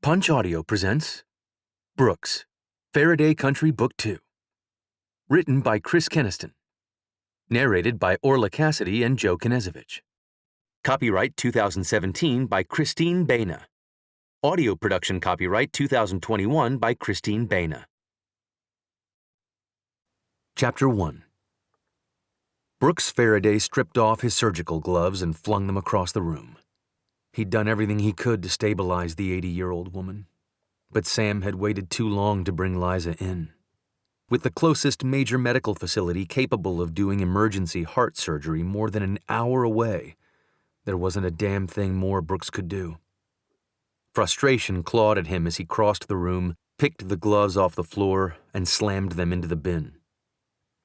Punch Audio presents Brooks Farraday Country Book 2. Written by Chris Keniston. Narrated by Orla Cassidy and Joe Knezovich. Copyright 2017 by Christine Baena. Audio production copyright 2021 by Christine Baena. Chapter 1. Brooks Farraday stripped off his surgical gloves and flung them across the room. He'd done everything he could to stabilize the 80-year-old woman, but Sam had waited too long to bring Liza in. With the closest major medical facility capable of doing emergency heart surgery more than an hour away, there wasn't a damn thing more Brooks could do. Frustration clawed at him as he crossed the room, picked the gloves off the floor, and slammed them into the bin.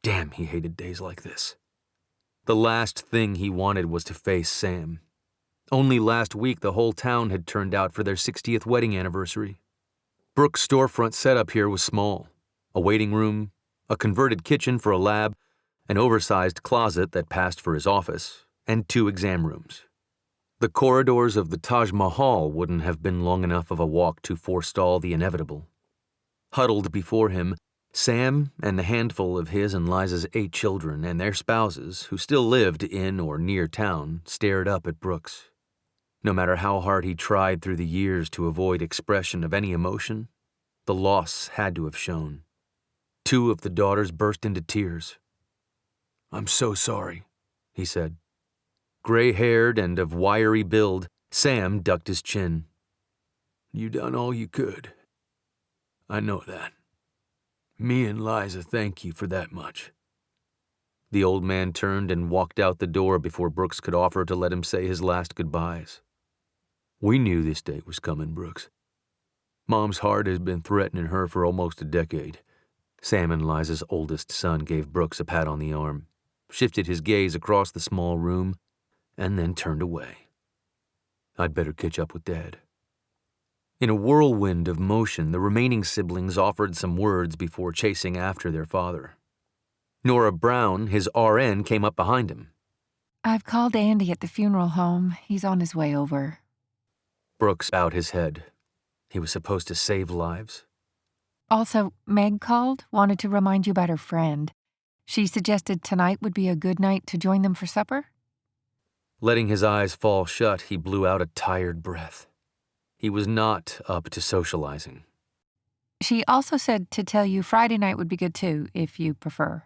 Damn, he hated days like this. The last thing he wanted was to face Sam. Only last week the whole town had turned out for their 60th wedding anniversary. Brooks' storefront setup here was small. A waiting room, a converted kitchen for a lab, an oversized closet that passed for his office, and 2 exam rooms. The corridors of the Taj Mahal wouldn't have been long enough of a walk to forestall the inevitable. Huddled before him, Sam and the handful of his and Liza's 8 children and their spouses, who still lived in or near town, stared up at Brooks. No matter how hard he tried through the years to avoid expression of any emotion, the loss had to have shown. 2 of the daughters burst into tears. "I'm so sorry," he said. Gray-haired and of wiry build, Sam ducked his chin. "You done all you could. I know that. Me and Liza thank you for that much." The old man turned and walked out the door before Brooks could offer to let him say his last goodbyes. "We knew this day was coming, Brooks. Mom's heart has been threatening her for almost a decade." Sam and Liza's oldest son gave Brooks a pat on the arm, shifted his gaze across the small room, and then turned away. "I'd better catch up with Dad." In a whirlwind of motion, the remaining siblings offered some words before chasing after their father. Nora Brown, his RN, came up behind him. "I've called Andy at the funeral home. He's on his way over." Brooks bowed his head. He was supposed to save lives. "Also, Meg called, wanted to remind you about her friend. She suggested tonight would be a good night to join them for supper." Letting his eyes fall shut, he blew out a tired breath. He was not up to socializing. "She also said to tell you Friday night would be good too, if you prefer."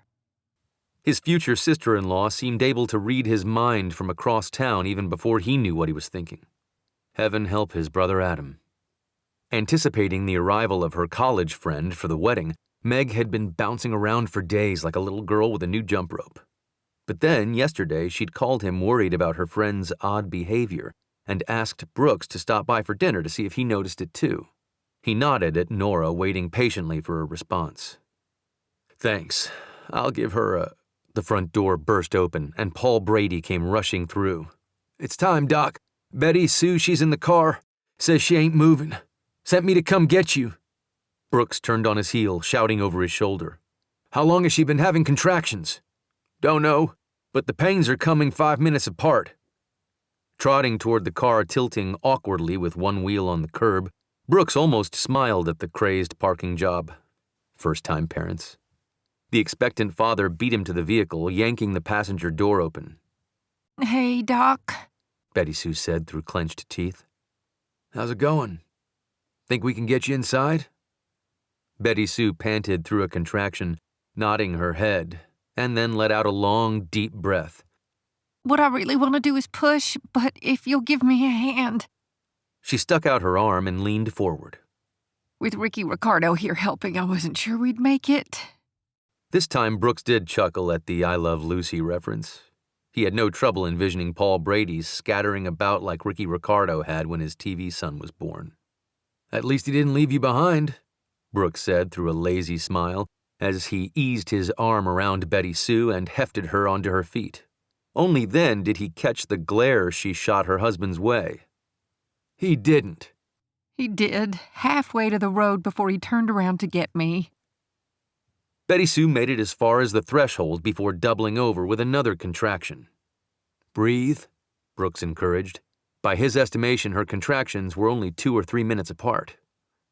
His future sister-in-law seemed able to read his mind from across town even before he knew what he was thinking. Heaven help his brother Adam. Anticipating the arrival of her college friend for the wedding, Meg had been bouncing around for days like a little girl with a new jump rope. But then, yesterday, she'd called him worried about her friend's odd behavior and asked Brooks to stop by for dinner to see if he noticed it too. He nodded at Nora, waiting patiently for a response. "Thanks. I'll give her a..." The front door burst open, and Paul Brady came rushing through. "It's time, Doc. Betty Sue, she's in the car. Says she ain't moving. Sent me to come get you." Brooks turned on his heel, shouting over his shoulder. "How long has she been having contractions?" "Don't know, but the pains are coming 5 minutes apart." Trotting toward the car, tilting awkwardly with one wheel on the curb, Brooks almost smiled at the crazed parking job. First-time parents. The expectant father beat him to the vehicle, yanking the passenger door open. "Hey, Doc," Betty Sue said through clenched teeth. "How's it going? Think we can get you inside?" Betty Sue panted through a contraction, nodding her head, and then let out a long, deep breath. "What I really want to do is push, but if you'll give me a hand." She stuck out her arm and leaned forward. "With Ricky Ricardo here helping, I wasn't sure we'd make it." This time Brooks did chuckle at the I Love Lucy reference. He had no trouble envisioning Paul Brady's scattering about like Ricky Ricardo had when his TV son was born. "At least he didn't leave you behind," Brooks said through a lazy smile as he eased his arm around Betty Sue and hefted her onto her feet. Only then did he catch the glare she shot her husband's way. "He didn't." "He did, halfway to the road before he turned around to get me." Betty Sue made it as far as the threshold before doubling over with another contraction. "Breathe," Brooks encouraged. By his estimation, her contractions were only 2 or 3 minutes apart.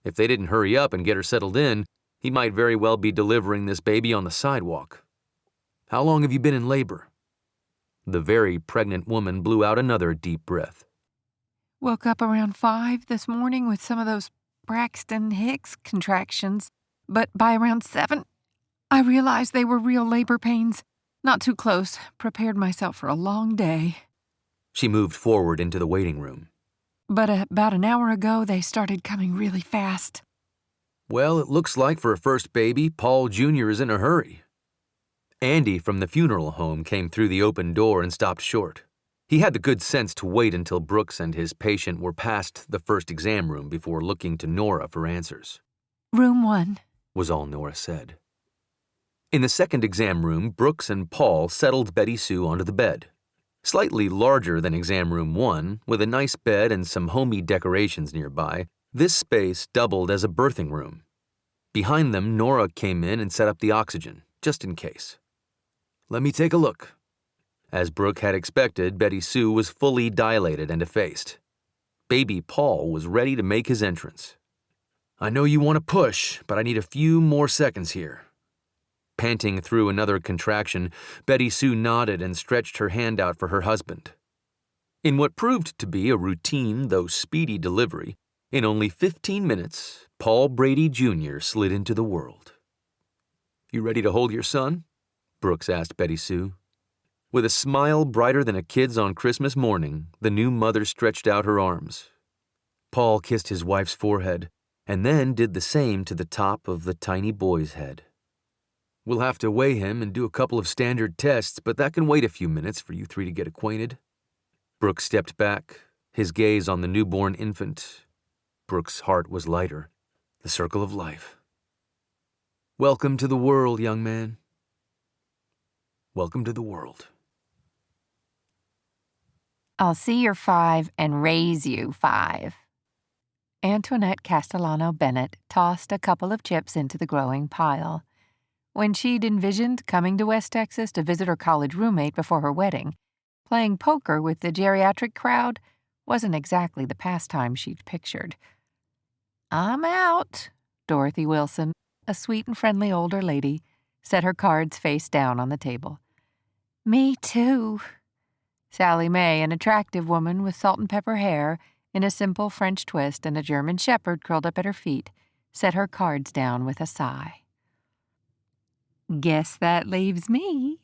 If they didn't hurry up and get her settled in, he might very well be delivering this baby on the sidewalk. How long have you been in labor? The very pregnant woman blew out another deep breath. Woke up around 5 this morning with some of those Braxton Hicks contractions, but by around 7, I realized they were real labor pains. Not too close. Prepared myself for a long day. She moved forward into the waiting room. But about an hour ago, they started coming really fast. Well, it looks like for a first baby, Paul Jr. is in a hurry. Andy from the funeral home came through the open door and stopped short. He had the good sense to wait until Brooks and his patient were past the first exam room before looking to Nora for answers. Room 1, was all Nora said. In the second exam room, Brooks and Paul settled Betty Sue onto the bed. Slightly larger than exam room 1, with a nice bed and some homey decorations nearby, this space doubled as a birthing room. Behind them, Nora came in and set up the oxygen, just in case. Let me take a look. As Brooke had expected, Betty Sue was fully dilated and effaced. Baby Paul was ready to make his entrance. I know you want to push, but I need a few more seconds here. Panting through another contraction, Betty Sue nodded and stretched her hand out for her husband. In what proved to be a routine, though speedy delivery, in only 15 minutes, Paul Brady Jr. slid into the world. You ready to hold your son? Brooks asked Betty Sue. With a smile brighter than a kid's on Christmas morning, the new mother stretched out her arms. Paul kissed his wife's forehead, and then did the same to the top of the tiny boy's head. We'll have to weigh him and do a couple of standard tests, but that can wait a few minutes for you three to get acquainted. Brooks stepped back, his gaze on the newborn infant. Brooks' heart was lighter. The circle of life. Welcome to the world, young man. Welcome to the world. I'll see you're 5 and raise you 5. Antoinette Castellano Bennett tossed a couple of chips into the growing pile. When she'd envisioned coming to West Texas to visit her college roommate before her wedding, playing poker with the geriatric crowd wasn't exactly the pastime she'd pictured. I'm out, Dorothy Wilson, a sweet and friendly older lady, set her cards face down on the table. Me too. Sally Mae, an attractive woman with salt and pepper hair, in a simple French twist and a German shepherd curled up at her feet, set her cards down with a sigh. Guess that leaves me.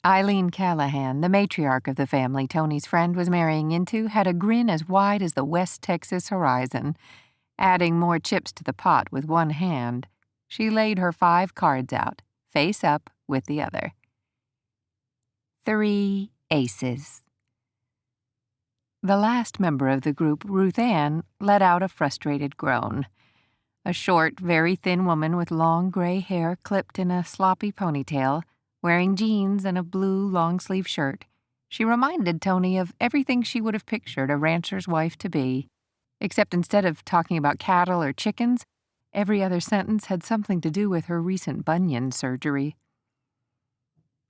Eileen Callahan, the matriarch of the family Tony's friend was marrying into, had a grin as wide as the West Texas horizon. Adding more chips to the pot with one hand, she laid her 5 cards out, face up with the other. 3 aces. The last member of the group, Ruth Ann, let out a frustrated groan. A short, very thin woman with long gray hair clipped in a sloppy ponytail, wearing jeans and a blue long-sleeve shirt, she reminded Toni of everything she would have pictured a rancher's wife to be, except instead of talking about cattle or chickens, every other sentence had something to do with her recent bunion surgery.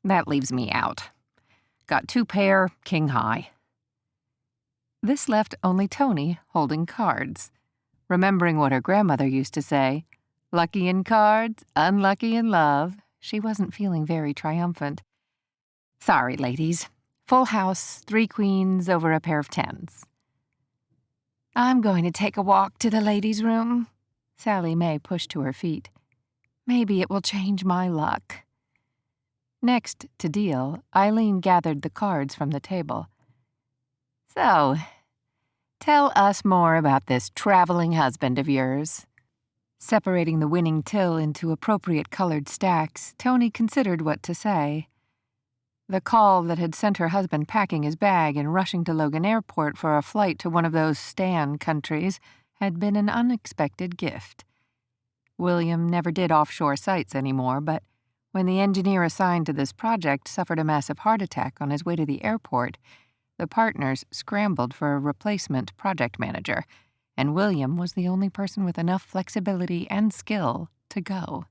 That leaves me out. Got 2 pair, king high. This left only Toni holding cards. Remembering what her grandmother used to say, lucky in cards, unlucky in love, she wasn't feeling very triumphant. Sorry, ladies. Full house, 3 queens over a pair of 10s. I'm going to take a walk to the ladies' room. Sally Mae pushed to her feet. Maybe it will change my luck. Next to deal, Eileen gathered the cards from the table. So, tell us more about this traveling husband of yours. Separating the winning till into appropriate colored stacks, Toni considered what to say. The call that had sent her husband packing his bag and rushing to Logan Airport for a flight to one of those Stan countries had been an unexpected gift. William never did offshore sites anymore, but when the engineer assigned to this project suffered a massive heart attack on his way to the airport, the partners scrambled for a replacement project manager, and William was the only person with enough flexibility and skill to go.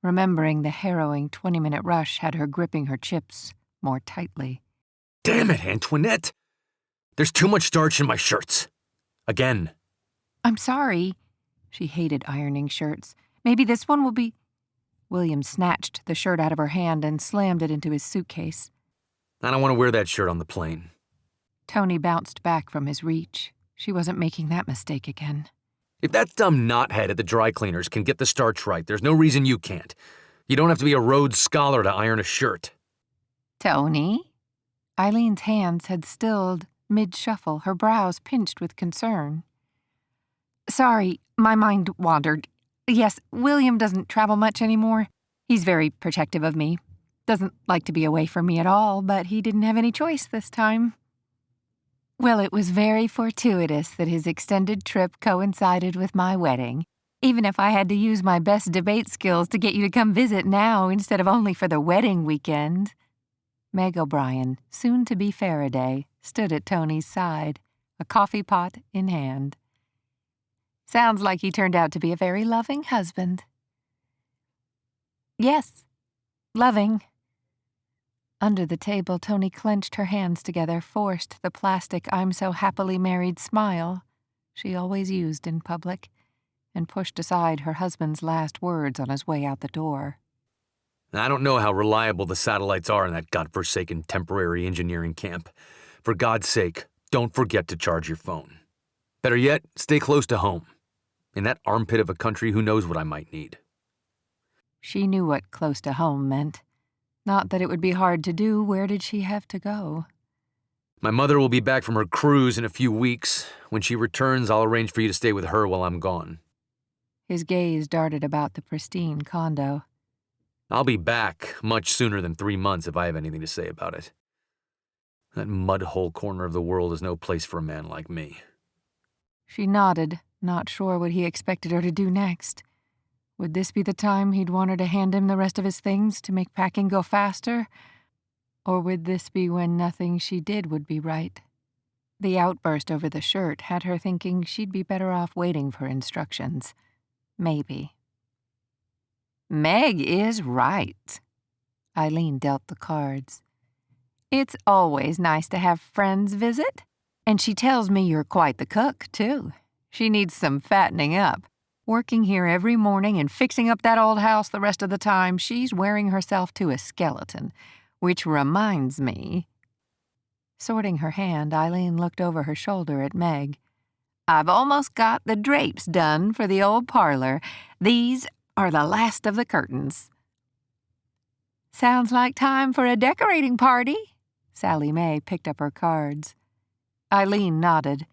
Remembering the harrowing 20-minute rush had her gripping her chips more tightly. Damn it, Antoinette! There's too much starch in my shirts. Again. I'm sorry. She hated ironing shirts. Maybe this one will be... William snatched the shirt out of her hand and slammed it into his suitcase. I don't want to wear that shirt on the plane. Toni bounced back from his reach. She wasn't making that mistake again. If that dumb knothead at the dry cleaners can get the starch right, there's no reason you can't. You don't have to be a Rhodes Scholar to iron a shirt. Toni? Eileen's hands had stilled mid-shuffle, her brows pinched with concern. Sorry, my mind wandered. Yes, William doesn't travel much anymore. He's very protective of me. Doesn't like to be away from me at all, but he didn't have any choice this time. Well, it was very fortuitous that his extended trip coincided with my wedding, even if I had to use my best debate skills to get you to come visit now instead of only for the wedding weekend. Meg O'Brien, soon to be Farraday, stood at Toni's side, a coffee pot in hand. Sounds like he turned out to be a very loving husband. Yes, loving. Under the table, Toni clenched her hands together, forced the plastic "I'm so happily married" smile she always used in public, and pushed aside her husband's last words on his way out the door. I don't know how reliable the satellites are in that godforsaken temporary engineering camp. For God's sake, don't forget to charge your phone. Better yet, stay close to home. In that armpit of a country, who knows what I might need. She knew what close to home meant. Not that it would be hard to do. Where did she have to go? My mother will be back from her cruise in a few weeks. When she returns, I'll arrange for you to stay with her while I'm gone. His gaze darted about the pristine condo. I'll be back much sooner than 3 months if I have anything to say about it. That mud-hole corner of the world is no place for a man like me. She nodded, not sure what he expected her to do next. Would this be the time he'd want her to hand him the rest of his things to make packing go faster? Or would this be when nothing she did would be right? The outburst over the shirt had her thinking she'd be better off waiting for instructions. Maybe. Meg is right. Eileen dealt the cards. It's always nice to have friends visit. And she tells me you're quite the cook, too. She needs some fattening up. Working here every morning and fixing up that old house the rest of the time, she's wearing herself to a skeleton. Which reminds me... Sorting her hand, Eileen looked over her shoulder at Meg. I've almost got the drapes done for the old parlor. These are the last of the curtains. Sounds like time for a decorating party. Sally Mae picked up her cards. Eileen nodded.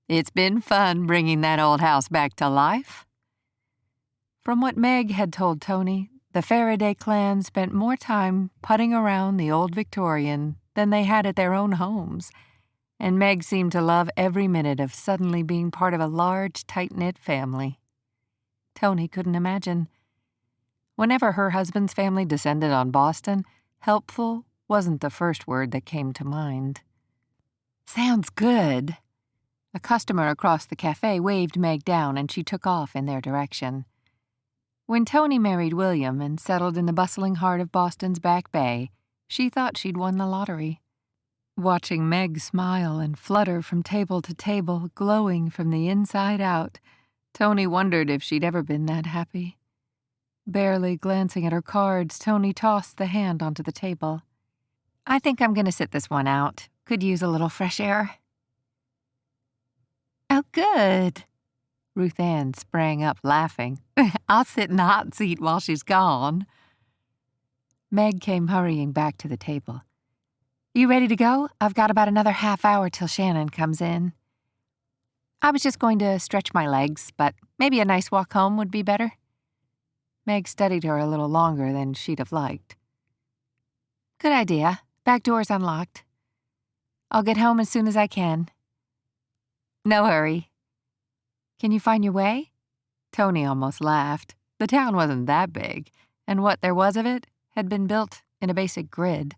It's been fun bringing that old house back to life. From what Meg had told Toni, the Farraday clan spent more time putting around the old Victorian than they had at their own homes, and Meg seemed to love every minute of suddenly being part of a large, tight-knit family. Toni couldn't imagine. Whenever her husband's family descended on Boston, helpful wasn't the first word that came to mind. Sounds good. A customer across the cafe waved Meg down, and she took off in their direction. When Toni married William and settled in the bustling heart of Boston's Back Bay, she thought she'd won the lottery. Watching Meg smile and flutter from table to table, glowing from the inside out, Toni wondered if she'd ever been that happy. Barely glancing at her cards, Toni tossed the hand onto the table. I think I'm going to sit this one out. Could use a little fresh air. Oh, good. Ruth Ann sprang up, laughing. I'll sit in the hot seat while she's gone. Meg came hurrying back to the table. You ready to go? I've got about another half hour till Shannon comes in. I was just going to stretch my legs, but maybe a nice walk home would be better. Meg studied her a little longer than she'd have liked. Good idea. Back door's unlocked. I'll get home as soon as I can. No hurry. Can you find your way? Toni almost laughed. The town wasn't that big, and what there was of it had been built in a basic grid.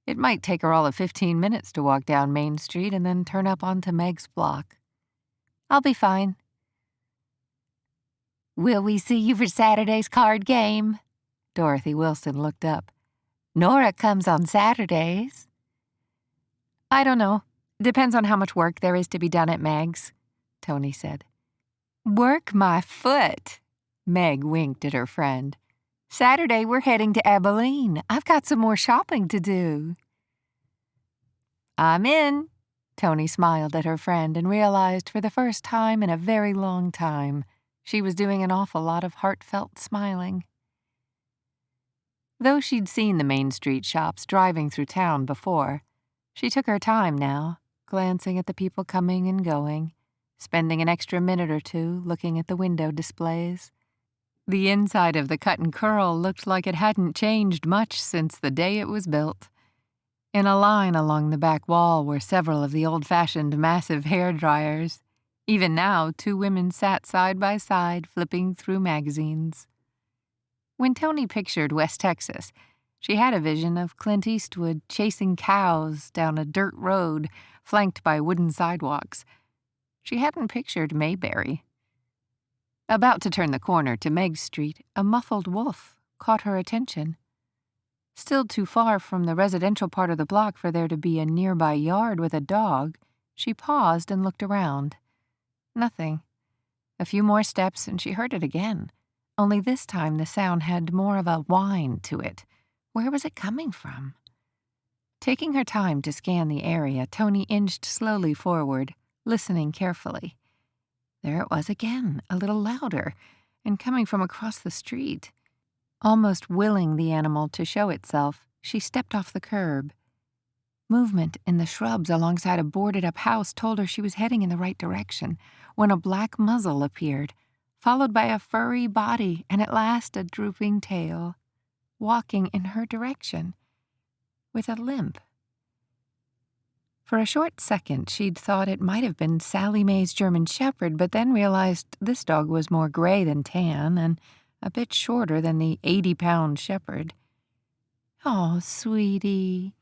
It might take her all of 15 minutes to walk down Main Street and then turn up onto Meg's block. I'll be fine. Will we see you for Saturday's card game? Dorothy Wilson looked up. Nora comes on Saturdays. I don't know. Depends on how much work there is to be done at Meg's, Toni said. Work my foot. Meg winked at her friend. Saturday we're heading to Abilene. I've got some more shopping to do. I'm in. Toni smiled at her friend and realized for the first time in a very long time she was doing an awful lot of heartfelt smiling. Though she'd seen the Main Street shops driving through town before, she took her time now, glancing at the people coming and going, spending an extra minute or two looking at the window displays. The inside of the cut and curl looked like it hadn't changed much since the day it was built. In a line along the back wall were several of the old-fashioned massive hair dryers. Even now, two women sat side by side flipping through magazines. When Toni pictured West Texas, she had a vision of Clint Eastwood chasing cows down a dirt road flanked by wooden sidewalks. She hadn't pictured Mayberry. About to turn the corner to Meg Street, a muffled wolf caught her attention. Still too far from the residential part of the block for there to be a nearby yard with a dog, she paused and looked around. Nothing. A few more steps and she heard it again. Only this time the sound had more of a whine to it. Where was it coming from? Taking her time to scan the area, Toni inched slowly forward, listening carefully. There it was again, a little louder, and coming from across the street. Almost willing the animal to show itself, she stepped off the curb. Movement in the shrubs alongside a boarded-up house told her she was heading in the right direction, when a black muzzle appeared, followed by a furry body and at last a drooping tail, walking in her direction, with a limp. For a short second, she'd thought it might have been Sally Mae's German Shepherd, but then realized this dog was more gray than tan and a bit shorter than the 80-pound shepherd. Oh, sweetie.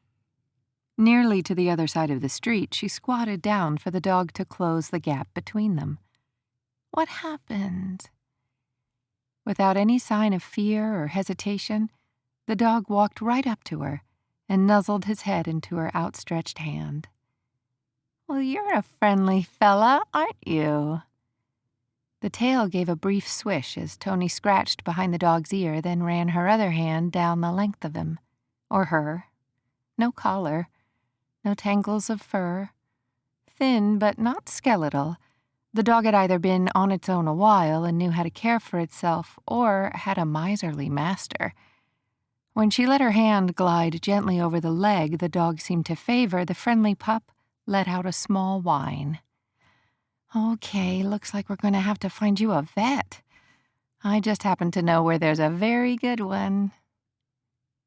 Nearly to the other side of the street, she squatted down for the dog to close the gap between them. What happened? Without any sign of fear or hesitation, the dog walked right up to her and nuzzled his head into her outstretched hand. Well, you're a friendly fella, aren't you? The tail gave a brief swish as Toni scratched behind the dog's ear, then ran her other hand down the length of him. Or her. No collar. No tangles of fur. Thin, but not skeletal. The dog had either been on its own a while and knew how to care for itself, or had a miserly master. When she let her hand glide gently over the leg the dog seemed to favor, the friendly pup let out a small whine. Okay, looks like we're going to have to find you a vet. I just happen to know where there's a very good one.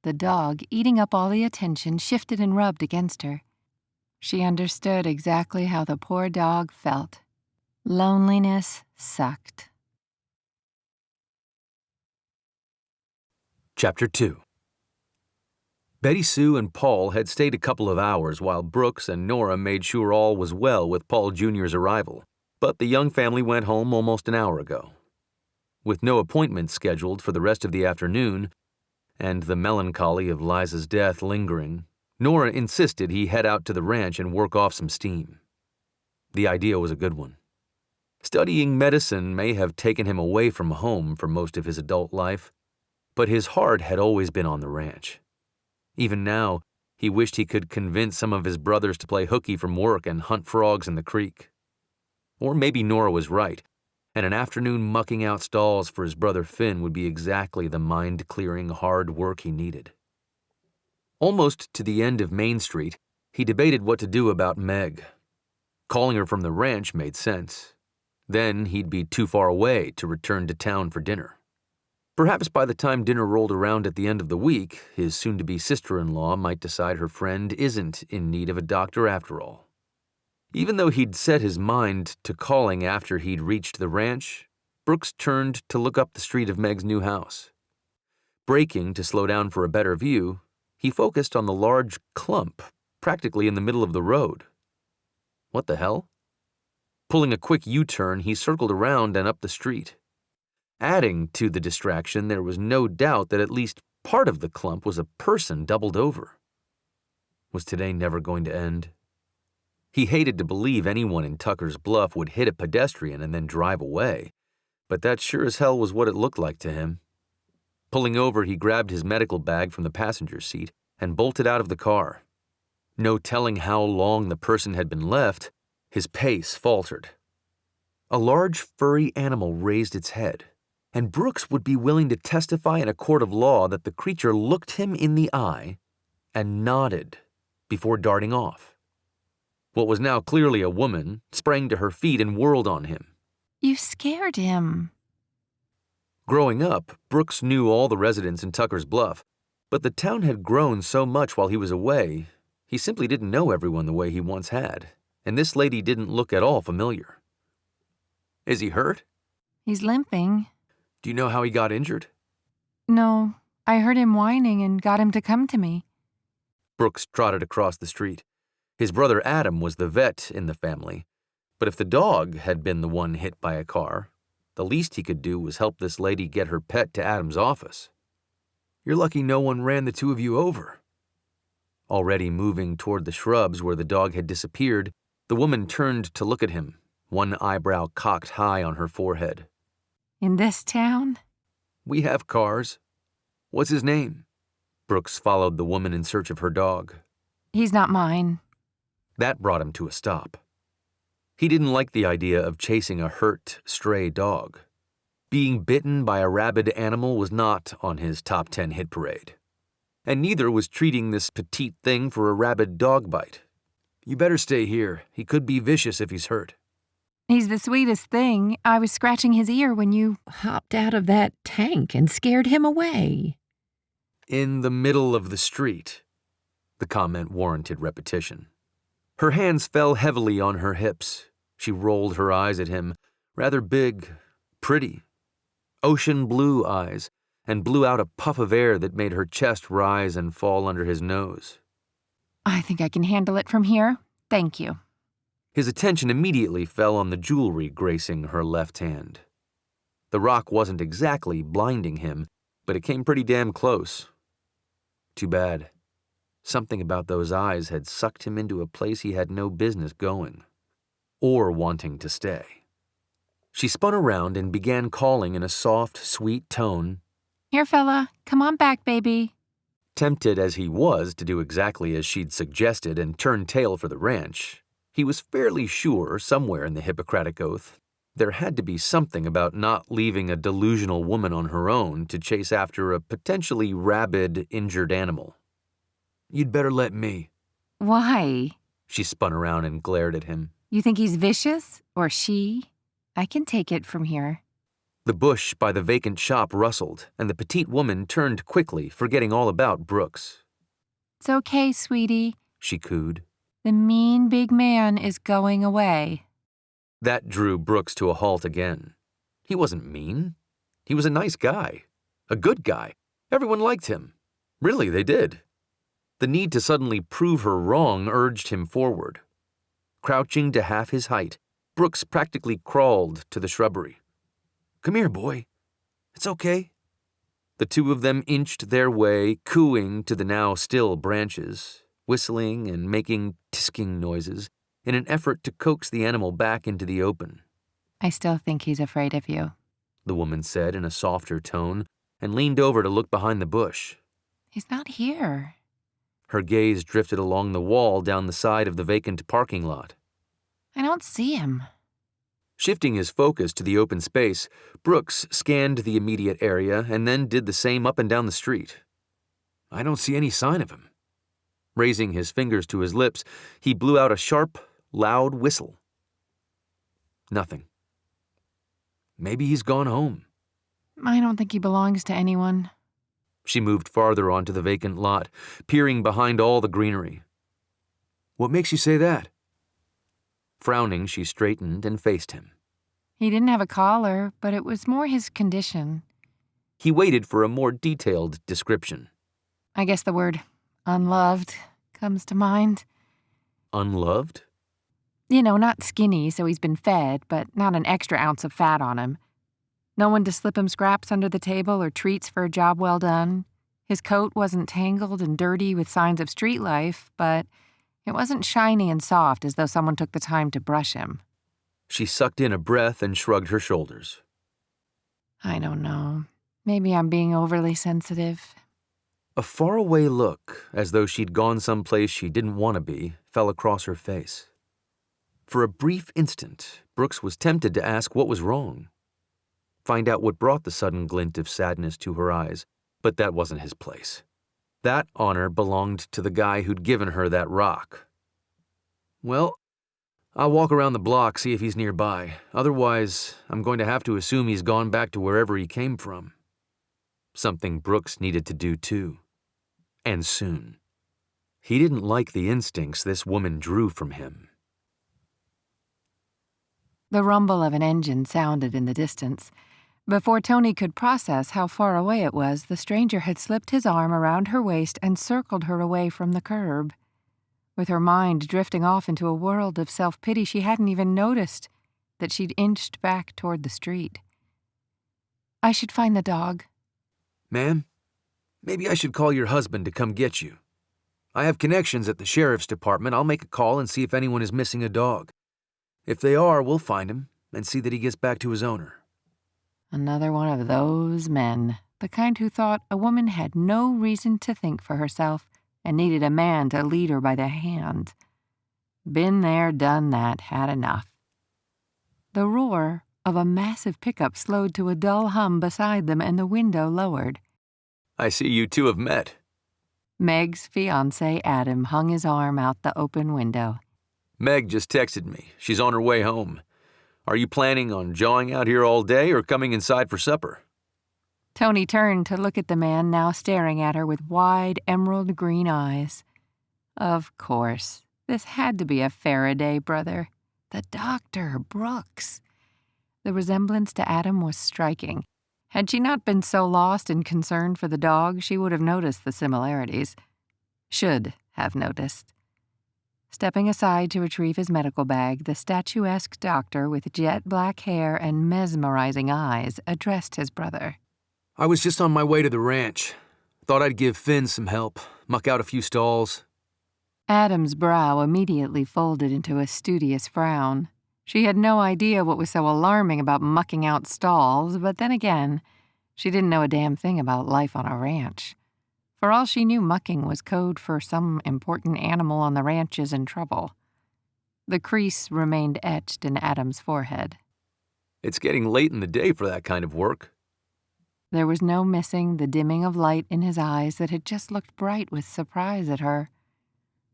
The dog, eating up all the attention, shifted and rubbed against her. She understood exactly how the poor dog felt. Loneliness sucked. Chapter 2. Betty Sue and Paul had stayed a couple of hours while Brooks and Nora made sure all was well with Paul Jr.'s arrival, but the young family went home almost an hour ago. With no appointments scheduled for the rest of the afternoon, and the melancholy of Liza's death lingering, Nora insisted he head out to the ranch and work off some steam. The idea was a good one. Studying medicine may have taken him away from home for most of his adult life, but his heart had always been on the ranch. Even now, he wished he could convince some of his brothers to play hooky from work and hunt frogs in the creek. Or maybe Nora was right, and an afternoon mucking out stalls for his brother Finn would be exactly the mind-clearing hard work he needed. Almost to the end of Main Street, he debated what to do about Meg. Calling her from the ranch made sense. Then he'd be too far away to return to town for dinner. Perhaps by the time dinner rolled around at the end of the week, his soon-to-be sister-in-law might decide her friend isn't in need of a doctor after all. Even though he'd set his mind to calling after he'd reached the ranch, Brooks turned to look up the street of Meg's new house. Braking to slow down for a better view, he focused on the large clump practically in the middle of the road. What the hell? Pulling a quick U-turn, he circled around and up the street. Adding to the distraction, there was no doubt that at least part of the clump was a person doubled over. Was today never going to end? He hated to believe anyone in Tucker's Bluff would hit a pedestrian and then drive away, but that sure as hell was what it looked like to him. Pulling over, he grabbed his medical bag from the passenger seat and bolted out of the car. No telling how long the person had been left, his pace faltered. A large furry animal raised its head, and Brooks would be willing to testify in a court of law that the creature looked him in the eye and nodded before darting off. What was now clearly a woman sprang to her feet and whirled on him. You scared him. Growing up, Brooks knew all the residents in Tucker's Bluff, but the town had grown so much while he was away, he simply didn't know everyone the way he once had, and this lady didn't look at all familiar. Is he hurt? He's limping. Do you know how he got injured? No, I heard him whining and got him to come to me. Brooks trotted across the street. His brother Adam was the vet in the family, but if the dog had been the one hit by a car, the least he could do was help this lady get her pet to Adam's office. You're lucky no one ran the two of you over. Already moving toward the shrubs where the dog had disappeared, the woman turned to look at him, one eyebrow cocked high on her forehead. In this town? We have cars. What's his name? Brooks followed the woman in search of her dog. He's not mine. That brought him to a stop. He didn't like the idea of chasing a hurt, stray dog. Being bitten by a rabid animal was not on his top 10 hit parade. And neither was treating this petite thing for a rabid dog bite. You better stay here. He could be vicious if he's hurt. He's the sweetest thing. I was scratching his ear when you hopped out of that tank and scared him away. In the middle of the street. The comment warranted repetition. Her hands fell heavily on her hips. She rolled her eyes at him, rather big, pretty. Ocean blue eyes, and blew out a puff of air that made her chest rise and fall under his nose. I think I can handle it from here. Thank you. His attention immediately fell on the jewelry gracing her left hand. The rock wasn't exactly blinding him, but it came pretty damn close. Too bad. Something about those eyes had sucked him into a place he had no business going, or wanting to stay. She spun around and began calling in a soft, sweet tone. Here, fella, come on back, baby. Tempted as he was to do exactly as she'd suggested and turn tail for the ranch, he was fairly sure somewhere in the Hippocratic Oath there had to be something about not leaving a delusional woman on her own to chase after a potentially rabid, injured animal. You'd better let me. Why? She spun around and glared at him. You think he's vicious? Or she? I can take it from here. The bush by the vacant shop rustled, and the petite woman turned quickly, forgetting all about Brooks. It's okay, sweetie, she cooed. The mean big man is going away. That drew Brooks to a halt again. He wasn't mean. He was a nice guy. A good guy. Everyone liked him. Really, they did. The need to suddenly prove her wrong urged him forward. Crouching to half his height, Brooks practically crawled to the shrubbery. Come here, boy. It's okay. The two of them inched their way, cooing to the now still branches, whistling and making tisking noises in an effort to coax the animal back into the open. I still think he's afraid of you, the woman said in a softer tone, and leaned over to look behind the bush. He's not here. Her gaze drifted along the wall down the side of the vacant parking lot. I don't see him. Shifting his focus to the open space, Brooks scanned the immediate area and then did the same up and down the street. I don't see any sign of him. Raising his fingers to his lips, he blew out a sharp, loud whistle. Nothing. Maybe he's gone home. I don't think he belongs to anyone. She moved farther onto the vacant lot, peering behind all the greenery. What makes you say that? Frowning, she straightened and faced him. He didn't have a collar, but it was more his condition. He waited for a more detailed description. I guess the word unloved comes to mind. Unloved? You know, not skinny, so he's been fed, but not an extra ounce of fat on him. No one to slip him scraps under the table or treats for a job well done. His coat wasn't tangled and dirty with signs of street life, but It wasn't shiny and soft as though someone took the time to brush him. She sucked in a breath and shrugged her shoulders. I don't know. Maybe I'm being overly sensitive. A faraway look, as though she'd gone someplace she didn't want to be, fell across her face. For a brief instant, Brooks was tempted to ask what was wrong, find out what brought the sudden glint of sadness to her eyes, but that wasn't his place. That honor belonged to the guy who'd given her that rock. Well, I'll walk around the block, see if he's nearby. Otherwise, I'm going to have to assume he's gone back to wherever he came from. Something Brooks needed to do too. And soon. He didn't like the instincts this woman drew from him. The rumble of an engine sounded in the distance. Before Toni could process how far away it was, the stranger had slipped his arm around her waist and circled her away from the curb. With her mind drifting off into a world of self-pity, she hadn't even noticed that she'd inched back toward the street. I should find the dog. Ma'am, maybe I should call your husband to come get you. I have connections at the sheriff's department. I'll make a call and see if anyone is missing a dog. If they are, we'll find him and see that he gets back to his owner. Another one of those men, the kind who thought a woman had no reason to think for herself and needed a man to lead her by the hand. Been there, done that, had enough. The roar of a massive pickup slowed to a dull hum beside them and the window lowered. I see you two have met. Meg's fiancé, Adam, hung his arm out the open window. Meg just texted me. She's on her way home. Are you planning on jawing out here all day or coming inside for supper? Toni turned to look at the man now staring at her with wide emerald green eyes. Of course, this had to be a Farraday brother. The doctor, Brooks. The resemblance to Adam was striking. Had she not been so lost in concern for the dog, she would have noticed the similarities. Should have noticed. Stepping aside to retrieve his medical bag, the statuesque doctor with jet black hair and mesmerizing eyes addressed his brother. I was just on my way to the ranch. Thought I'd give Finn some help, muck out a few stalls. Adam's brow immediately folded into a studious frown. She had no idea what was so alarming about mucking out stalls, but then again, she didn't know a damn thing about life on a ranch. For all she knew, mucking was code for some important animal on the ranch is in trouble. The crease remained etched in Adam's forehead. It's getting late in the day for that kind of work. There was no missing the dimming of light in his eyes that had just looked bright with surprise at her.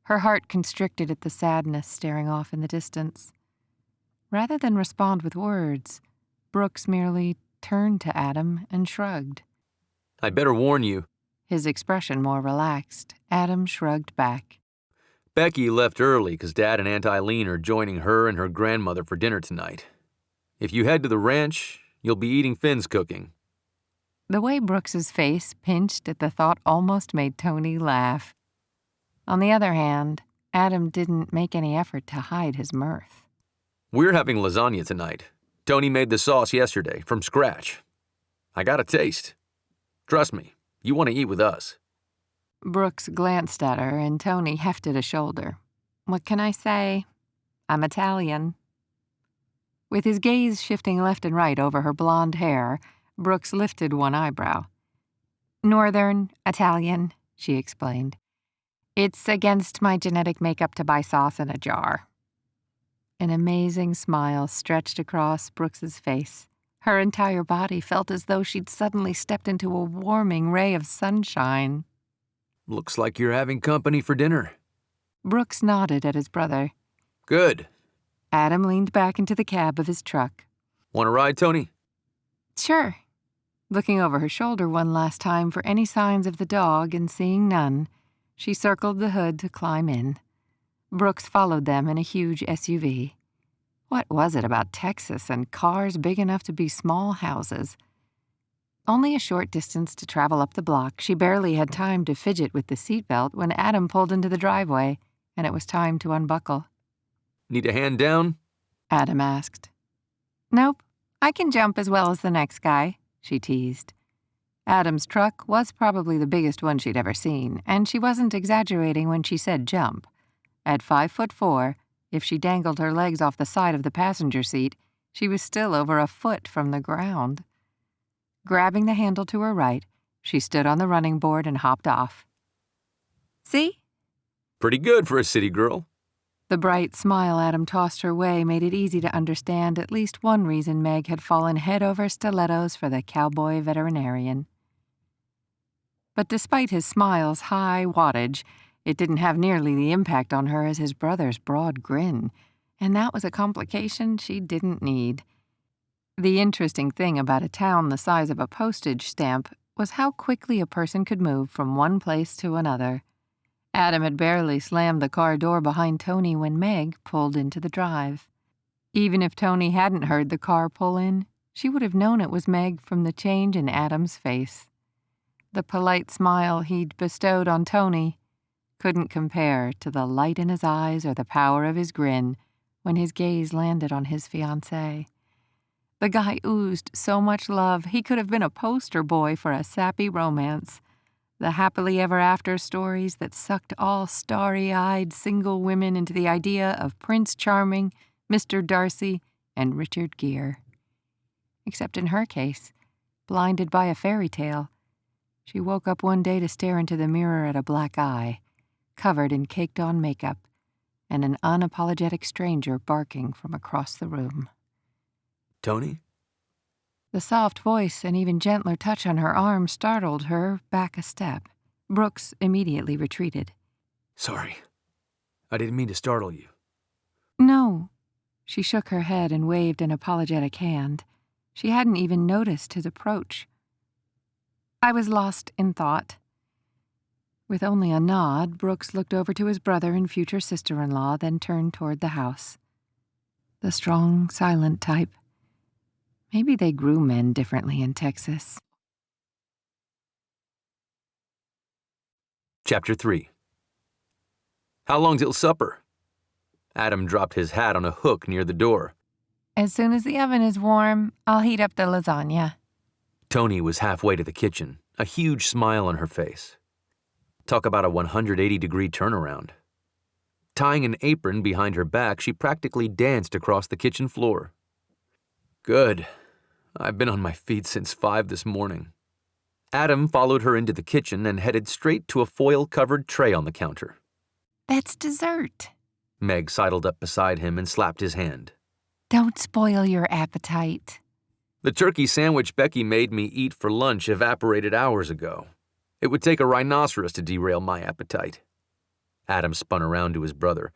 Her heart constricted at the sadness staring off in the distance. Rather than respond with words, Brooks merely turned to Adam and shrugged. I'd better warn you. His expression more relaxed. Adam shrugged back. Becky left early because Dad and Aunt Eileen are joining her and her grandmother for dinner tonight. If you head to the ranch, you'll be eating Finn's cooking. The way Brooks's face pinched at the thought almost made Toni laugh. On the other hand, Adam didn't make any effort to hide his mirth. We're having lasagna tonight. Toni made the sauce yesterday, from scratch. I got a taste. Trust me, you want to eat with us. Brooks glanced at her, and Toni hefted a shoulder. What can I say? I'm Italian. With his gaze shifting left and right over her blonde hair, Brooks lifted one eyebrow. Northern Italian, she explained. It's against my genetic makeup to buy sauce in a jar. An amazing smile stretched across Brooks's face. Her entire body felt as though she'd suddenly stepped into a warming ray of sunshine. Looks like you're having company for dinner. Brooks nodded at his brother. Good. Adam leaned back into the cab of his truck. Want to ride, Toni? Sure. Looking over her shoulder one last time for any signs of the dog and seeing none, she circled the hood to climb in. Brooks followed them in a huge SUV. What was it about Texas and cars big enough to be small houses? Only a short distance to travel up the block, she barely had time to fidget with the seatbelt when Adam pulled into the driveway, and it was time to unbuckle. Need a hand down? Adam asked. Nope, I can jump as well as the next guy, she teased. Adam's truck was probably the biggest one she'd ever seen, and she wasn't exaggerating when she said jump. At 5'4", if she dangled her legs off the side of the passenger seat, she was still over a foot from the ground. Grabbing the handle to her right, she stood on the running board and hopped off. See? Pretty good for a city girl. The bright smile Adam tossed her way made it easy to understand at least one reason Meg had fallen head over stilettos for the cowboy veterinarian. But despite his smile's high wattage, it didn't have nearly the impact on her as his brother's broad grin, and that was a complication she didn't need. The interesting thing about a town the size of a postage stamp was how quickly a person could move from one place to another. Adam had barely slammed the car door behind Toni when Meg pulled into the drive. Even if Toni hadn't heard the car pull in, she would have known it was Meg from the change in Adam's face. The polite smile he'd bestowed on Toni couldn't compare to the light in his eyes or the power of his grin when his gaze landed on his fiancée. The guy oozed so much love he could have been a poster boy for a sappy romance. The happily ever after stories that sucked all starry-eyed single women into the idea of Prince Charming, Mr. Darcy, and Richard Gere. Except in her case, blinded by a fairy tale, she woke up one day to stare into the mirror at a black eye, covered in caked-on makeup, and an unapologetic stranger barking from across the room. Toni? The soft voice and even gentler touch on her arm startled her back a step. Brooks immediately retreated. Sorry. I didn't mean to startle you. No. She shook her head and waved an apologetic hand. She hadn't even noticed his approach. I was lost in thought. With only a nod, Brooks looked over to his brother and future sister-in-law, then turned toward the house. The strong, silent type. Maybe they grew men differently in Texas. Chapter 3. How long till supper? Adam dropped his hat on a hook near the door. As soon as the oven is warm, I'll heat up the lasagna. Toni was halfway to the kitchen, a huge smile on her face. Talk about a 180-degree turnaround. Tying an apron behind her back, she practically danced across the kitchen floor. Good. I've been on my feet since 5 this morning. Adam followed her into the kitchen and headed straight to a foil-covered tray on the counter. That's dessert. Meg sidled up beside him and slapped his hand. Don't spoil your appetite. The turkey sandwich Becky made me eat for lunch evaporated hours ago. It would take a rhinoceros to derail my appetite. Adam spun around to his brother.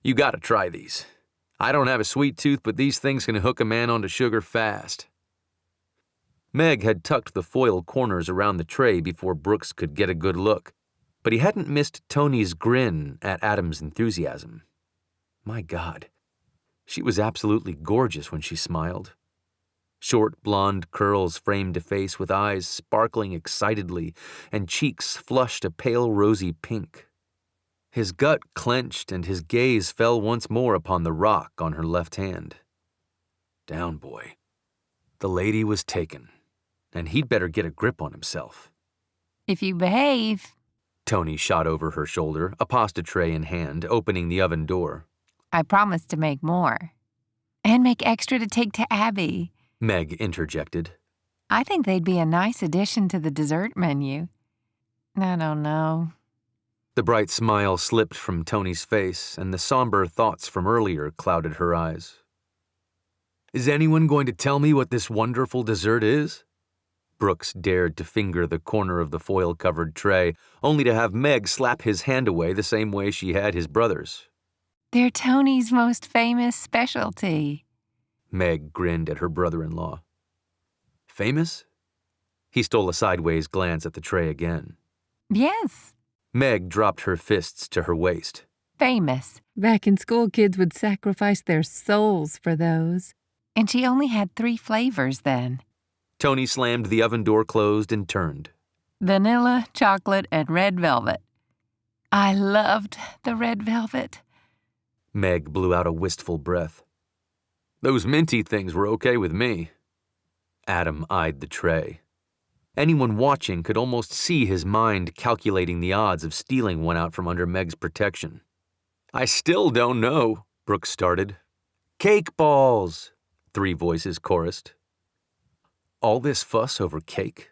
You gotta try these. I don't have a sweet tooth, but these things can hook a man onto sugar fast. Meg had tucked the foil corners around the tray before Brooks could get a good look, but he hadn't missed Toni's grin at Adam's enthusiasm. My God, she was absolutely gorgeous when she smiled. Short blonde curls framed a face with eyes sparkling excitedly and cheeks flushed a pale rosy pink. His gut clenched and his gaze fell once more upon the rock on her left hand. Down, boy. The lady was taken, and he'd better get a grip on himself. If you behave. Toni shot over her shoulder, a pasta tray in hand, opening the oven door. I promise to make more. And make extra to take to Abby. Meg interjected. I think they'd be a nice addition to the dessert menu. I don't know. The bright smile slipped from Toni's face, and the somber thoughts from earlier clouded her eyes. Is anyone going to tell me what this wonderful dessert is? Brooks dared to finger the corner of the foil-covered tray, only to have Meg slap his hand away the same way she had his brother's. They're Toni's most famous specialty. Meg grinned at her brother-in-law. Famous? He stole a sideways glance at the tray again. Yes. Meg dropped her fists to her waist. Famous. Back in school, kids would sacrifice their souls for those. And she only had 3 flavors then. Toni slammed the oven door closed and turned. Vanilla, chocolate, and red velvet. I loved the red velvet. Meg blew out a wistful breath. Those minty things were okay with me. Adam eyed the tray. Anyone watching could almost see his mind calculating the odds of stealing one out from under Meg's protection. I still don't know, Brooks started. Cake balls, 3 voices chorused. All this fuss over cake?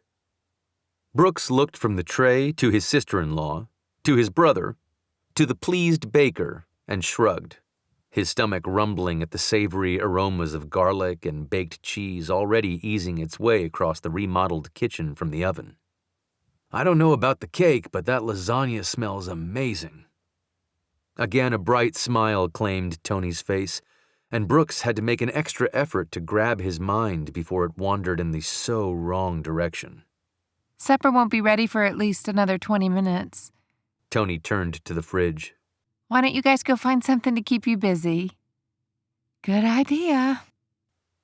Brooks looked from the tray to his sister-in-law, to his brother, to the pleased baker, and shrugged, his stomach rumbling at the savory aromas of garlic and baked cheese already easing its way across the remodeled kitchen from the oven. I don't know about the cake, but that lasagna smells amazing. Again, a bright smile claimed Toni's face, and Brooks had to make an extra effort to grab his mind before it wandered in the so wrong direction. Supper won't be ready for at least another 20 minutes. Toni turned to the fridge. Why don't you guys go find something to keep you busy? Good idea.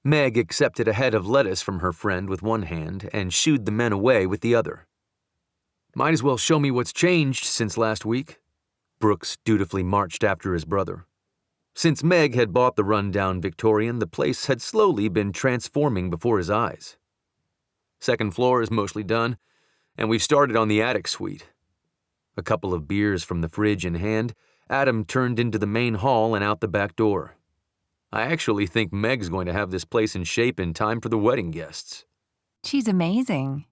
Meg accepted a head of lettuce from her friend with one hand and shooed the men away with the other. Might as well show me what's changed since last week. Brooks dutifully marched after his brother. Since Meg had bought the run-down Victorian, the place had slowly been transforming before his eyes. Second floor is mostly done, and we've started on the attic suite. A couple of beers from the fridge in hand, Adam turned into the main hall and out the back door. I actually think Meg's going to have this place in shape in time for the wedding guests. She's amazing.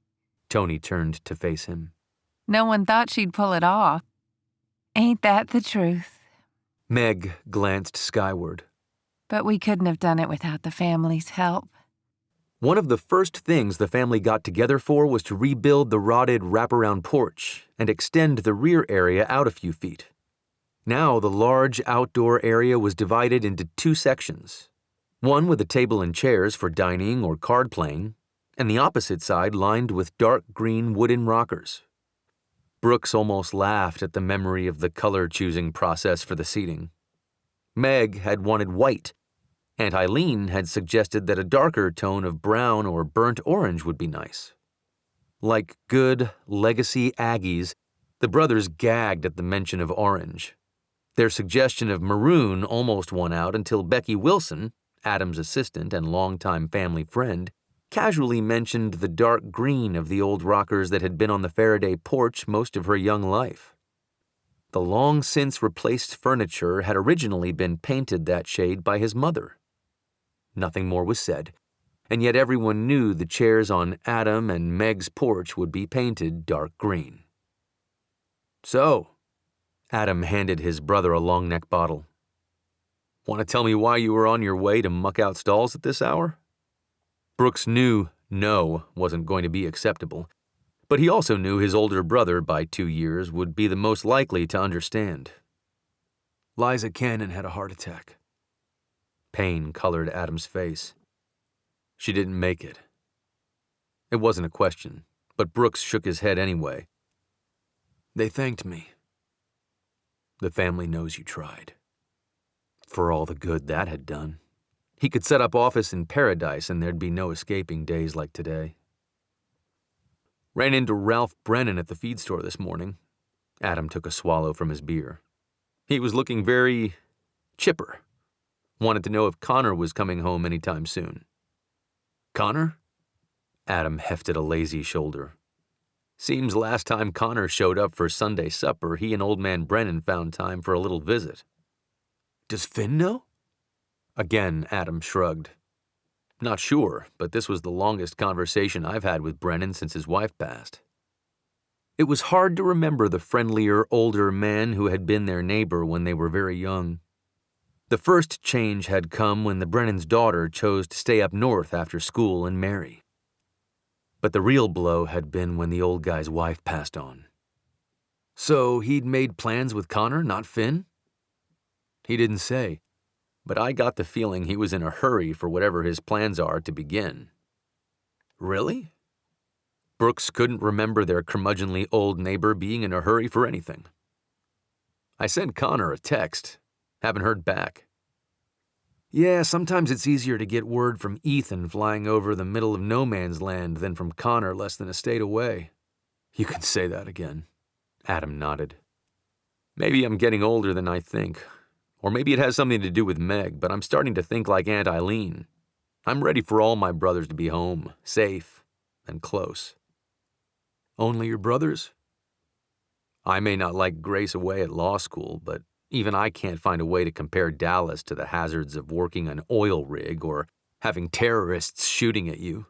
Toni turned to face him. No one thought she'd pull it off. Ain't that the truth? Meg glanced skyward. But we couldn't have done it without the family's help. One of the first things the family got together for was to rebuild the rotted wraparound porch and extend the rear area out a few feet. Now the large outdoor area was divided into 2 sections, one with a table and chairs for dining or card playing, and the opposite side lined with dark green wooden rockers. Brooks almost laughed at the memory of the color-choosing process for the seating. Meg had wanted white, and Eileen had suggested that a darker tone of brown or burnt orange would be nice. Like good legacy Aggies, the brothers gagged at the mention of orange. Their suggestion of maroon almost won out until Becky Wilson, Adam's assistant and longtime family friend, casually mentioned the dark green of the old rockers that had been on the Farraday porch most of her young life. The long-since replaced furniture had originally been painted that shade by his mother. Nothing more was said, and yet everyone knew the chairs on Adam and Meg's porch would be painted dark green. So, Adam handed his brother a long-neck bottle. Want to tell me why you were on your way to muck out stalls at this hour? Brooks knew no wasn't going to be acceptable, but he also knew his older brother by 2 years would be the most likely to understand. Liza Cannon had a heart attack. Pain colored Adam's face. She didn't make it. It wasn't a question, but Brooks shook his head anyway. They thanked me. The family knows you tried. For all the good that had done. He could set up office in paradise and there'd be no escaping days like today. Ran into Ralph Brennan at the feed store this morning. Adam took a swallow from his beer. He was looking very chipper. Wanted to know if Connor was coming home anytime soon. Connor? Adam hefted a lazy shoulder. Seems last time Connor showed up for Sunday supper, he and old man Brennan found time for a little visit. Does Finn know? Again, Adam shrugged. Not sure, but this was the longest conversation I've had with Brennan since his wife passed. It was hard to remember the friendlier, older man who had been their neighbor when they were very young. The first change had come when the Brennan's daughter chose to stay up north after school and marry. But the real blow had been when the old guy's wife passed on. So he'd made plans with Connor, not Finn? He didn't say, but I got the feeling he was in a hurry for whatever his plans are to begin. Really? Brooks couldn't remember their curmudgeonly old neighbor being in a hurry for anything. I sent Connor a text. Haven't heard back. Yeah, sometimes it's easier to get word from Ethan flying over the middle of no man's land than from Connor less than a state away. You can say that again. Adam nodded. Maybe I'm getting older than I think. Or maybe it has something to do with Meg, but I'm starting to think like Aunt Eileen. I'm ready for all my brothers to be home, safe, and close. Only your brothers? I may not like Grace away at law school, but Even I can't find a way to compare Dallas to the hazards of working an oil rig or having terrorists shooting at you.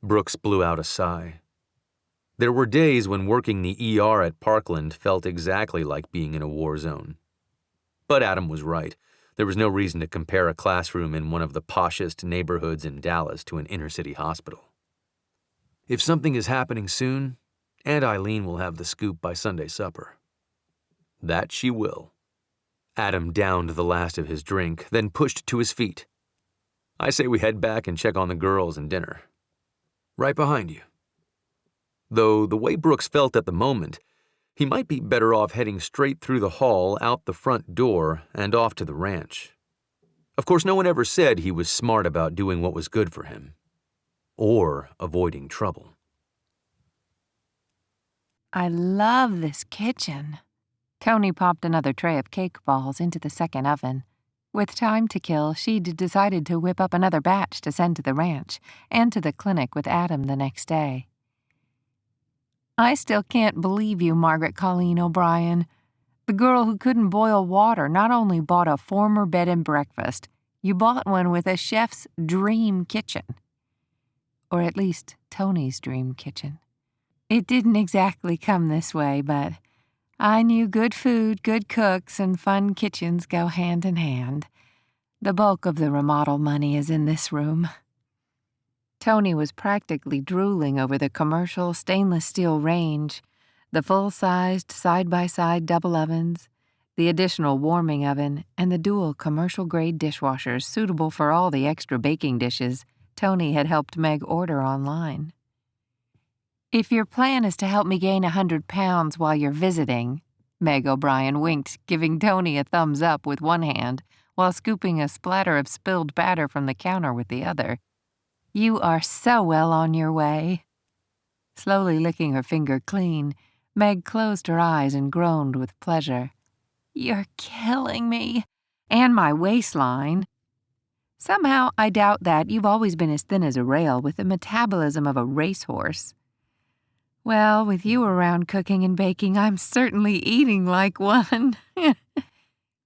Brooks blew out a sigh. There were days when working the ER at Parkland felt exactly like being in a war zone. But Adam was right. There was no reason to compare a classroom in one of the poshest neighborhoods in Dallas to an inner-city hospital. If something is happening soon, Aunt Eileen will have the scoop by Sunday supper. That she will. Adam downed the last of his drink, then pushed to his feet. I say we head back and check on the girls and dinner. Right behind you. Though the way Brooks felt at the moment, he might be better off heading straight through the hall, out the front door, and off to the ranch. Of course, no one ever said he was smart about doing what was good for him. Or avoiding trouble. I love this kitchen. Toni popped another tray of cake balls into the second oven. With time to kill, she'd decided to whip up another batch to send to the ranch and to the clinic with Adam the next day. I still can't believe you, Margaret Colleen O'Brien. The girl who couldn't boil water not only bought a former bed and breakfast, you bought one with a chef's dream kitchen. Or at least Toni's dream kitchen. It didn't exactly come this way, but I knew good food, good cooks, and fun kitchens go hand in hand. The bulk of the remodel money is in this room. Toni was practically drooling over the commercial stainless steel range, the full-sized side-by-side double ovens, the additional warming oven, and the dual commercial-grade dishwashers suitable for all the extra baking dishes Toni had helped Meg order online. If your plan is to help me gain 100 pounds while you're visiting, Meg O'Brien winked, giving Toni a thumbs up with one hand while scooping a splatter of spilled batter from the counter with the other. You are so well on your way. Slowly licking her finger clean, Meg closed her eyes and groaned with pleasure. You're killing me. And my waistline. Somehow, I doubt that. You've always been as thin as a rail with the metabolism of a racehorse. Well, with you around cooking and baking, I'm certainly eating like one.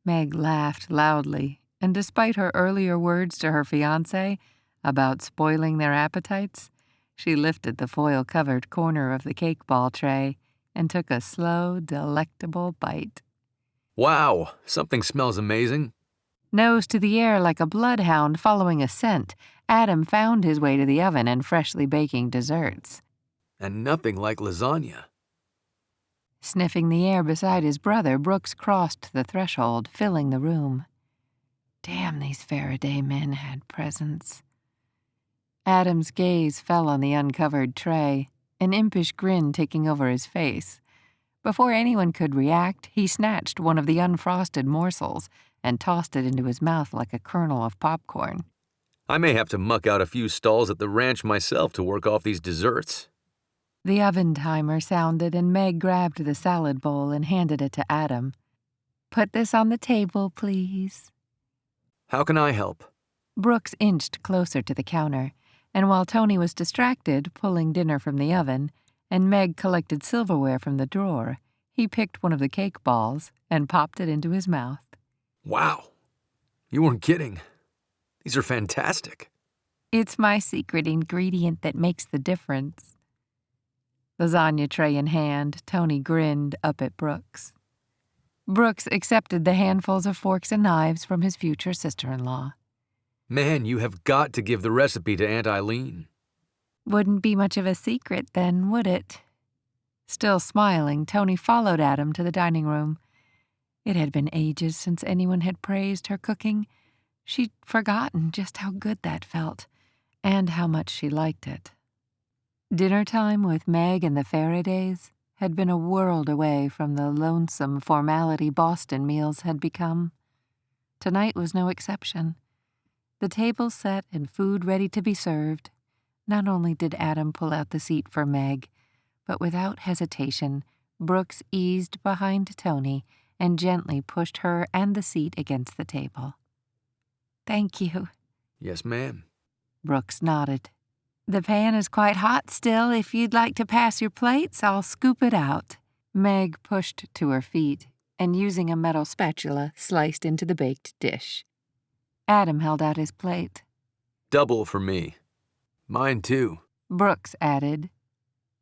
Meg laughed loudly, and despite her earlier words to her fiancé about spoiling their appetites, she lifted the foil-covered corner of the cake ball tray and took a slow, delectable bite. Wow, something smells amazing. Nose to the air like a bloodhound following a scent, Adam found his way to the oven and freshly baking desserts. And nothing like lasagna. Sniffing the air beside his brother, Brooks crossed the threshold, filling the room. Damn, these Farraday men had presence. Adam's gaze fell on the uncovered tray, an impish grin taking over his face. Before anyone could react, he snatched one of the unfrosted morsels and tossed it into his mouth like a kernel of popcorn. I may have to muck out a few stalls at the ranch myself to work off these desserts. The oven timer sounded, and Meg grabbed the salad bowl and handed it to Adam. Put this on the table, please. How can I help? Brooks inched closer to the counter, and while Toni was distracted, pulling dinner from the oven, and Meg collected silverware from the drawer, he picked one of the cake balls and popped it into his mouth. Wow, you weren't kidding. These are fantastic. It's my secret ingredient that makes the difference. Lasagna tray in hand, Toni grinned up at Brooks. Brooks accepted the handfuls of forks and knives from his future sister-in-law. Man, you have got to give the recipe to Aunt Eileen. Wouldn't be much of a secret then, would it? Still smiling, Toni followed Adam to the dining room. It had been ages since anyone had praised her cooking. She'd forgotten just how good that felt, and how much she liked it. Dinner time with Meg and the Farradays had been a world away from the lonesome formality Boston meals had become. Tonight was no exception. The table set and food ready to be served. Not only did Adam pull out the seat for Meg, but without hesitation, Brooks eased behind Toni and gently pushed her and the seat against the table. Thank you. Yes, ma'am. Brooks nodded. The pan is quite hot still. If you'd like to pass your plates, I'll scoop it out. Meg pushed to her feet, and using a metal spatula sliced into the baked dish. Adam held out his plate. Double for me. Mine too. Brooks added.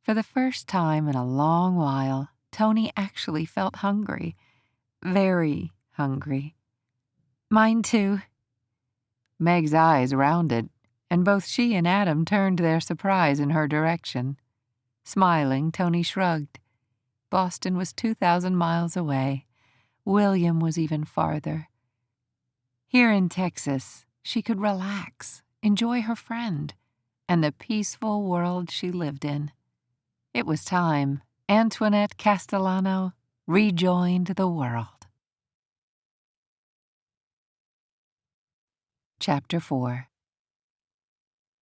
For the first time in a long while, Toni actually felt hungry. Very hungry. Mine too. Meg's eyes rounded, and both she and Adam turned their surprise in her direction. Smiling, Toni shrugged. Boston was 2,000 miles away. William was even farther. Here in Texas, she could relax, enjoy her friend, and the peaceful world she lived in. It was time Antoinette Castellano rejoined the world. Chapter 4.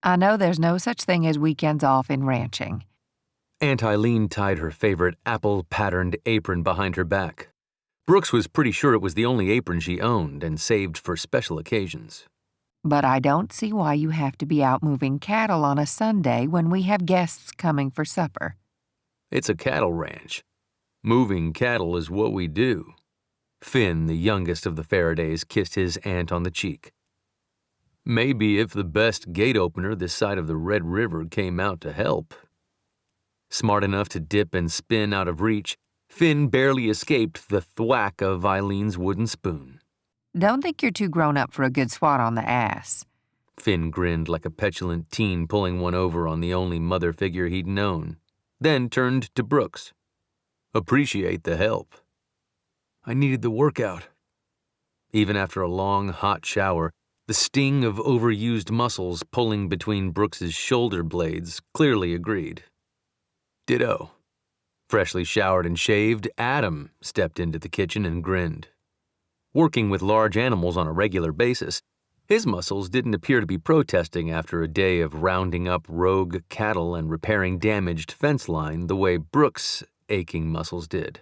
I know there's no such thing as weekends off in ranching. Aunt Eileen tied her favorite apple-patterned apron behind her back. Brooks was pretty sure it was the only apron she owned and saved for special occasions. But I don't see why you have to be out moving cattle on a Sunday when we have guests coming for supper. It's a cattle ranch. Moving cattle is what we do. Finn, the youngest of the Farradays, kissed his aunt on the cheek. Maybe if the best gate opener this side of the Red River came out to help. Smart enough to dip and spin out of reach, Finn barely escaped the thwack of Eileen's wooden spoon. Don't think you're too grown up for a good swat on the ass. Finn grinned like a petulant teen pulling one over on the only mother figure he'd known, then turned to Brooks. Appreciate the help. I needed the workout. Even after a long, hot shower, the sting of overused muscles pulling between Brooks's shoulder blades clearly agreed. Ditto. Freshly showered and shaved, Adam stepped into the kitchen and grinned. Working with large animals on a regular basis, his muscles didn't appear to be protesting after a day of rounding up rogue cattle and repairing damaged fence line the way Brooks' aching muscles did.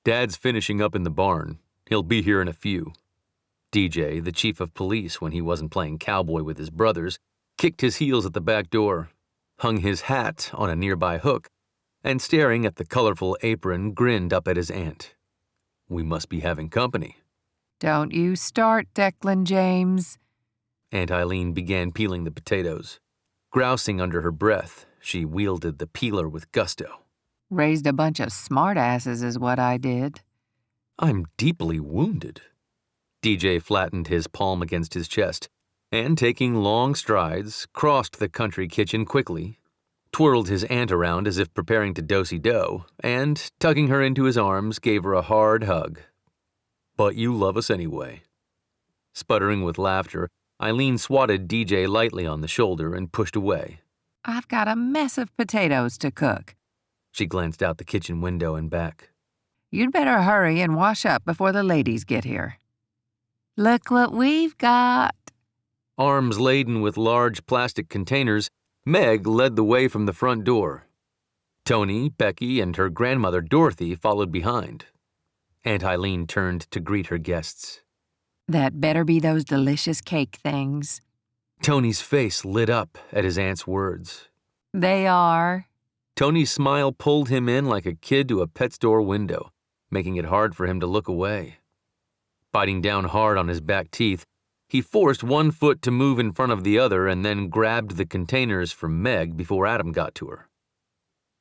Dad's finishing up in the barn. He'll be here in a few. DJ, the chief of police when he wasn't playing cowboy with his brothers, kicked his heels at the back door, hung his hat on a nearby hook, and staring at the colorful apron, grinned up at his aunt. We must be having company. Don't you start, Declan James. Aunt Eileen began peeling the potatoes. Grousing under her breath, she wielded the peeler with gusto. Raised a bunch of smartasses is what I did. I'm deeply wounded. DJ flattened his palm against his chest, and taking long strides, crossed the country kitchen quickly, twirled his aunt around as if preparing to do-si-do, and, tugging her into his arms, gave her a hard hug. But you love us anyway. Sputtering with laughter, Eileen swatted DJ lightly on the shoulder and pushed away. I've got a mess of potatoes to cook. She glanced out the kitchen window and back. You'd better hurry and wash up before the ladies get here. Look what we've got. Arms laden with large plastic containers, Meg led the way from the front door. Toni, Becky, and her grandmother Dorothy followed behind. Aunt Eileen turned to greet her guests. That better be those delicious cake things. Tony's face lit up at his aunt's words. They are. Tony's smile pulled him in like a kid to a pet store window, making it hard for him to look away. Biting down hard on his back teeth, he forced one foot to move in front of the other and then grabbed the containers from Meg before Adam got to her.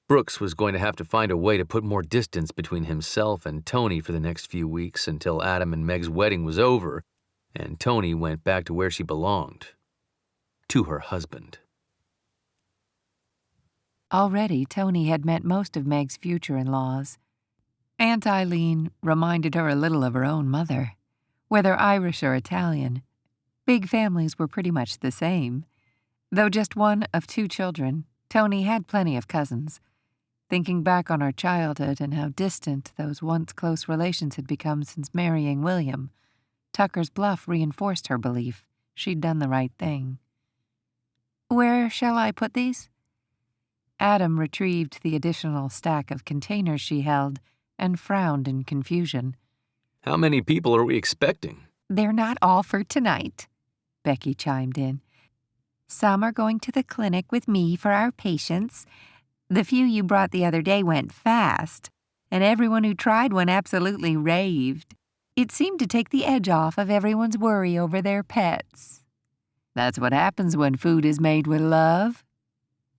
Brooks was going to have to find a way to put more distance between himself and Toni for the next few weeks until Adam and Meg's wedding was over and Toni went back to where she belonged, to her husband. Already, Toni had met most of Meg's future in-laws. Aunt Eileen reminded her a little of her own mother. Whether Irish or Italian, big families were pretty much the same. Though just one of 2 children, Toni had plenty of cousins. Thinking back on her childhood and how distant those once close relations had become since marrying William, Tucker's bluff reinforced her belief she'd done the right thing. Where shall I put these? Adam retrieved the additional stack of containers she held and frowned in confusion. How many people are we expecting? They're not all for tonight, Becky chimed in. Some are going to the clinic with me for our patients. The few you brought the other day went fast. and everyone who tried one absolutely raved. It seemed to take the edge off of everyone's worry over their pets. That's what happens when food is made with love.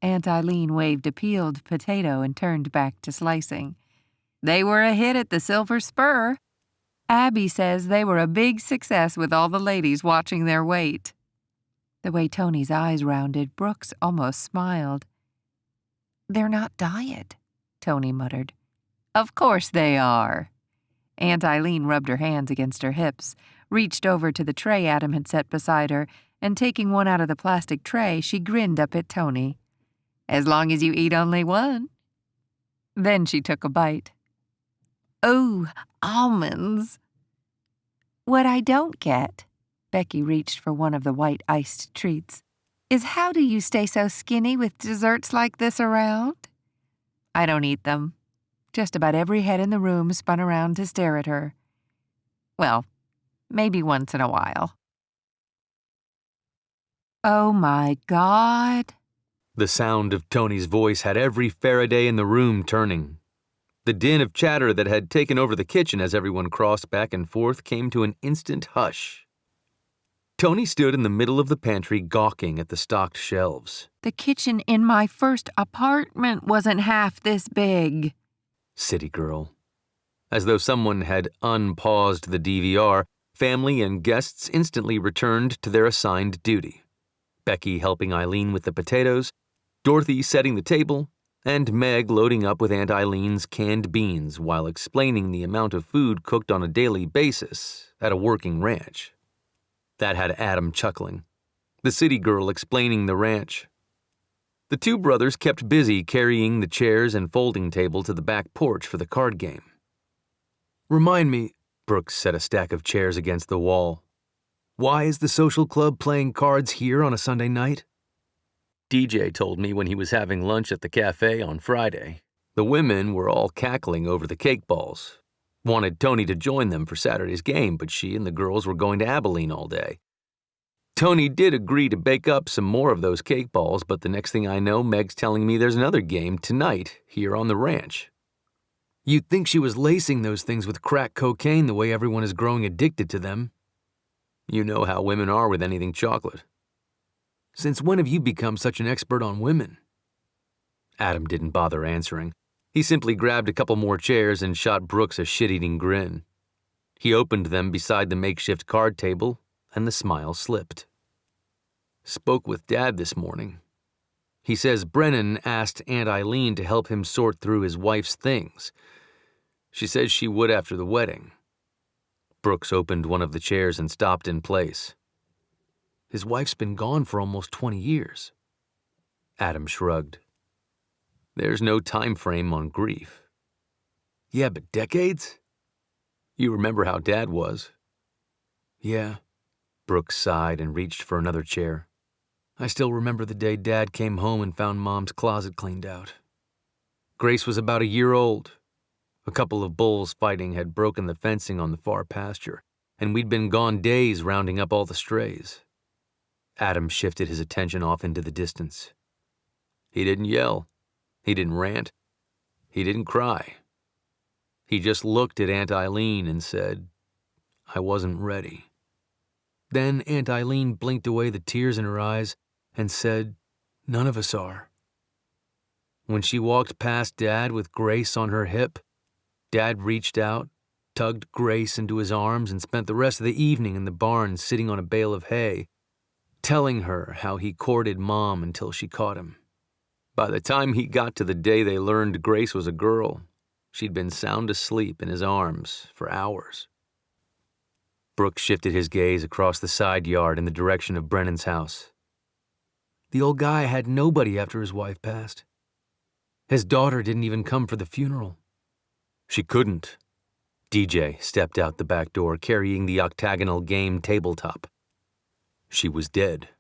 Aunt Eileen waved a peeled potato and turned back to slicing. They were a hit at the Silver Spur. Abby says they were a big success with all the ladies watching their weight. The way Toni's eyes rounded, Brooks almost smiled. "They're not diet," Toni muttered. "Of course they are." Aunt Eileen rubbed her hands against her hips, reached over to the tray Adam had set beside her, and taking one out of the plastic tray, she grinned up at Toni. "As long as you eat only one." Then she took a bite. "Oh, almonds." "What I don't get," Becky reached for one of the white iced treats, "is how do you stay so skinny with desserts like this around?" "I don't eat them." Just about every head in the room spun around to stare at her. "Well, maybe once in a while." "Oh my God." The sound of Toni's voice had every Farraday in the room turning. The din of chatter that had taken over the kitchen as everyone crossed back and forth came to an instant hush. Toni stood in the middle of the pantry gawking at the stocked shelves. "The kitchen in my first apartment wasn't half this big." City girl. As though someone had unpaused the DVR, family and guests instantly returned to their assigned duty. Becky helping Eileen with the potatoes, Dorothy setting the table, and Meg loading up with Aunt Eileen's canned beans while explaining the amount of food cooked on a daily basis at a working ranch. That had Adam chuckling, the city girl explaining the ranch. The two brothers kept busy carrying the chairs and folding table to the back porch for the card game. "Remind me," Brooks set a stack of chairs against the wall, "why is the social club playing cards here on a Sunday night?" DJ told me when he was having lunch at the cafe on Friday. The women were all cackling over the cake balls. Wanted Toni to join them for Saturday's game, but she and the girls were going to Abilene all day. Toni did agree to bake up some more of those cake balls, but the next thing I know, Meg's telling me there's another game tonight here on the ranch. You'd think she was lacing those things with crack cocaine the way everyone is growing addicted to them. You know how women are with anything chocolate. Since when have you become such an expert on women? Adam didn't bother answering. He simply grabbed a couple more chairs and shot Brooks a shit-eating grin. He opened them beside the makeshift card table, and the smile slipped. Spoke with Dad this morning. He says Brennan asked Aunt Eileen to help him sort through his wife's things. She says she would after the wedding. Brooks opened one of the chairs and stopped in place. His wife's been gone for almost 20 years. Adam shrugged. There's no time frame on grief. Yeah, but decades? You remember how Dad was. Yeah. Brooks sighed and reached for another chair. I still remember the day Dad came home and found Mom's closet cleaned out. Grace was about a year old. A couple of bulls fighting had broken the fencing on the far pasture, and we'd been gone days rounding up all the strays. Adam shifted his attention off into the distance. He didn't yell. He didn't rant. He didn't cry. He just looked at Aunt Eileen and said, I wasn't ready. Then Aunt Eileen blinked away the tears in her eyes and said, none of us are. When she walked past Dad with Grace on her hip, Dad reached out, tugged Grace into his arms, and spent the rest of the evening in the barn sitting on a bale of hay, telling her how he courted Mom until she caught him. By the time he got to the day they learned Grace was a girl, she'd been sound asleep in his arms for hours. Brooks shifted his gaze across the side yard in the direction of Brennan's house. The old guy had nobody after his wife passed. His daughter didn't even come for the funeral. She couldn't. DJ stepped out the back door carrying the octagonal game tabletop. She was dead.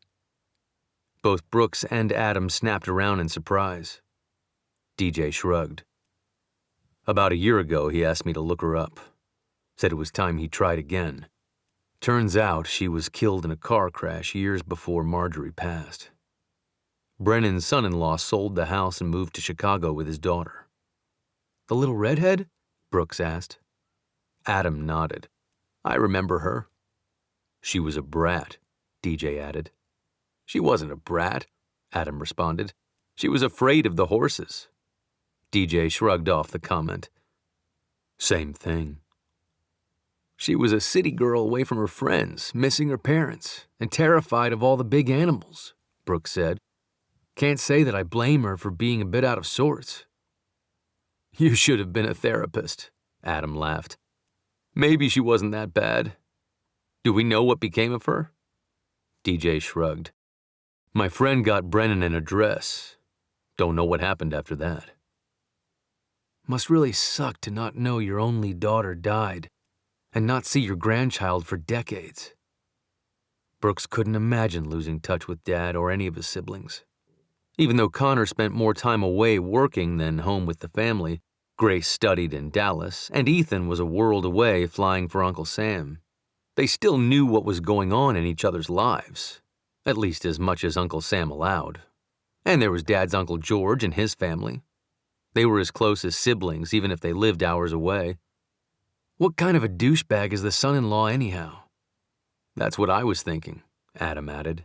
Both Brooks and Adam snapped around in surprise. DJ shrugged. About a year ago, he asked me to look her up. Said it was time he tried again. Turns out she was killed in a car crash years before Marjorie passed. Brennan's son-in-law sold the house and moved to Chicago with his daughter. The little redhead? Brooks asked. Adam nodded. I remember her. She was a brat, DJ added. She wasn't a brat, Adam responded. She was afraid of the horses. DJ shrugged off the comment. Same thing. She was a city girl away from her friends, missing her parents, and terrified of all the big animals, Brooks said. Can't say that I blame her for being a bit out of sorts. You should have been a therapist, Adam laughed. Maybe she wasn't that bad. Do we know what became of her? DJ shrugged. My friend got Brennan an address. Don't know what happened after that. Must really suck to not know your only daughter died and not see your grandchild for decades. Brooks couldn't imagine losing touch with Dad or any of his siblings. Even though Connor spent more time away working than home with the family, Grace studied in Dallas, and Ethan was a world away flying for Uncle Sam. They still knew what was going on in each other's lives, at least as much as Uncle Sam allowed. And there was Dad's Uncle George and his family. They were as close as siblings, even if they lived hours away. What kind of a douchebag is the son-in-law anyhow? That's what I was thinking, Adam added.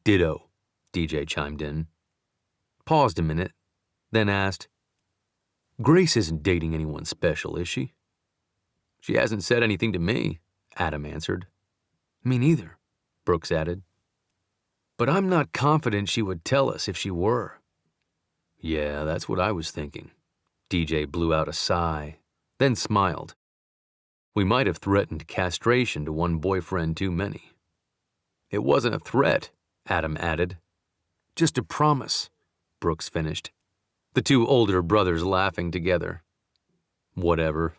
Ditto, DJ chimed in. Paused a minute, then asked, Grace isn't dating anyone special, is she? She hasn't said anything to me, Adam answered. Me neither, Brooks added. But I'm not confident she would tell us if she were. Yeah, that's what I was thinking. DJ blew out a sigh, then smiled. We might have threatened castration to one boyfriend too many. It wasn't a threat, Adam added. Just a promise, Brooks finished. The two older brothers laughing together. Whatever.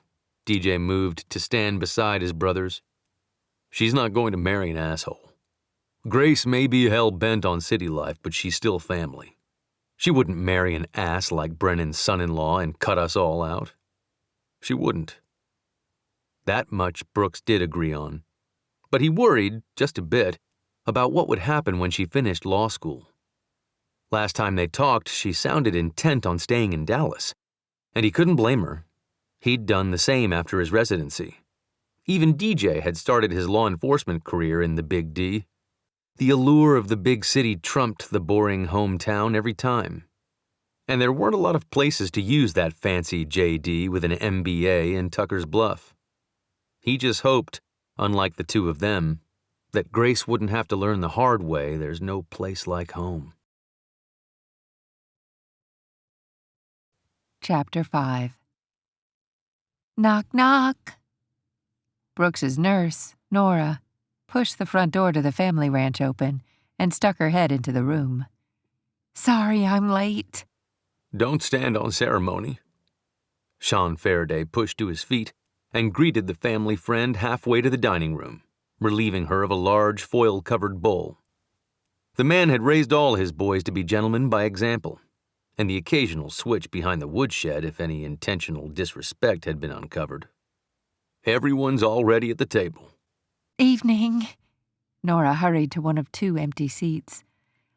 DJ moved to stand beside his brothers. She's not going to marry an asshole. Grace may be hell-bent on city life, but she's still family. She wouldn't marry an ass like Brennan's son-in-law and cut us all out. She wouldn't. That much Brooks did agree on. But he worried, just a bit, about what would happen when she finished law school. Last time they talked, she sounded intent on staying in Dallas, and he couldn't blame her. He'd done the same after his residency. Even DJ had started his law enforcement career in the Big D. The allure of the big city trumped the boring hometown every time. And there weren't a lot of places to use that fancy JD with an MBA in Tucker's Bluff. He just hoped, unlike the two of them, that Grace wouldn't have to learn the hard way there's no place like home. Chapter 5. Knock, knock. Brooks's nurse, Nora, pushed the front door to the family ranch open and stuck her head into the room. Sorry I'm late. Don't stand on ceremony. Sean Farraday pushed to his feet and greeted the family friend halfway to the dining room, relieving her of a large foil-covered bowl. The man had raised all his boys to be gentlemen by example, and the occasional switch behind the woodshed if any intentional disrespect had been uncovered. Everyone's already at the table. Evening. Nora hurried to one of two empty seats.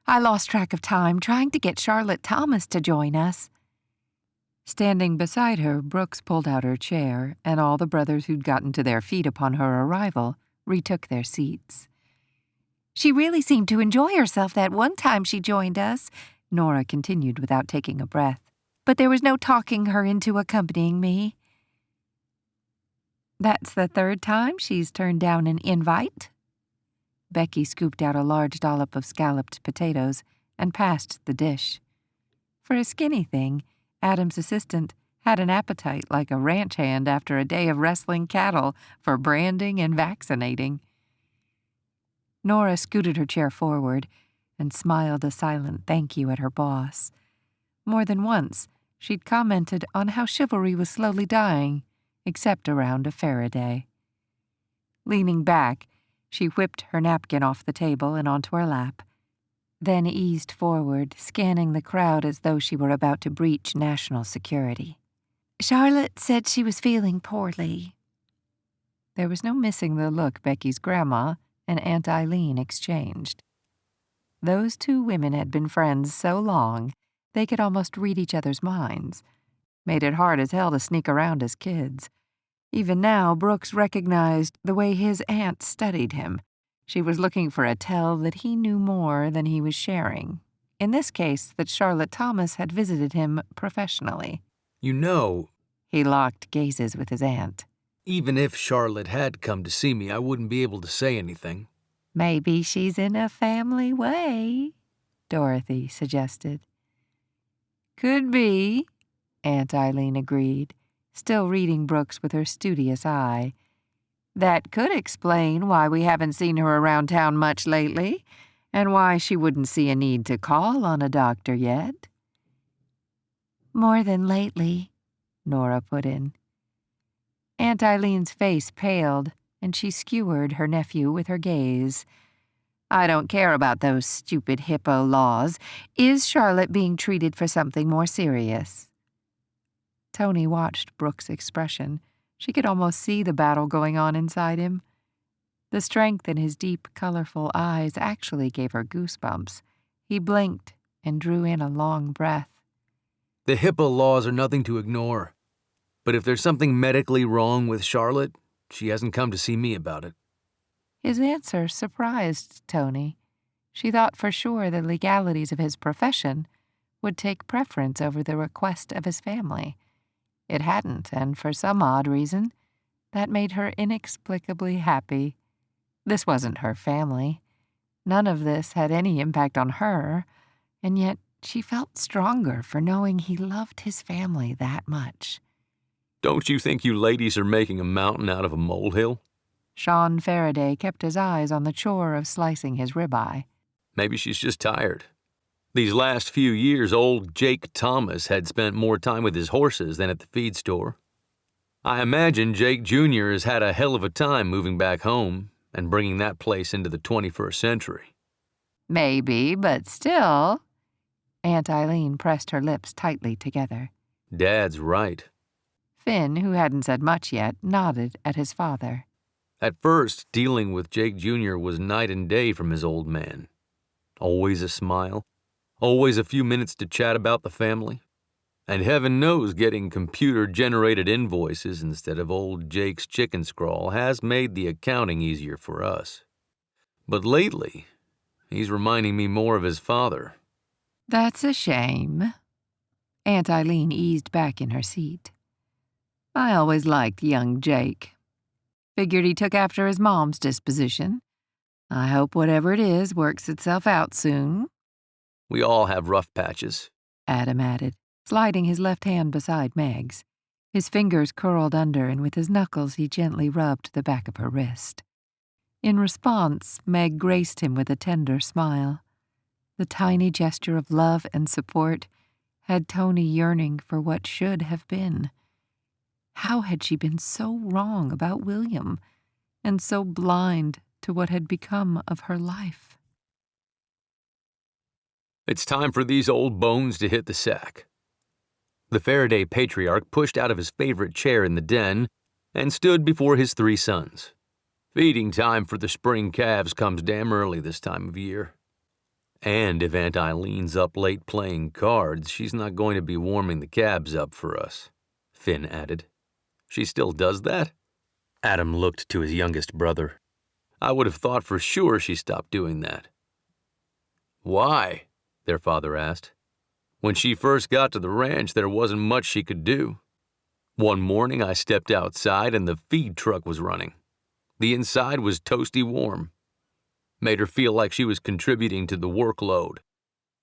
I lost track of time trying to get Charlotte Thomas to join us. Standing beside her, Brooks pulled out her chair, and all the brothers who'd gotten to their feet upon her arrival retook their seats. She really seemed to enjoy herself that one time she joined us, Nora continued without taking a breath. But there was no talking her into accompanying me. That's the third time she's turned down an invite. Becky scooped out a large dollop of scalloped potatoes and passed the dish. For a skinny thing, Adam's assistant had an appetite like a ranch hand after a day of wrestling cattle for branding and vaccinating. Nora scooted her chair forward and smiled a silent thank you at her boss. More than once, she'd commented on how chivalry was slowly dying, except around a Farraday. Leaning back, she whipped her napkin off the table and onto her lap, then eased forward, scanning the crowd as though she were about to breach national security. Charlotte said she was feeling poorly. There was no missing the look Becky's grandma and Aunt Eileen exchanged. Those two women had been friends so long they could almost read each other's minds. made it hard as hell to sneak around as kids. Even now, Brooks recognized the way his aunt studied him. She was looking for a tell that he knew more than he was sharing. In this case, that Charlotte Thomas had visited him professionally. You know, He locked gazes with his aunt. even if Charlotte had come to see me, I wouldn't be able to say anything. Maybe she's in a family way, Dorothy suggested. Could be, Aunt Eileen agreed, still reading Brooks with her studious eye. That could explain why we haven't seen her around town much lately, and why she wouldn't see a need to call on a doctor yet. More than lately, Nora put in. Aunt Eileen's face paled, and she skewered her nephew with her gaze. I don't care about those stupid hippo laws. Is Charlotte being treated for something more serious? Toni watched Brooks' expression. She could almost see the battle going on inside him. The strength in his deep, colorful eyes actually gave her goosebumps. He blinked and drew in a long breath. The HIPAA laws are nothing to ignore. But if there's something medically wrong with Charlotte, she hasn't come to see me about it. His answer surprised Toni. She thought for sure the legalities of his profession would take preference over the request of his family. It hadn't, and for some odd reason, that made her inexplicably happy. This wasn't her family. None of this had any impact on her, and yet she felt stronger for knowing he loved his family that much. Don't you think you ladies are making a mountain out of a molehill? Sean Farraday kept his eyes on the chore of slicing his ribeye. Maybe she's just tired. These last few years, old Jake Thomas had spent more time with his horses than at the feed store. I imagine Jake Jr. has had a hell of a time moving back home and bringing that place into the 21st century. Maybe, but still. Aunt Eileen pressed her lips tightly together. Dad's right. Finn, who hadn't said much yet, nodded at his father. At first, dealing with Jake Jr. was night and day from his old man. Always a smile, always a few minutes to chat about the family. And heaven knows getting computer-generated invoices instead of old Jake's chicken scrawl has made the accounting easier for us. But lately, he's reminding me more of his father. That's a shame. Aunt Eileen eased back in her seat. I always liked young Jake. Figured he took after his mom's disposition. I hope whatever it is works itself out soon. We all have rough patches. Adam added, sliding his left hand beside Meg's. His fingers curled under, and with his knuckles he gently rubbed the back of her wrist. In response, Meg graced him with a tender smile. The tiny gesture of love and support had Toni yearning for what should have been. How had she been so wrong about William, and so blind to what had become of her life? It's time for these old bones to hit the sack. The Farraday patriarch pushed out of his favorite chair in the den and stood before his three sons. Feeding time for the spring calves comes damn early this time of year. And if Aunt Eileen's up late playing cards, she's not going to be warming the cabs up for us, Finn added. She still does that? Adam looked to his youngest brother. I would have thought for sure she stopped doing that. Why? Their father asked. When she first got to the ranch, there wasn't much she could do. One morning, I stepped outside and the feed truck was running. The inside was toasty warm. Made her feel like she was contributing to the workload.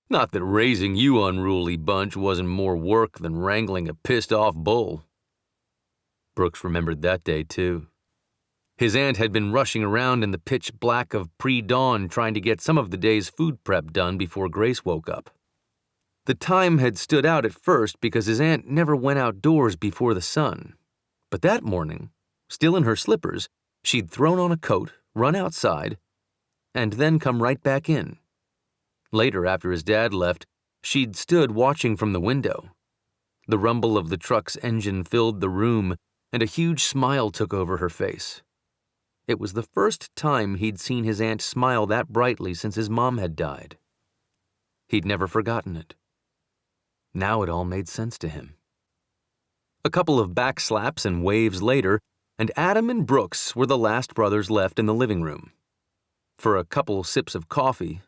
Not that raising you unruly bunch wasn't more work than wrangling a pissed-off bull. Brooks remembered that day, too. His aunt had been rushing around in the pitch black of pre-dawn trying to get some of the day's food prep done before Grace woke up. The time had stood out at first because his aunt never went outdoors before the sun. But that morning, still in her slippers, she'd thrown on a coat, run outside, and then come right back in. Later, after his dad left, she'd stood watching from the window. The rumble of the truck's engine filled the room, and a huge smile took over her face. It was the first time he'd seen his aunt smile that brightly since his mom had died. He'd never forgotten it. Now it all made sense to him. A couple of backslaps and waves later, and Adam and Brooks were the last brothers left in the living room. For a couple sips of coffee,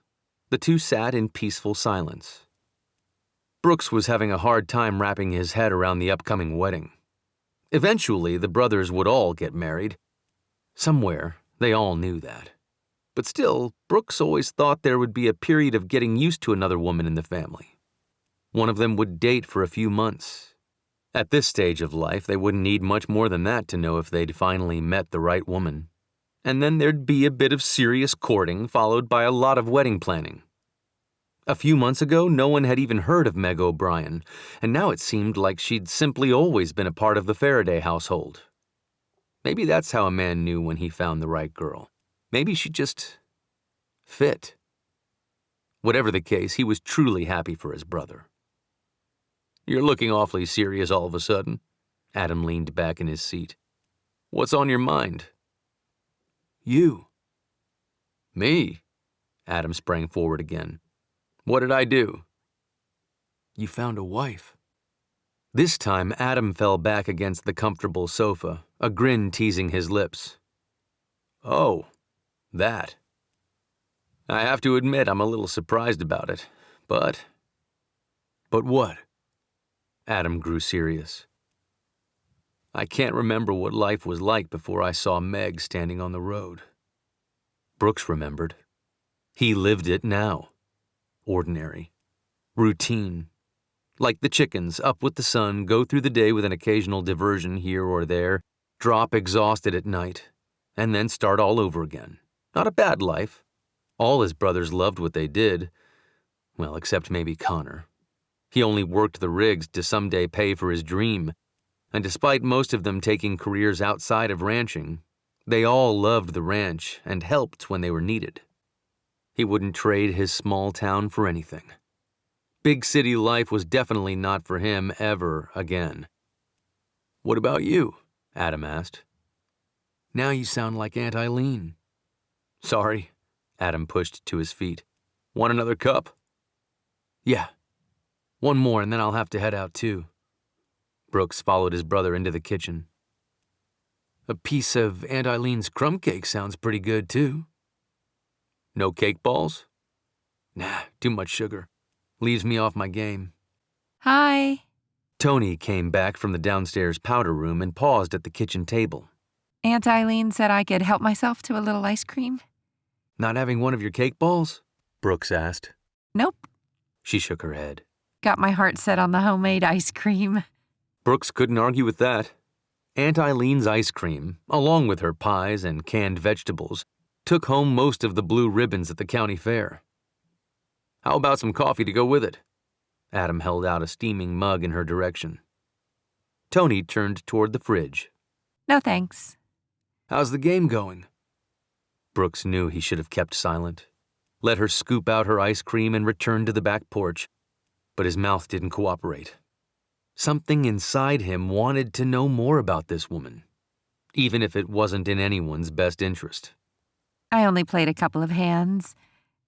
the two sat in peaceful silence. Brooks was having a hard time wrapping his head around the upcoming wedding. Eventually, the brothers would all get married. Somewhere, they all knew that. But still, Brooks always thought there would be a period of getting used to another woman in the family. One of them would date for a few months. At this stage of life, they wouldn't need much more than that to know if they'd finally met the right woman. And then there'd be a bit of serious courting, followed by a lot of wedding planning. A few months ago, no one had even heard of Meg O'Brien, and now it seemed like she'd simply always been a part of the Farraday household. Maybe that's how a man knew when he found the right girl. Maybe she just fit. Whatever the case, he was truly happy for his brother. "You're looking awfully serious all of a sudden." Adam leaned back in his seat. "What's on your mind?" "You." "Me?" Adam sprang forward again. "What did I do?" "You found a wife." This time, Adam fell back against the comfortable sofa, a grin teasing his lips. "Oh, that. I have to admit I'm a little surprised about it, but..." "But what?" Adam grew serious. "I can't remember what life was like before I saw Meg standing on the road." Brooks remembered. He lived it now. Ordinary. Routine. Like the chickens, up with the sun, go through the day with an occasional diversion here or there, drop exhausted at night, and then start all over again. Not a bad life. All his brothers loved what they did. Well, except maybe Connor. He only worked the rigs to someday pay for his dream, and despite most of them taking careers outside of ranching, they all loved the ranch and helped when they were needed. He wouldn't trade his small town for anything. Big city life was definitely not for him ever again. "What about you?" Adam asked. "Now you sound like Aunt Eileen." "Sorry." Adam pushed to his feet. "Want another cup?" "Yeah. One more and then I'll have to head out too." Brooks followed his brother into the kitchen. "A piece of Aunt Eileen's crumb cake sounds pretty good too." "No cake balls?" "Nah, too much sugar. Leaves me off my game." Hi. Toni came back from the downstairs powder room and paused at the kitchen table. Aunt Eileen said I could help myself to a little ice cream. "Not having one of your cake balls?" Brooks asked. Nope. She shook her head. Got my heart set on the homemade ice cream. Brooks couldn't argue with that. Aunt Eileen's ice cream, along with her pies and canned vegetables, took home most of the blue ribbons at the county fair. "How about some coffee to go with it?" Adam held out a steaming mug in her direction. Toni turned toward the fridge. No thanks. "How's the game going?" Brooks knew he should have kept silent, let her scoop out her ice cream and return to the back porch, but his mouth didn't cooperate. Something inside him wanted to know more about this woman, even if it wasn't in anyone's best interest. I only played a couple of hands.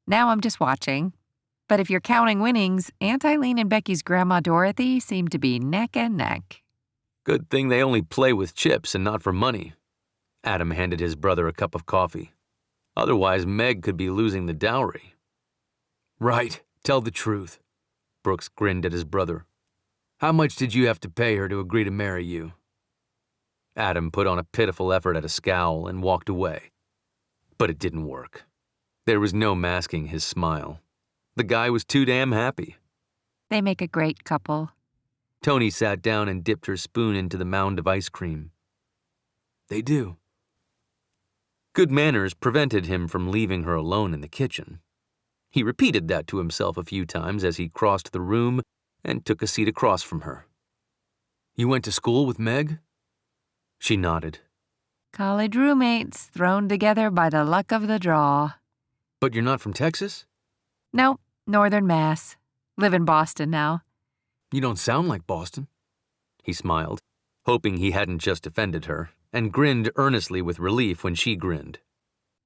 Now I'm just watching. But if you're counting winnings, Aunt Eileen and Becky's Grandma Dorothy seem to be neck and neck. Good thing they only play with chips and not for money. Adam handed his brother a cup of coffee. Otherwise, Meg could be losing the dowry. "Right, tell the truth." Brooks grinned at his brother. "How much did you have to pay her to agree to marry you?" Adam put on a pitiful effort at a scowl and walked away. But it didn't work. There was no masking his smile. The guy was too damn happy. They make a great couple. Toni sat down and dipped her spoon into the mound of ice cream. "They do." Good manners prevented him from leaving her alone in the kitchen. He repeated that to himself a few times as he crossed the room and took a seat across from her. "You went to school with Meg?" She nodded. College roommates thrown together by the luck of the draw. "But you're not from Texas?" Nope, Northern Mass. Live in Boston now. "You don't sound like Boston." He smiled, hoping he hadn't just offended her, and grinned earnestly with relief when she grinned.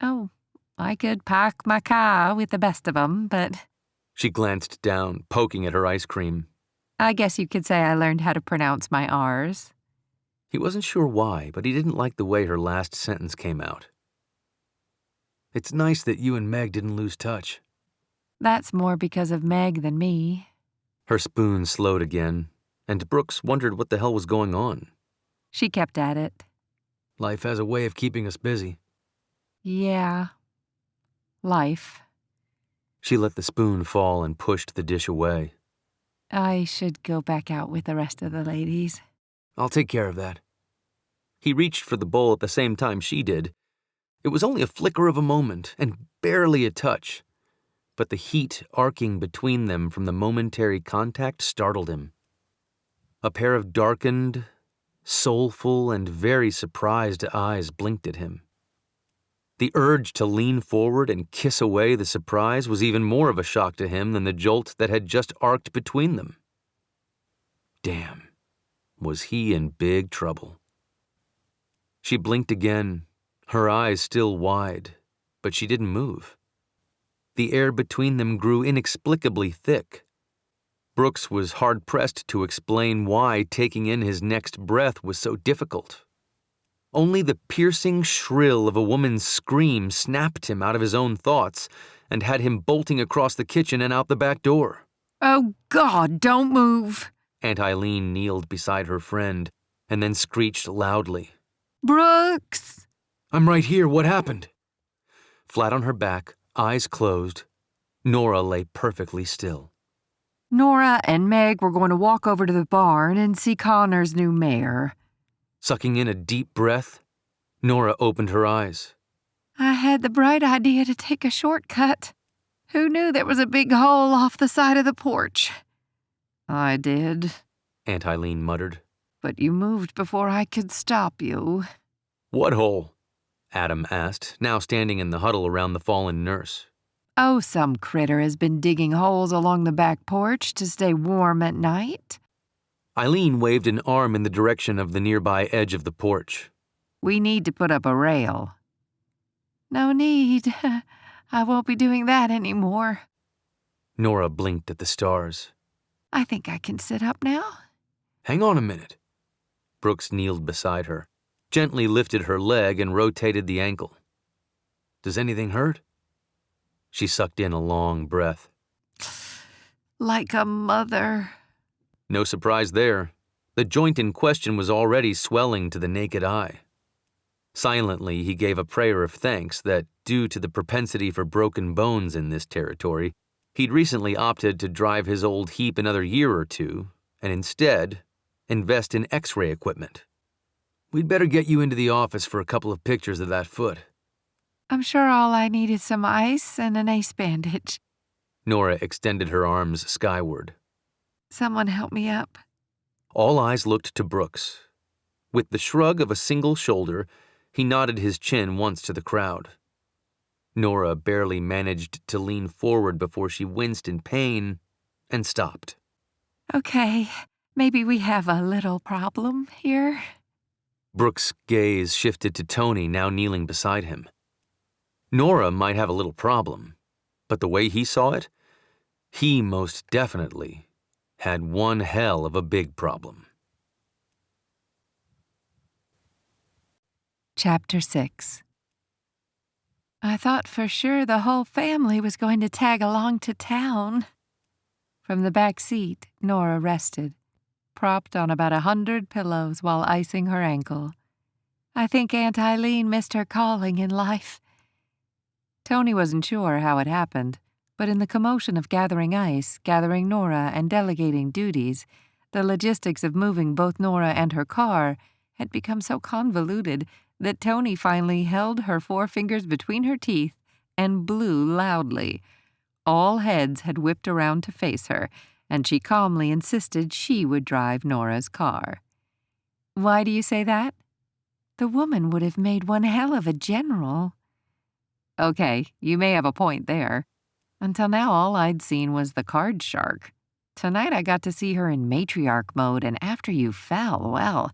Oh, I could park my car with the best of 'em, but... She glanced down, poking at her ice cream. I guess you could say I learned how to pronounce my R's. He wasn't sure why, but he didn't like the way her last sentence came out. It's nice that you and Meg didn't lose touch. That's more because of Meg than me. Her spoon slowed again, and Brooks wondered what the hell was going on. She kept at it. Life has a way of keeping us busy. Yeah. Life. She let the spoon fall and pushed the dish away. I should go back out with the rest of the ladies. I'll take care of that. He reached for the bowl at the same time she did. It was only a flicker of a moment, and barely a touch. But the heat arcing between them from the momentary contact startled him. A pair of darkened, soulful, and very surprised eyes blinked at him. The urge to lean forward and kiss away the surprise was even more of a shock to him than the jolt that had just arced between them. Damn, was he in big trouble? She blinked again, her eyes still wide, but she didn't move. The air between them grew inexplicably thick. Brooks was hard-pressed to explain why taking in his next breath was so difficult. Only the piercing shrill of a woman's scream snapped him out of his own thoughts and had him bolting across the kitchen and out the back door. Oh, God, don't move. Aunt Eileen kneeled beside her friend and then screeched loudly. Brooks! I'm right here. What happened? Flat on her back, eyes closed, Nora lay perfectly still. Nora and Meg were going to walk over to the barn and see Connor's new mare. Sucking in a deep breath, Nora opened her eyes. I had the bright idea to take a shortcut. Who knew there was a big hole off the side of the porch? I did, Aunt Eileen muttered. but you moved before I could stop you. What hole? Adam asked, now standing in the huddle around the fallen nurse. Oh, some critter has been digging holes along the back porch to stay warm at night. Eileen waved an arm in the direction of the nearby edge of the porch. We need to put up a rail. No need. I won't be doing that anymore. Nora blinked at the stars. I think I can sit up now. Hang on a minute. Brooks kneeled beside her, gently lifted her leg and rotated the ankle. Does anything hurt? She sucked in a long breath. Like a mother. No surprise there. The joint in question was already swelling to the naked eye. Silently, he gave a prayer of thanks that, due to the propensity for broken bones in this territory, he'd recently opted to drive his old heap another year or two, and instead, invest in X-ray equipment. We'd better get you into the office for a couple of pictures of that foot. I'm sure all I need is some ice and an ace bandage. Nora extended her arms skyward. Someone help me up. All eyes looked to Brooks. With the shrug of a single shoulder, he nodded his chin once to the crowd. Nora barely managed to lean forward before she winced in pain and stopped. Okay, maybe we have a little problem here. Brooks' gaze shifted to Toni, now kneeling beside him. Nora might have a little problem, but the way he saw it, he most definitely had one hell of a big problem. Chapter 6. I thought for sure the whole family was going to tag along to town. From the back seat, Nora rested, propped on about 100 pillows while icing her ankle. I think Aunt Eileen missed her calling in life. Toni wasn't sure how it happened, but in the commotion of gathering ice, gathering Nora, and delegating duties, the logistics of moving both Nora and her car had become so convoluted that Toni finally held her forefingers between her teeth and blew loudly. All heads had whipped around to face her, and she calmly insisted she would drive Nora's car. Why do you say that? The woman would have made one hell of a general. Okay, you may have a point there. Until now, all I'd seen was the card shark. Tonight I got to see her in matriarch mode, and after you fell, well,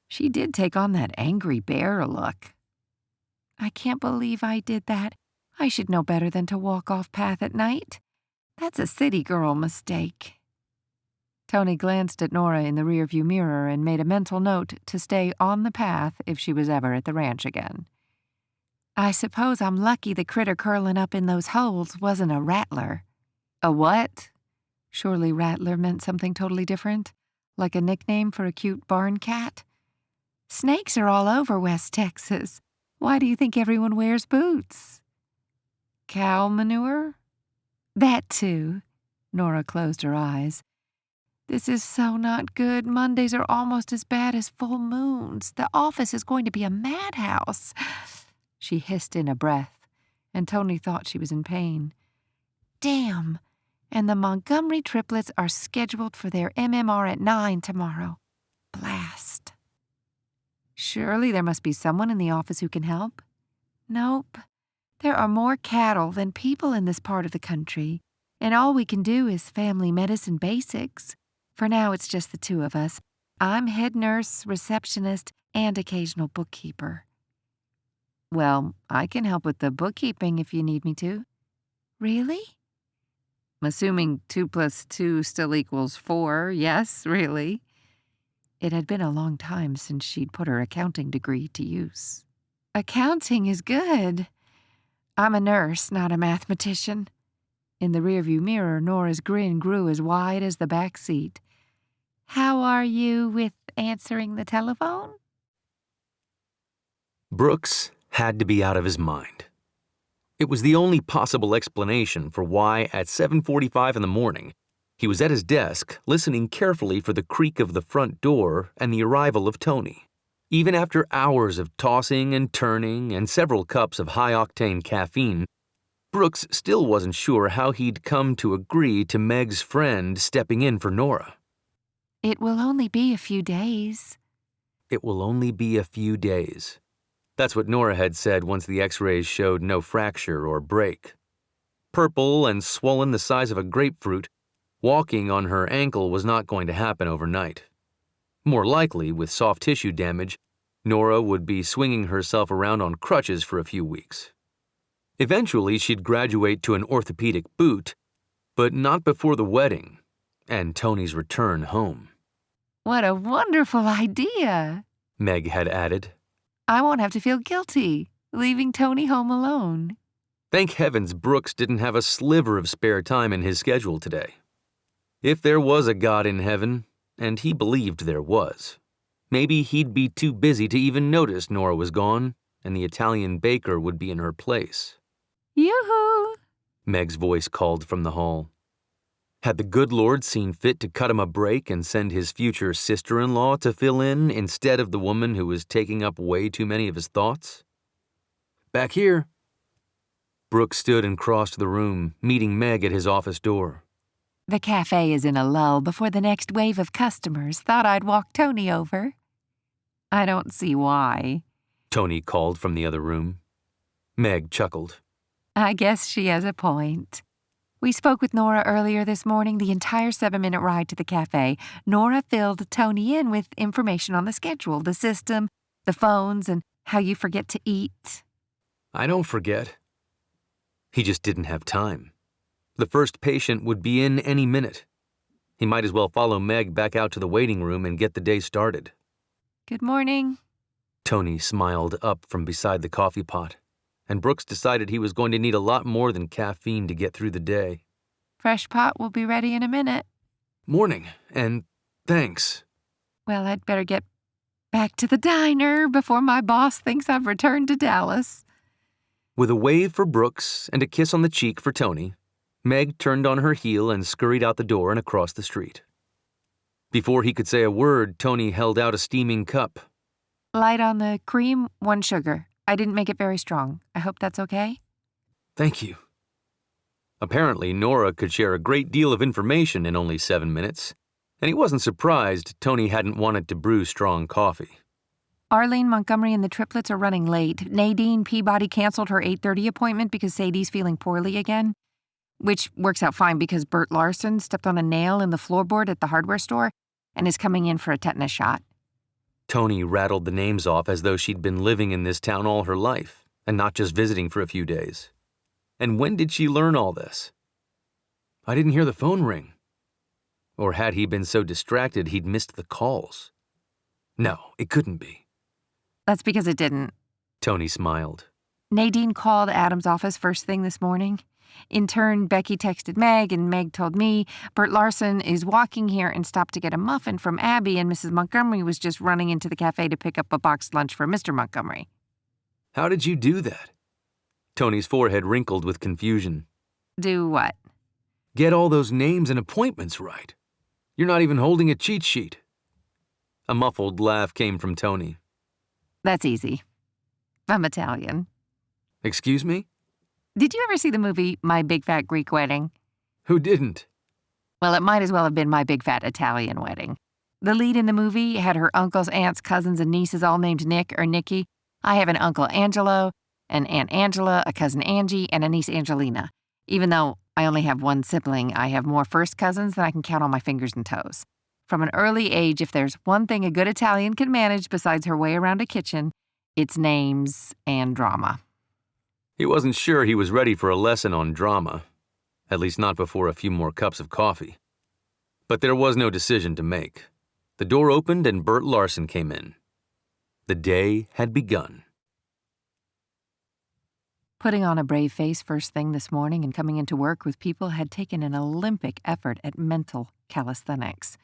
she did take on that angry bear look. I can't believe I did that. I should know better than to walk off path at night. That's a city girl mistake. Toni glanced at Nora in the rearview mirror and made a mental note to stay on the path if she was ever at the ranch again. I suppose I'm lucky the critter curling up in those holes wasn't a rattler. A what? Surely rattler meant something totally different, like a nickname for a cute barn cat. Snakes are all over West Texas. Why do you think everyone wears boots? Cow manure? That too. Nora closed her eyes. This is so not good. Mondays are almost as bad as full moons. The office is going to be a madhouse. She hissed in a breath, and Toni thought she was in pain. Damn, and the Montgomery triplets are scheduled for their MMR at 9 tomorrow. Blast. Surely there must be someone in the office who can help. Nope. There are more cattle than people in this part of the country, and all we can do is family medicine basics. For now, it's just the two of us. I'm head nurse, receptionist, and occasional bookkeeper. Well, I can help with the bookkeeping if you need me to. Really? Assuming 2 + 2 still equals 4, yes, really. It had been a long time since she'd put her accounting degree to use. Accounting is good. I'm a nurse, not a mathematician. In the rearview mirror, Nora's grin grew as wide as the back seat. How are you with answering the telephone? Brooks had to be out of his mind. It was the only possible explanation for why, at 7:45 in the morning, he was at his desk listening carefully for the creak of the front door and the arrival of Toni. Even after hours of tossing and turning and several cups of high-octane caffeine, Brooks still wasn't sure how he'd come to agree to Meg's friend stepping in for Nora. It will only be a few days. It will only be a few days. That's what Nora had said once the x-rays showed no fracture or break. Purple and swollen the size of a grapefruit, walking on her ankle was not going to happen overnight. More likely, with soft tissue damage, Nora would be swinging herself around on crutches for a few weeks. Eventually, she'd graduate to an orthopedic boot, but not before the wedding and Toni's return home. What a wonderful idea, Meg had added. I won't have to feel guilty, leaving Toni home alone. Thank heavens Brooks didn't have a sliver of spare time in his schedule today. If there was a God in heaven, and he believed there was, maybe he'd be too busy to even notice Nora was gone, and the Italian baker would be in her place. Yoo-hoo! Meg's voice called from the hall. Had the good Lord seen fit to cut him a break and send his future sister-in-law to fill in instead of the woman who was taking up way too many of his thoughts? Back here. Brooks stood and crossed the room, meeting Meg at his office door. The cafe is in a lull before the next wave of customers. Thought I'd walk Toni over. I don't see why, Toni called from the other room. Meg chuckled. I guess she has a point. We spoke with Nora earlier this morning, the entire 7-minute ride to the cafe. Nora filled Toni in with information on the schedule, the system, the phones, and how you forget to eat. I don't forget. He just didn't have time. The first patient would be in any minute. He might as well follow Meg back out to the waiting room and get the day started. Good morning. Toni smiled up from beside the coffee pot, and Brooks decided he was going to need a lot more than caffeine to get through the day. Fresh pot will be ready in a minute. Morning, and thanks. Well, I'd better get back to the diner before my boss thinks I've returned to Dallas. With a wave for Brooks and a kiss on the cheek for Toni, Meg turned on her heel and scurried out the door and across the street. Before he could say a word, Toni held out a steaming cup. Light on the cream, 1 sugar. I didn't make it very strong. I hope that's okay? Thank you. Apparently, Nora could share a great deal of information in only 7 minutes, and he wasn't surprised Toni hadn't wanted to brew strong coffee. Arlene Montgomery and the triplets are running late. Nadine Peabody canceled her 8:30 appointment because Sadie's feeling poorly again, which works out fine because Bert Larson stepped on a nail in the floorboard at the hardware store and is coming in for a tetanus shot. Toni rattled the names off as though she'd been living in this town all her life, and not just visiting for a few days. And when did she learn all this? I didn't hear the phone ring. Or had he been so distracted he'd missed the calls? No, it couldn't be. That's because it didn't. Toni smiled. Nadine called Adam's office first thing this morning. In turn, Becky texted Meg, and Meg told me Bert Larson is walking here and stopped to get a muffin from Abby, and Mrs. Montgomery was just running into the cafe to pick up a boxed lunch for Mr. Montgomery. How did you do that? Toni's forehead wrinkled with confusion. Do what? Get all those names and appointments right. You're not even holding a cheat sheet. A muffled laugh came from Toni. That's easy. I'm Italian. Excuse me? Did you ever see the movie My Big Fat Greek Wedding? Who didn't? Well, it might as well have been My Big Fat Italian Wedding. The lead in the movie had her uncles, aunts, cousins, and nieces all named Nick or Nikki. I have an uncle Angelo, an aunt Angela, a cousin Angie, and a niece Angelina. Even though I only have one sibling, I have more first cousins than I can count on my fingers and toes. From an early age, if there's one thing a good Italian can manage besides her way around a kitchen, it's names and drama. He wasn't sure he was ready for a lesson on drama, at least not before a few more cups of coffee. But there was no decision to make. The door opened and Bert Larson came in. The day had begun. Putting on a brave face first thing this morning and coming into work with people had taken an Olympic effort at mental calisthenics.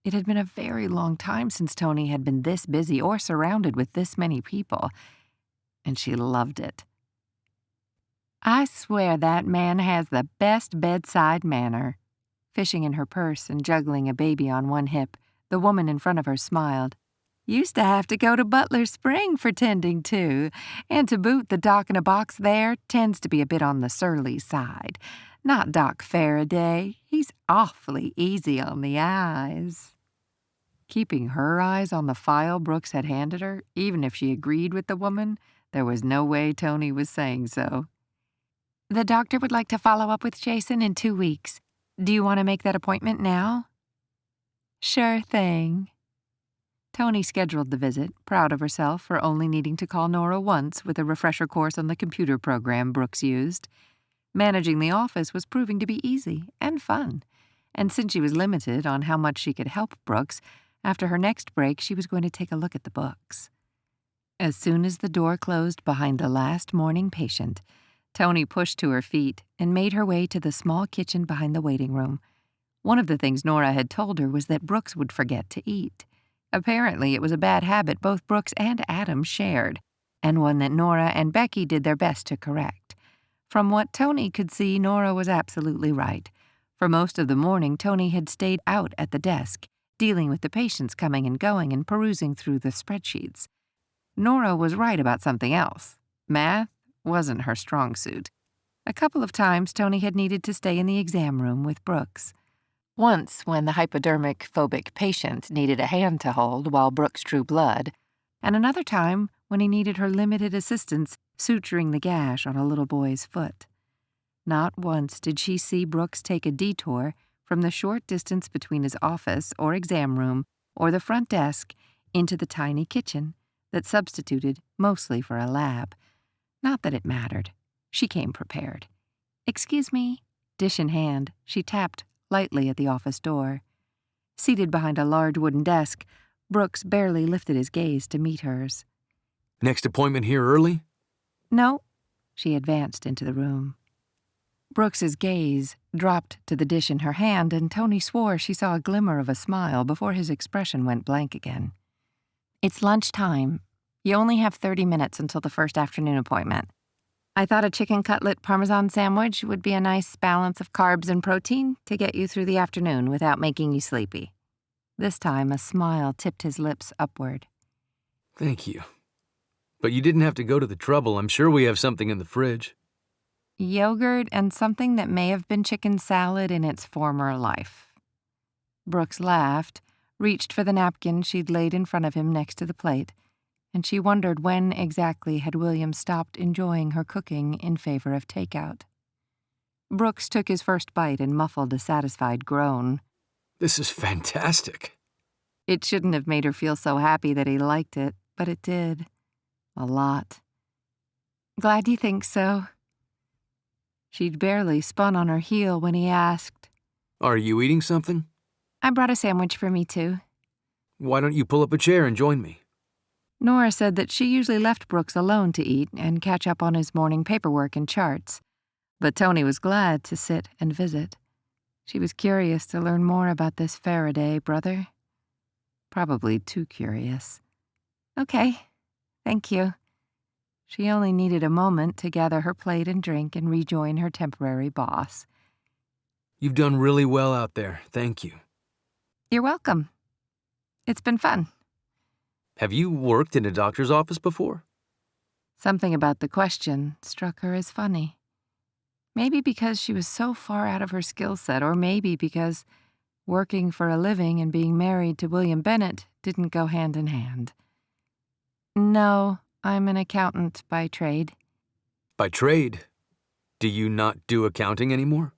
It had been a very long time since Toni had been this busy or surrounded with this many people, and she loved it. I swear that man has the best bedside manner. Fishing in her purse and juggling a baby on one hip, the woman in front of her smiled. Used to have to go to Butler Spring for tending to, and to boot, the doc in a box there tends to be a bit on the surly side. Not Doc Farraday. He's awfully easy on the eyes. Keeping her eyes on the file Brooks had handed her, even if she agreed with the woman, there was no way Toni was saying so. The doctor would like to follow up with Jason in 2 weeks. Do you want to make that appointment now? Sure thing. Toni scheduled the visit, proud of herself for only needing to call Nora once with a refresher course on the computer program Brooks used. Managing the office was proving to be easy and fun, and since she was limited on how much she could help Brooks, after her next break she was going to take a look at the books. As soon as the door closed behind the last morning patient, Toni pushed to her feet and made her way to the small kitchen behind the waiting room. One of the things Nora had told her was that Brooks would forget to eat. Apparently, it was a bad habit both Brooks and Adam shared, and one that Nora and Becky did their best to correct. From what Toni could see, Nora was absolutely right. For most of the morning, Toni had stayed out at the desk, dealing with the patients coming and going and perusing through the spreadsheets. Nora was right about something else. Math wasn't her strong suit. A couple of times, Toni had needed to stay in the exam room with Brooks. Once, when the hypodermic phobic patient needed a hand to hold while Brooks drew blood, and another time when he needed her limited assistance suturing the gash on a little boy's foot. Not once did she see Brooks take a detour from the short distance between his office or exam room or the front desk into the tiny kitchen that substituted mostly for a lab. Not that it mattered. She came prepared. "Excuse me." Dish in hand, she tapped lightly at the office door. Seated behind a large wooden desk, Brooks barely lifted his gaze to meet hers. Next appointment here early? No. She advanced into the room. Brooks's gaze dropped to the dish in her hand, and Toni swore she saw a glimmer of a smile before his expression went blank again. "It's lunchtime. You only have 30 minutes until the first afternoon appointment. I thought a chicken cutlet Parmesan sandwich would be a nice balance of carbs and protein to get you through the afternoon without making you sleepy." This time a smile tipped his lips upward. Thank you. But you didn't have to go to the trouble. I'm sure we have something in the fridge. Yogurt and something that may have been chicken salad in its former life. Brooks laughed, reached for the napkin she'd laid in front of him next to the plate, and she wondered when exactly had William stopped enjoying her cooking in favor of takeout. Brooks took his first bite and muffled a satisfied groan. This is fantastic. It shouldn't have made her feel so happy that he liked it, but it did. A lot. "Glad you think so." She'd barely spun on her heel when he asked, Are you eating something? I brought a sandwich for me, too. Why don't you pull up a chair and join me? Nora said that she usually left Brooks alone to eat and catch up on his morning paperwork and charts. But Toni was glad to sit and visit. She was curious to learn more about this Farraday brother. Probably too curious. Okay, thank you. She only needed a moment to gather her plate and drink and rejoin her temporary boss. You've done really well out there, thank you. You're welcome. It's been fun. Have you worked in a doctor's office before? Something about the question struck her as funny. Maybe because she was so far out of her skill set, or maybe because working for a living and being married to William Bennett didn't go hand in hand. No, I'm an accountant by trade. By trade? Do you not do accounting anymore?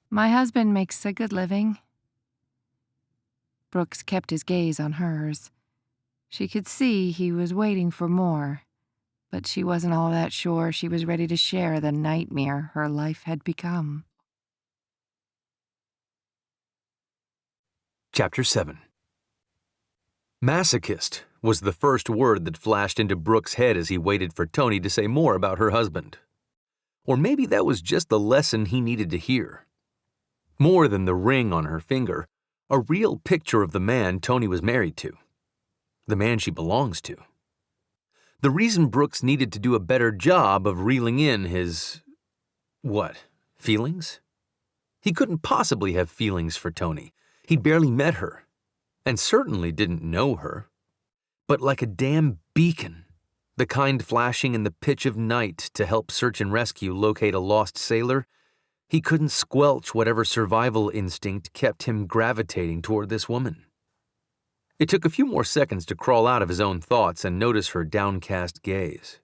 My husband makes a good living. Brooks kept his gaze on hers. She could see he was waiting for more, but she wasn't all that sure she was ready to share the nightmare her life had become. Chapter 7. Masochist was the first word that flashed into Brooks' head as he waited for Toni to say more about her husband. Or maybe that was just the lesson he needed to hear. More than the ring on her finger, a real picture of the man Toni was married to. The man she belongs to. The reason Brooks needed to do a better job of reeling in his... feelings? He couldn't possibly have feelings for Toni. He'd barely met her, and certainly didn't know her. But like a damn beacon, the kind flashing in the pitch of night to help search and rescue locate a lost sailor, he couldn't squelch whatever survival instinct kept him gravitating toward this woman. It took a few more seconds to crawl out of his own thoughts and notice her downcast gaze.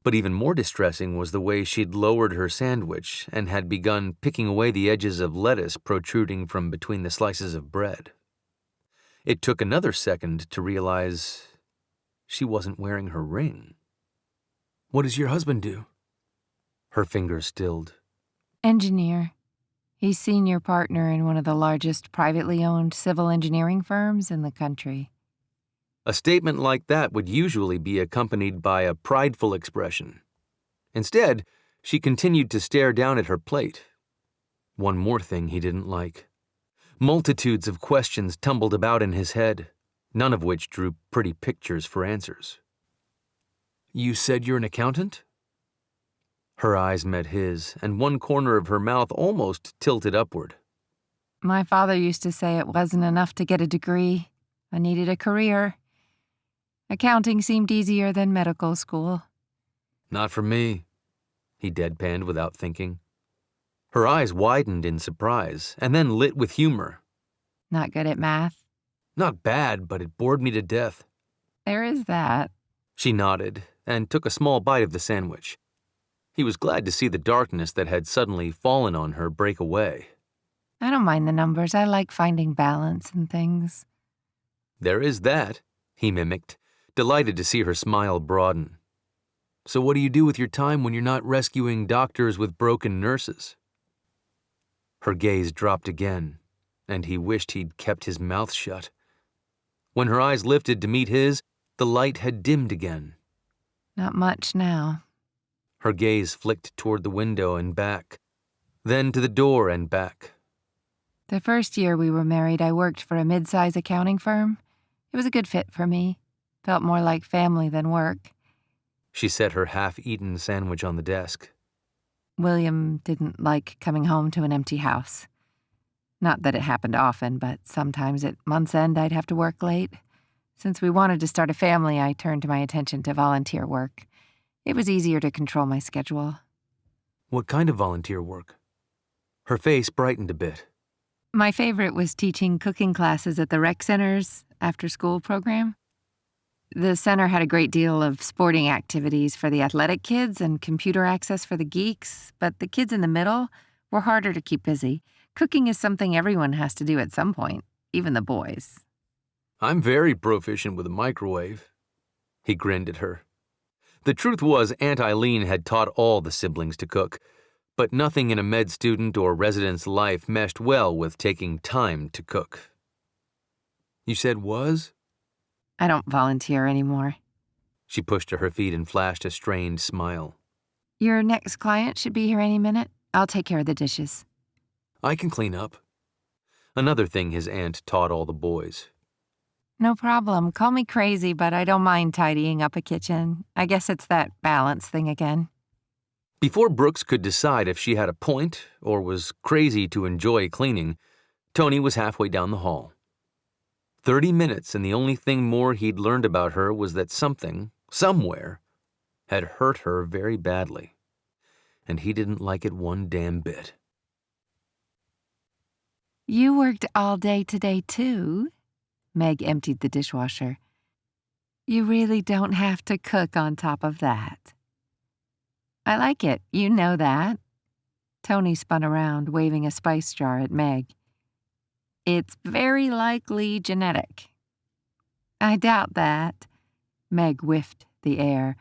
But even more distressing was the way she'd lowered her sandwich and had begun picking away the edges of lettuce protruding from between the slices of bread. It took another second to realize she wasn't wearing her ring. What does your husband do? Her fingers stilled. Engineer. He's senior partner in one of the largest privately owned civil engineering firms in the country. A statement like that would usually be accompanied by a prideful expression. Instead, she continued to stare down at her plate. One more thing he didn't like. Multitudes of questions tumbled about in his head, none of which drew pretty pictures for answers. You said you're an accountant? Her eyes met his, and one corner of her mouth almost tilted upward. My father used to say it wasn't enough to get a degree. I needed a career. Accounting seemed easier than medical school. Not for me, he deadpanned without thinking. Her eyes widened in surprise, and then lit with humor. Not good at math? Not bad, but it bored me to death. There is that. She nodded, and took a small bite of the sandwich. He was glad to see the darkness that had suddenly fallen on her break away. I don't mind the numbers. I like finding balance in things. There is that, he mimicked, delighted to see her smile broaden. So what do you do with your time when you're not rescuing doctors with broken nurses? Her gaze dropped again, and he wished he'd kept his mouth shut. When her eyes lifted to meet his, the light had dimmed again. Not much now. Her gaze flicked toward the window and back, then to the door and back. The first year we were married, I worked for a mid-size accounting firm. It was a good fit for me. Felt more like family than work. She set her half-eaten sandwich on the desk. William didn't like coming home to an empty house. Not that it happened often, but sometimes at month's end I'd have to work late. Since we wanted to start a family, I turned my attention to volunteer work. It was easier to control my schedule. What kind of volunteer work? Her face brightened a bit. My favorite was teaching cooking classes at the rec center's after-school program. The center had a great deal of sporting activities for the athletic kids and computer access for the geeks, but the kids in the middle were harder to keep busy. Cooking is something everyone has to do at some point, even the boys. I'm very proficient with a microwave. He grinned at her. The truth was Aunt Eileen had taught all the siblings to cook, But nothing in a med student or resident's life meshed well with taking time to cook. You said was? I don't volunteer anymore. She pushed to her feet and flashed a strained smile. Your next client should be here any minute. I'll take care of the dishes. I can clean up. Another thing his aunt taught all the boys. No problem. Call me crazy, but I don't mind tidying up a kitchen. I guess it's that balance thing again. Before Brooks could decide if she had a point or was crazy to enjoy cleaning, Toni was halfway down the hall. 30 minutes, and the only thing more he'd learned about her was that something, somewhere, had hurt her very badly. And he didn't like it one damn bit. You worked all day today, too? Meg emptied the dishwasher. You really don't have to cook on top of that. I like it, you know that. Toni spun around, waving a spice jar at Meg. It's very likely genetic. I doubt that. Meg whiffed the air.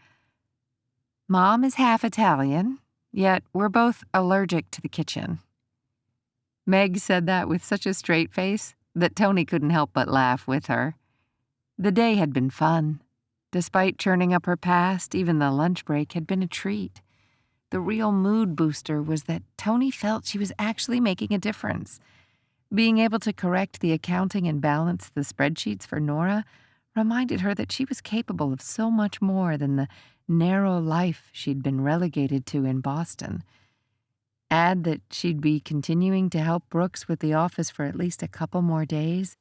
Mom is half Italian, yet we're both allergic to the kitchen. Meg said that with such a straight face that Toni couldn't help but laugh with her. The day had been fun. Despite churning up her past, even the lunch break had been a treat. The real mood booster was that Toni felt she was actually making a difference. Being able to correct the accounting and balance the spreadsheets for Nora reminded her that she was capable of so much more than the narrow life she'd been relegated to in Boston. Add that she'd be continuing to help Brooks with the office for at least a couple more days,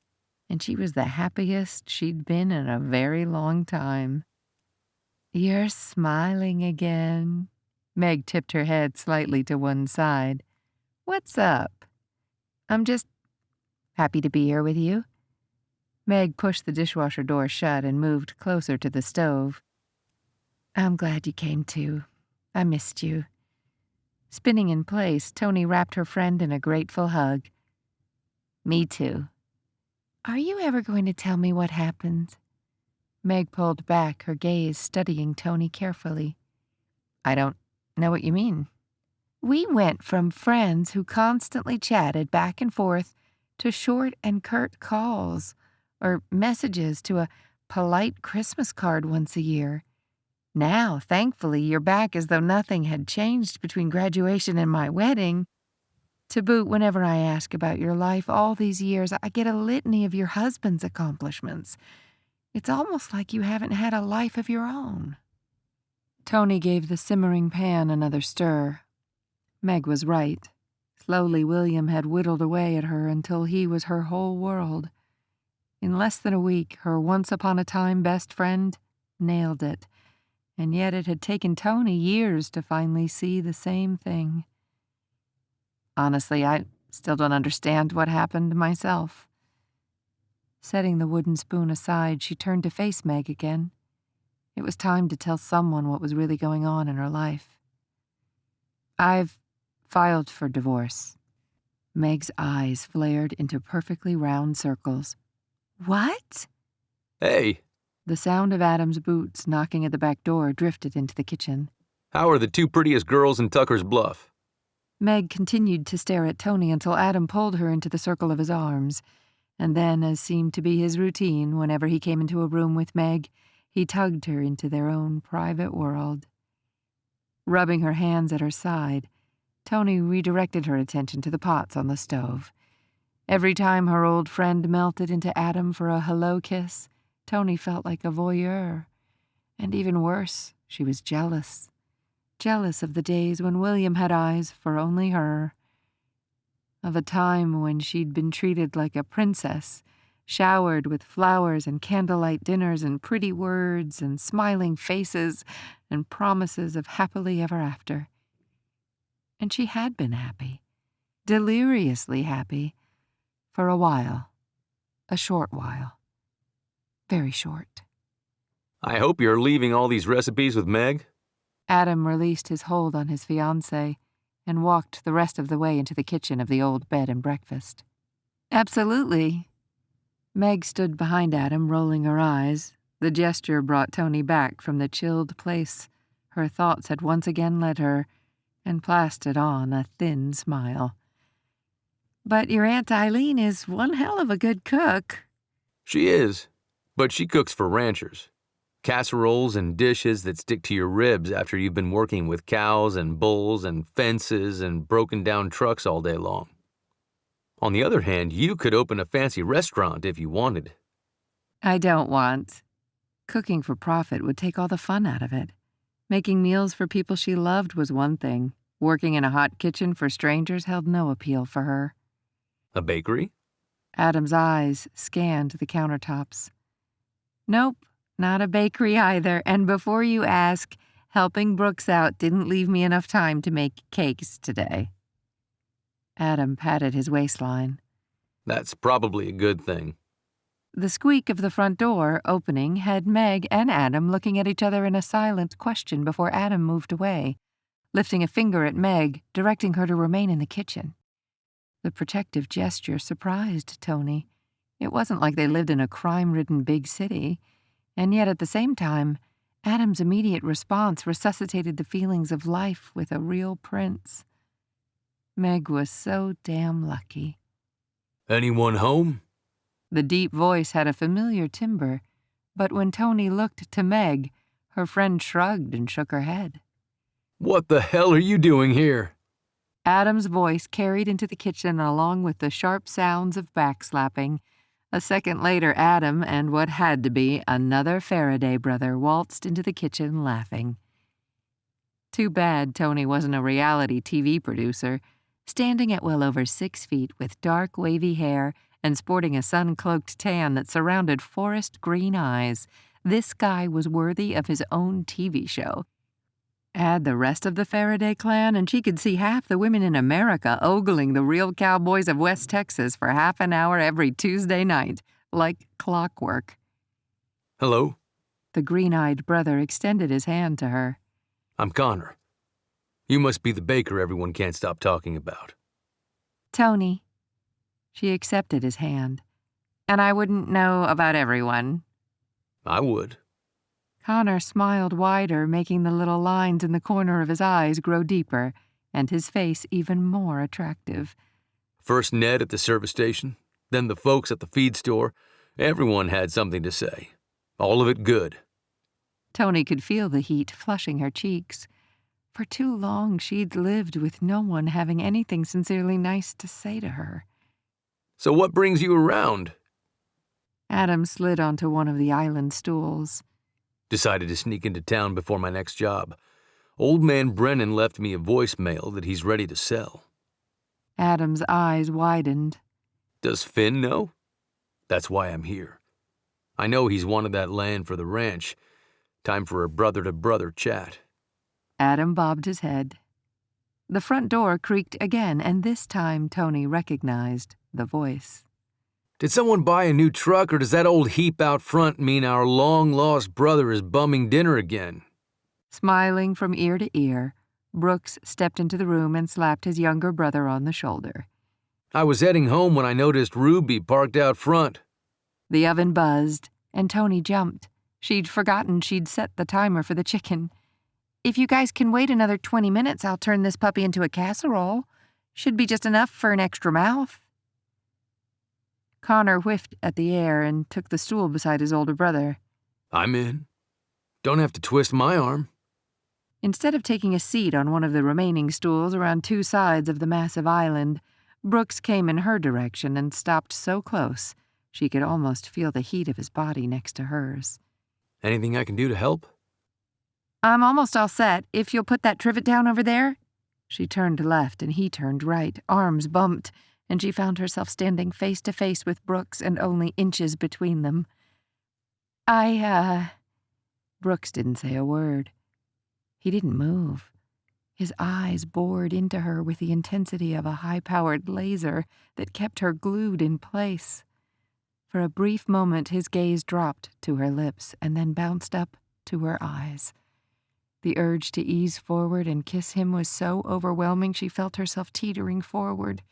and she was the happiest she'd been in a very long time. You're smiling again. Meg tipped her head slightly to one side. What's up? I'm just happy to be here with you. Meg pushed the dishwasher door shut and moved closer to the stove. I'm glad you came too. I missed you. Spinning in place, Toni wrapped her friend in a grateful hug. Me too. Are you ever going to tell me what happened? Meg pulled back, her gaze studying Toni carefully. I don't know what you mean. We went from friends who constantly chatted back and forth to short and curt calls or messages to a polite Christmas card once a year. Now, thankfully, you're back as though nothing had changed between graduation and my wedding. To boot, whenever I ask about your life all these years, I get a litany of your husband's accomplishments. It's almost like you haven't had a life of your own. Toni gave the simmering pan another stir. Meg was right. Slowly, William had whittled away at her until he was her whole world. In less than a week, her once-upon-a-time best friend nailed it. And yet it had taken Toni years to finally see the same thing. Honestly, I still don't understand what happened myself. Setting the wooden spoon aside, she turned to face Meg again. It was time to tell someone what was really going on in her life. I've filed for divorce. Meg's eyes flared into perfectly round circles. What? Hey! The sound of Adam's boots knocking at the back door drifted into the kitchen. How are the two prettiest girls in Tucker's Bluff? Meg continued to stare at Toni until Adam pulled her into the circle of his arms, and then, as seemed to be his routine whenever he came into a room with Meg, he tugged her into their own private world. Rubbing her hands at her side, Toni redirected her attention to the pots on the stove. Every time her old friend melted into Adam for a hello kiss, Toni felt like a voyeur. And even worse, she was jealous. Jealous of the days when William had eyes for only her. Of a time when she'd been treated like a princess, showered with flowers and candlelight dinners and pretty words and smiling faces and promises of happily ever after. And she had been happy, deliriously happy, for a while, a short while. Very short. I hope you're leaving all these recipes with Meg. Adam released his hold on his fiancée and walked the rest of the way into the kitchen of the old bed and breakfast. Absolutely. Meg stood behind Adam, rolling her eyes. The gesture brought Toni back from the chilled place her thoughts had once again led her, and plastered on a thin smile. "But your Aunt Eileen is one hell of a good cook." She is, but she cooks for ranchers. Casseroles and dishes that stick to your ribs after you've been working with cows and bulls and fences and broken down trucks all day long. On the other hand, you could open a fancy restaurant if you wanted. "I don't want." Cooking for profit would take all the fun out of it. Making meals for people she loved was one thing. Working in a hot kitchen for strangers held no appeal for her. A bakery? Adam's eyes scanned the countertops. "Nope, not a bakery either, and before you ask, helping Brooks out didn't leave me enough time to make cakes today." Adam patted his waistline. That's probably a good thing. The squeak of the front door opening had Meg and Adam looking at each other in a silent question before Adam moved away, lifting a finger at Meg, directing her to remain in the kitchen. The protective gesture surprised Toni. It wasn't like they lived in a crime-ridden big city, and yet at the same time, Adam's immediate response resuscitated the feelings of life with a real prince. Meg was so damn lucky. Anyone home? The deep voice had a familiar timbre, but when Toni looked to Meg, her friend shrugged and shook her head. What the hell are you doing here? Adam's voice carried into the kitchen along with the sharp sounds of backslapping. A second later, Adam and what had to be another Farraday brother waltzed into the kitchen laughing. Too bad Toni wasn't a reality TV producer. Standing at well over 6 feet with dark, wavy hair and sporting a sun-cloaked tan that surrounded forest green eyes, this guy was worthy of his own TV show. Add the rest of the Farraday clan, and she could see half the women in America ogling the real cowboys of West Texas for half an hour every Tuesday night, like clockwork. Hello? The green-eyed brother extended his hand to her. I'm Connor. You must be the baker everyone can't stop talking about. "Toni." She accepted his hand. "And I wouldn't know about everyone." I would. Connor smiled wider, making the little lines in the corner of his eyes grow deeper, and his face even more attractive. First Ned at the service station, then the folks at the feed store. Everyone had something to say. All of it good. Toni could feel the heat flushing her cheeks. For too long she'd lived with no one having anything sincerely nice to say to her. So what brings you around? Adam slid onto one of the island stools. Decided to sneak into town before my next job. Old man Brennan left me a voicemail that he's ready to sell. Adam's eyes widened. Does Finn know? That's why I'm here. I know he's wanted that land for the ranch. Time for a brother-to-brother chat. Adam bobbed his head. The front door creaked again, and this time Toni recognized the voice. Did someone buy a new truck, or does that old heap out front mean our long-lost brother is bumming dinner again? Smiling from ear to ear, Brooks stepped into the room and slapped his younger brother on the shoulder. I was heading home when I noticed Ruby parked out front. The oven buzzed, and Toni jumped. She'd forgotten she'd set the timer for the chicken. "If you guys can wait another 20 minutes, I'll turn this puppy into a casserole. Should be just enough for an extra mouth." Connor whiffed at the air and took the stool beside his older brother. I'm in. Don't have to twist my arm. Instead of taking a seat on one of the remaining stools around two sides of the massive island, Brooks came in her direction and stopped so close she could almost feel the heat of his body next to hers. Anything I can do to help? "I'm almost all set, if you'll put that trivet down over there." She turned left and he turned right, arms bumped, and she found herself standing face to face with Brooks and only inches between them. Brooks didn't say a word. He didn't move. His eyes bored into her with the intensity of a high-powered laser that kept her glued in place. For a brief moment his gaze dropped to her lips and then bounced up to her eyes. The urge to ease forward and kiss him was so overwhelming she felt herself teetering forward.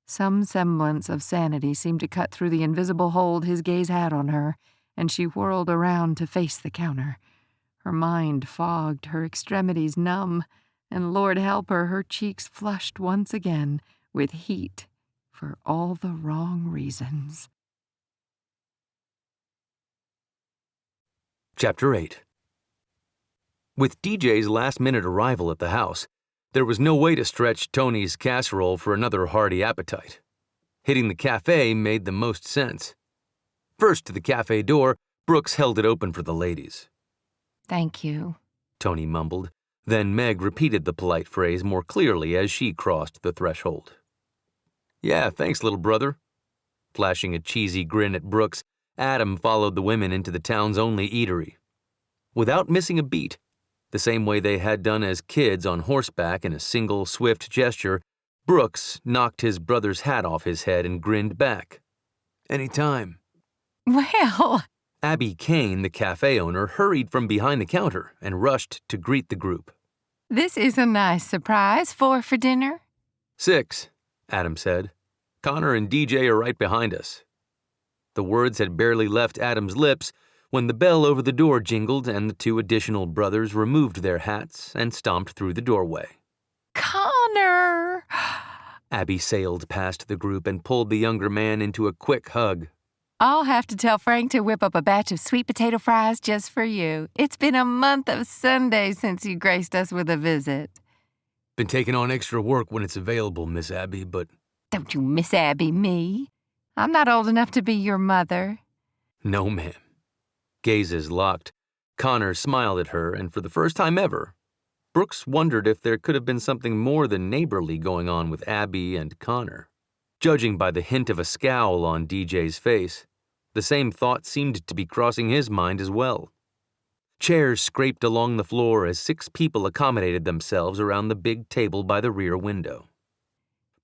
Some semblance of sanity seemed to cut through the invisible hold his gaze had on her, and she whirled around to face the counter. Her mind fogged, her extremities numb. and Lord help her, her cheeks flushed once again with heat for all the wrong reasons. Chapter 8. With DJ's last-minute arrival at the house, there was no way to stretch Toni's casserole for another hearty appetite. Hitting the cafe made the most sense. First to the cafe door, Brooks held it open for the ladies. "Thank you," Toni mumbled. Then Meg repeated the polite phrase more clearly as she crossed the threshold. "Yeah, thanks, little brother." Flashing a cheesy grin at Brooks, Adam followed the women into the town's only eatery. Without missing a beat, the same way they had done as kids on horseback in a single swift gesture, Brooks knocked his brother's hat off his head and grinned back. "Anytime." "Well," Abby Kane, the cafe owner, hurried from behind the counter and rushed to greet the group. "This is a nice surprise. 4 for dinner?" 6, Adam said. "Connor and DJ are right behind us." The words had barely left Adam's lips when the bell over the door jingled and the 2 additional brothers removed their hats and stomped through the doorway. "Connor!" Abby sailed past the group and pulled the younger man into a quick hug. "I'll have to tell Frank to whip up a batch of sweet potato fries just for you. It's been a month of Sundays since you graced us with a visit." "Been taking on extra work when it's available, Miss Abby, but—" "Don't you Miss Abby me. I'm not old enough to be your mother." "No, ma'am." Gazes locked. Connor smiled at her, and for the first time ever, Brooks wondered if there could have been something more than neighborly going on with Abby and Connor. Judging by the hint of a scowl on DJ's face, the same thought seemed to be crossing his mind as well. Chairs scraped along the floor as 6 people accommodated themselves around the big table by the rear window.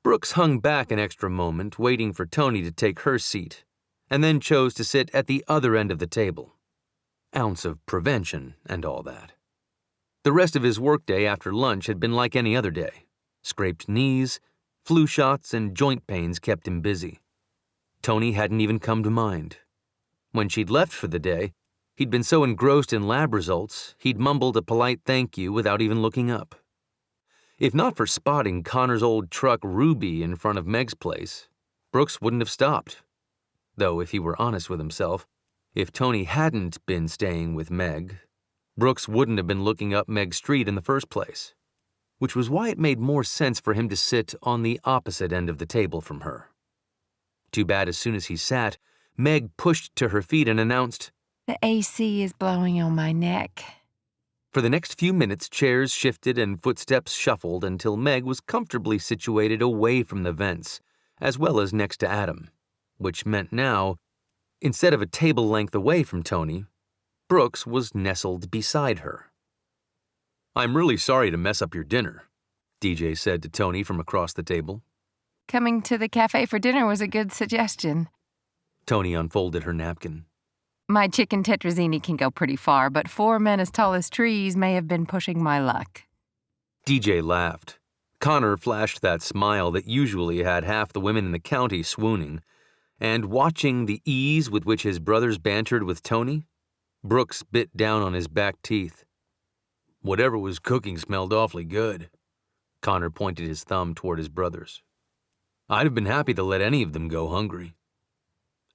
Brooks hung back an extra moment, waiting for Toni to take her seat, and then chose to sit at the other end of the table. Ounce of prevention and all that. The rest of his workday after lunch had been like any other day. Scraped knees, flu shots, and joint pains kept him busy. Toni hadn't even come to mind. When she'd left for the day, he'd been so engrossed in lab results, he'd mumbled a polite thank you without even looking up. If not for spotting Connor's old truck Ruby in front of Meg's place, Brooks wouldn't have stopped. Though, if he were honest with himself, if Toni hadn't been staying with Meg, Brooks wouldn't have been looking up Meg Street in the first place, which was why it made more sense for him to sit on the opposite end of the table from her. Too bad as soon as he sat, Meg pushed to her feet and announced, "The AC is blowing on my neck." For the next few minutes, chairs shifted and footsteps shuffled until Meg was comfortably situated away from the vents, as well as next to Adam, which meant now, instead of a table length away from Toni, Brooks was nestled beside her. "I'm really sorry to mess up your dinner," DJ said to Toni from across the table. "Coming to the cafe for dinner was a good suggestion." Toni unfolded her napkin. "My chicken tetrazzini can go pretty far, but 4 men as tall as trees may have been pushing my luck." DJ laughed. Connor flashed that smile that usually had half the women in the county swooning, and watching the ease with which his brothers bantered with Toni, Brooks bit down on his back teeth. "Whatever was cooking smelled awfully good." Connor pointed his thumb toward his brothers. "I'd have been happy to let any of them go hungry."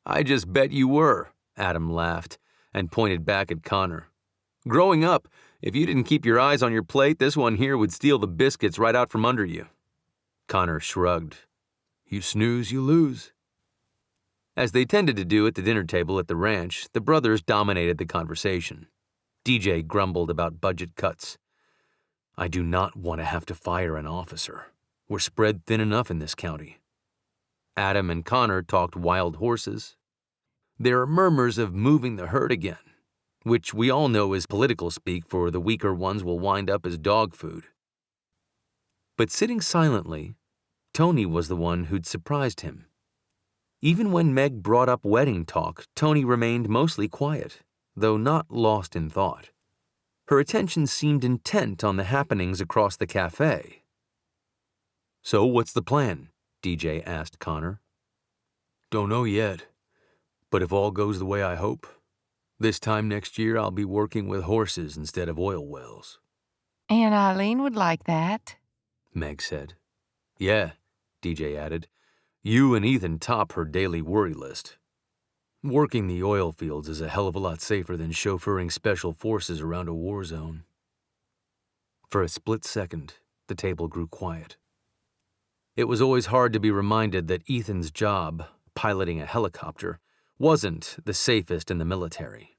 "I just bet you were," Adam laughed and pointed back at Connor. "Growing up, if you didn't keep your eyes on your plate, this one here would steal the biscuits right out from under you." Connor shrugged. "You snooze, you lose." As they tended to do at the dinner table at the ranch, the brothers dominated the conversation. DJ grumbled about budget cuts. "I do not want to have to fire an officer. We're spread thin enough in this county." Adam and Connor talked wild horses. There are murmurs of moving the herd again, which we all know is political speak for the weaker ones will wind up as dog food. But sitting silently, Toni was the one who'd surprised him. Even when Meg brought up wedding talk, Toni remained mostly quiet, though not lost in thought. Her attention seemed intent on the happenings across the cafe. "So what's the plan?" DJ asked Connor. "Don't know yet, but if all goes the way I hope, this time next year I'll be working with horses instead of oil wells." Aunt Eileen would like that, Meg said. Yeah, DJ added. You and Ethan top her daily worry list. Working the oil fields is a hell of a lot safer than chauffeuring special forces around a war zone. For a split second, the table grew quiet. It was always hard to be reminded that Ethan's job, piloting a helicopter, wasn't the safest in the military.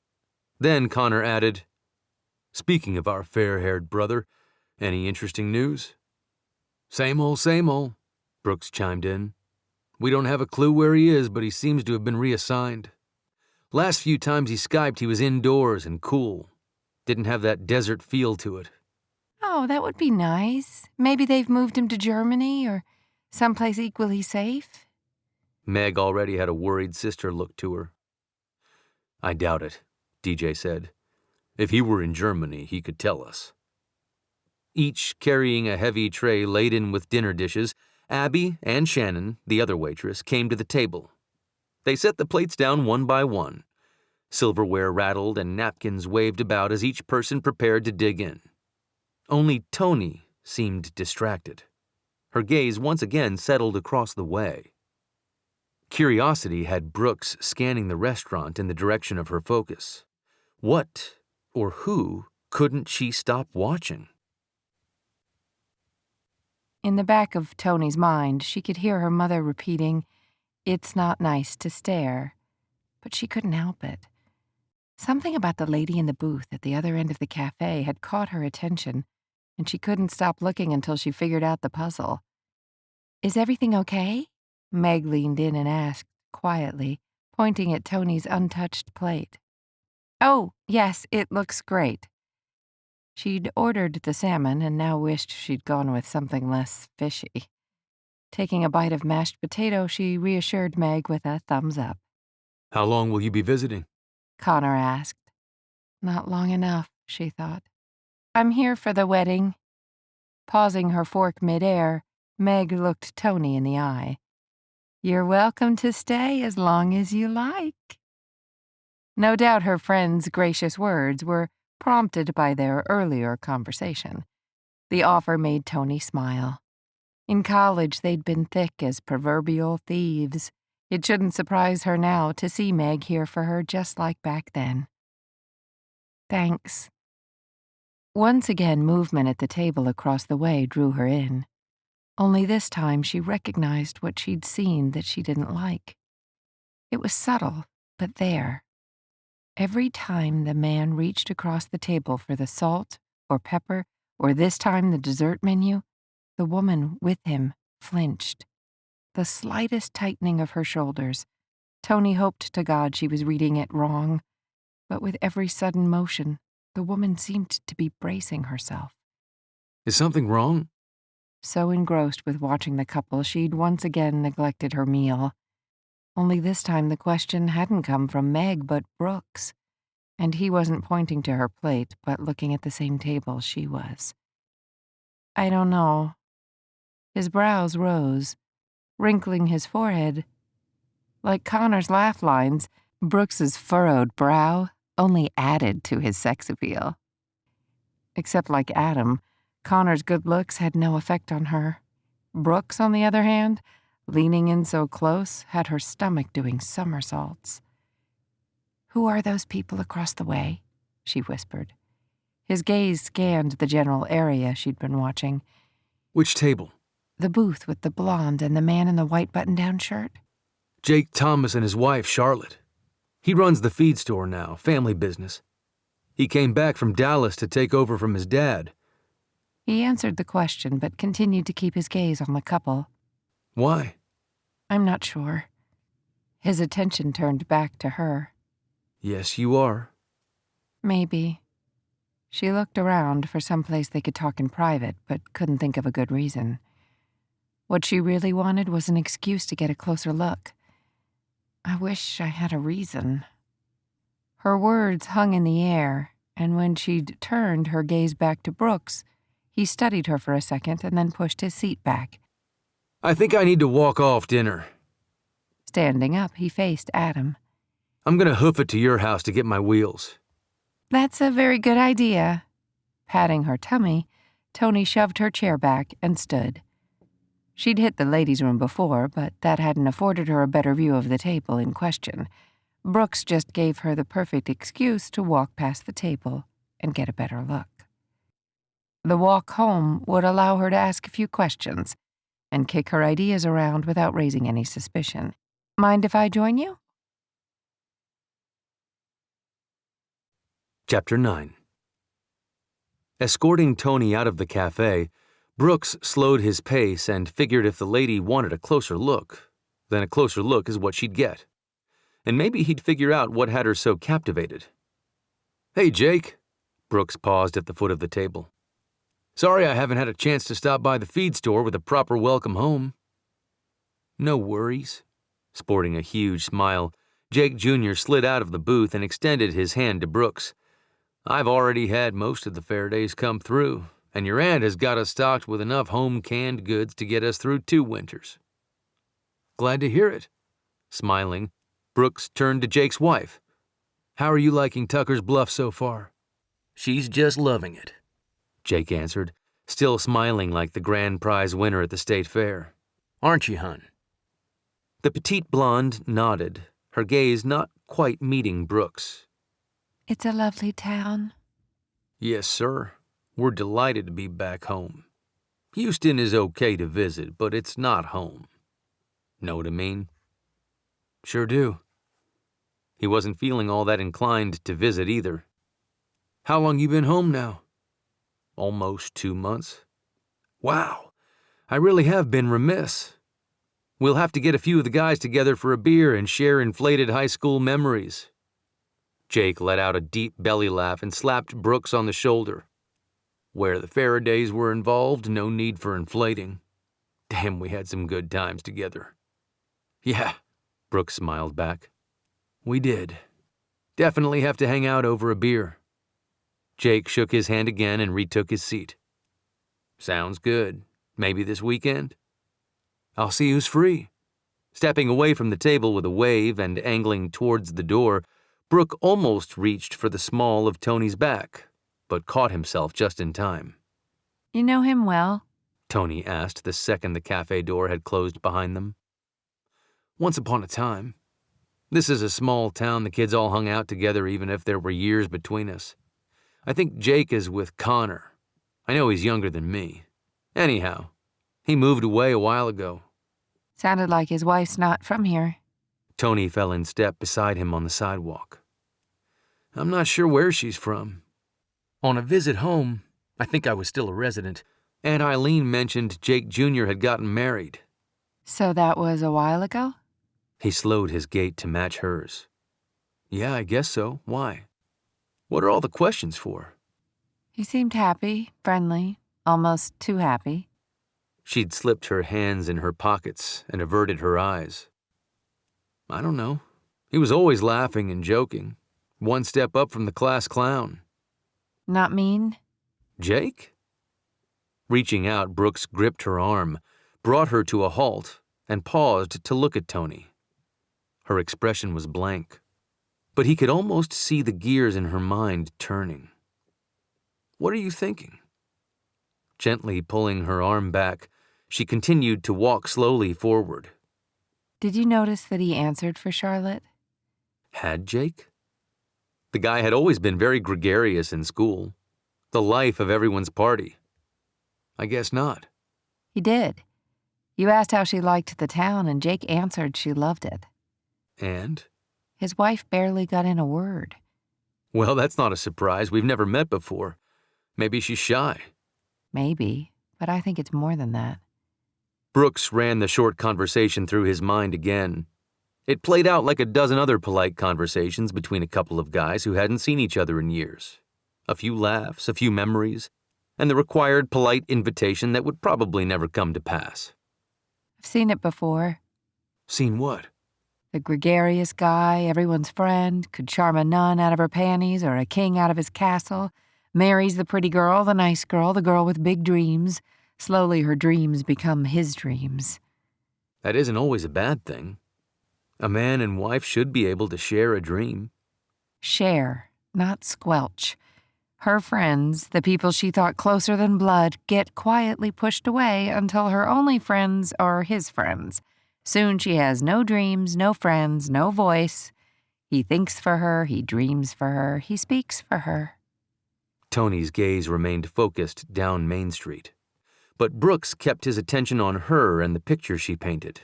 Then Connor added, Speaking of our fair-haired brother, any interesting news? Same old, Brooks chimed in. We don't have a clue where he is, but he seems to have been reassigned. Last few times he Skyped, he was indoors and cool. Didn't have that desert feel to it. Oh, that would be nice. Maybe they've moved him to Germany or someplace equally safe. Meg already had a worried sister look to her. I doubt it, DJ said. If he were in Germany, he could tell us. Each carrying a heavy tray laden with dinner dishes, Abby and Shannon, the other waitress, came to the table. They set the plates down one by one. Silverware rattled and napkins waved about as each person prepared to dig in. Only Toni seemed distracted. Her gaze once again settled across the way. Curiosity had Brooks scanning the restaurant in the direction of her focus. What or who couldn't she stop watching? In the back of Toni's mind, she could hear her mother repeating, "It's not nice to stare," but she couldn't help it. Something about the lady in the booth at the other end of the cafe had caught her attention, and she couldn't stop looking until she figured out the puzzle. "Is everything okay?" Meg leaned in and asked, quietly, pointing at Toni's untouched plate. "Oh, yes, it looks great." She'd ordered the salmon and now wished she'd gone with something less fishy. Taking a bite of mashed potato, she reassured Meg with a thumbs up. How long will you be visiting? Connor asked. Not long enough, she thought. I'm here for the wedding. Pausing her fork midair, Meg looked Toni in the eye. You're welcome to stay as long as you like. No doubt her friend's gracious words were prompted by their earlier conversation. The offer made Toni smile. In college, they'd been thick as proverbial thieves. It shouldn't surprise her now to see Meg here for her just like back then. Thanks. Once again, movement at the table across the way drew her in. Only this time she recognized what she'd seen that she didn't like. It was subtle, but there. Every time the man reached across the table for the salt or pepper, or this time the dessert menu, the woman with him flinched. The slightest tightening of her shoulders. Toni hoped to God she was reading it wrong, but with every sudden motion, the woman seemed to be bracing herself. Is something wrong? So engrossed with watching the couple, she'd once again neglected her meal. Only this time the question hadn't come from Meg but Brooks, and he wasn't pointing to her plate but looking at the same table she was. I don't know. His brows rose, wrinkling his forehead. Like Connor's laugh lines, Brooks's furrowed brow only added to his sex appeal. Except like Adam, Connor's good looks had no effect on her. Brooks, on the other hand, leaning in so close, had her stomach doing somersaults. Who are those people across the way? She whispered. His gaze scanned the general area she'd been watching. Which table? The booth with the blonde and the man in the white button-down shirt. Jake Thomas and his wife, Charlotte. He runs the feed store now, family business. He came back from Dallas to take over from his dad. He answered the question, but continued to keep his gaze on the couple. Why? I'm not sure. His attention turned back to her. Yes, you are. Maybe. She looked around for some place they could talk in private, but couldn't think of a good reason. What she really wanted was an excuse to get a closer look. I wish I had a reason. Her words hung in the air, and when she'd turned her gaze back to Brooks, he studied her for a second and then pushed his seat back. I think I need to walk off dinner. Standing up, he faced Adam. I'm gonna hoof it to your house to get my wheels. That's a very good idea. Patting her tummy, Toni shoved her chair back and stood. She'd hit the ladies' room before, but that hadn't afforded her a better view of the table in question. Brooks just gave her the perfect excuse to walk past the table and get a better look. The walk home would allow her to ask a few questions and kick her ideas around without raising any suspicion. Mind if I join you? Chapter 9. Escorting Toni out of the cafe, Brooks slowed his pace and figured if the lady wanted a closer look, then a closer look is what she'd get. And maybe he'd figure out what had her so captivated. "Hey, Jake." Brooks paused at the foot of the table. "Sorry I haven't had a chance to stop by the feed store with a proper welcome home." "No worries." Sporting a huge smile, Jake Jr. slid out of the booth and extended his hand to Brooks. "I've already had most of the Faradays come through, and your aunt has got us stocked with enough home canned goods to get us through 2 winters." "Glad to hear it." Smiling, Brooks turned to Jake's wife. "How are you liking Tucker's Bluff so far?" "She's just loving it," Jake answered, still smiling like the grand prize winner at the state fair. "Aren't you, hun?" The petite blonde nodded, her gaze not quite meeting Brooks. It's a lovely town. "Yes, sir. We're delighted to be back home. Houston is okay to visit, but it's not home. Know what I mean?" "Sure do." He wasn't feeling all that inclined to visit either. "How long you been home now?" "Almost 2 months." "Wow, I really have been remiss. We'll have to get a few of the guys together for a beer and share inflated high school memories." Jake let out a deep belly laugh and slapped Brooks on the shoulder. "Where the Faradays were involved, no need for inflating. Damn, we had some good times together." "Yeah," Brooks smiled back. "We did. Definitely have to hang out over a beer." Jake shook his hand again and retook his seat. "Sounds good. Maybe this weekend?" "I'll see who's free." Stepping away from the table with a wave and angling towards the door, Brooke almost reached for the small of Toni's back, but caught himself just in time. You know him well? Toni asked the second the cafe door had closed behind them. "Once upon a time. This is a small town. The kids all hung out together even if there were years between us. I think Jake is with Connor. I know he's younger than me. Anyhow, he moved away a while ago." Sounded like his wife's not from here. Toni fell in step beside him on the sidewalk. "I'm not sure where she's from. On a visit home, I think I was still a resident, Aunt Eileen mentioned Jake Jr. had gotten married." So that was a while ago? He slowed his gait to match hers. "Yeah, I guess so. Why? What are all the questions for?" He seemed happy, friendly, almost too happy. She'd slipped her hands in her pockets and averted her eyes. "I don't know. He was always laughing and joking. One step up from the class clown." Not mean? "Jake?" Reaching out, Brooks gripped her arm, brought her to a halt, and paused to look at Toni. Her expression was blank, but he could almost see the gears in her mind turning. "What are you thinking?" Gently pulling her arm back, she continued to walk slowly forward. Did you notice that he answered for Charlotte? Had Jake? The guy had always been very gregarious in school, the life of everyone's party. I guess not. He did. You asked how she liked the town, and Jake answered she loved it. And? His wife barely got in a word. Well, that's not a surprise. We've never met before. Maybe she's shy. Maybe, but I think it's more than that. Brooks ran the short conversation through his mind again. It played out like a dozen other polite conversations between a couple of guys who hadn't seen each other in years. A few laughs, a few memories, and the required polite invitation that would probably never come to pass. I've seen it before. Seen what? The gregarious guy, everyone's friend, could charm a nun out of her panties or a king out of his castle, marries the pretty girl, the nice girl, the girl with big dreams. Slowly her dreams become his dreams. That isn't always a bad thing. A man and wife should be able to share a dream. Share, not squelch. Her friends, the people she thought closer than blood, get quietly pushed away until her only friends are his friends. Soon she has no dreams, no friends, no voice. He thinks for her, he dreams for her, he speaks for her. Toni's gaze remained focused down Main Street, but Brooks kept his attention on her and the picture she painted.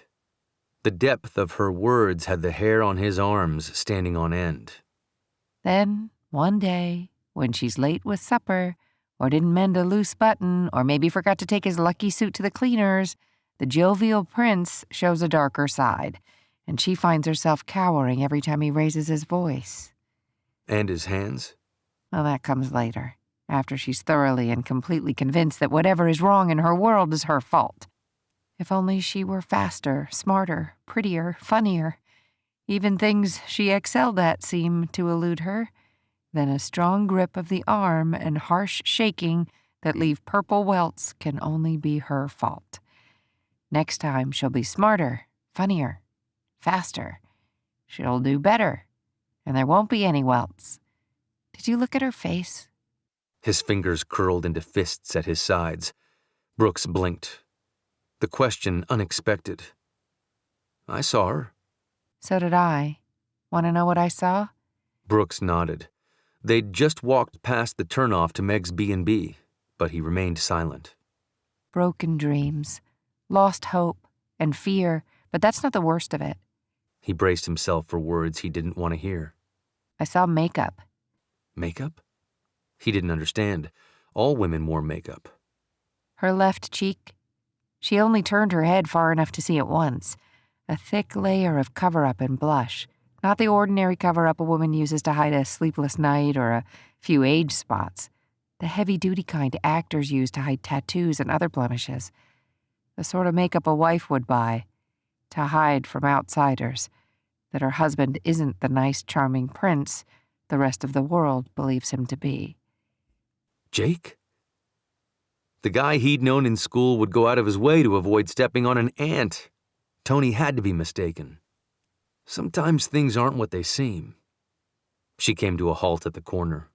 The depth of her words had the hair on his arms standing on end. Then, one day, when she's late with supper, or didn't mend a loose button, or maybe forgot to take his lucky suit to the cleaners, the jovial prince shows a darker side, and she finds herself cowering every time he raises his voice. And his hands? Well, that comes later, after she's thoroughly and completely convinced that whatever is wrong in her world is her fault. If only she were faster, smarter, prettier, funnier. Even things she excelled at seem to elude her. Then a strong grip of the arm and harsh shaking that leave purple welts can only be her fault. Next time she'll be smarter, funnier, faster. She'll do better, and there won't be any welts. Did you look at her face? His fingers curled into fists at his sides. Brooks blinked. The question unexpected. I saw her. So did I. Want to know what I saw? Brooks nodded. They'd just walked past the turnoff to Meg's B&B, but he remained silent. Broken dreams, lost hope, and fear, but that's not the worst of it. He braced himself for words he didn't want to hear. I saw makeup. Makeup? He didn't understand. All women wore makeup. Her left cheek. She only turned her head far enough to see it once. A thick layer of cover-up and blush. Not the ordinary cover-up a woman uses to hide a sleepless night or a few age spots. The heavy-duty kind actors use to hide tattoos and other blemishes. The sort of makeup a wife would buy, to hide from outsiders, that her husband isn't the nice, charming prince the rest of the world believes him to be. Jake? The guy he'd known in school would go out of his way to avoid stepping on an ant. Toni had to be mistaken. Sometimes things aren't what they seem. She came to a halt at the corner,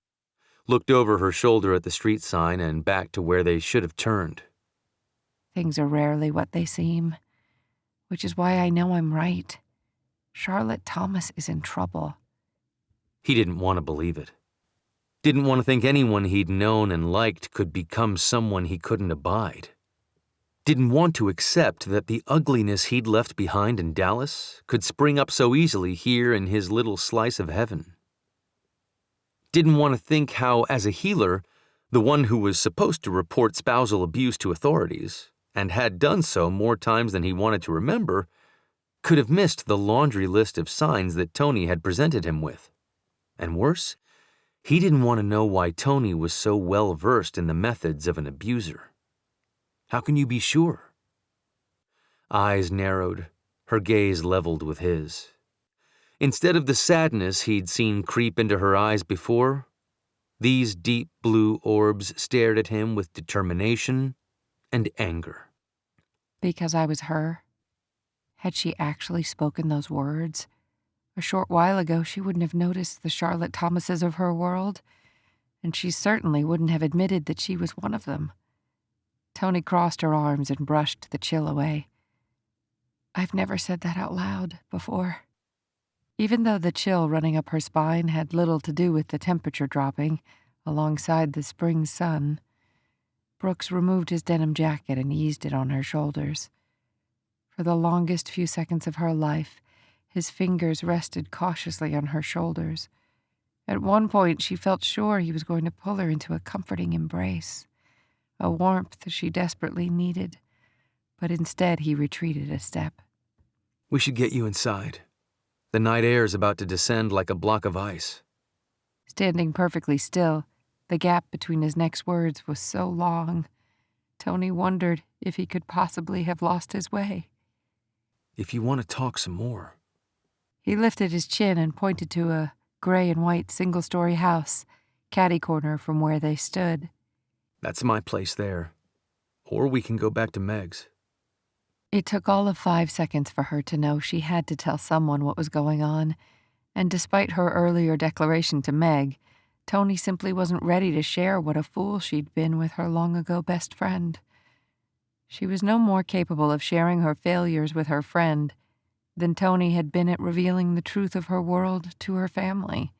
looked over her shoulder at the street sign and back to where they should have turned. Things are rarely what they seem, which is why I know I'm right. Charlotte Thomas is in trouble. He didn't want to believe it. Didn't want to think anyone he'd known and liked could become someone he couldn't abide. Didn't want to accept that the ugliness he'd left behind in Dallas could spring up so easily here in his little slice of heaven. Didn't want to think how, as a healer, the one who was supposed to report spousal abuse to authorities, and had done so more times than he wanted to remember, could have missed the laundry list of signs that Toni had presented him with. And worse, he didn't want to know why Toni was so well versed in the methods of an abuser. How can you be sure? Eyes narrowed, her gaze leveled with his. Instead of the sadness he'd seen creep into her eyes before, these deep blue orbs stared at him with determination and anger. Because I was her? Had she actually spoken those words? A short while ago, she wouldn't have noticed the Charlotte Thomases of her world, and she certainly wouldn't have admitted that she was one of them. Toni crossed her arms and brushed the chill away. I've never said that out loud before. Even though the chill running up her spine had little to do with the temperature dropping alongside the spring sun, Brooks removed his denim jacket and eased it on her shoulders. For the longest few seconds of her life, his fingers rested cautiously on her shoulders. At one point, she felt sure he was going to pull her into a comforting embrace, a warmth she desperately needed, but instead he retreated a step. We should get you inside. The night air is about to descend like a block of ice. Standing perfectly still, the gap between his next words was so long, Toni wondered if he could possibly have lost his way. If you want to talk some more. He lifted his chin and pointed to a gray and white single-story house, catty-corner from where they stood. That's my place there. Or we can go back to Meg's. It took all of 5 seconds for her to know she had to tell someone what was going on, and despite her earlier declaration to Meg, Toni simply wasn't ready to share what a fool she'd been with her long-ago best friend. She was no more capable of sharing her failures with her friend than Toni had been at revealing the truth of her world to her family.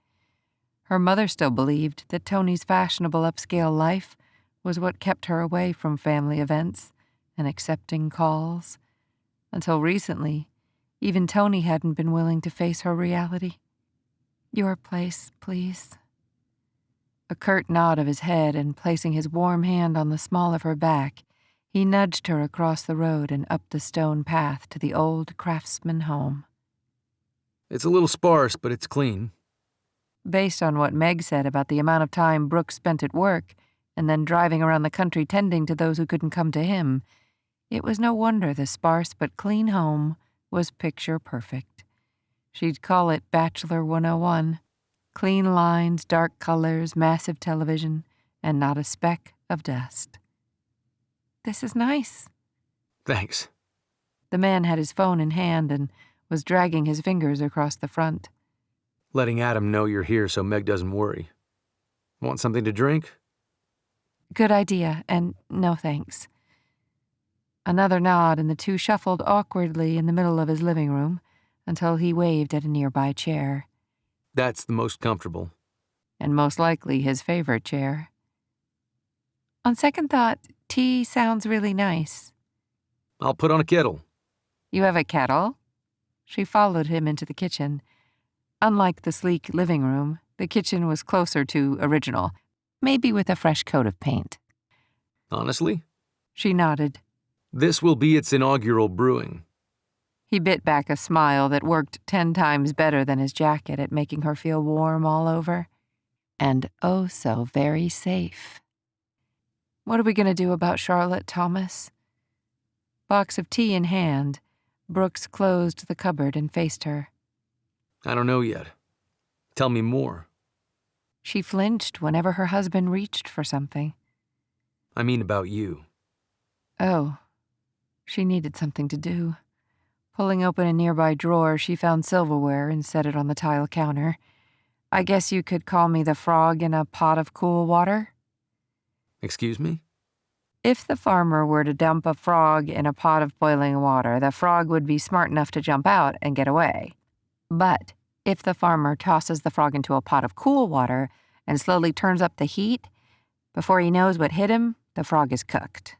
Her mother still believed that Toni's fashionable upscale life was what kept her away from family events and accepting calls. Until recently, even Toni hadn't been willing to face her reality. "Your place, please." A curt nod of his head and placing his warm hand on the small of her back, he nudged her across the road and up the stone path to the old craftsman home. It's a little sparse, but it's clean. Based on what Meg said about the amount of time Brooks spent at work and then driving around the country tending to those who couldn't come to him, it was no wonder the sparse but clean home was picture perfect. She'd call it Bachelor 101. Clean lines, dark colors, massive television, and not a speck of dust. "This is nice." Thanks. The man had his phone in hand and was dragging his fingers across the front. Letting Adam know you're here so Meg doesn't worry. Want something to drink? "Good idea, and no thanks." Another nod, and the two shuffled awkwardly in the middle of his living room until he waved at a nearby chair. That's the most comfortable. And most likely his favorite chair. "On second thought, tea sounds really nice." I'll put on a kettle. "You have a kettle?" She followed him into the kitchen. Unlike the sleek living room, the kitchen was closer to original, maybe with a fresh coat of paint. Honestly? She nodded. This will be its inaugural brewing. He bit back a smile that worked 10 times better than his jacket at making her feel warm all over. And oh so very safe. "What are we going to do about Charlotte, Thomas?" Box of tea in hand, Brooks closed the cupboard and faced her. I don't know yet. Tell me more. She flinched whenever her husband reached for something. I mean about you. Oh, she needed something to do. Pulling open a nearby drawer, she found silverware and set it on the tile counter. "I guess you could call me the frog in a pot of cool water?" Excuse me? If the farmer were to dump a frog in a pot of boiling water, the frog would be smart enough to jump out and get away. But if the farmer tosses the frog into a pot of cool water and slowly turns up the heat, before he knows what hit him, the frog is cooked.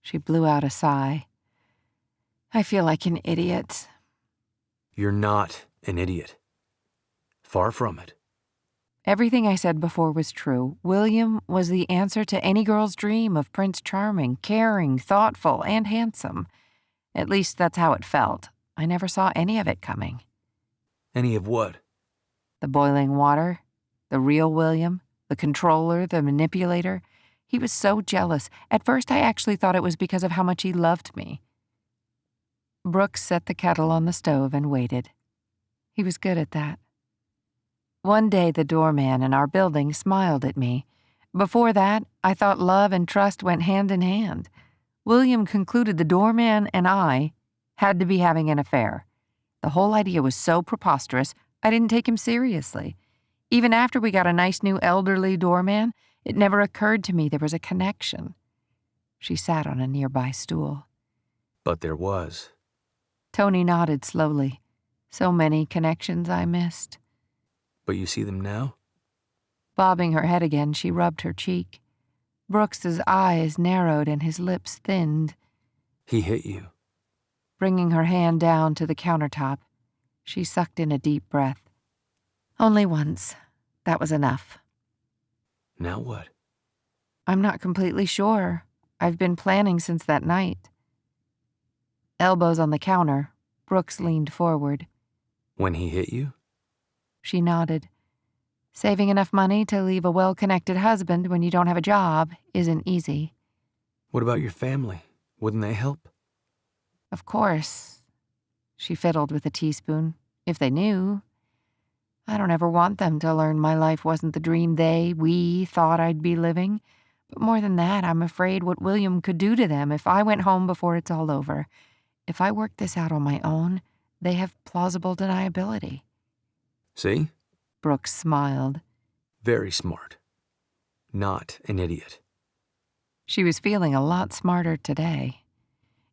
She blew out a sigh. "I feel like an idiot." You're not an idiot. Far from it. Everything I said before was true. William was the answer to any girl's dream of Prince Charming, caring, thoughtful, and handsome. At least that's how it felt. I never saw any of it coming. Any of what? The boiling water, the real William, the controller, the manipulator. He was so jealous. At first I actually thought it was because of how much he loved me. Brooks set the kettle on the stove and waited. He was good at that. One day the doorman in our building smiled at me. Before that, I thought love and trust went hand in hand. William concluded the doorman and I had to be having an affair. The whole idea was so preposterous, I didn't take him seriously. Even after we got a nice new elderly doorman, it never occurred to me there was a connection. She sat on a nearby stool. But there was. Toni nodded slowly. So many connections I missed. But you see them now? Bobbing her head again, she rubbed her cheek. Brooks's eyes narrowed and his lips thinned. He hit you. Bringing her hand down to the countertop, she sucked in a deep breath. "Only once. That was enough." Now what? "I'm not completely sure. I've been planning since that night." Elbows on the counter, Brooks leaned forward. When he hit you? She nodded. "Saving enough money to leave a well-connected husband when you don't have a job isn't easy." What about your family? Wouldn't they help? "Of course." She fiddled with a teaspoon. "If they knew. I don't ever want them to learn my life wasn't the dream we thought I'd be living. But more than that, I'm afraid what William could do to them if I went home before it's all over. If I work this out on my own, they have plausible deniability." See? Brooks smiled. very smart. Not an idiot. She was feeling a lot smarter today.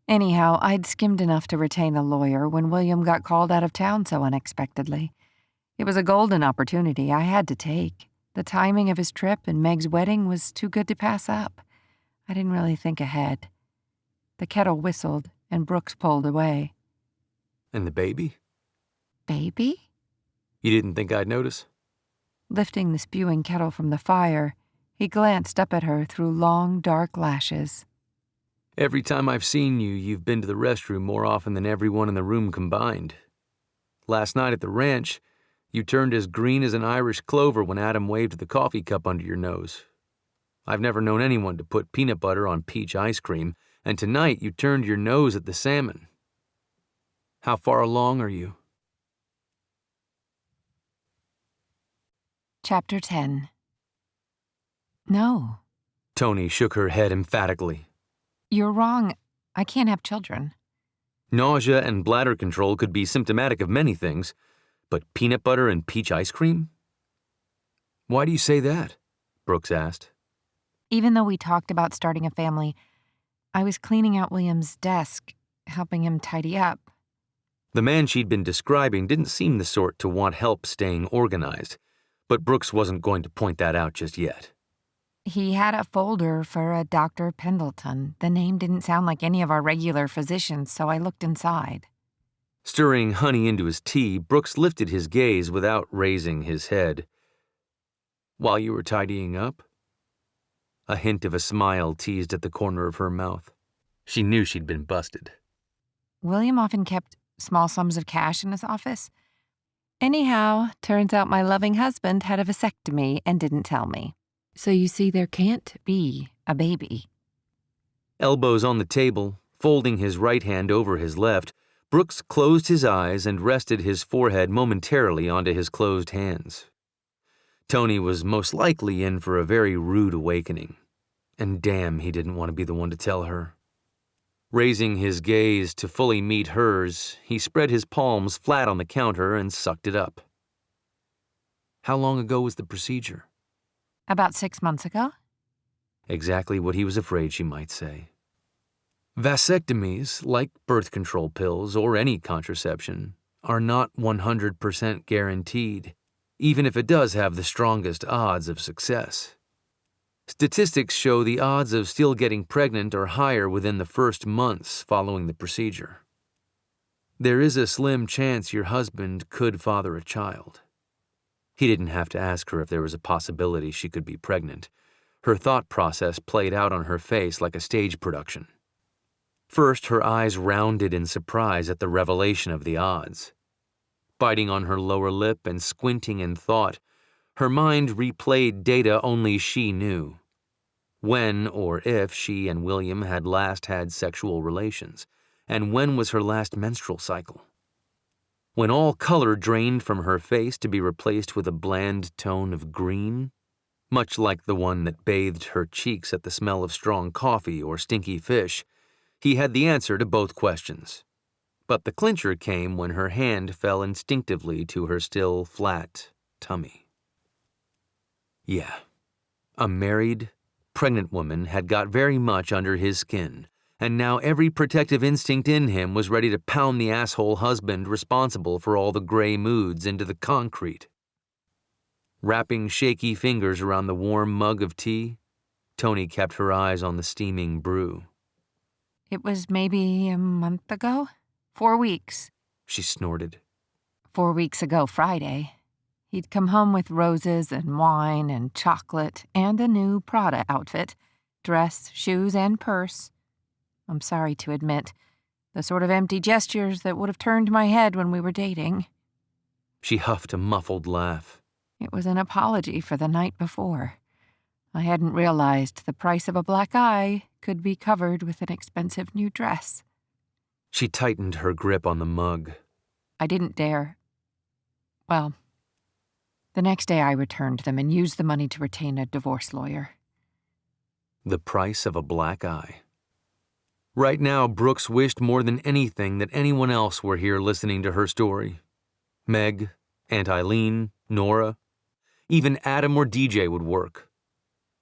Anyhow, I'd skimmed enough to retain a lawyer when William got called out of town so unexpectedly. It was a golden opportunity I had to take. The timing of his trip and Meg's wedding was too good to pass up. I didn't really think ahead. The kettle whistled, and Brooks pulled away. And the baby? Baby? You didn't think I'd notice? Lifting the spewing kettle from the fire, he glanced up at her through long, dark lashes. Every time I've seen you, you've been to the restroom more often than everyone in the room combined. Last night at the ranch, you turned as green as an Irish clover when Adam waved the coffee cup under your nose. I've never known anyone to put peanut butter on peach ice cream, and tonight you turned your nose at the salmon. How far along are you? Chapter 10. No. Toni shook her head emphatically. You're wrong. I can't have children. Nausea and bladder control could be symptomatic of many things, but peanut butter and peach ice cream? Why do you say that? Brooks asked. Even though we talked about starting a family, I was cleaning out William's desk, helping him tidy up. The man she'd been describing didn't seem the sort to want help staying organized, but Brooks wasn't going to point that out just yet. He had a folder for a Dr. Pendleton. The name didn't sound like any of our regular physicians, so I looked inside. Stirring honey into his tea, Brooks lifted his gaze without raising his head. While you were tidying up? A hint of a smile teased at the corner of her mouth. She knew she'd been busted. William often kept small sums of cash in his office. Anyhow, turns out my loving husband had a vasectomy and didn't tell me. So you see, there can't be a baby. Elbows on the table, folding his right hand over his left, Brooks closed his eyes and rested his forehead momentarily onto his closed hands. Toni was most likely in for a very rude awakening, and damn, he didn't want to be the one to tell her. Raising his gaze to fully meet hers, he spread his palms flat on the counter and sucked it up. How long ago was the procedure? About 6 months ago? Exactly what he was afraid she might say. Vasectomies, like birth control pills or any contraception, are not 100% guaranteed, even if it does have the strongest odds of success. Statistics show the odds of still getting pregnant are higher within the first months following the procedure. There is a slim chance your husband could father a child. He didn't have to ask her if there was a possibility she could be pregnant. Her thought process played out on her face like a stage production. First, her eyes rounded in surprise at the revelation of the odds. Biting on her lower lip and squinting in thought, her mind replayed data only she knew. When or if she and William had last had sexual relations, and when was her last menstrual cycle. When all color drained from her face to be replaced with a bland tone of green, much like the one that bathed her cheeks at the smell of strong coffee or stinky fish, he had the answer to both questions. But the clincher came when her hand fell instinctively to her still flat tummy. Yeah, a married, pregnant woman had got very much under his skin, and now every protective instinct in him was ready to pound the asshole husband responsible for all the gray moods into the concrete. Wrapping shaky fingers around the warm mug of tea, Toni kept her eyes on the steaming brew. It was maybe a month ago? 4 weeks. She snorted. 4 weeks ago Friday. He'd come home with roses and wine and chocolate and a new Prada outfit, dress, shoes, and purse. I'm sorry to admit, the sort of empty gestures that would have turned my head when we were dating. She huffed a muffled laugh. It was an apology for the night before. I hadn't realized the price of a black eye could be covered with an expensive new dress. She tightened her grip on the mug. I didn't dare. Well, the next day I returned them and used the money to retain a divorce lawyer. The price of a black eye. Right now, Brooks wished more than anything that anyone else were here listening to her story. Meg, Aunt Eileen, Nora. Even Adam or DJ would work.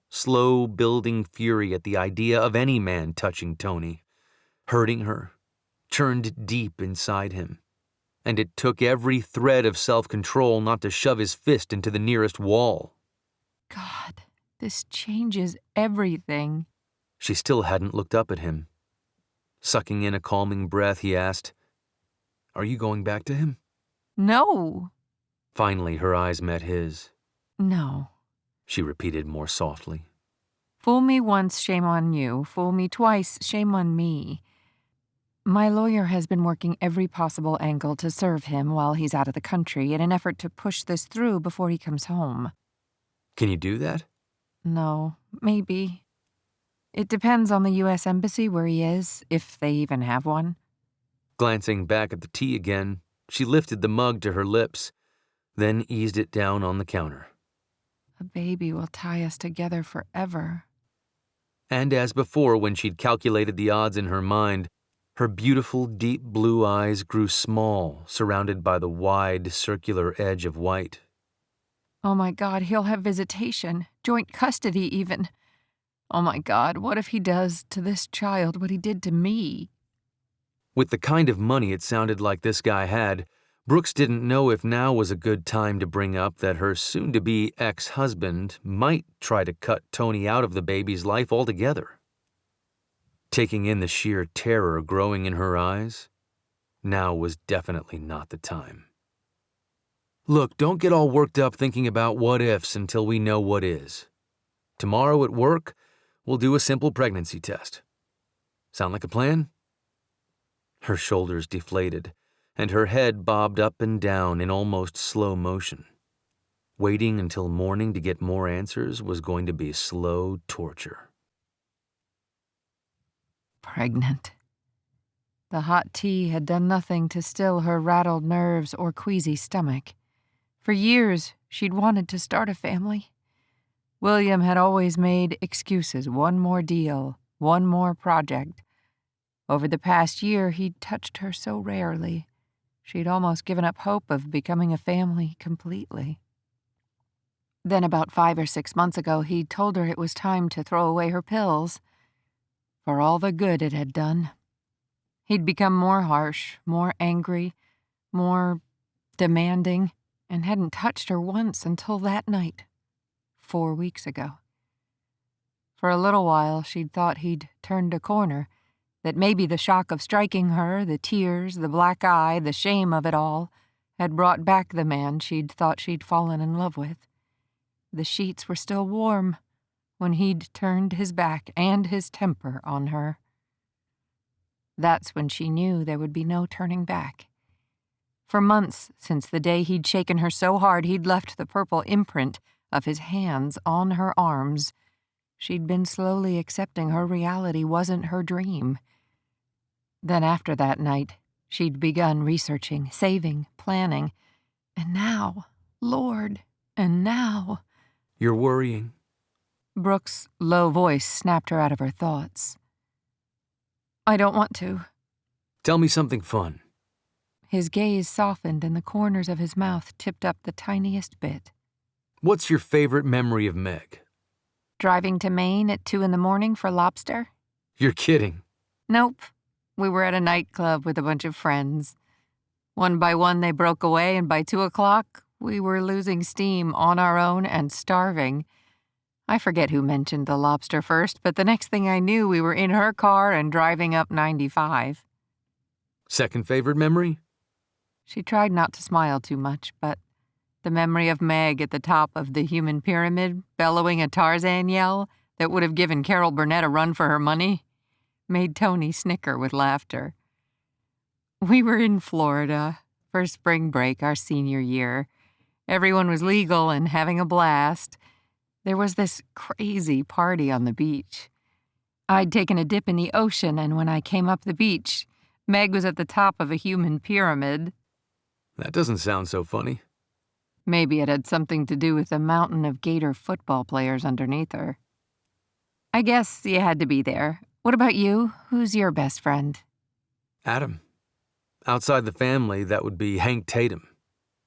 Slow building fury at the idea of any man touching Toni, hurting her, churned deep inside him, and it took every thread of self-control not to shove his fist into the nearest wall. God, this changes everything. She still hadn't looked up at him. Sucking in a calming breath, he asked, "Are you going back to him?" No. Finally, her eyes met his. No. She repeated more softly. Fool me once, shame on you. Fool me twice, shame on me. My lawyer has been working every possible angle to serve him while he's out of the country in an effort to push this through before he comes home. Can you do that? No, maybe. It depends on the U.S. Embassy where he is, if they even have one. Glancing back at the tea again, she lifted the mug to her lips, then eased it down on the counter. A baby will tie us together forever. And as before, when she'd calculated the odds in her mind, her beautiful, deep blue eyes grew small, surrounded by the wide, circular edge of white. Oh my God, he'll have visitation, joint custody even. Oh my God, what if he does to this child what he did to me? With the kind of money it sounded like this guy had, Brooks didn't know if now was a good time to bring up that her soon-to-be ex-husband might try to cut Toni out of the baby's life altogether. Taking in the sheer terror growing in her eyes, now was definitely not the time. Look, don't get all worked up thinking about what-ifs until we know what is. Tomorrow at work, we'll do a simple pregnancy test. Sound like a plan? Her shoulders deflated, and her head bobbed up and down in almost slow motion. Waiting until morning to get more answers was going to be slow torture. Pregnant. The hot tea had done nothing to still her rattled nerves or queasy stomach. For years, she'd wanted to start a family. William had always made excuses, one more deal, one more project. Over the past year, he'd touched her so rarely. She'd almost given up hope of becoming a family completely. Then about 5 or 6 months ago, he'd told her it was time to throw away her pills, for all the good it had done. He'd become more harsh, more angry, more demanding, and hadn't touched her once until that night, 4 weeks ago. For a little while, she'd thought he'd turned a corner, that maybe the shock of striking her, the tears, the black eye, the shame of it all, had brought back the man she'd thought she'd fallen in love with. The sheets were still warm when he'd turned his back and his temper on her. That's when she knew there would be no turning back. For months, since the day he'd shaken her so hard he'd left the purple imprint of his hands on her arms, she'd been slowly accepting her reality wasn't her dream. Then after that night, she'd begun researching, saving, planning. And now, Lord, and now... You're worrying. Brooks' low voice snapped her out of her thoughts. I don't want to. Tell me something fun. His gaze softened and the corners of his mouth tipped up the tiniest bit. What's your favorite memory of Meg? Driving to Maine at 2 a.m. for lobster? You're kidding. Nope. We were at a nightclub with a bunch of friends. One by one they broke away, and by 2 o'clock, we were losing steam on our own and starving. I forget who mentioned the lobster first, but the next thing I knew, we were in her car and driving up 95. Second favorite memory? She tried not to smile too much, but the memory of Meg at the top of the human pyramid, bellowing a Tarzan yell that would have given Carol Burnett a run for her money, made Toni snicker with laughter. We were in Florida for spring break our senior year. Everyone was legal and having a blast. There was this crazy party on the beach. I'd taken a dip in the ocean, and when I came up the beach, Meg was at the top of a human pyramid. That doesn't sound so funny. Maybe it had something to do with the mountain of Gator football players underneath her. I guess you had to be there. What about you? Who's your best friend? Adam. Outside the family, that would be Hank Tatum.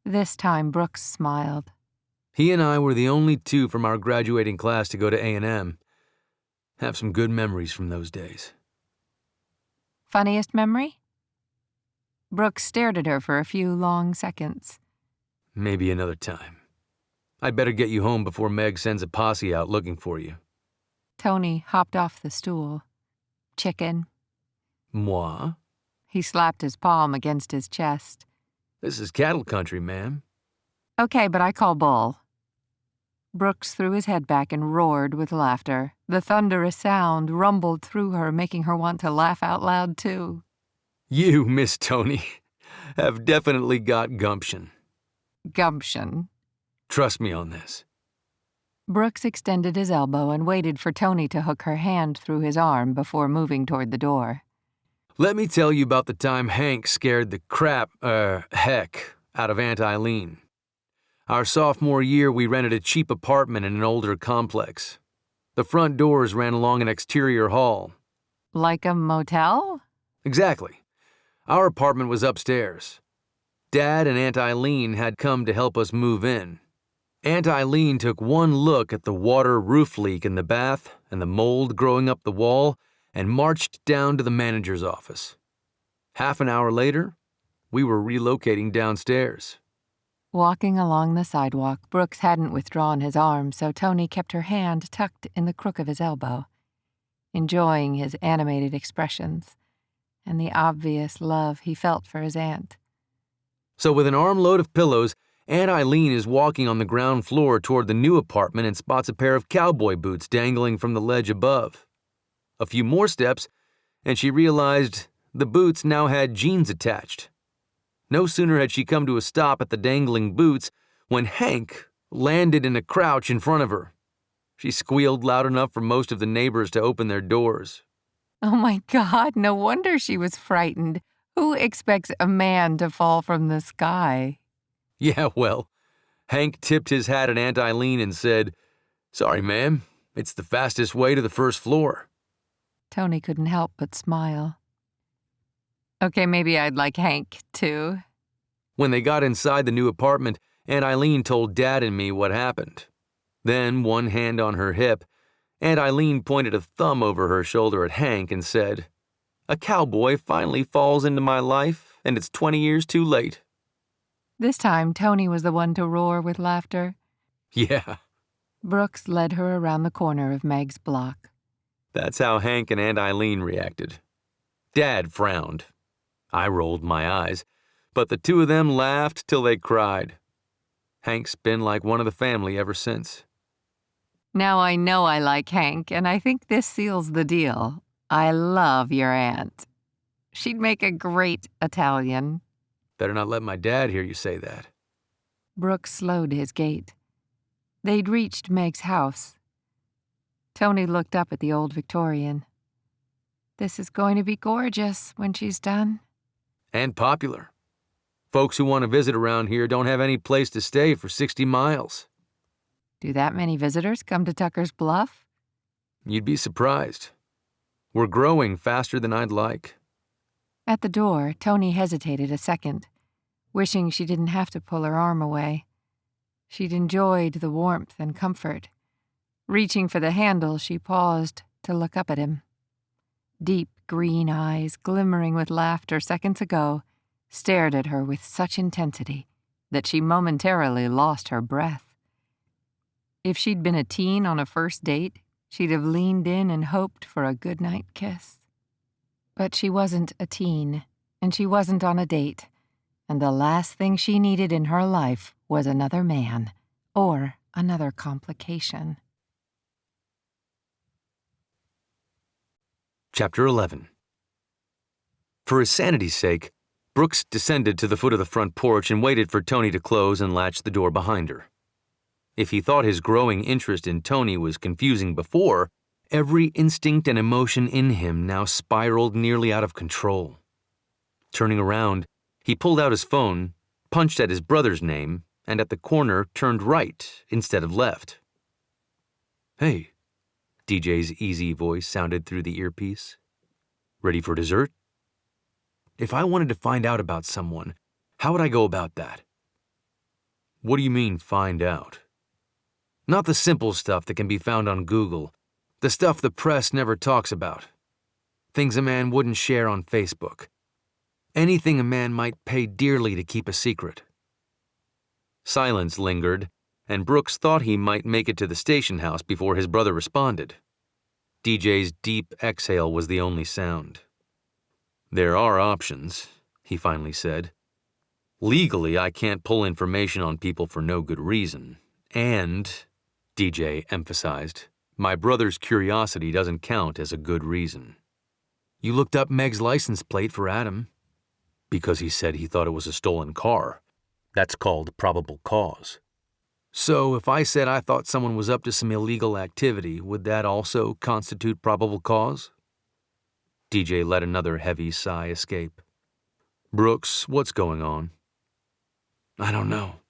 This time Brooks smiled. He and I were the only two from our graduating class to go to A&M. Have some good memories from those days. Funniest memory? Brooks stared at her for a few long seconds. Maybe another time. I'd better get you home before Meg sends a posse out looking for you. Toni hopped off the stool. Chicken. Moi? He slapped his palm against his chest. This is cattle country, ma'am. Okay, but I call bull. Brooks threw his head back and roared with laughter. The thunderous sound rumbled through her, making her want to laugh out loud, too. You, Miss Toni, have definitely got gumption. Gumption. Trust me on this. Brooks extended his elbow and waited for Toni to hook her hand through his arm before moving toward the door. Let me tell you about the time Hank scared the heck out of Aunt Eileen. Our sophomore year, we rented a cheap apartment in an older complex. The front doors ran along an exterior hall. Like a motel? Exactly. Our apartment was upstairs. Dad and Aunt Eileen had come to help us move in. Aunt Eileen took one look at the water roof leak in the bath and the mold growing up the wall and marched down to the manager's office. Half an hour later, we were relocating downstairs. Walking along the sidewalk, Brooks hadn't withdrawn his arm, so Toni kept her hand tucked in the crook of his elbow, enjoying his animated expressions and the obvious love he felt for his aunt. So with an armload of pillows, Aunt Eileen is walking on the ground floor toward the new apartment and spots a pair of cowboy boots dangling from the ledge above. A few more steps, and she realized the boots now had jeans attached. No sooner had she come to a stop at the dangling boots when Hank landed in a crouch in front of her. She squealed loud enough for most of the neighbors to open their doors. Oh my God, no wonder she was frightened. Who expects a man to fall from the sky? Yeah, well, Hank tipped his hat at Aunt Eileen and said, "Sorry, ma'am, it's the fastest way to the first floor." Toni couldn't help but smile. Okay, maybe I'd like Hank, too. When they got inside the new apartment, Aunt Eileen told Dad and me what happened. Then, one hand on her hip, Aunt Eileen pointed a thumb over her shoulder at Hank and said, "A cowboy finally falls into my life, and it's 20 years too late." This time, Toni was the one to roar with laughter. Yeah, Brooks led her around the corner of Meg's block. that's how Hank and Aunt Eileen reacted. Dad frowned. I rolled my eyes, but the two of them laughed till they cried. Hank's been like one of the family ever since. Now I know I like Hank, and I think this seals the deal. I love your aunt. She'd make a great Italian. Better not let my dad hear you say that. Brooks slowed his gait. They'd reached Meg's house. Toni looked up at the old Victorian. This is going to be gorgeous when she's done. And popular. Folks who want to visit around here don't have any place to stay for 60 miles. Do that many visitors come to Tucker's Bluff? You'd be surprised. We're growing faster than I'd like. At the door, Toni hesitated a second, wishing she didn't have to pull her arm away. She'd enjoyed the warmth and comfort. Reaching for the handle, she paused to look up at him. Deep green eyes, glimmering with laughter seconds ago, stared at her with such intensity that she momentarily lost her breath. If she'd been a teen on a first date, she'd have leaned in and hoped for a goodnight kiss. But she wasn't a teen, and she wasn't on a date, and the last thing she needed in her life was another man, or another complication. Chapter 11. For his sanity's sake, Brooks descended to the foot of the front porch and waited for Toni to close and latch the door behind her. If he thought his growing interest in Toni was confusing before, every instinct and emotion in him now spiraled nearly out of control. Turning around, he pulled out his phone, punched at his brother's name, and at the corner turned right instead of left. "Hey," DJ's easy voice sounded through the earpiece. "Ready for dessert?" If I wanted to find out about someone, how would I go about that? What do you mean, find out? Not the simple stuff that can be found on Google, the stuff the press never talks about. Things a man wouldn't share on Facebook. Anything a man might pay dearly to keep a secret. Silence lingered, and Brooks thought he might make it to the station house before his brother responded. DJ's deep exhale was the only sound. "There are options," he finally said. "Legally, I can't pull information on people for no good reason. And," DJ emphasized, "my brother's curiosity doesn't count as a good reason." "You looked up Meg's license plate for Adam." "Because he said he thought it was a stolen car. That's called probable cause." "So if I said I thought someone was up to some illegal activity, would that also constitute probable cause?" DJ let another heavy sigh escape. "Brooks, what's going on?" "I don't know."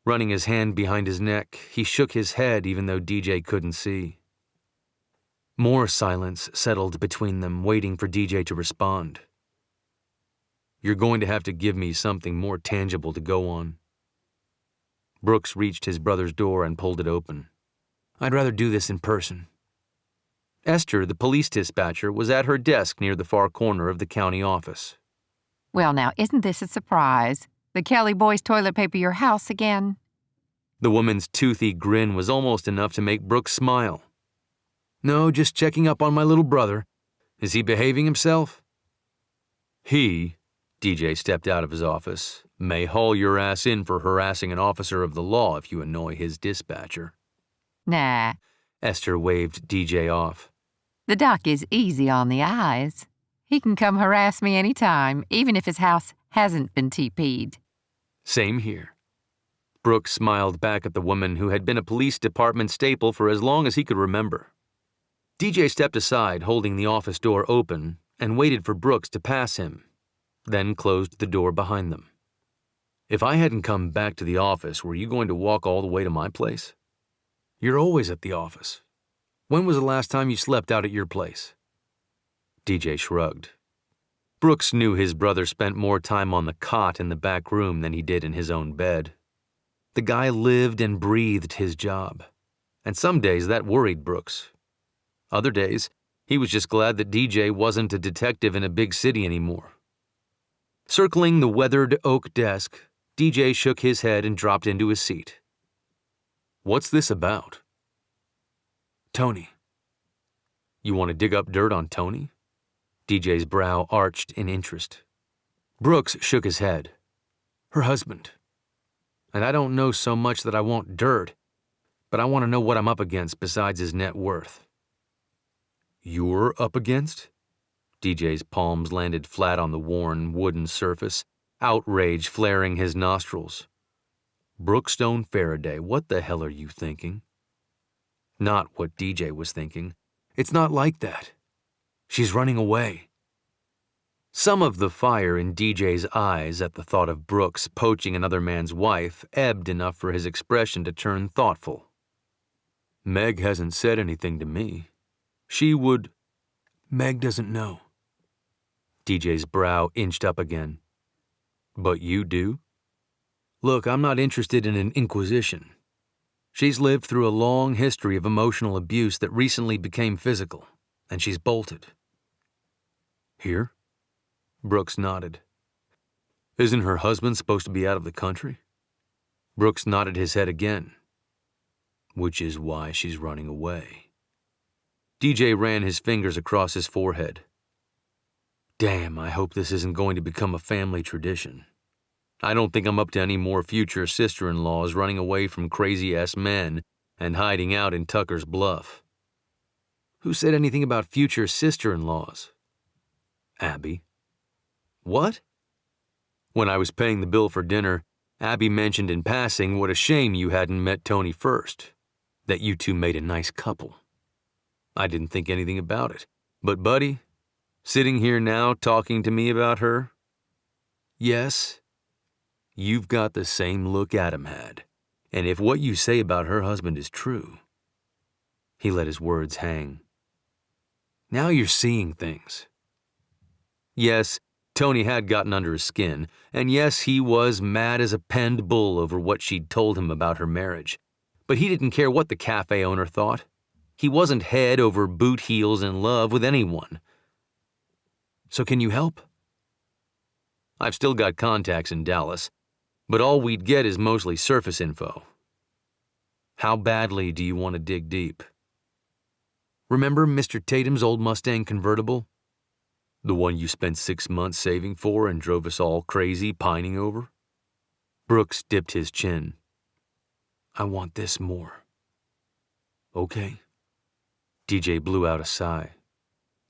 Running his hand behind his neck, he shook his head even though DJ couldn't see. More silence settled between them, waiting for DJ to respond. "You're going to have to give me something more tangible to go on." Brooks reached his brother's door and pulled it open. "I'd rather do this in person." Esther, the police dispatcher, was at her desk near the far corner of the county office. "Well, now, isn't this a surprise? The Kelly boys toilet paper your house again?" The woman's toothy grin was almost enough to make Brooks smile. "No, just checking up on my little brother. Is he behaving himself?" "He," DJ stepped out of his office, "may haul your ass in for harassing an officer of the law if you annoy his dispatcher." "Nah, Esther waved DJ off. the doc is easy on the eyes. He can come harass me any time, even if his house hasn't been TP'd." "Same here." Brooks smiled back at the woman who had been a police department staple for as long as he could remember. DJ stepped aside, holding the office door open, and waited for Brooks to pass him, then closed the door behind them. "If I hadn't come back to the office, were you going to walk all the way to my place?" "You're always at the office. When was the last time you slept out at your place?" DJ shrugged. Brooks knew his brother spent more time on the cot in the back room than he did in his own bed. The guy lived and breathed his job, and some days that worried Brooks. Other days, he was just glad that DJ wasn't a detective in a big city anymore. Circling the weathered oak desk, DJ shook his head and dropped into his seat. "What's this about?" "Toni." "You want to dig up dirt on Toni?" DJ's brow arched in interest. Brooks shook his head. "Her husband. And I don't know so much that I want dirt, but I want to know what I'm up against besides his net worth." "You're up against?" DJ's palms landed flat on the worn, wooden surface, outrage flaring his nostrils. "Brookstone Farraday, what the hell are you thinking?" Not what DJ was thinking. "It's not like that. She's running away." Some of the fire in DJ's eyes at the thought of Brooks poaching another man's wife ebbed enough for his expression to turn thoughtful. "Meg hasn't said anything to me. She would—" "Meg doesn't know." DJ's brow inched up again. "But you do?" "Look, I'm not interested in an inquisition. She's lived through a long history of emotional abuse that recently became physical, and she's bolted." "Here?" Brooks nodded. "Isn't her husband supposed to be out of the country?" Brooks nodded his head again. "Which is why she's running away." DJ ran his fingers across his forehead. "Damn, I hope this isn't going to become a family tradition. I don't think I'm up to any more future sister-in-laws running away from crazy-ass men and hiding out in Tucker's Bluff." "Who said anything about future sister-in-laws?" "Abby." "What?" "When I was paying the bill for dinner, Abby mentioned in passing what a shame you hadn't met Toni first, that you two made a nice couple. I didn't think anything about it, but buddy, sitting here now talking to me about her, yes, you've got the same look Adam had, and if what you say about her husband is true—" He let his words hang. "Now you're seeing things." Yes, Toni had gotten under his skin, and yes, he was mad as a penned bull over what she'd told him about her marriage. But he didn't care what the cafe owner thought. He wasn't head over boot heels in love with anyone. So can you help? I've still got contacts in Dallas, but all we'd get is mostly surface info. How badly do you want to dig deep? Remember Mr. Tatum's old Mustang convertible? The one you spent 6 months saving for and drove us all crazy pining over? Brooks dipped his chin. I want this more. Okay. DJ blew out a sigh.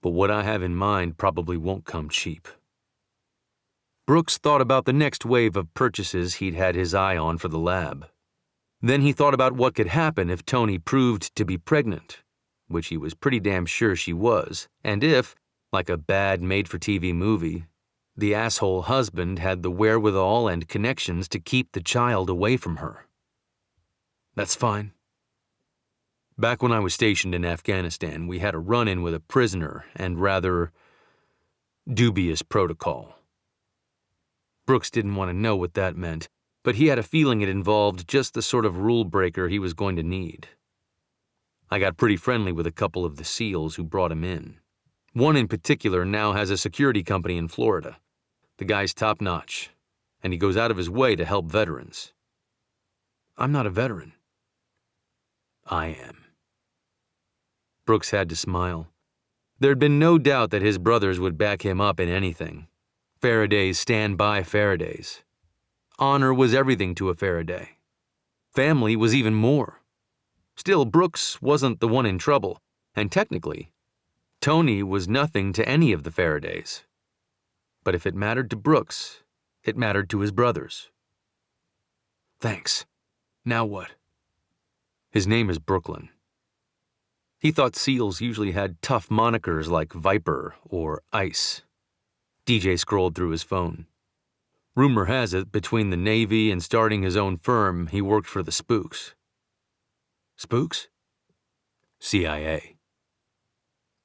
But what I have in mind probably won't come cheap. Brooks thought about the next wave of purchases he'd had his eye on for the lab. Then he thought about what could happen if Toni proved to be pregnant, which he was pretty damn sure she was, and if, like a bad made-for-TV movie, the asshole husband had the wherewithal and connections to keep the child away from her. That's fine. Back when I was stationed in Afghanistan, we had a run-in with a prisoner and rather dubious protocol. Brooks didn't want to know what that meant, but he had a feeling it involved just the sort of rule breaker he was going to need. I got pretty friendly with a couple of the SEALs who brought him in. One in particular now has a security company in Florida. The guy's top-notch, and he goes out of his way to help veterans. I'm not a veteran. I am. Brooks had to smile. There'd been no doubt that his brothers would back him up in anything. Faraday's stand by Faradays. Honor was everything to a Farraday. Family was even more. Still, Brooks wasn't the one in trouble, and technically, Toni was nothing to any of the Faradays. But if it mattered to Brooks, it mattered to his brothers. Thanks. Now what? His name is Brooklyn. He thought SEALs usually had tough monikers like Viper or Ice. DJ scrolled through his phone. Rumor has it, between the Navy and starting his own firm, he worked for the Spooks. Spooks? CIA.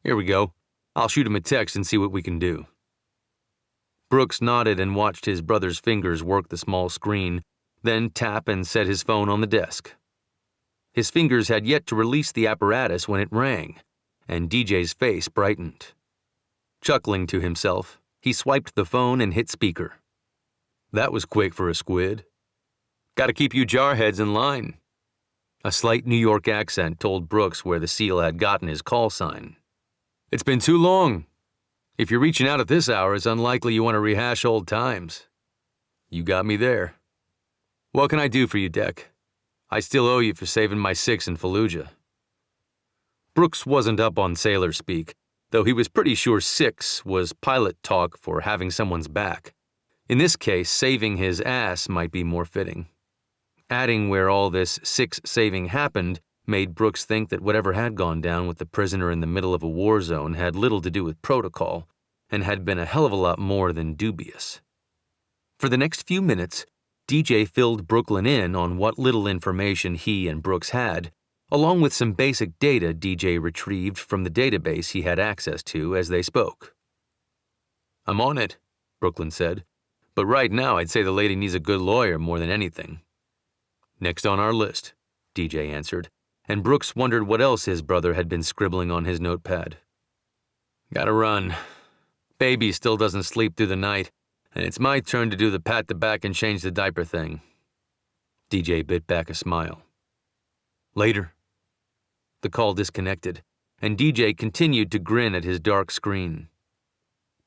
Here we go. I'll shoot him a text and see what we can do. Brooks nodded and watched his brother's fingers work the small screen, then tap and set his phone on the desk. His fingers had yet to release the apparatus when it rang, and DJ's face brightened. Chuckling to himself, he swiped the phone and hit speaker. That was quick for a squid. Gotta keep you jarheads in line. A slight New York accent told Brooks where the SEAL had gotten his call sign. It's been too long. If you're reaching out at this hour, it's unlikely you want to rehash old times. You got me there. What can I do for you, Deck? I still owe you for saving my 6 in Fallujah. Brooks wasn't up on sailor speak, though he was pretty sure 6 was pilot talk for having someone's back. In this case, saving his ass might be more fitting. Adding where all this 6 saving happened made Brooks think that whatever had gone down with the prisoner in the middle of a war zone had little to do with protocol and had been a hell of a lot more than dubious. For the next few minutes, DJ filled Brooklyn in on what little information he and Brooks had, along with some basic data DJ retrieved from the database he had access to as they spoke. I'm on it, Brooklyn said, but right now I'd say the lady needs a good lawyer more than anything. Next on our list, DJ answered, and Brooks wondered what else his brother had been scribbling on his notepad. Gotta run. Baby still doesn't sleep through the night, and it's my turn to do the pat the back and change the diaper thing. DJ bit back a smile. Later. The call disconnected, and DJ continued to grin at his dark screen.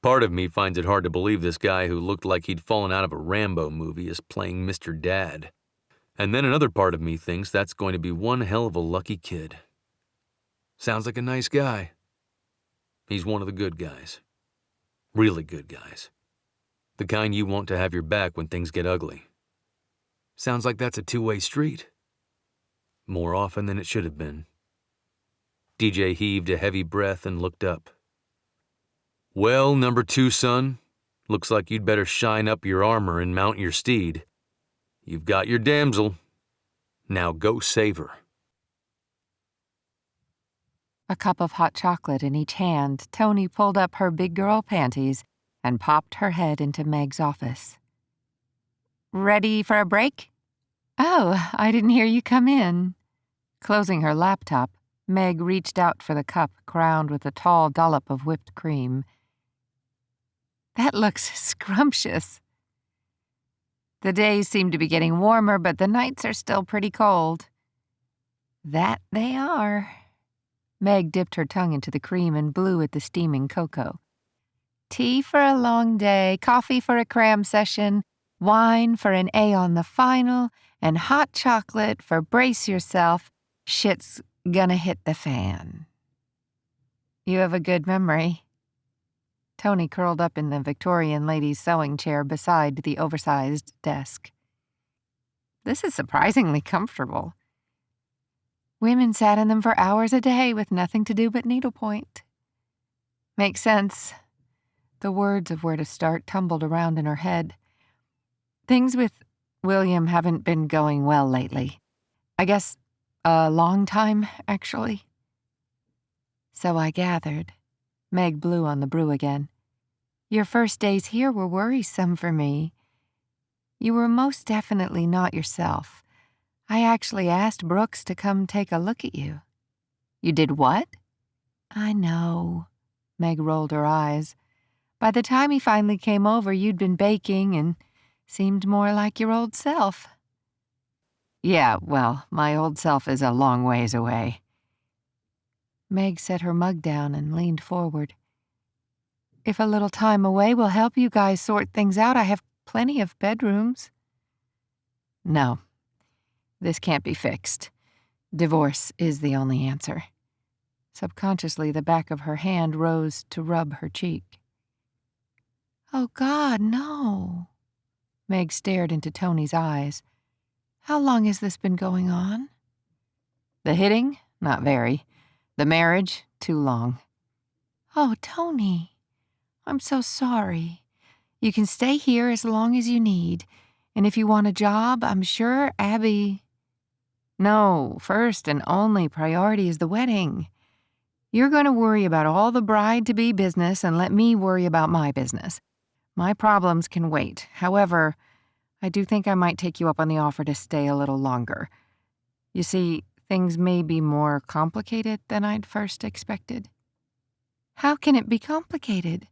Part of me finds it hard to believe this guy who looked like he'd fallen out of a Rambo movie is playing Mr. Dad. And then another part of me thinks that's going to be one hell of a lucky kid. Sounds like a nice guy. He's one of the good guys. Really good guys. The kind you want to have your back when things get ugly. Sounds like that's a two-way street. More often than it should have been. DJ heaved a heavy breath and looked up. Well, number 2, son, looks like you'd better shine up your armor and mount your steed. You've got your damsel. Now go save her. A cup of hot chocolate in each hand, Toni pulled up her big girl panties and popped her head into Meg's office. Ready for a break? Oh, I didn't hear you come in. Closing her laptop, Meg reached out for the cup crowned with a tall dollop of whipped cream. That looks scrumptious. The days seem to be getting warmer, but the nights are still pretty cold. That they are. Meg dipped her tongue into the cream and blew at the steaming cocoa. Tea for a long day, coffee for a cram session, wine for an A on the final, and hot chocolate for brace yourself. Shit's gonna hit the fan. You have a good memory. Toni curled up in the Victorian lady's sewing chair beside the oversized desk. This is surprisingly comfortable. Women sat in them for hours a day with nothing to do but needlepoint. Makes sense. The words of where to start tumbled around in her head. Things with William haven't been going well lately. I guess a long time, actually. So I gathered. Meg blew on the brew again. Your first days here were worrisome for me. You were most definitely not yourself. I actually asked Brooks to come take a look at you. You did what? I know. Meg rolled her eyes. By the time he finally came over, you'd been baking and seemed more like your old self. Yeah, well, my old self is a long ways away. Meg set her mug down and leaned forward. If a little time away will help you guys sort things out, I have plenty of bedrooms. No, this can't be fixed. Divorce is the only answer. Subconsciously, the back of her hand rose to rub her cheek. Oh, God, no. Meg stared into Toni's eyes. How long has this been going on? The hitting? Not very. The marriage? Too long. Oh, Toni, I'm so sorry. You can stay here as long as you need, and if you want a job, I'm sure Abby... No, first and only priority is the wedding. You're going to worry about all the bride-to-be business and let me worry about my business. My problems can wait. However, I do think I might take you up on the offer to stay a little longer. You see, things may be more complicated than I'd first expected. How can it be complicated?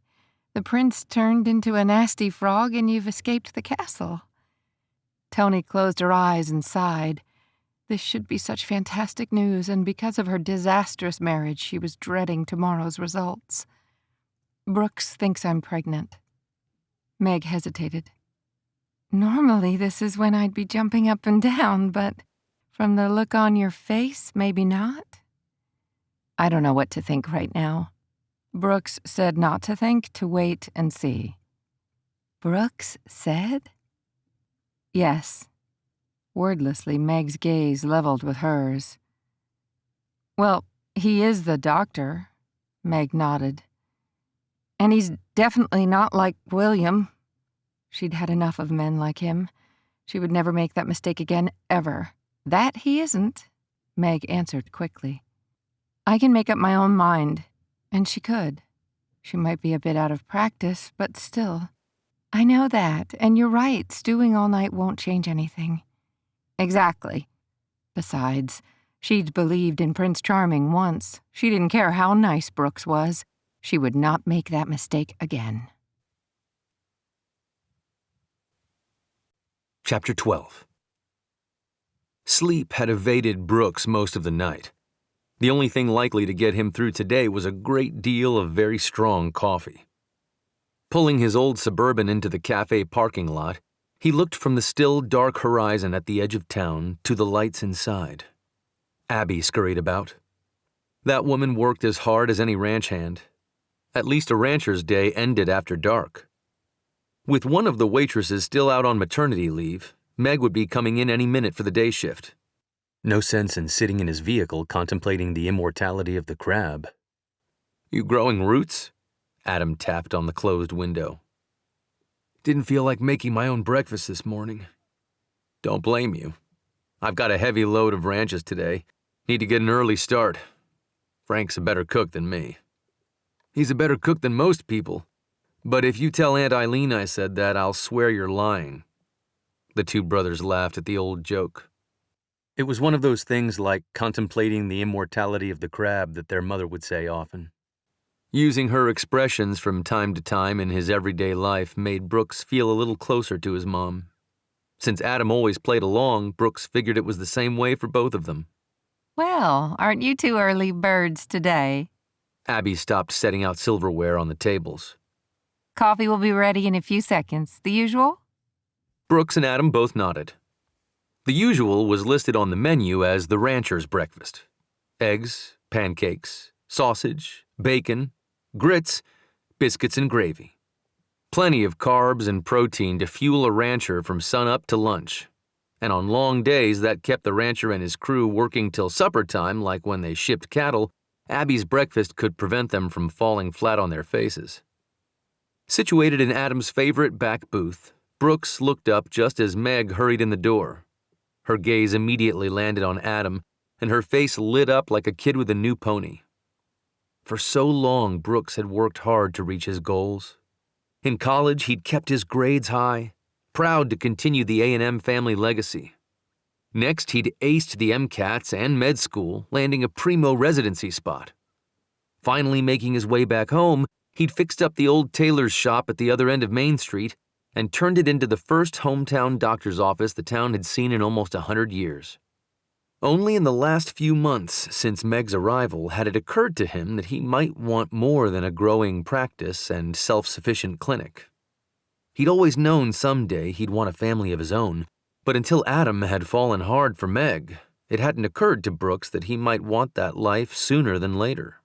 The prince turned into a nasty frog and you've escaped the castle. Toni closed her eyes and sighed. This should be such fantastic news, and because of her disastrous marriage, she was dreading tomorrow's results. Brooks thinks I'm pregnant. Meg hesitated. Normally, this is when I'd be jumping up and down, but from the look on your face, maybe not? I don't know what to think right now. Brooks said not to think, to wait and see. Brooks said? Yes. Wordlessly, Meg's gaze leveled with hers. Well, he is the doctor, Meg nodded. And he's definitely not like William. She'd had enough of men like him. She would never make that mistake again, ever. That he isn't, Meg answered quickly. I can make up my own mind. And she could. She might be a bit out of practice, but still. I know that, and you're right, stewing all night won't change anything. Exactly. Besides, she'd believed in Prince Charming once. She didn't care how nice Brooks was. She would not make that mistake again. Chapter 12. Sleep had evaded Brooks most of the night. The only thing likely to get him through today was a great deal of very strong coffee. Pulling his old Suburban into the cafe parking lot, he looked from the still, dark horizon at the edge of town to the lights inside. Abby scurried about. That woman worked as hard as any ranch hand. At least a rancher's day ended after dark. With one of the waitresses still out on maternity leave, Meg would be coming in any minute for the day shift. No sense in sitting in his vehicle contemplating the immortality of the crab. You growing roots? Adam tapped on the closed window. Didn't feel like making my own breakfast this morning. Don't blame you. I've got a heavy load of ranches today. Need to get an early start. Frank's a better cook than me. He's a better cook than most people. But if you tell Aunt Eileen I said that, I'll swear you're lying. The two brothers laughed at the old joke. It was one of those things like contemplating the immortality of the crab that their mother would say often. Using her expressions from time to time in his everyday life made Brooks feel a little closer to his mom. Since Adam always played along, Brooks figured it was the same way for both of them. Well, aren't you two early birds today? Abby stopped setting out silverware on the tables. Coffee will be ready in a few seconds. The usual? Brooks and Adam both nodded. The usual was listed on the menu as the rancher's breakfast. Eggs, pancakes, sausage, bacon, grits, biscuits and gravy. Plenty of carbs and protein to fuel a rancher from sunup to lunch. And on long days that kept the rancher and his crew working till supper time, like when they shipped cattle, Abby's breakfast could prevent them from falling flat on their faces. Situated in Adam's favorite back booth, Brooks looked up just as Meg hurried in the door. Her gaze immediately landed on Adam, and her face lit up like a kid with a new pony. For so long, Brooks had worked hard to reach his goals. In college, he'd kept his grades high, proud to continue the A&M family legacy. Next, he'd aced the MCATs and med school, landing a primo residency spot. Finally making his way back home, he'd fixed up the old tailor's shop at the other end of Main Street and turned it into the first hometown doctor's office the town had seen in almost 100 years. Only in the last few months since Meg's arrival had it occurred to him that he might want more than a growing practice and self-sufficient clinic. He'd always known someday he'd want a family of his own, but until Adam had fallen hard for Meg, it hadn't occurred to Brooks that he might want that life sooner than later.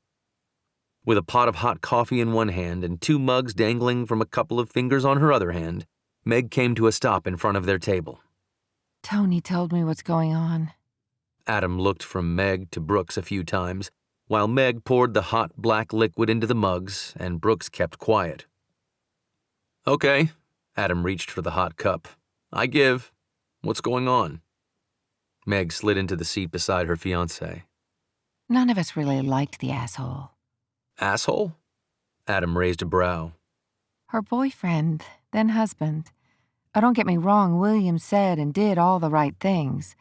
With a pot of hot coffee in one hand and 2 mugs dangling from a couple of fingers on her other hand, Meg came to a stop in front of their table. Toni told me what's going on. Adam looked from Meg to Brooks a few times, while Meg poured the hot black liquid into the mugs and Brooks kept quiet. "Okay," Adam reached for the hot cup. "I give. What's going on?" Meg slid into the seat beside her fiancé. None of us really liked the asshole. "Asshole?" Adam raised a brow. Her boyfriend, then husband. Don't get me wrong, William said and did all the right things.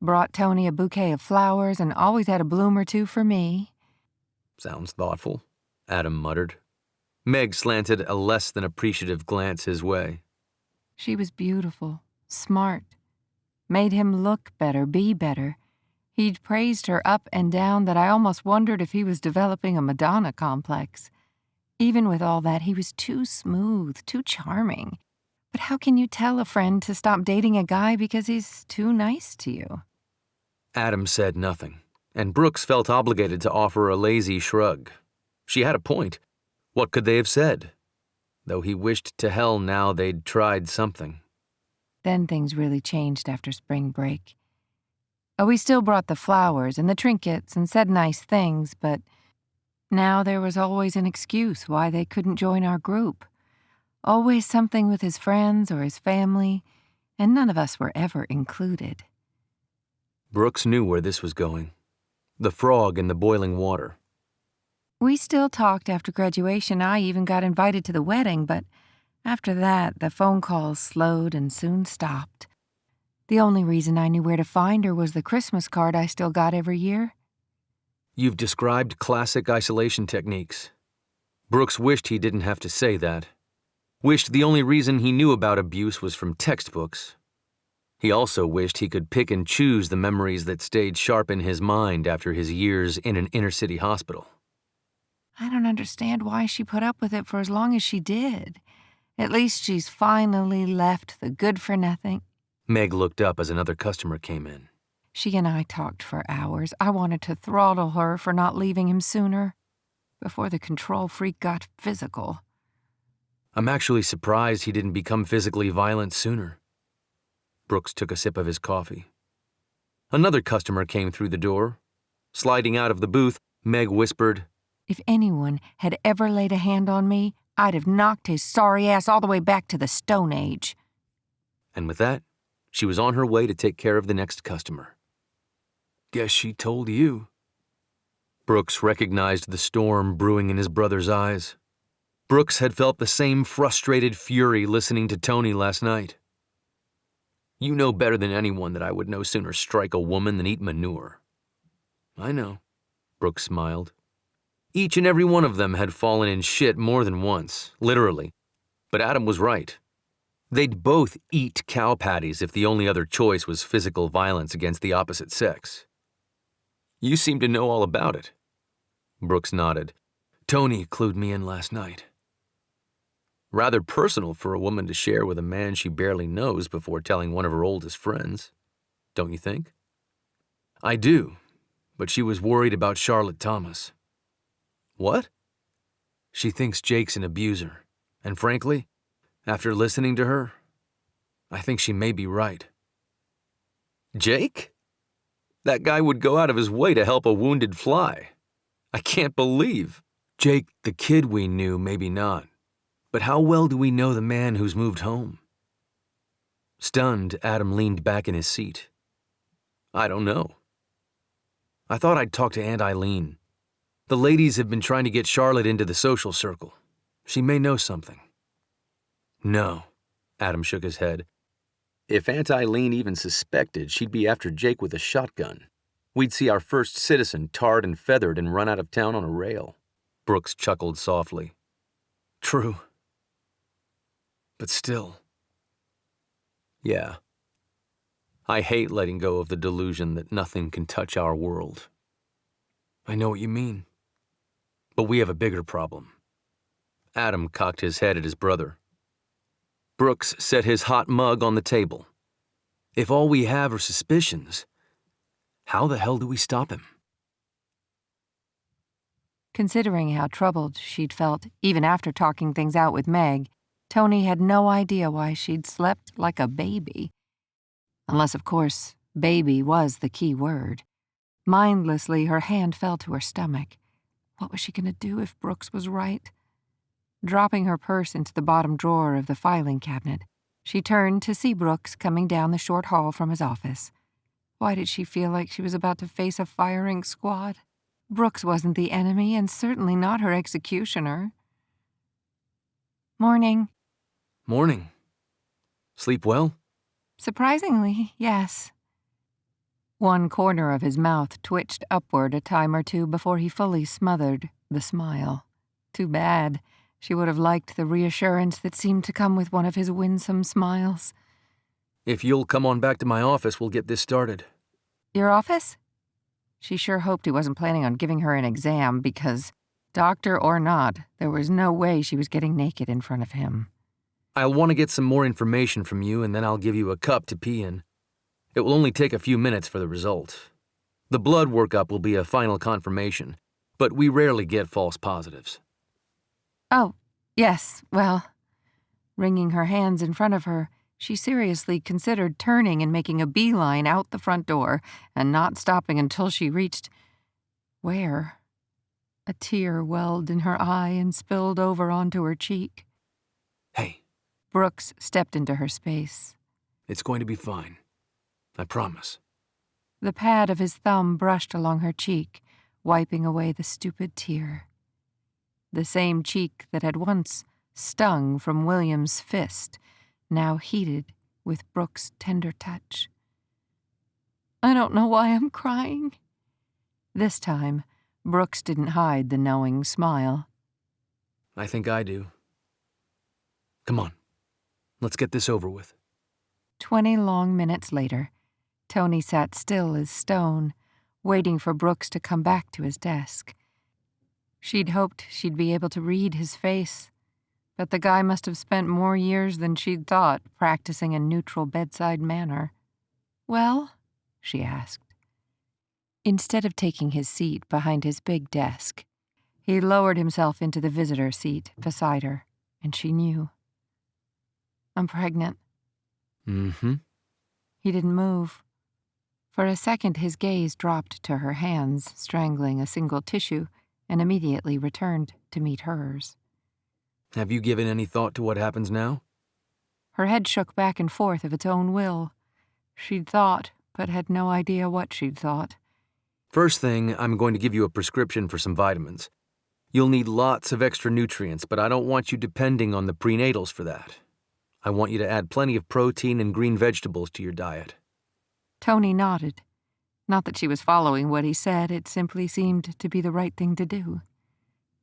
Brought Toni a bouquet of flowers and always had a bloom or two for me. "Sounds thoughtful," Adam muttered. Meg slanted a less than appreciative glance his way. She was beautiful, smart. Made him look better, be better. He'd praised her up and down that I almost wondered if he was developing a Madonna complex. Even with all that, he was too smooth, too charming. But how can you tell a friend to stop dating a guy because he's too nice to you? Adam said nothing, and Brooks felt obligated to offer a lazy shrug. She had a point. What could they have said? Though he wished to hell now they'd tried something. Then things really changed after spring break. We still brought the flowers and the trinkets and said nice things, but now there was always an excuse why they couldn't join our group. Always something with his friends or his family, and none of us were ever included. Brooks knew where this was going. The frog in the boiling water. We still talked after graduation. I even got invited to the wedding, but after that, the phone calls slowed and soon stopped. The only reason I knew where to find her was the Christmas card I still got every year. You've described classic isolation techniques. Brooks wished he didn't have to say that. Wished the only reason he knew about abuse was from textbooks. He also wished he could pick and choose the memories that stayed sharp in his mind after his years in an inner-city hospital. I don't understand why she put up with it for as long as she did. At least she's finally left the good-for-nothing. Meg looked up as another customer came in. She and I talked for hours. I wanted to throttle her for not leaving him sooner, before the control freak got physical. I'm actually surprised he didn't become physically violent sooner. Brooks took a sip of his coffee. Another customer came through the door. Sliding out of the booth, Meg whispered, If anyone had ever laid a hand on me, I'd have knocked his sorry ass all the way back to the Stone Age. And with that, she was on her way to take care of the next customer. Guess she told you. Brooks recognized the storm brewing in his brother's eyes. Brooks had felt the same frustrated fury listening to Toni last night. You know better than anyone that I would no sooner strike a woman than eat manure." "I know," Brooks smiled. Each and every one of them had fallen in shit more than once, literally. But Adam was right. They'd both eat cow patties if the only other choice was physical violence against the opposite sex. "You seem to know all about it." Brooks nodded. "Toni clued me in last night." Rather personal for a woman to share with a man she barely knows before telling one of her oldest friends, don't you think? "I do, but she was worried about Charlotte Thomas." "What?" "She thinks Jake's an abuser, and frankly, after listening to her, I think she may be right." "Jake? That guy would go out of his way to help a wounded fly. I can't believe." "Jake, the kid we knew, maybe not. But how well do we know the man who's moved home?" Stunned, Adam leaned back in his seat. "I don't know." "I thought I'd talk to Aunt Eileen. The ladies have been trying to get Charlotte into the social circle. She may know something." "No," Adam shook his head. "If Aunt Eileen even suspected, she'd be after Jake with a shotgun. We'd see our first citizen tarred and feathered and run out of town on a rail." Brooks chuckled softly. "True. But still." "Yeah. I hate letting go of the delusion that nothing can touch our world." "I know what you mean. But we have a bigger problem." Adam cocked his head at his brother. Brooks set his hot mug on the table. "If all we have are suspicions, how the hell do we stop him?" Considering how troubled she'd felt even after talking things out with Meg, Toni had no idea why she'd slept like a baby. Unless, of course, baby was the key word. Mindlessly, her hand fell to her stomach. What was she going to do if Brooks was right? Dropping her purse into the bottom drawer of the filing cabinet, she turned to see Brooks coming down the short hall from his office. Why did she feel like she was about to face a firing squad? Brooks wasn't the enemy and certainly not her executioner. "Morning." "Morning. Sleep well?" "Surprisingly, yes." One corner of his mouth twitched upward a time or two before he fully smothered the smile. Too bad. She would have liked the reassurance that seemed to come with one of his winsome smiles. "If you'll come on back to my office, we'll get this started." "Your office?" She sure hoped he wasn't planning on giving her an exam because, doctor or not, there was no way she was getting naked in front of him. "I'll want to get some more information from you, and then I'll give you a cup to pee in. It will only take a few minutes for the result. The blood workup will be a final confirmation, but we rarely get false positives." "Oh, yes, well." Wringing her hands in front of her, she seriously considered turning and making a beeline out the front door and not stopping until she reached... where? A tear welled in her eye and spilled over onto her cheek. "Hey." Brooks stepped into her space. "It's going to be fine. I promise." The pad of his thumb brushed along her cheek, wiping away the stupid tear. The same cheek that had once stung from William's fist, now heated with Brooks' tender touch. "I don't know why I'm crying." This time, Brooks didn't hide the knowing smile. "I think I do. Come on. Let's get this over with." 20 long minutes later, Toni sat still as stone, waiting for Brooks to come back to his desk. She'd hoped she'd be able to read his face, but the guy must have spent more years than she'd thought practicing a neutral bedside manner. "Well?" she asked. Instead of taking his seat behind his big desk, he lowered himself into the visitor seat beside her, and she knew. "I'm pregnant." "Mm-hmm." He didn't move. For a second, his gaze dropped to her hands, strangling a single tissue, and immediately returned to meet hers. "Have you given any thought to what happens now?" Her head shook back and forth of its own will. She'd thought, but had no idea what she'd thought. "First thing, I'm going to give you a prescription for some vitamins. You'll need lots of extra nutrients, but I don't want you depending on the prenatals for that. I want you to add plenty of protein and green vegetables to your diet. Toni nodded. Not that she was following what he said, it simply seemed to be the right thing to do.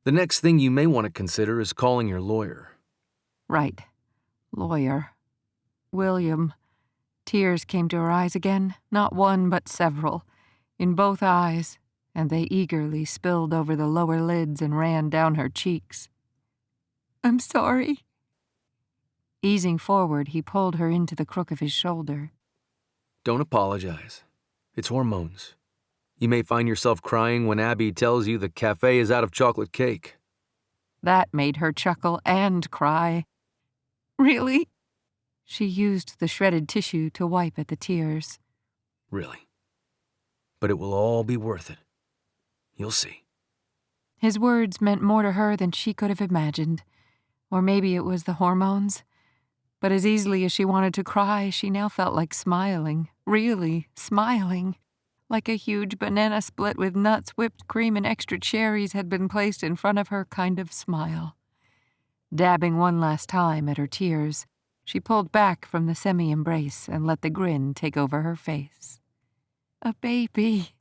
The next thing you may want to consider is calling your lawyer. Right. Lawyer. William. Tears came to her eyes again, not one but several, in both eyes, and they eagerly spilled over the lower lids and ran down her cheeks. "I'm sorry." Easing forward, he pulled her into the crook of his shoulder. Don't apologize. It's hormones. You may find yourself crying when Abby tells you the cafe is out of chocolate cake. That made her chuckle and cry. "Really?" She used the shredded tissue to wipe at the tears. Really. But it will all be worth it. You'll see. His words meant more to her than she could have imagined. Or maybe it was the hormones. But as easily as she wanted to cry, she now felt like smiling. Really smiling. Like a huge banana split with nuts, whipped cream, and extra cherries had been placed in front of her kind of smile. Dabbing one last time at her tears, she pulled back from the semi-embrace and let the grin take over her face. "A baby."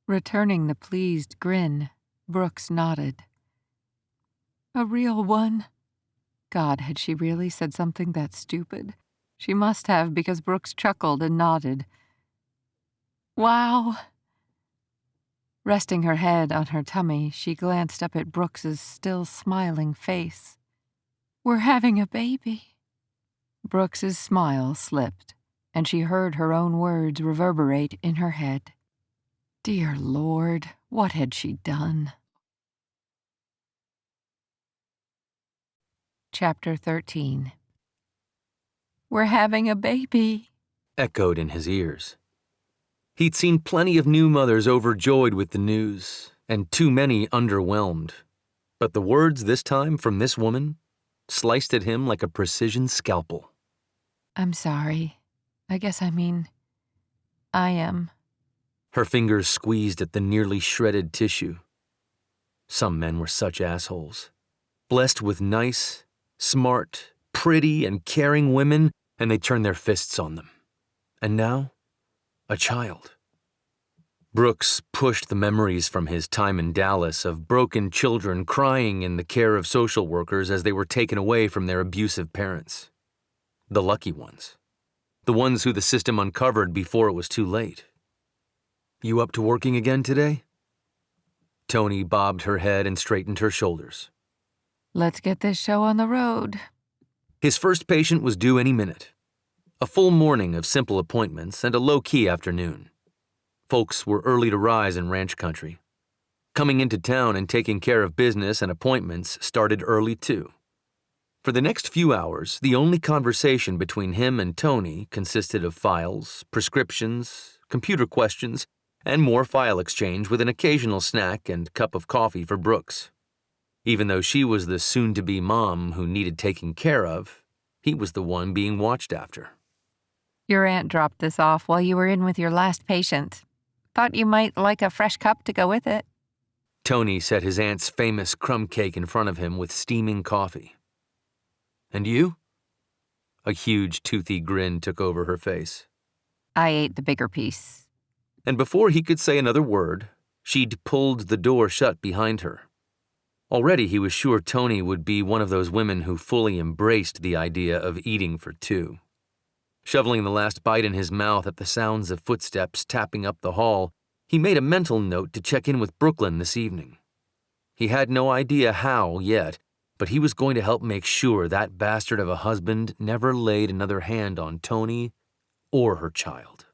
Returning the pleased grin, Brooks nodded. "A real one." God, had she really said something that stupid? She must have, because Brooks chuckled and nodded. "Wow." Resting her head on her tummy, she glanced up at Brooks's still smiling face. "We're having a baby." Brooks's smile slipped, and she heard her own words reverberate in her head. Dear Lord, what had she done? Chapter 13. "We're having a baby," Echoed in his ears. He'd seen plenty of new mothers overjoyed with the news, and too many underwhelmed. But the words this time from this woman sliced at him like a precision scalpel. "I'm sorry. I am." Her fingers squeezed at the nearly shredded tissue. Some men were such assholes. Blessed with nice, smart, pretty, and caring women, and they turned their fists on them. And now, a child. Brooks pushed the memories from his time in Dallas of broken children crying in the care of social workers as they were taken away from their abusive parents. The lucky ones. The ones who the system uncovered before it was too late. You up to working again today? Toni bobbed her head and straightened her shoulders. Let's get this show on the road. His first patient was due any minute. A full morning of simple appointments and a low-key afternoon. Folks were early to rise in ranch country. Coming into town and taking care of business and appointments started early too. For the next few hours, the only conversation between him and Toni consisted of files, prescriptions, computer questions, and more file exchange with an occasional snack and cup of coffee for Brooks. Even though she was the soon-to-be mom who needed taking care of, he was the one being watched after. Your aunt dropped this off while you were in with your last patient. Thought you might like a fresh cup to go with it. Toni set his aunt's famous crumb cake in front of him with steaming coffee. And you? A huge, toothy grin took over her face. I ate the bigger piece. And before he could say another word, she'd pulled the door shut behind her. Already he was sure Toni would be one of those women who fully embraced the idea of eating for two. Shoveling the last bite in his mouth at the sounds of footsteps tapping up the hall, he made a mental note to check in with Brooklyn this evening. He had no idea how yet, but he was going to help make sure that bastard of a husband never laid another hand on Toni or her child.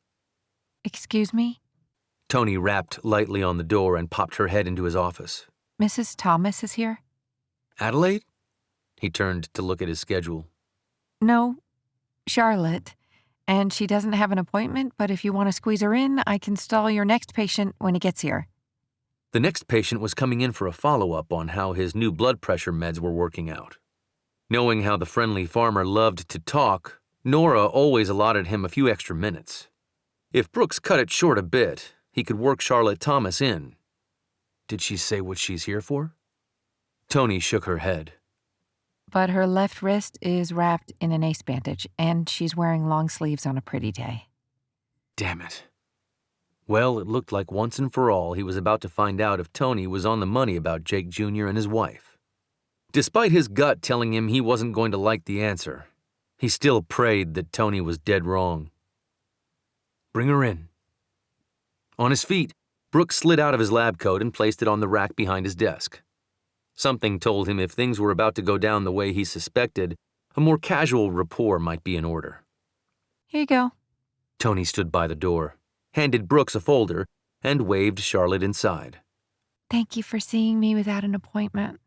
Excuse me? Toni rapped lightly on the door and popped her head into his office. Mrs. Thomas is here? Adelaide? He turned to look at his schedule. No, Charlotte. And she doesn't have an appointment, but if you want to squeeze her in, I can stall your next patient when he gets here. The next patient was coming in for a follow-up on how his new blood pressure meds were working out. Knowing how the friendly farmer loved to talk, Nora always allotted him a few extra minutes. If Brooks cut it short a bit, he could work Charlotte Thomas in. Did she say what she's here for? Toni shook her head. but her left wrist is wrapped in an ace bandage, and she's wearing long sleeves on a pretty day. Damn it. Well, it looked like once and for all he was about to find out if Toni was on the money about Jake Jr. and his wife. Despite his gut telling him he wasn't going to like the answer, he still prayed that Toni was dead wrong. Bring her in. On his feet, Brooks slid out of his lab coat and placed it on the rack behind his desk. Something told him if things were about to go down the way he suspected, a more casual rapport might be in order. Here you go. Toni stood by the door, handed Brooks a folder, and waved Charlotte inside. Thank you for seeing me without an appointment,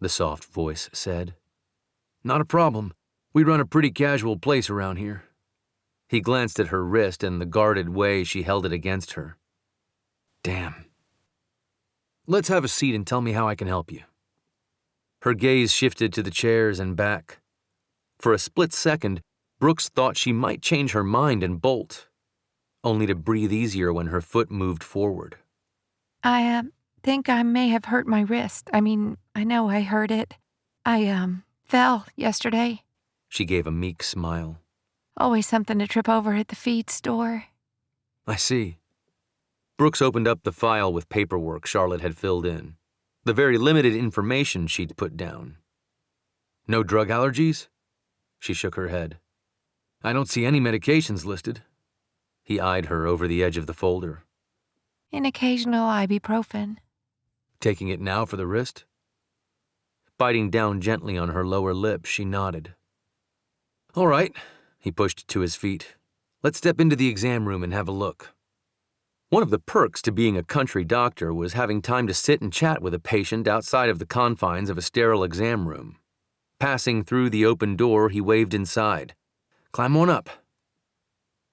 the soft voice said. Not a problem. We run a pretty casual place around here. He glanced at her wrist and the guarded way she held it against her. Damn. Let's have a seat and tell me how I can help you. Her gaze shifted to the chairs and back. For a split second, Brooks thought she might change her mind and bolt, only to breathe easier when her foot moved forward. I think I may have hurt my wrist. I know I hurt it. I fell yesterday. She gave a meek smile. Always something to trip over at the feed store. I see. Brooks opened up the file with paperwork Charlotte had filled in, the very limited information she'd put down. No drug allergies? She shook her head. I don't see any medications listed. He eyed her over the edge of the folder. An occasional ibuprofen. Taking it now for the wrist? Biting down gently on her lower lip, she nodded. All right, he pushed to his feet. Let's step into the exam room and have a look. One of the perks to being a country doctor was having time to sit and chat with a patient outside of the confines of a sterile exam room. Passing through the open door, he waved inside. Climb on up.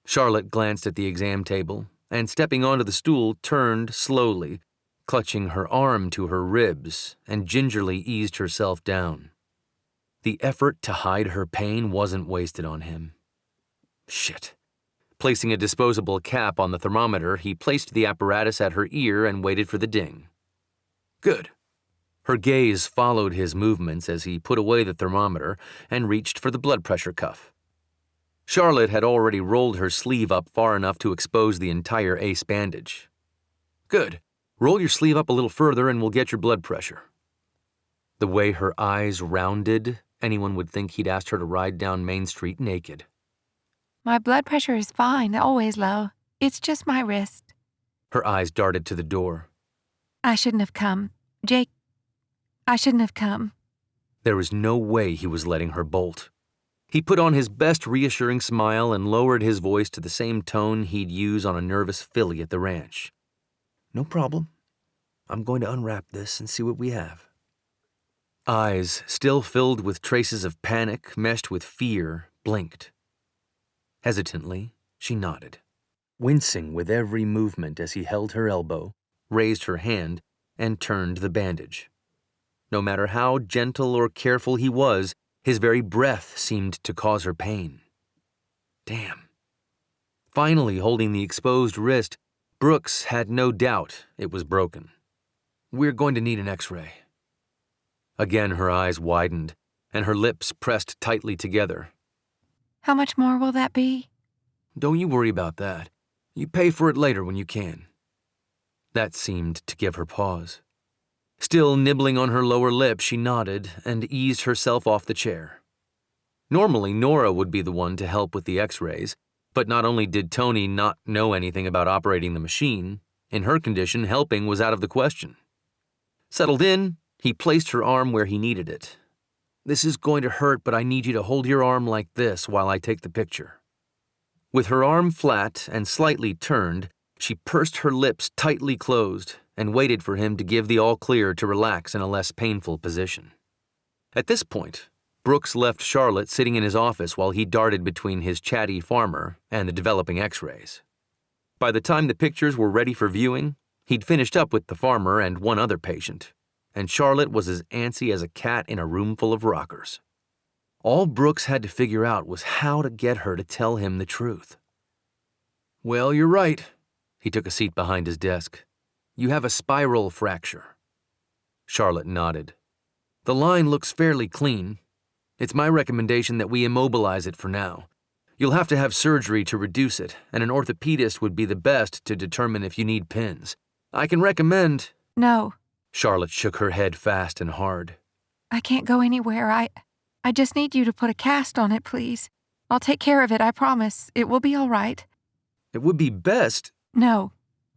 Charlotte glanced at the exam table and, stepping onto the stool, turned slowly, clutching her arm to her ribs, and gingerly eased herself down. The effort to hide her pain wasn't wasted on him. Shit. Placing a disposable cap on the thermometer, he placed the apparatus at her ear and waited for the ding. Good. Her gaze followed his movements as he put away the thermometer and reached for the blood pressure cuff. Charlotte had already rolled her sleeve up far enough to expose the entire ace bandage. Good. Roll your sleeve up a little further and we'll get your blood pressure. The way her eyes rounded, anyone would think he'd asked her to ride down Main Street naked. My blood pressure is fine, always low. It's just my wrist. Her eyes darted to the door. I shouldn't have come. Jake, I shouldn't have come. There was no way he was letting her bolt. He put on his best reassuring smile and lowered his voice to the same tone he'd use on a nervous filly at the ranch. No problem. I'm going to unwrap this and see what we have. Eyes, still filled with traces of panic meshed with fear, blinked. Hesitantly, she nodded, wincing with every movement as he held her elbow, raised her hand, and turned the bandage. No matter how gentle or careful he was, his very breath seemed to cause her pain. Damn. Finally holding the exposed wrist, Brooks had no doubt it was broken. We're going to need an X-ray. Again her eyes widened, and her lips pressed tightly together. How much more will that be? Don't you worry about that. You pay for it later when you can. That seemed to give her pause. Still nibbling on her lower lip, she nodded and eased herself off the chair. Normally, Nora would be the one to help with the X-rays, but not only did Toni not know anything about operating the machine, in her condition, helping was out of the question. Settled in, he placed her arm where he needed it. This is going to hurt, but I need you to hold your arm like this while I take the picture. With her arm flat and slightly turned, she pursed her lips tightly closed and waited for him to give the all-clear to relax in a less painful position. At this point, Brooks left Charlotte sitting in his office while he darted between his chatty farmer and the developing X-rays. By the time the pictures were ready for viewing, he'd finished up with the farmer and one other patient, and Charlotte was as antsy as a cat in a room full of rockers. All Brooks had to figure out was how to get her to tell him the truth. Well, you're right. He took a seat behind his desk. You have a spiral fracture. Charlotte nodded. The line looks fairly clean, It's my recommendation that we immobilize it for now. You'll have to have surgery to reduce it, and an orthopedist would be the best to determine if you need pins. I can recommend—" No, Charlotte shook her head fast and hard. I can't go anywhere. I just need you to put a cast on it, please. I'll take care of it, I promise. It will be all right. It would be best— No.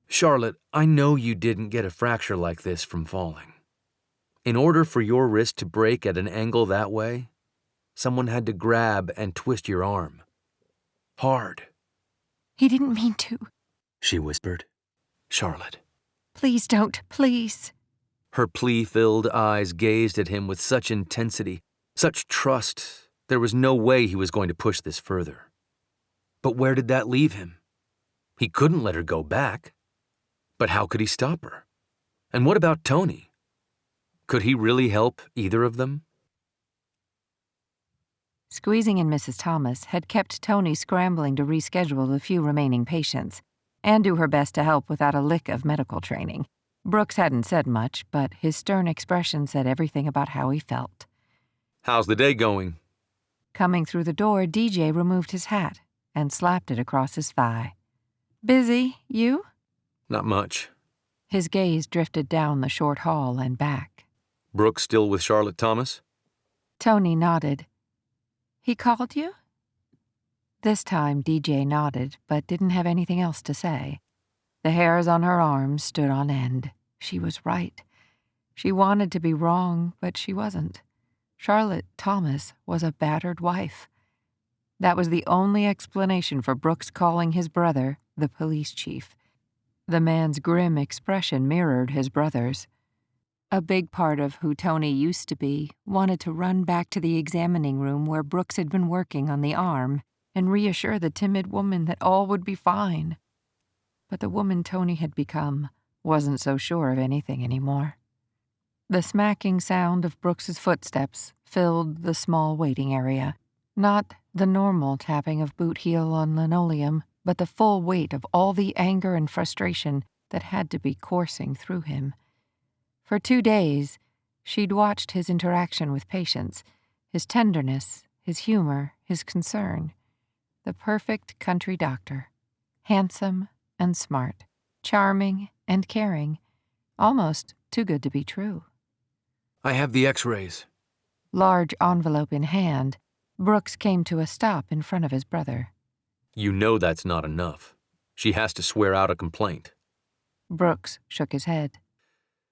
Charlotte, I know you didn't get a fracture like this from falling. In order for your wrist to break at an angle that way, someone had to grab and twist your arm. Hard. He didn't mean to. She whispered. Charlotte. Please don't, please. Her plea-filled eyes gazed at him with such intensity, such trust, there was no way he was going to push this further. But where did that leave him? He couldn't let her go back. But how could he stop her? And what about Toni? Could he really help either of them? Squeezing in Mrs. Thomas had kept Toni scrambling to reschedule the few remaining patients and do her best to help without a lick of medical training. Brooks hadn't said much, but his stern expression said everything about how he felt. How's the day going? Coming through the door, DJ removed his hat and slapped it across his thigh. Busy, you? Not much. His gaze drifted down the short hall and back. Brooks still with Charlotte Thomas? Toni nodded. He called you? This time DJ nodded, but didn't have anything else to say. The hairs on her arms stood on end. She was right. She wanted to be wrong, but she wasn't. Charlotte Thomas was a battered wife. That was the only explanation for Brooks calling his brother the police chief. The man's grim expression mirrored his brother's. A big part of who Toni used to be wanted to run back to the examining room where Brooks had been working on the arm and reassure the timid woman that all would be fine. But the woman Toni had become wasn't so sure of anything anymore. The smacking sound of Brooks's footsteps filled the small waiting area. Not the normal tapping of boot heel on linoleum, but the full weight of all the anger and frustration that had to be coursing through him. For 2 days, she'd watched his interaction with patients, his tenderness, his humor, his concern. The perfect country doctor. Handsome and smart, charming and caring, almost too good to be true. I have the x-rays. Large envelope in hand, Brooks came to a stop in front of his brother. You know that's not enough. She has to swear out a complaint. Brooks shook his head.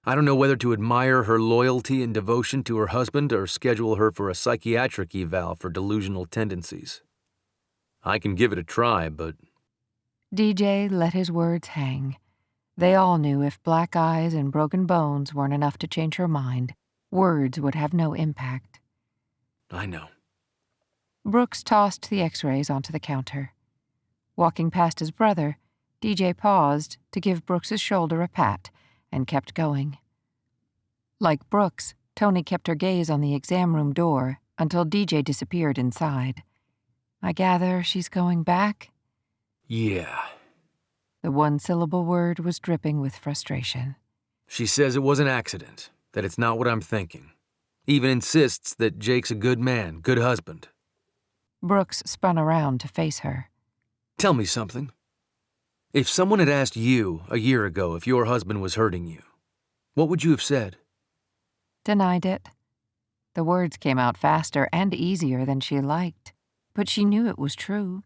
I don't know whether to admire her loyalty and devotion to her husband or schedule her for a psychiatric eval for delusional tendencies. I can give it a try, but... DJ let his words hang. They all knew if black eyes and broken bones weren't enough to change her mind, words would have no impact. I know. Brooks tossed the x-rays onto the counter. Walking past his brother, DJ paused to give Brooks's shoulder a pat and kept going. Like Brooks, Toni kept her gaze on the exam room door until DJ disappeared inside. I gather she's going back? Yeah. The one-syllable word was dripping with frustration. She says it was an accident, that it's not what I'm thinking. Even insists that Jake's a good man, good husband. Brooks spun around to face her. Tell me something. If someone had asked you a year ago if your husband was hurting you, what would you have said? Denied it. The words came out faster and easier than she liked, but she knew it was true.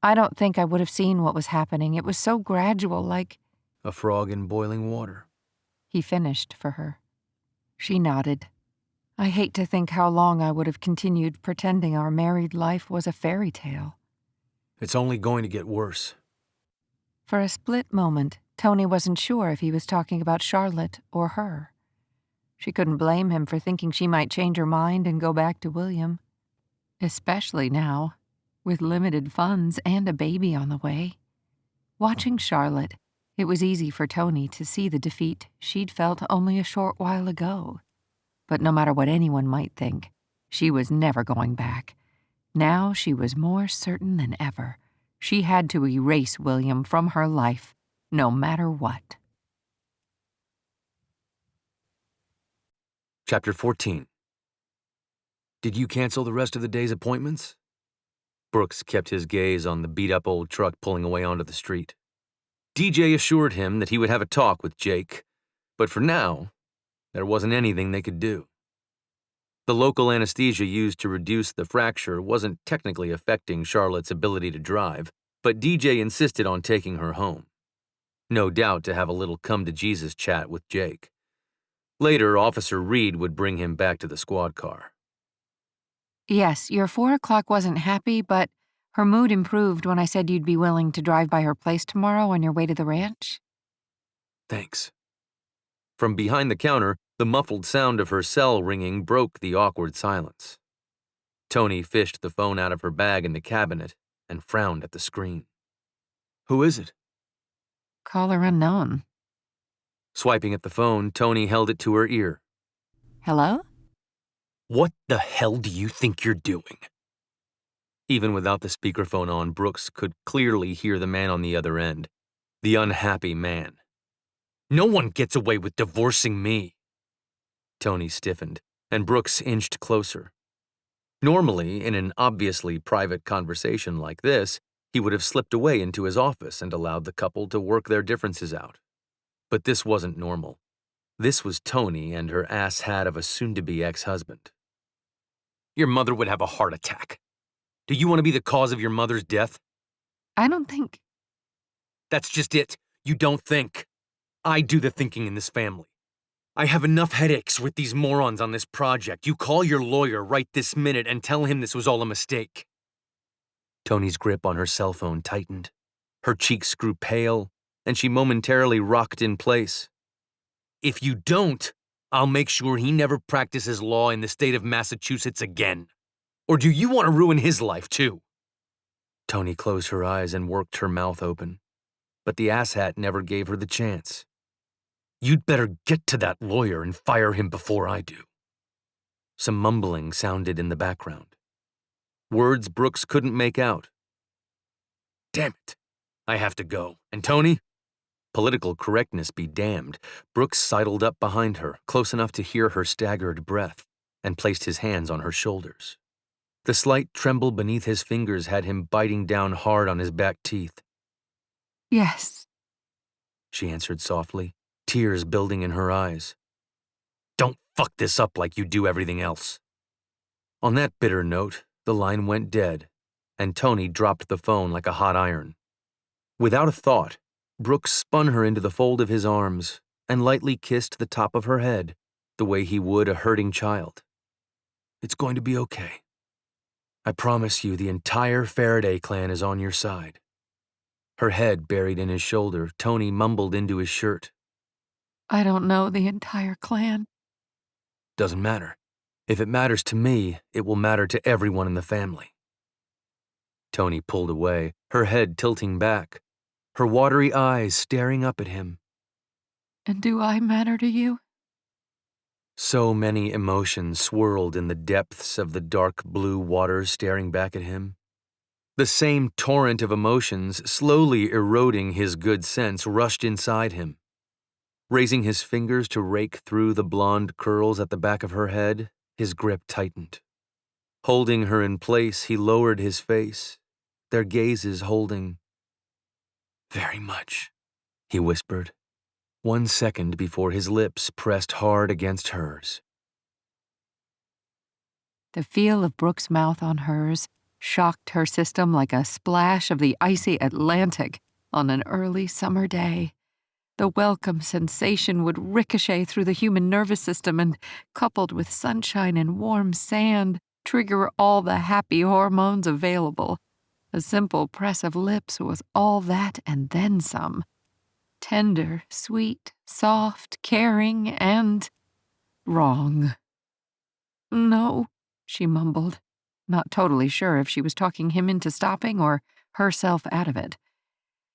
I don't think I would have seen what was happening. It was so gradual, like... A frog in boiling water. He finished for her. She nodded. I hate to think how long I would have continued pretending our married life was a fairy tale. It's only going to get worse. For a split moment, Toni wasn't sure if he was talking about Charlotte or her. She couldn't blame him for thinking she might change her mind and go back to William. Especially now, with limited funds and a baby on the way. Watching Charlotte, it was easy for Toni to see the defeat she'd felt only a short while ago. But no matter what anyone might think, she was never going back. Now she was more certain than ever. She had to erase William from her life, no matter what. Chapter 14. Did you cancel the rest of the day's appointments? Brooks kept his gaze on the beat-up old truck pulling away onto the street. DJ assured him that he would have a talk with Jake, but for now, there wasn't anything they could do. The local anesthesia used to reduce the fracture wasn't technically affecting Charlotte's ability to drive, but DJ insisted on taking her home. No doubt to have a little come-to-Jesus chat with Jake. Later, Officer Reed would bring him back to the squad car. Yes, your 4 o'clock wasn't happy, but her mood improved when I said you'd be willing to drive by her place tomorrow on your way to the ranch. Thanks. From behind the counter, the muffled sound of her cell ringing broke the awkward silence. Toni fished the phone out of her bag in the cabinet and frowned at the screen. Who is it? Caller unknown. Swiping at the phone, Toni held it to her ear. Hello? What the hell do you think you're doing? Even without the speakerphone on, Brooks could clearly hear the man on the other end. The unhappy man. No one gets away with divorcing me. Toni stiffened, and Brooks inched closer. Normally, in an obviously private conversation like this, he would have slipped away into his office and allowed the couple to work their differences out. But this wasn't normal. This was Toni and her asshat of a soon-to-be ex-husband. Your mother would have a heart attack. Do you want to be the cause of your mother's death? I don't think... That's just it. You don't think. I do the thinking in this family. I have enough headaches with these morons on this project. You call your lawyer right this minute and tell him this was all a mistake. Toni's grip on her cell phone tightened. Her cheeks grew pale, and she momentarily rocked in place. If you don't, I'll make sure he never practices law in the state of Massachusetts again. Or do you want to ruin his life, too? Toni closed her eyes and worked her mouth open, but the asshat never gave her the chance. You'd better get to that lawyer and fire him before I do. Some mumbling sounded in the background. Words Brooks couldn't make out. Damn it. I have to go. And Toni? Political correctness be damned. Brooks sidled up behind her, close enough to hear her staggered breath, and placed his hands on her shoulders. The slight tremble beneath his fingers had him biting down hard on his back teeth. Yes. She answered softly, tears building in her eyes. Don't fuck this up like you do everything else. On that bitter note, the line went dead, and Toni dropped the phone like a hot iron. Without a thought, Brooks spun her into the fold of his arms and lightly kissed the top of her head, the way he would a hurting child. It's going to be okay. I promise you the entire Farraday clan is on your side. Her head buried in his shoulder, Toni mumbled into his shirt. I don't know the entire clan. Doesn't matter. If it matters to me, it will matter to everyone in the family. Toni pulled away, her head tilting back, her watery eyes staring up at him. And do I matter to you? So many emotions swirled in the depths of the dark blue water staring back at him. The same torrent of emotions, slowly eroding his good sense, rushed inside him. Raising his fingers to rake through the blonde curls at the back of her head, his grip tightened. Holding her in place, he lowered his face, their gazes holding. Very much, he whispered, 1 second before his lips pressed hard against hers. The feel of Brooks' mouth on hers shocked her system like a splash of the icy Atlantic on an early summer day. The welcome sensation would ricochet through the human nervous system and, coupled with sunshine and warm sand, trigger all the happy hormones available. A simple press of lips was all that and then some. Tender, sweet, soft, caring, and wrong. No, she mumbled, not totally sure if she was talking him into stopping or herself out of it.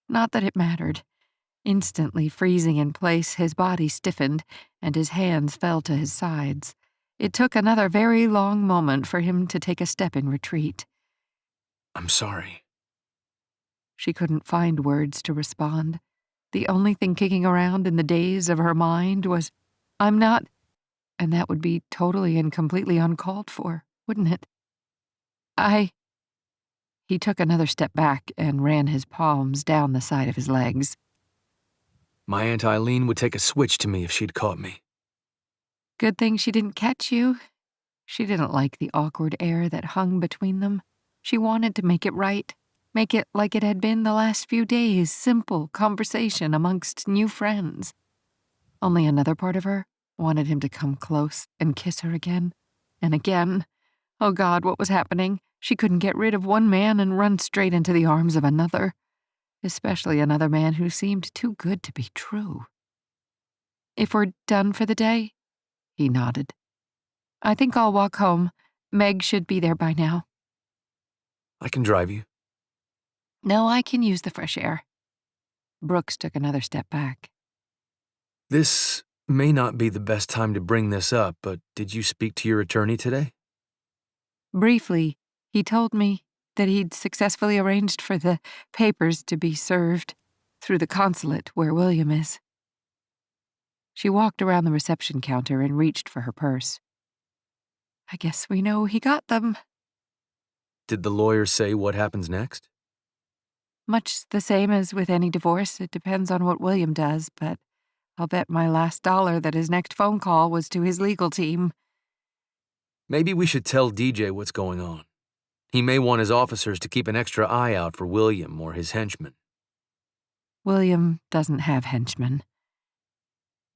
Not that it mattered. Instantly freezing in place, his body stiffened, and his hands fell to his sides. It took another very long moment for him to take a step in retreat. I'm sorry. She couldn't find words to respond. The only thing kicking around in the daze of her mind was, I'm not, and that would be totally and completely uncalled for. wouldn't it? He took another step back and ran his palms down the side of his legs. My Aunt Eileen would take a switch to me if she'd caught me. Good thing she didn't catch you. She didn't like the awkward air that hung between them. She wanted to make it right, make it like it had been the last few days, simple conversation amongst new friends. Only another part of her wanted him to come close and kiss her again and again. Oh God, what was happening? She couldn't get rid of one man and run straight into the arms of another, especially another man who seemed too good to be true. If we're done for the day, he nodded. I think I'll walk home. Meg should be there by now. I can drive you. No, I can use the fresh air. Brooks took another step back. This may not be the best time to bring this up, but did you speak to your attorney today? Briefly, he told me that he'd successfully arranged for the papers to be served through the consulate where William is. She walked around the reception counter and reached for her purse. I guess we know he got them. Did the lawyer say what happens next? Much the same as with any divorce, it depends on what William does, but I'll bet my last dollar that his next phone call was to his legal team. Maybe we should tell DJ what's going on. He may want his officers to keep an extra eye out for William or his henchmen. William doesn't have henchmen.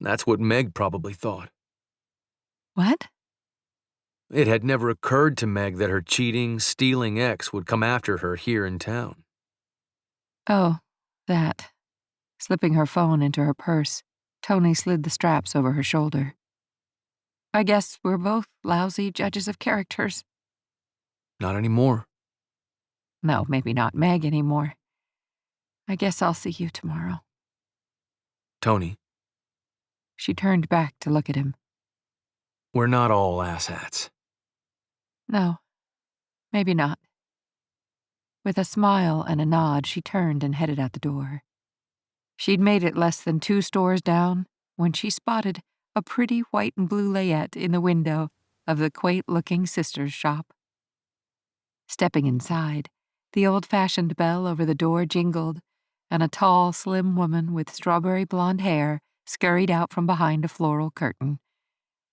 That's what Meg probably thought. What? It had never occurred to Meg that her cheating, stealing ex would come after her here in town. Oh, that. Slipping her phone into her purse, Toni slid the straps over her shoulder. I guess we're both lousy judges of characters. Not anymore. No, maybe not Meg anymore. I guess I'll see you tomorrow. Toni, She turned back to look at him. we're not all asshats. No, maybe not. With a smile and a nod, she turned and headed out the door. She'd made it less than 2 stores down when she spotted a pretty white and blue layette in the window of the quaint-looking sister's shop. Stepping inside, the old-fashioned bell over the door jingled, and a tall, slim woman with strawberry blonde hair scurried out from behind a floral curtain.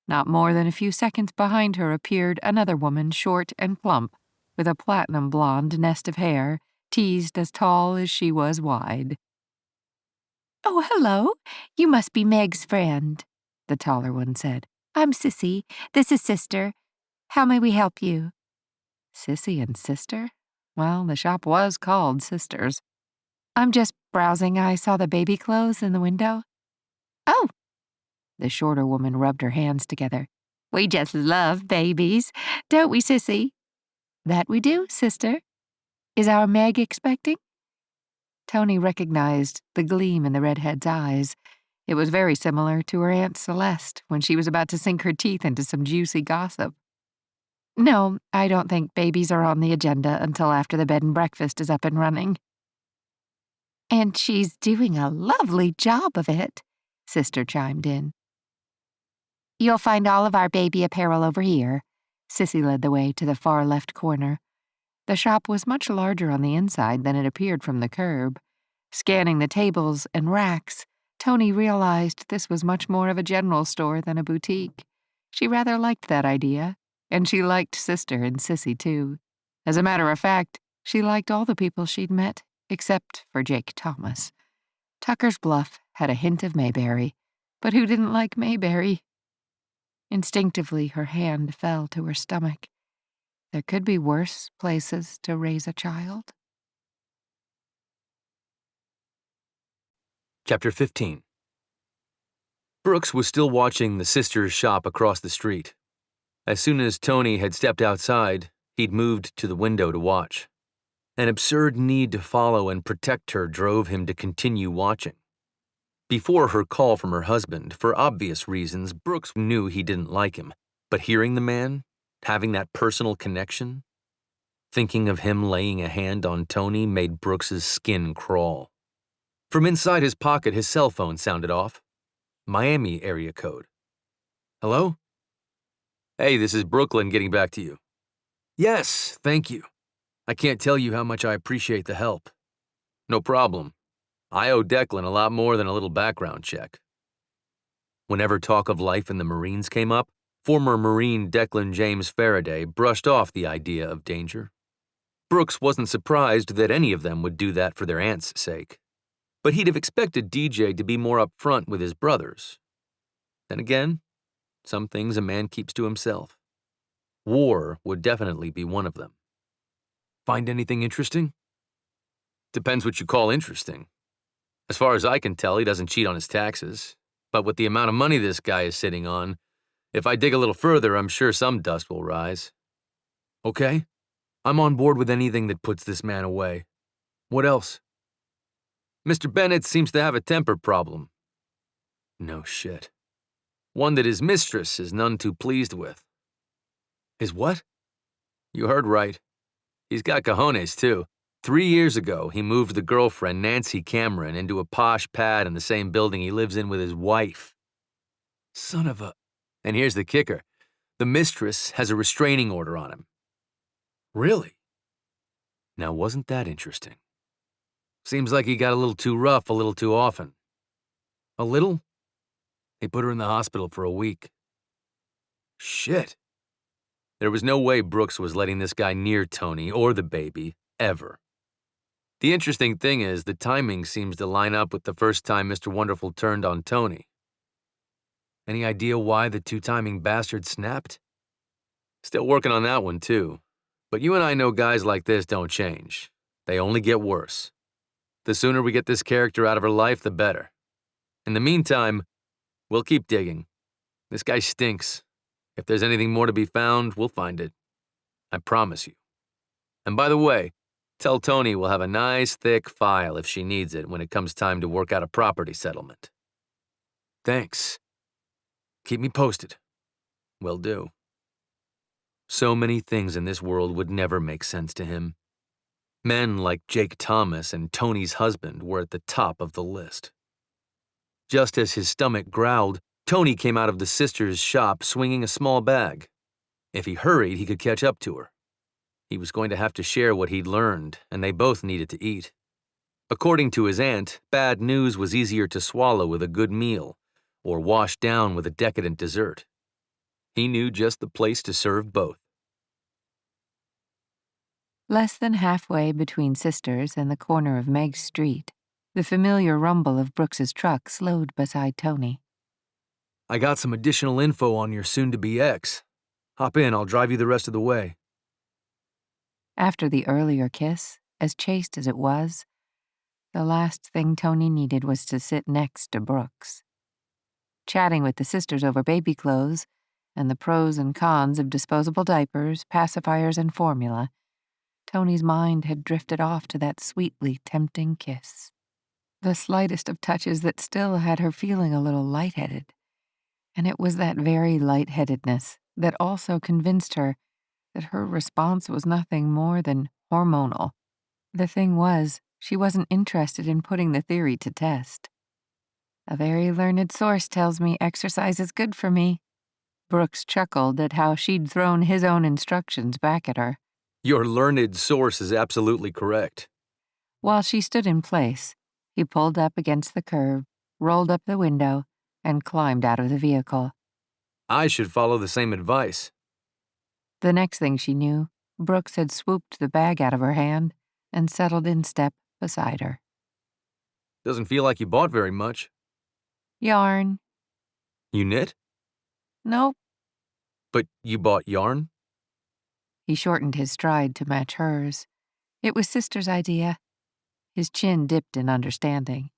Not more than a few seconds behind her appeared another woman, short and plump, with a platinum blonde nest of hair, teased as tall as she was wide. "Oh, hello. You must be Meg's friend," the taller one said. "I'm Sissy. This is Sister. How may we help you?" Sissy and Sister? Well, the shop was called Sisters. "I'm just browsing. I saw the baby clothes in the window." "Oh." The shorter woman rubbed her hands together. "We just love babies, don't we, Sissy?" "That we do, Sister. Is our Meg expecting?" Toni recognized the gleam in the redhead's eyes. It was very similar to her Aunt Celeste when she was about to sink her teeth into some juicy gossip. "No, I don't think babies are on the agenda until after the bed and breakfast is up and running." "And she's doing a lovely job of it," Sister chimed in. "You'll find all of our baby apparel over here." Sissy led the way to the far left corner. The shop was much larger on the inside than it appeared from the curb. Scanning the tables and racks, Toni realized this was much more of a general store than a boutique. She rather liked that idea, and she liked Sister and Sissy too. As a matter of fact, she liked all the people she'd met, except for Jake Thomas. Tucker's Bluff had a hint of Mayberry, but who didn't like Mayberry? Instinctively, her hand fell to her stomach. There could be worse places to raise a child. Chapter 15. Brooks was still watching the sisters' shop across the street. As soon as Toni had stepped outside, he'd moved to the window to watch. An absurd need to follow and protect her drove him to continue watching. Before her call from her husband, for obvious reasons, Brooks knew he didn't like him, but hearing the man, having that personal connection, thinking of him laying a hand on Toni made Brooks's skin crawl. From inside his pocket, his cell phone sounded off. Miami area code. "Hello? Hey, this is Brooklyn getting back to you. Yes, thank you. I can't tell you how much I appreciate the help. No problem. I owe Declan a lot more than a little background check. Whenever talk of life in the Marines came up, former Marine Declan James Farraday brushed off the idea of danger. Brooks wasn't surprised that any of them would do that for their aunt's sake. But he'd have expected DJ to be more upfront with his brothers. Then again, some things a man keeps to himself. War would definitely be one of them. Find anything interesting? Depends what you call interesting. As far as I can tell, he doesn't cheat on his taxes. But with the amount of money this guy is sitting on, if I dig a little further, I'm sure some dust will rise. Okay, I'm on board with anything that puts this man away. What else? Mr. Bennett seems to have a temper problem. No shit. One that his mistress is none too pleased with. His what? You heard right. He's got cojones, too. 3 years ago, he moved the girlfriend, Nancy Cameron, into a posh pad in the same building he lives in with his wife. Son of a... And here's the kicker. The mistress has a restraining order on him. Really? Now, wasn't that interesting? Seems like he got a little too rough a little too often. A little? They put her in the hospital for a week. Shit. There was no way Brooks was letting this guy near Toni or the baby, ever. The interesting thing is, the timing seems to line up with the first time Mr. Wonderful turned on Toni. Any idea why the two-timing bastard snapped? Still working on that one, too. But you and I know guys like this don't change. They only get worse. The sooner we get this character out of her life, the better. In the meantime, we'll keep digging. This guy stinks. If there's anything more to be found, we'll find it. I promise you. And by the way, tell Toni we'll have a nice, thick file if she needs it when it comes time to work out a property settlement. Thanks. Keep me posted. Will do. So many things in this world would never make sense to him. Men like Jake Thomas and Toni's husband were at the top of the list. Just as his stomach growled, Toni came out of the sisters' shop swinging a small bag. If he hurried, he could catch up to her. He was going to have to share what he'd learned, and they both needed to eat. According to his aunt, bad news was easier to swallow with a good meal, or washed down with a decadent dessert. He knew just the place to serve both. Less than halfway between Sisters and the corner of Meg's Street, the familiar rumble of Brooks's truck slowed beside Toni. I got some additional info on your soon-to-be ex. Hop in, I'll drive you the rest of the way. After the earlier kiss, as chaste as it was, the last thing Toni needed was to sit next to Brooks. Chatting with the sisters over baby clothes and the pros and cons of disposable diapers, pacifiers, and formula, Toni's mind had drifted off to that sweetly tempting kiss. The slightest of touches that still had her feeling a little lightheaded. And it was that very lightheadedness that also convinced her that her response was nothing more than hormonal. The thing was, she wasn't interested in putting the theory to test. A very learned source tells me exercise is good for me. Brooks chuckled at how she'd thrown his own instructions back at her. Your learned source is absolutely correct. While she stood in place, he pulled up against the curb, rolled up the window, and climbed out of the vehicle. I should follow the same advice. The next thing she knew, Brooks had swooped the bag out of her hand and settled in step beside her. Doesn't feel like you bought very much. Yarn. You knit? Nope. But you bought yarn? He shortened his stride to match hers. It was Sister's idea. His chin dipped in understanding.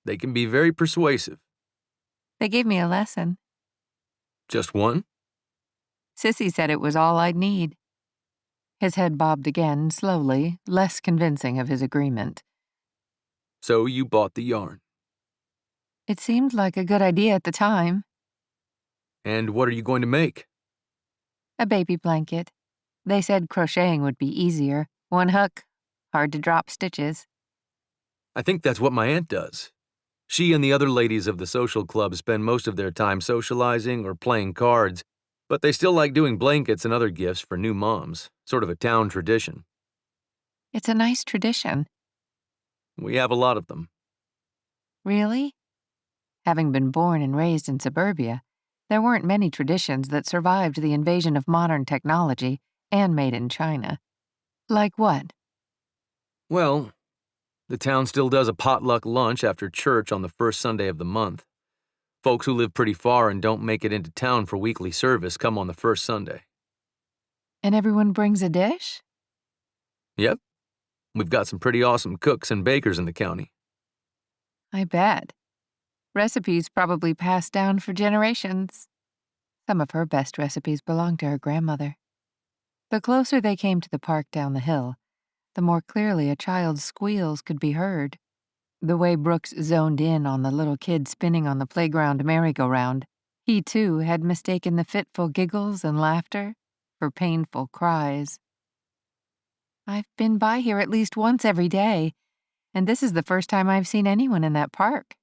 They can be very persuasive. They gave me a lesson. Just one? Sissy said it was all I'd need. His head bobbed again, slowly, less convincing of his agreement. So you bought the yarn. It seemed like a good idea at the time. And what are you going to make? A baby blanket. They said crocheting would be easier. One hook, hard to drop stitches. I think that's what my aunt does. She and the other ladies of the social club spend most of their time socializing or playing cards, But they still like doing blankets and other gifts for new moms, sort of a town tradition. It's a nice tradition. We have a lot of them. Really? Having been born and raised in suburbia, there weren't many traditions that survived the invasion of modern technology and made in China. Like what? Well, the town still does a potluck lunch after church on the first Sunday of the month. Folks who live pretty far and don't make it into town for weekly service come on the first Sunday. And everyone brings a dish? Yep, we've got some pretty awesome cooks and bakers in the county. I bet. Recipes probably passed down for generations. Some of her best recipes belonged to her grandmother. The closer they came to the park down the hill, the more clearly a child's squeals could be heard. The way Brooks zoned in on the little kid spinning on the playground merry-go-round, he too had mistaken the fitful giggles and laughter for painful cries. I've been by here at least once every day, and this is the first time I've seen anyone in that park.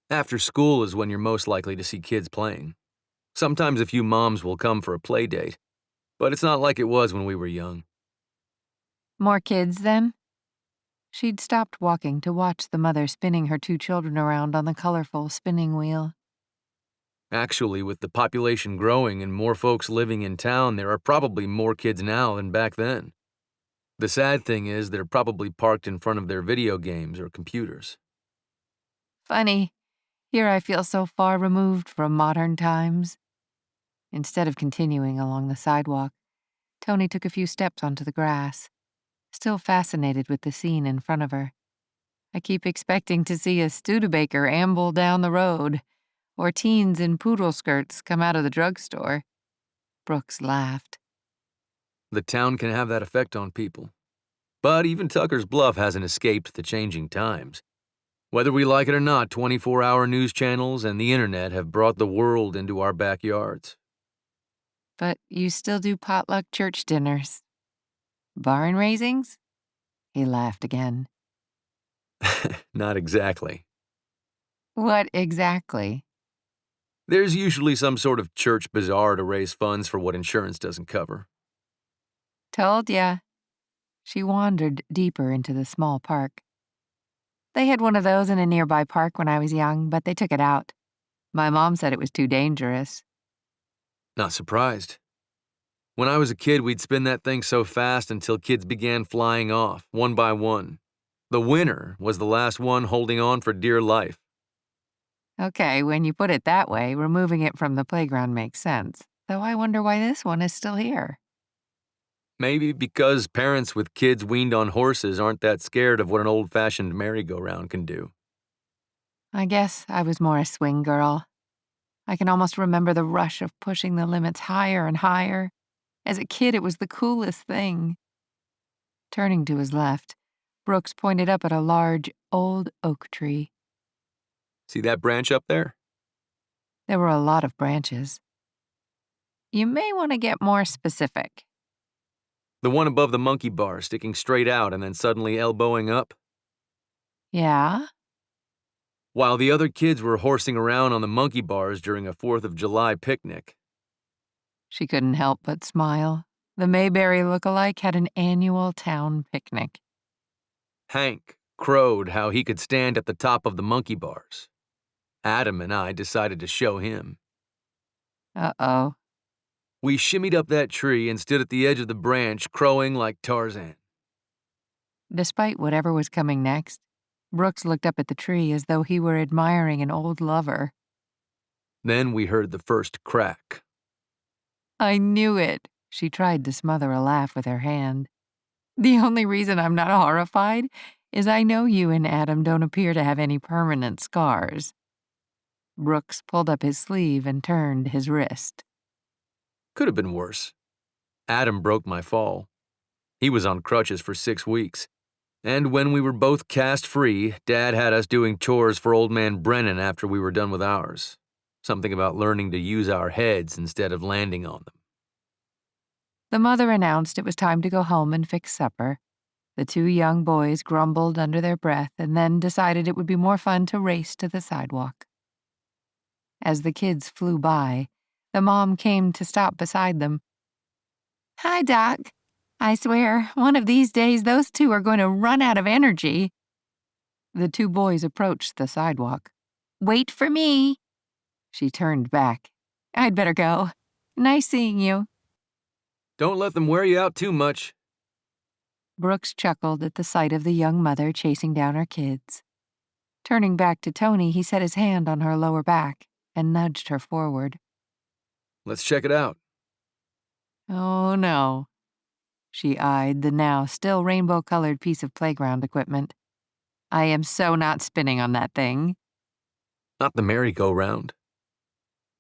After school is when you're most likely to see kids playing. Sometimes a few moms will come for a play date, but it's not like it was when we were young. More kids, then? She'd stopped walking to watch the mother spinning her two children around on the colorful spinning wheel. Actually, with the population growing and more folks living in town, there are probably more kids now than back then. The sad thing is they're probably parked in front of their video games or computers. Funny, here I feel so far removed from modern times. Instead of continuing along the sidewalk, Toni took a few steps onto the grass, still fascinated with the scene in front of her. I keep expecting to see a Studebaker amble down the road, or teens in poodle skirts come out of the drugstore. Brooks laughed. The town can have that effect on people. But even Tucker's Bluff hasn't escaped the changing times. Whether we like it or not, 24-hour news channels and the internet have brought the world into our backyards. But you still do potluck church dinners. Barn raisings? He laughed again. Not exactly. What exactly? There's usually some sort of church bazaar to raise funds for what insurance doesn't cover. Told ya. She wandered deeper into the small park. They had one of those in a nearby park when I was young, but they took it out. My mom said it was too dangerous. Not surprised. When I was a kid, we'd spin that thing so fast until kids began flying off, one by one. The winner was the last one holding on for dear life. Okay, when you put it that way, removing it from the playground makes sense, though I wonder why this one is still here. Maybe because parents with kids weaned on horses aren't that scared of what an old-fashioned merry-go-round can do. I guess I was more a swing girl. I can almost remember the rush of pushing the limits higher and higher. As a kid, it was the coolest thing. Turning to his left, Brooks pointed up at a large, old oak tree. See that branch up there? There were a lot of branches. You may want to get more specific. The one above the monkey bar sticking straight out and then suddenly elbowing up? Yeah? While the other kids were horsing around on the monkey bars during a 4th of July picnic. She couldn't help but smile. The Mayberry look-alike had an annual town picnic. Hank crowed how he could stand at the top of the monkey bars. Adam and I decided to show him. Uh-oh. We shimmied up that tree and stood at the edge of the branch, crowing like Tarzan. Despite whatever was coming next, Brooks looked up at the tree as though he were admiring an old lover. Then we heard the first crack. I knew it. She tried to smother a laugh with her hand. The only reason I'm not horrified is I know you and Adam don't appear to have any permanent scars. Brooks pulled up his sleeve and turned his wrist. Could have been worse. Adam broke my fall. He was on crutches for 6 weeks. And when we were both cast free, Dad had us doing chores for old man Brennan after we were done with ours. Something about learning to use our heads instead of landing on them. The mother announced it was time to go home and fix supper. The two young boys grumbled under their breath and then decided it would be more fun to race to the sidewalk. As the kids flew by, The mom came to stop beside them. "Hi, Doc. I swear, one of these days those two are going to run out of energy." The two boys approached the sidewalk. "Wait for me." She turned back. "I'd better go. Nice seeing you." Don't let them wear you out too much. Brooks chuckled at the sight of the young mother chasing down her kids. Turning back to Toni, he set his hand on her lower back and nudged her forward. Let's check it out. Oh, no. She eyed the now still rainbow-colored piece of playground equipment. "I am so not spinning on that thing." Not the merry-go-round.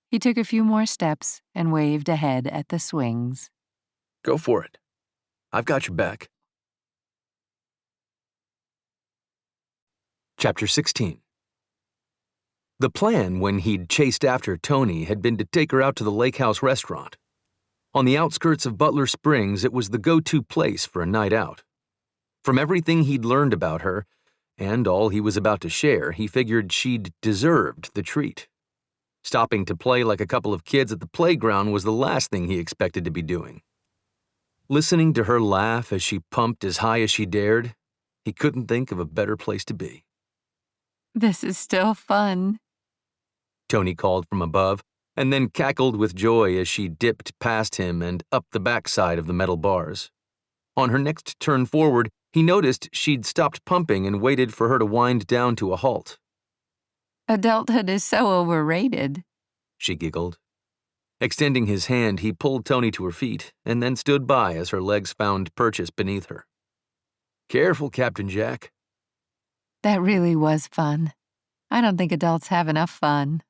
He took a few more steps and waved ahead at the swings. Go for it. I've got your back. Chapter 16. The plan when he'd chased after Toni had been to take her out to the Lake House restaurant. On the outskirts of Butler Springs, it was the go-to place for a night out. From everything he'd learned about her, and all he was about to share, he figured she'd deserved the treat. Stopping to play like a couple of kids at the playground was the last thing he expected to be doing. Listening to her laugh as she pumped as high as she dared, he couldn't think of a better place to be. "This is still fun." Toni called from above, and then cackled with joy as she dipped past him and up the backside of the metal bars. On her next turn forward, he noticed she'd stopped pumping and waited for her to wind down to a halt. "Adulthood is so overrated." She giggled. Extending his hand, he pulled Toni to her feet and then stood by as her legs found purchase beneath her. Careful, Captain Jack. That really was fun. I don't think adults have enough fun.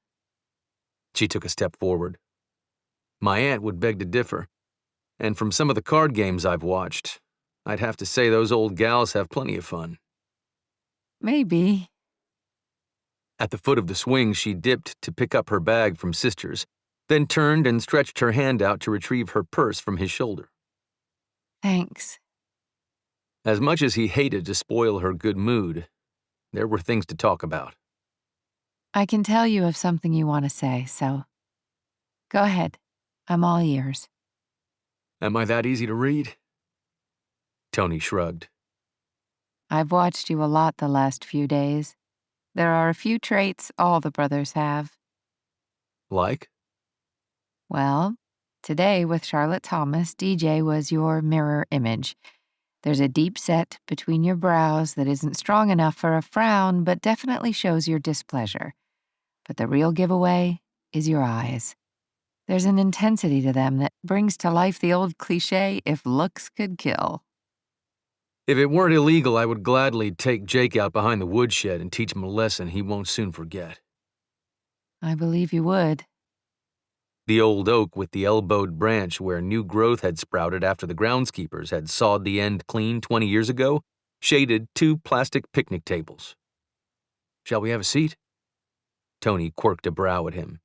She took a step forward. My aunt would beg to differ, and from some of the card games I've watched, I'd have to say those old gals have plenty of fun. Maybe. At the foot of the swing, she dipped to pick up her bag from Sister's, then turned and stretched her hand out to retrieve her purse from his shoulder. Thanks. As much as he hated to spoil her good mood, there were things to talk about. I can tell you of something you want to say, so go ahead. I'm all ears. Am I that easy to read? Toni shrugged. I've watched you a lot the last few days. There are a few traits all the brothers have. Like? Well, today with Charlotte Thomas, DJ was your mirror image. There's a deep set between your brows that isn't strong enough for a frown, but definitely shows your displeasure. But the real giveaway is your eyes. There's an intensity to them that brings to life the old cliché, if looks could kill. If it weren't illegal, I would gladly take Jake out behind the woodshed and teach him a lesson he won't soon forget. I believe you would. The old oak with the elbowed branch where new growth had sprouted after the groundskeepers had sawed the end clean 20 years ago shaded 2 plastic picnic tables. Shall we have a seat? Toni quirked a brow at him.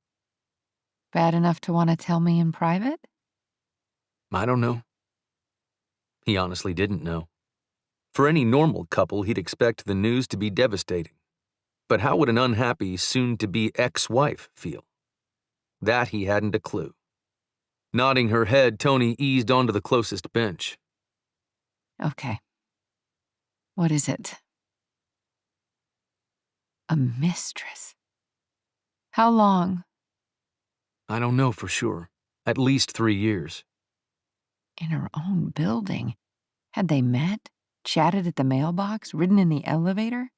Bad enough to want to tell me in private? I don't know. He honestly didn't know. For any normal couple, he'd expect the news to be devastating. But how would an unhappy, soon-to-be ex-wife feel? That he hadn't a clue. Nodding her head, Toni eased onto the closest bench. Okay. What is it? A mistress. How long? I don't know for sure. At least 3 years. In her own building. Had they met? Chatted at the mailbox? Ridden in the elevator?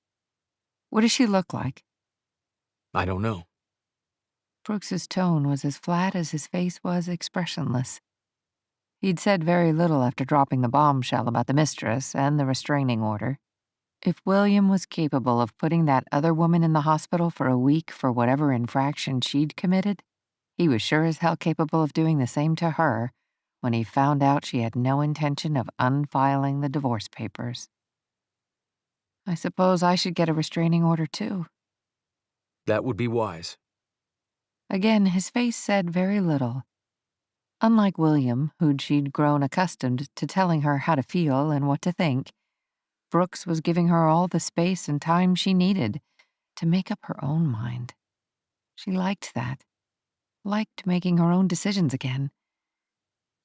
What does she look like? I don't know. Brooks's tone was as flat as his face was expressionless. He'd said very little after dropping the bombshell about the mistress and the restraining order. If William was capable of putting that other woman in the hospital for a week for whatever infraction she'd committed, he was sure as hell capable of doing the same to her when he found out she had no intention of unfiling the divorce papers. I suppose I should get a restraining order too. That would be wise. Again, his face said very little. Unlike William, she'd grown accustomed to telling her how to feel and what to think, Brooks was giving her all the space and time she needed to make up her own mind. She liked that. liked making her own decisions again.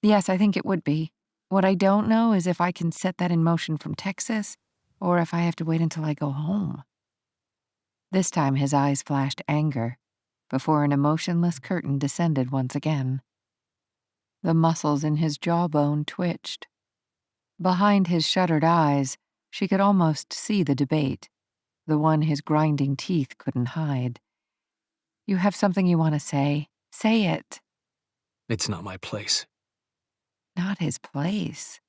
Yes, I think it would be. What I don't know is if I can set that in motion from Texas, or if I have to wait until I go home. This time his eyes flashed anger, before an emotionless curtain descended once again. The muscles in his jawbone twitched. Behind his shuttered eyes, she could almost see the debate, the one his grinding teeth couldn't hide. You have something you want to say? Say it. It's not my place. Not his place.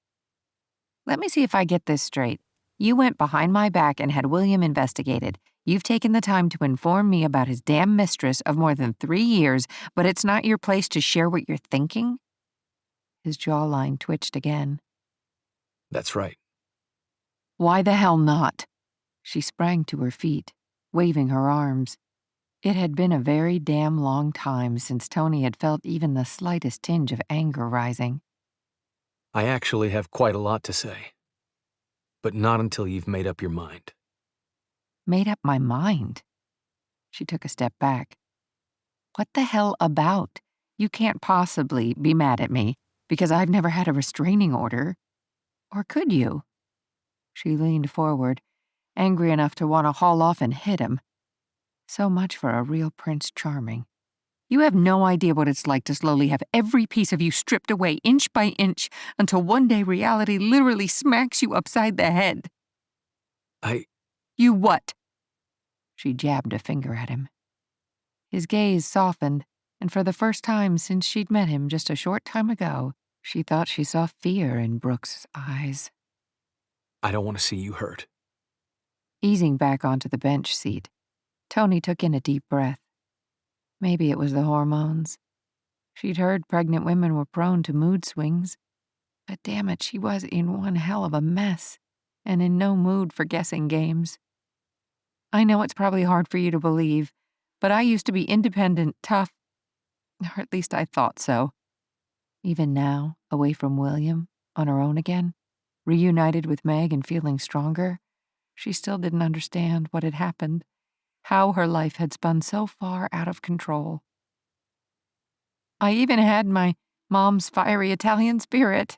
Let me see if I get this straight. You went behind my back and had William investigated. You've taken the time to inform me about his damn mistress of more than 3 years, but it's not your place to share what you're thinking? His jawline twitched again. That's right. Why the hell not? She sprang to her feet, waving her arms. It had been a very damn long time since Toni had felt even the slightest tinge of anger rising. I actually have quite a lot to say. But not until you've made up your mind. Made up my mind. She took a step back. What the hell about? You can't possibly be mad at me because I've never had a restraining order. Or could you? She leaned forward, angry enough to want to haul off and hit him. So much for a real Prince Charming. You have no idea what it's like to slowly have every piece of you stripped away inch by inch until one day reality literally smacks you upside the head. You what? She jabbed a finger at him. His gaze softened, and for the first time since she'd met him just a short time ago, she thought she saw fear in Brooks' eyes. I don't want to see you hurt. Easing back onto the bench seat, Toni took in a deep breath. Maybe it was the hormones. She'd heard pregnant women were prone to mood swings, but damn it, she was in one hell of a mess, and in no mood for guessing games. I know it's probably hard for you to believe, but I used to be independent, tough, or at least I thought so. Even now, away from William, on her own again, reunited with Meg and feeling stronger, she still didn't understand what had happened, how her life had spun so far out of control. I even had my mom's fiery Italian spirit.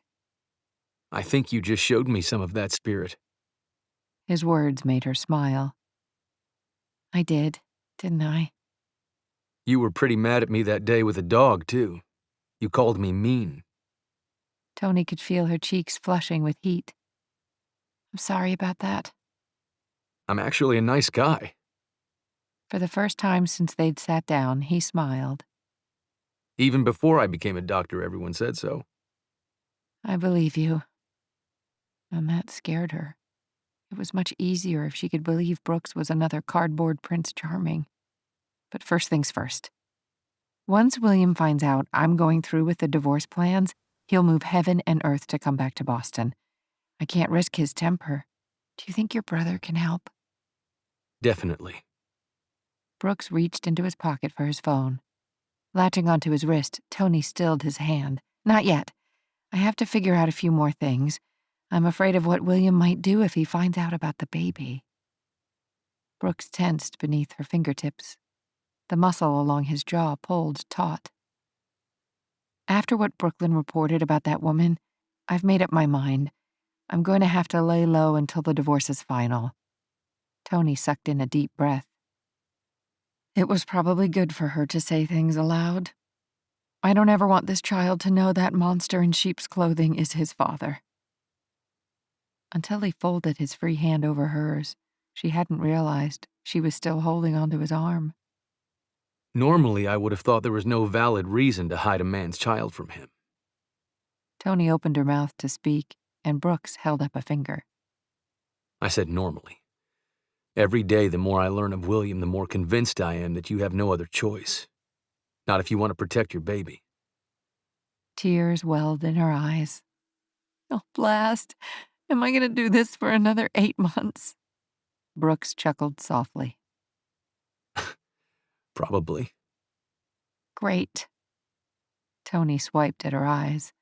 I think you just showed me some of that spirit. His words made her smile. I did, didn't I? You were pretty mad at me that day with the dog, too. You called me mean. Toni could feel her cheeks flushing with heat. I'm sorry about that. I'm actually a nice guy. For the first time since they'd sat down, he smiled. Even before I became a doctor, everyone said so. I believe you. And that scared her. It was much easier if she could believe Brooks was another cardboard Prince Charming. But first things first. Once William finds out I'm going through with the divorce plans, he'll move heaven and earth to come back to Boston. I can't risk his temper. Do you think your brother can help? Definitely. Brooks reached into his pocket for his phone. Latching onto his wrist, Toni stilled his hand. Not yet. I have to figure out a few more things. I'm afraid of what William might do if he finds out about the baby. Brooks tensed beneath her fingertips. The muscle along his jaw pulled taut. After what Brooklyn reported about that woman, I've made up my mind. I'm going to have to lay low until the divorce is final. Toni sucked in a deep breath. It was probably good for her to say things aloud. I don't ever want this child to know that monster in sheep's clothing is his father. Until he folded his free hand over hers, she hadn't realized she was still holding onto his arm. Normally, I would have thought there was no valid reason to hide a man's child from him. Toni opened her mouth to speak, and Brooks held up a finger. I said normally. Every day, the more I learn of William, the more convinced I am that you have no other choice. Not if you want to protect your baby. Tears welled in her eyes. Oh, blast. Am I going to do this for another 8 months? Brooks chuckled softly. Probably. Great. Toni swiped at her eyes.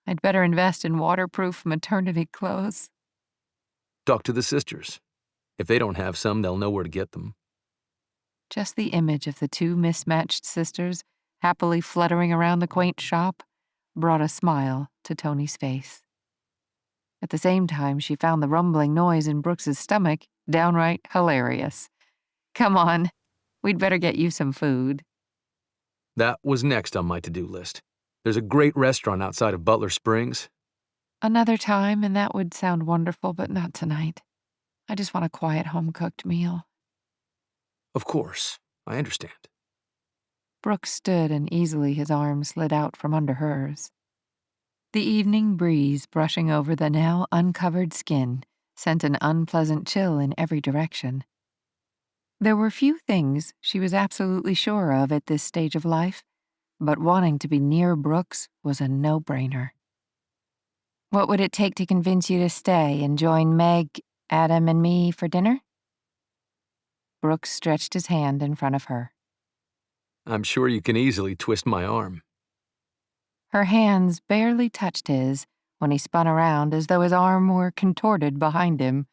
I'd better invest in waterproof maternity clothes. Talk to the sisters. If they don't have some, they'll know where to get them. Just the image of the two mismatched sisters happily fluttering around the quaint shop, brought a smile to Toni's face. At the same time, she found the rumbling noise in Brooks's stomach downright hilarious. Come on, we'd better get you some food. That was next on my to-do list. There's a great restaurant outside of Butler Springs. Another time, and that would sound wonderful, but not tonight. I just want a quiet, home-cooked meal. Of course, I understand. Brooks stood, and easily his arm slid out from under hers. The evening breeze brushing over the now uncovered skin sent an unpleasant chill in every direction. There were few things she was absolutely sure of at this stage of life, but wanting to be near Brooks was a no-brainer. What would it take to convince you to stay and join Meg, Adam, and me for dinner? Brooks stretched his hand in front of her. I'm sure you can easily twist my arm. Her hands barely touched his when he spun around as though his arm were contorted behind him.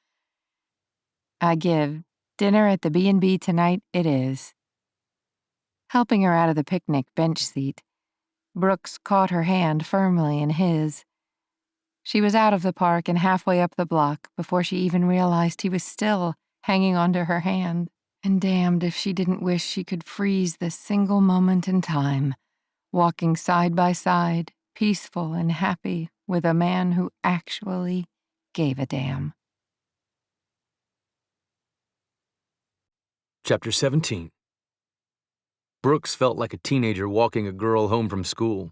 I give. Dinner at the B&B tonight it is. Helping her out of the picnic bench seat, Brooks caught her hand firmly in his. She was out of the park and halfway up the block before she even realized he was still hanging onto her hand, and damned if she didn't wish she could freeze this single moment in time, walking side by side, peaceful and happy, with a man who actually gave a damn. Chapter 17. Brooks felt like a teenager walking a girl home from school.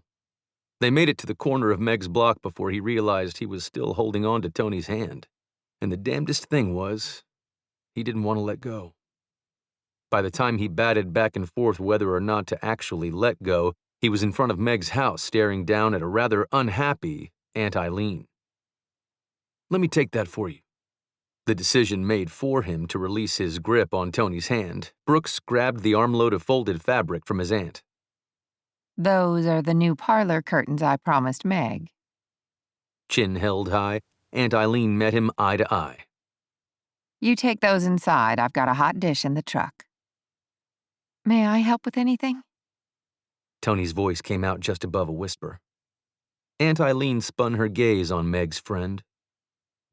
They made it to the corner of Meg's block before he realized he was still holding on to Toni's hand. And the damnedest thing was, he didn't want to let go. By the time he batted back and forth whether or not to actually let go, he was in front of Meg's house staring down at a rather unhappy Aunt Eileen. Let me take that for you. The decision made for him to release his grip on Toni's hand, Brooks grabbed the armload of folded fabric from his aunt. Those are the new parlor curtains I promised Meg. Chin held high, Aunt Eileen met him eye to eye. You take those inside. I've got a hot dish in the truck. May I help with anything? Toni's voice came out just above a whisper. Aunt Eileen spun her gaze on Meg's friend.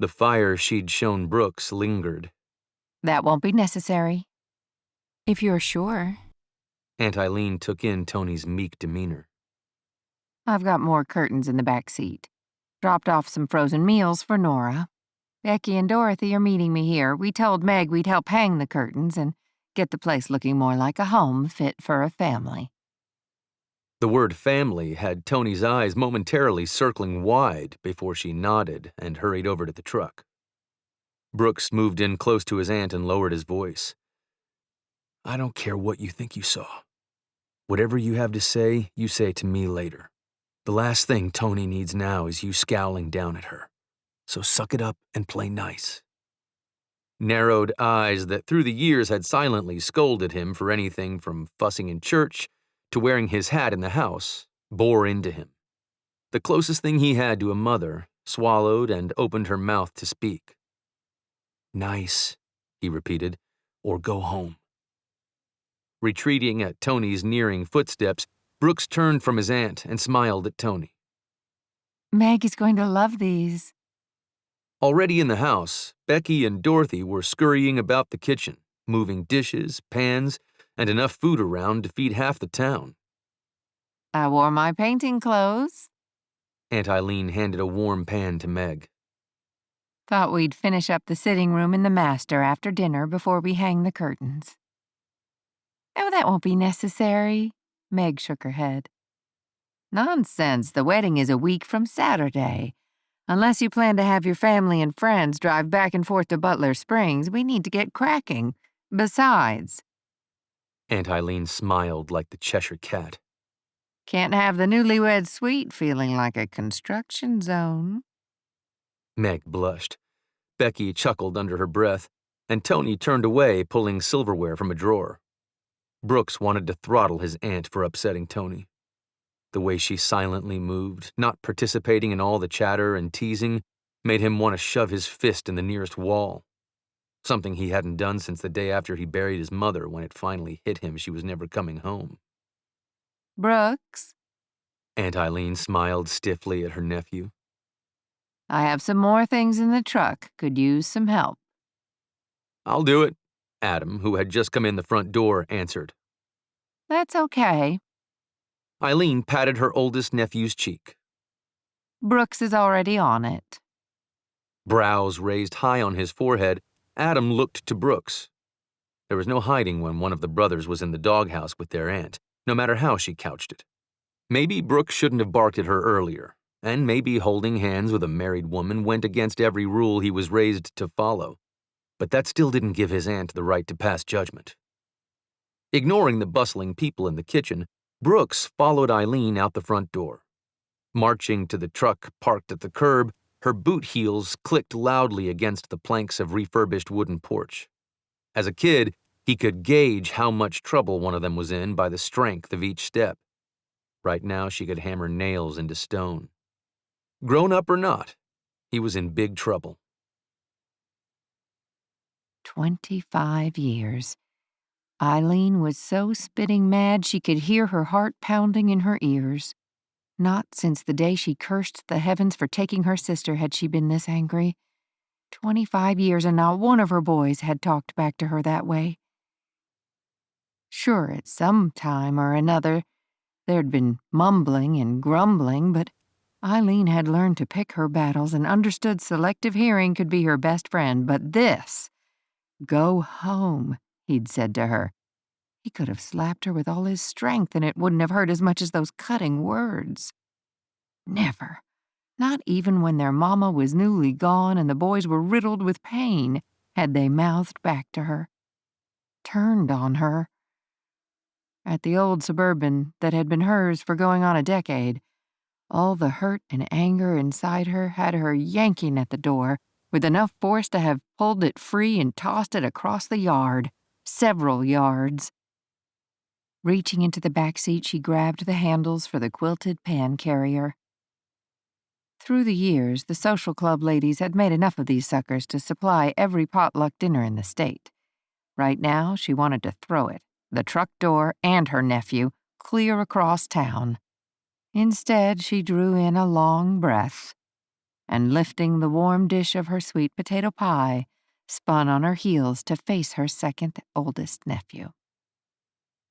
The fire she'd shown Brooks lingered. That won't be necessary. If you're sure. Aunt Eileen took in Toni's meek demeanor. I've got more curtains in the back seat. Dropped off some frozen meals for Nora. Becky and Dorothy are meeting me here. We told Meg we'd help hang the curtains and get the place looking more like a home fit for a family. The word family had Toni's eyes momentarily circling wide before she nodded and hurried over to the truck. Brooks moved in close to his aunt and lowered his voice. I don't care what you think you saw. Whatever you have to say, you say to me later. The last thing Toni needs now is you scowling down at her. So suck it up and play nice. Narrowed eyes that through the years had silently scolded him for anything from fussing in church to wearing his hat in the house, bore into him. The closest thing he had to a mother swallowed and opened her mouth to speak. Nice, he repeated, or go home. Retreating at Toni's nearing footsteps, Brooks turned from his aunt and smiled at Toni. Meg is going to love these. Already in the house, Becky and Dorothy were scurrying about the kitchen, moving dishes, pans, and enough food around to feed half the town. I wore my painting clothes. Aunt Eileen handed a warm pan to Meg. Thought we'd finish up the sitting room in the master after dinner before we hang the curtains. Oh, that won't be necessary. Meg shook her head. Nonsense, the wedding is a week from Saturday. Unless you plan to have your family and friends drive back and forth to Butler Springs, we need to get cracking. Besides, Aunt Eileen smiled like the Cheshire Cat. Can't have the newlywed suite feeling like a construction zone. Meg blushed. Becky chuckled under her breath, and Toni turned away, pulling silverware from a drawer. Brooks wanted to throttle his aunt for upsetting Toni. The way she silently moved, not participating in all the chatter and teasing, made him want to shove his fist in the nearest wall. Something he hadn't done since the day after he buried his mother when it finally hit him she was never coming home. Brooks, Aunt Eileen smiled stiffly at her nephew. I have some more things in the truck. Could use some help. I'll do it, Adam, who had just come in the front door, answered. That's okay. Eileen patted her oldest nephew's cheek. Brooks is already on it. Brows raised high on his forehead, Adam looked to Brooks. There was no hiding when one of the brothers was in the doghouse with their aunt, no matter how she couched it. Maybe Brooks shouldn't have barked at her earlier, and maybe holding hands with a married woman went against every rule he was raised to follow. But that still didn't give his aunt the right to pass judgment. Ignoring the bustling people in the kitchen, Brooks followed Eileen out the front door. Marching to the truck parked at the curb, her boot heels clicked loudly against the planks of refurbished wooden porch. As a kid, he could gauge how much trouble one of them was in by the strength of each step. Right now, she could hammer nails into stone. Grown up or not, he was in big trouble. 25 years. Eileen was so spitting mad she could hear her heart pounding in her ears. Not since the day she cursed the heavens for taking her sister had she been this angry. 25 years and not one of her boys had talked back to her that way. Sure, at some time or another, there'd been mumbling and grumbling, but Eileen had learned to pick her battles and understood selective hearing could be her best friend. But this, go home, he'd said to her. He could have slapped her with all his strength and it wouldn't have hurt as much as those cutting words. Never. Not even when their mama was newly gone and the boys were riddled with pain had they mouthed back to her, turned on her. At the old Suburban that had been hers for going on a decade, all the hurt and anger inside her had her yanking at the door with enough force to have pulled it free and tossed it across the yard, several yards. Reaching into the back seat, she grabbed the handles for the quilted pan carrier. Through the years, the social club ladies had made enough of these suckers to supply every potluck dinner in the state. Right now, she wanted to throw it, the truck door and her nephew, clear across town. Instead, she drew in a long breath, and lifting the warm dish of her sweet potato pie, spun on her heels to face her second oldest nephew.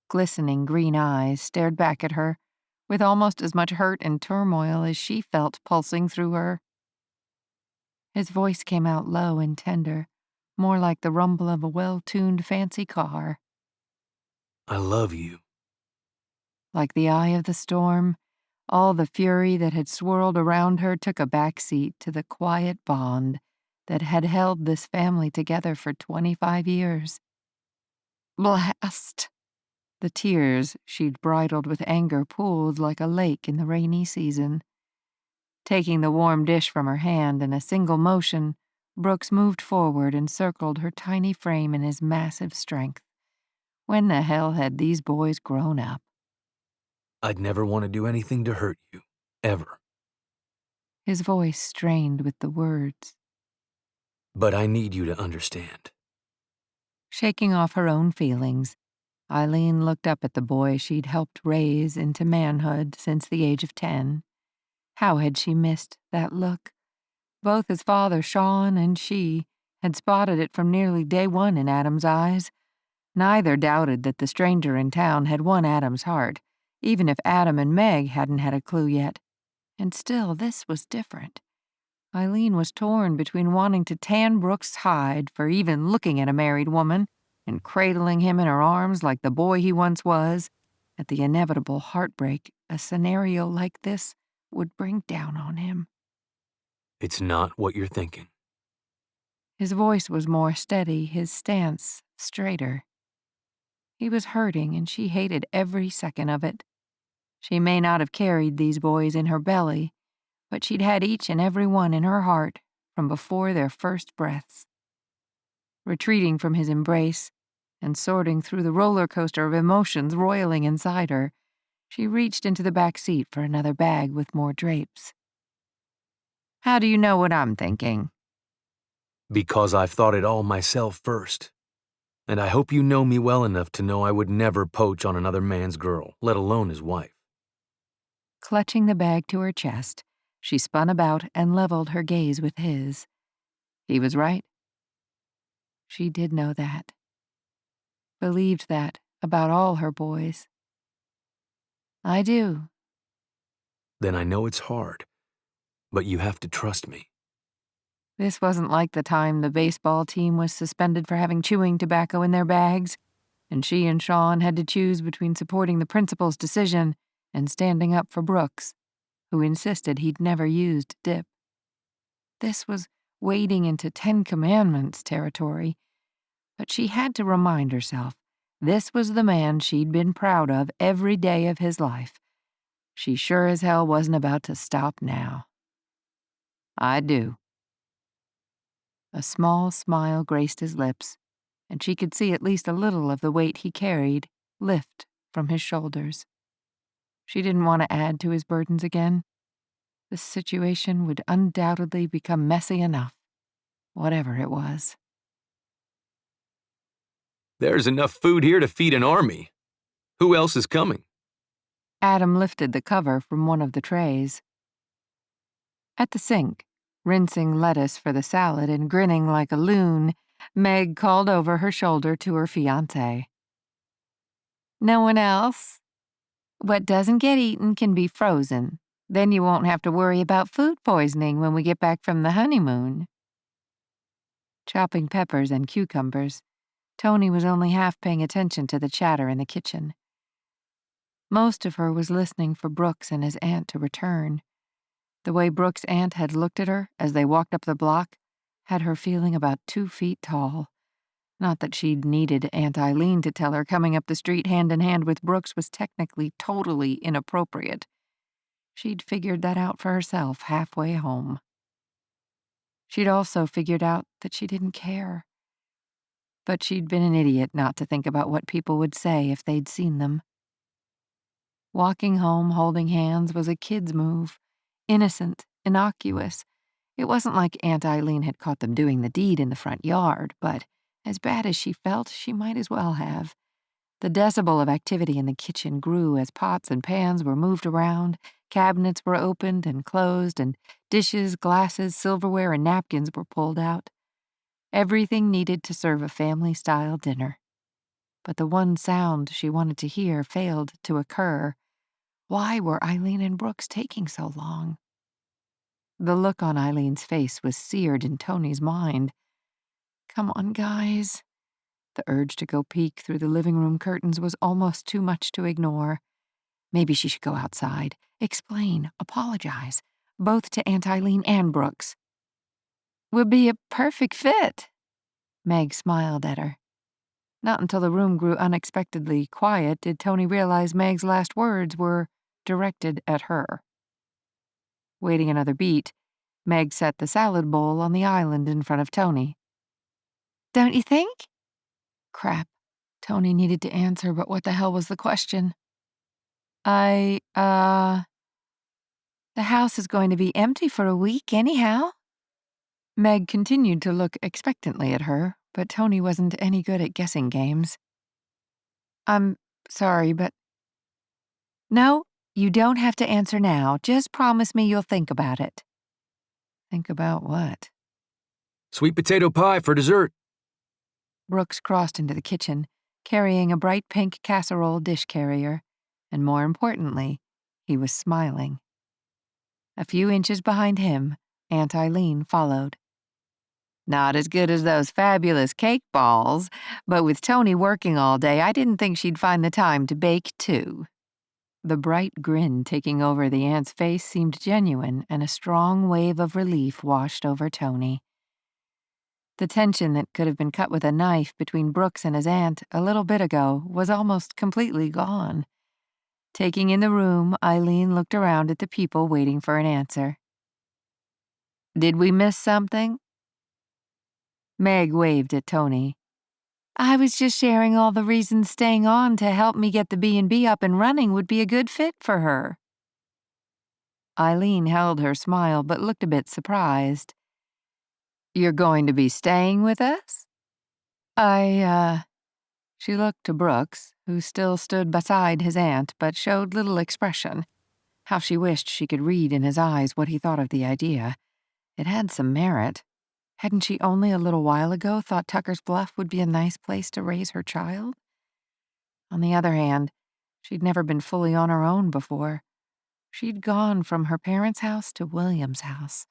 Glistening green eyes stared back at her, with almost as much hurt and turmoil as she felt pulsing through her. His voice came out low and tender, more like the rumble of a well-tuned fancy car. I love you. Like the eye of the storm, all the fury that had swirled around her took a back seat to the quiet bond that had held this family together for 25 years. Blast! The tears she'd bridled with anger pooled like a lake in the rainy season. Taking the warm dish from her hand in a single motion, Brooks moved forward and circled her tiny frame in his massive strength. When the hell had these boys grown up? I'd never want to do anything to hurt you, ever. His voice strained with the words. But I need you to understand. Shaking off her own feelings, Eileen looked up at the boy she'd helped raise into manhood since the age of 10. How had she missed that look? Both his father, Sean, and she had spotted it from nearly day one in Adam's eyes. Neither doubted that the stranger in town had won Adam's heart, even if Adam and Meg hadn't had a clue yet. And still, this was different. Eileen was torn between wanting to tan Brooks' hide for even looking at a married woman and cradling him in her arms like the boy he once was, at the inevitable heartbreak a scenario like this would bring down on him. It's not what you're thinking. His voice was more steady, his stance straighter. He was hurting, and she hated every second of it. She may not have carried these boys in her belly, but she'd had each and every one in her heart from before their first breaths. Retreating from his embrace and sorting through the roller coaster of emotions roiling inside her, she reached into the back seat for another bag with more drapes. How do you know what I'm thinking? Because I've thought it all myself first. And I hope you know me well enough to know I would never poach on another man's girl, let alone his wife. Clutching the bag to her chest, she spun about and leveled her gaze with his. He was right. She did know that. Believed that about all her boys. I do. Then I know it's hard, but you have to trust me. This wasn't like the time the baseball team was suspended for having chewing tobacco in their bags, and she and Sean had to choose between supporting the principal's decision and standing up for Brooks, who insisted he'd never used dip. This was wading into Ten Commandments territory, but she had to remind herself this was the man she'd been proud of every day of his life. She sure as hell wasn't about to stop now. I do. A small smile graced his lips, and she could see at least a little of the weight he carried lift from his shoulders. She didn't want to add to his burdens again. The situation would undoubtedly become messy enough, whatever it was. There's enough food here to feed an army. Who else is coming? Adam lifted the cover from one of the trays. At the sink, rinsing lettuce for the salad and grinning like a loon, Meg called over her shoulder to her fiancé. No one else? What doesn't get eaten can be frozen. Then you won't have to worry about food poisoning when we get back from the honeymoon. Chopping peppers and cucumbers, Toni was only half paying attention to the chatter in the kitchen. Most of her was listening for Brooks and his aunt to return. The way Brooks' aunt had looked at her as they walked up the block had her feeling about 2 feet tall. Not that she'd needed Aunt Eileen to tell her coming up the street hand in hand with Brooks was technically totally inappropriate. She'd figured that out for herself halfway home. She'd also figured out that she didn't care. But she'd been an idiot not to think about what people would say if they'd seen them. Walking home holding hands was a kid's move. Innocent, innocuous. It wasn't like Aunt Eileen had caught them doing the deed in the front yard, but as bad as she felt, she might as well have. The decibel of activity in the kitchen grew as pots and pans were moved around, cabinets were opened and closed, and dishes, glasses, silverware, and napkins were pulled out. Everything needed to serve a family-style dinner. But the one sound she wanted to hear failed to occur. Why were Eileen and Brooks taking so long? The look on Eileen's face was seared in Toni's mind. Come on, guys. The urge to go peek through the living room curtains was almost too much to ignore. Maybe she should go outside, explain, apologize, both to Aunt Eileen and Brooks. Would be a perfect fit. Meg smiled at her. Not until the room grew unexpectedly quiet did Toni realize Meg's last words were directed at her. Waiting another beat, Meg set the salad bowl on the island in front of Toni. Don't you think? Crap. Toni needed to answer, but what the hell was the question? The house is going to be empty for a week anyhow. Meg continued to look expectantly at her, but Toni wasn't any good at guessing games. I'm sorry, but... No, you don't have to answer now. Just promise me you'll think about it. Think about what? Sweet potato pie for dessert. Brooks crossed into the kitchen, carrying a bright pink casserole dish carrier, and more importantly, he was smiling. A few inches behind him, Aunt Eileen followed. Not as good as those fabulous cake balls, but with Toni working all day, I didn't think she'd find the time to bake too. The bright grin taking over the aunt's face seemed genuine, and a strong wave of relief washed over Toni. The tension that could have been cut with a knife between Brooks and his aunt a little bit ago was almost completely gone. Taking in the room, Eileen looked around at the people waiting for an answer. Did we miss something? Meg waved at Toni. I was just sharing all the reasons staying on to help me get the B&B up and running would be a good fit for her. Eileen held her smile but looked a bit surprised. You're going to be staying with us? She looked to Brooks, who still stood beside his aunt but showed little expression. How she wished she could read in his eyes what he thought of the idea. It had some merit. Hadn't she only a little while ago thought Tucker's Bluff would be a nice place to raise her child? On the other hand, she'd never been fully on her own before. She'd gone from her parents' house to William's house.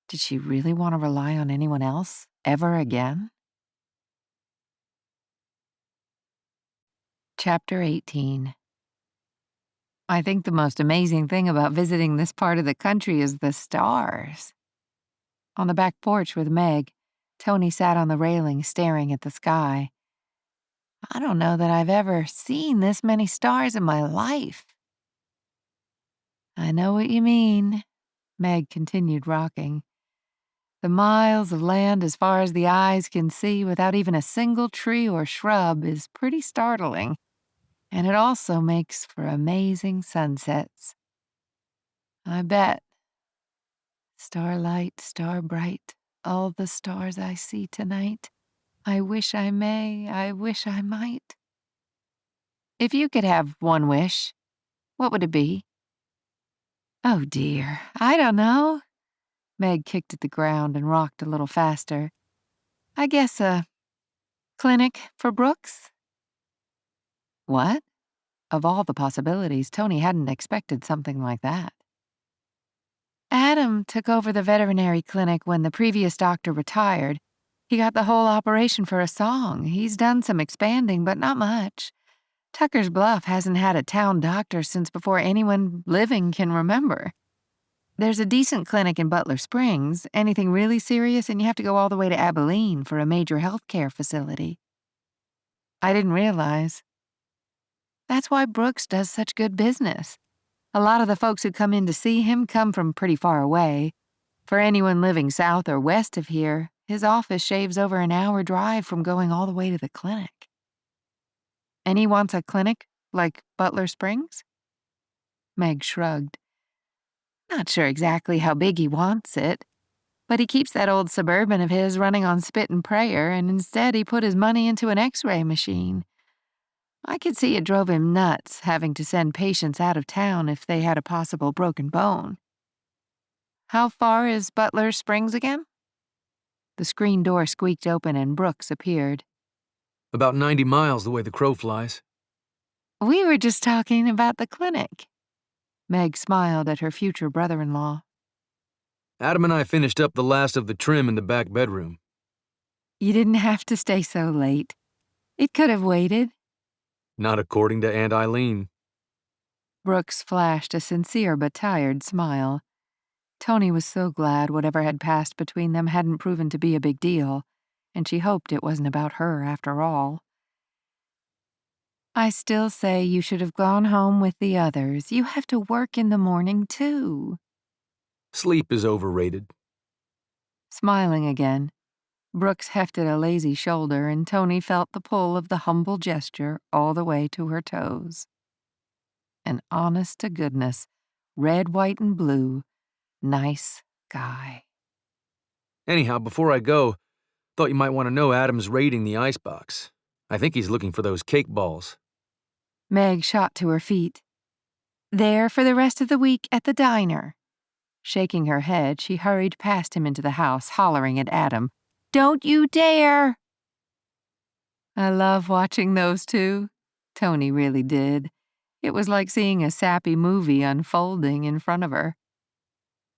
Did she really want to rely on anyone else ever again? Chapter 18. I think the most amazing thing about visiting this part of the country is the stars. On the back porch with Meg, Toni sat on the railing staring at the sky. I don't know that I've ever seen this many stars in my life. I know what you mean, Meg continued rocking. The miles of land as far as the eyes can see without even a single tree or shrub is pretty startling, and it also makes for amazing sunsets. I bet. Starlight, star bright, all the stars I see tonight. I wish I may, I wish I might. If you could have one wish, what would it be? Oh dear, I don't know. Meg kicked at the ground and rocked a little faster. I guess a clinic for Brooks? What? Of all the possibilities, Toni hadn't expected something like that. Adam took over the veterinary clinic when the previous doctor retired. He got the whole operation for a song. He's done some expanding, but not much. Tucker's Bluff hasn't had a town doctor since before anyone living can remember. There's a decent clinic in Butler Springs, anything really serious, and you have to go all the way to Abilene for a major health care facility. I didn't realize. That's why Brooks does such good business. A lot of the folks who come in to see him come from pretty far away. For anyone living south or west of here, his office shaves over an hour drive from going all the way to the clinic. And he wants a clinic like Butler Springs? Meg shrugged. Not sure exactly how big he wants it, but he keeps that old Suburban of his running on spit and prayer, and instead he put his money into an X-ray machine. I could see it drove him nuts having to send patients out of town if they had a possible broken bone. How far is Butler Springs again? The screen door squeaked open and Brooks appeared. About 90 miles the way the crow flies. We were just talking about the clinic. Meg smiled at her future brother-in-law. Adam and I finished up the last of the trim in the back bedroom. You didn't have to stay so late. It could have waited. Not according to Aunt Eileen. Brooks flashed a sincere but tired smile. Toni was so glad whatever had passed between them hadn't proven to be a big deal, and she hoped it wasn't about her after all. I still say you should have gone home with the others. You have to work in the morning, too. Sleep is overrated. Smiling again, Brooks hefted a lazy shoulder and Toni felt the pull of the humble gesture all the way to her toes. An honest-to-goodness, red, white, and blue, nice guy. Anyhow, before I go, thought you might want to know Adam's raiding the icebox. I think he's looking for those cake balls. Meg shot to her feet. There for the rest of the week at the diner. Shaking her head, she hurried past him into the house, hollering at Adam, "Don't you dare!" I love watching those two. Toni really did. It was like seeing a sappy movie unfolding in front of her.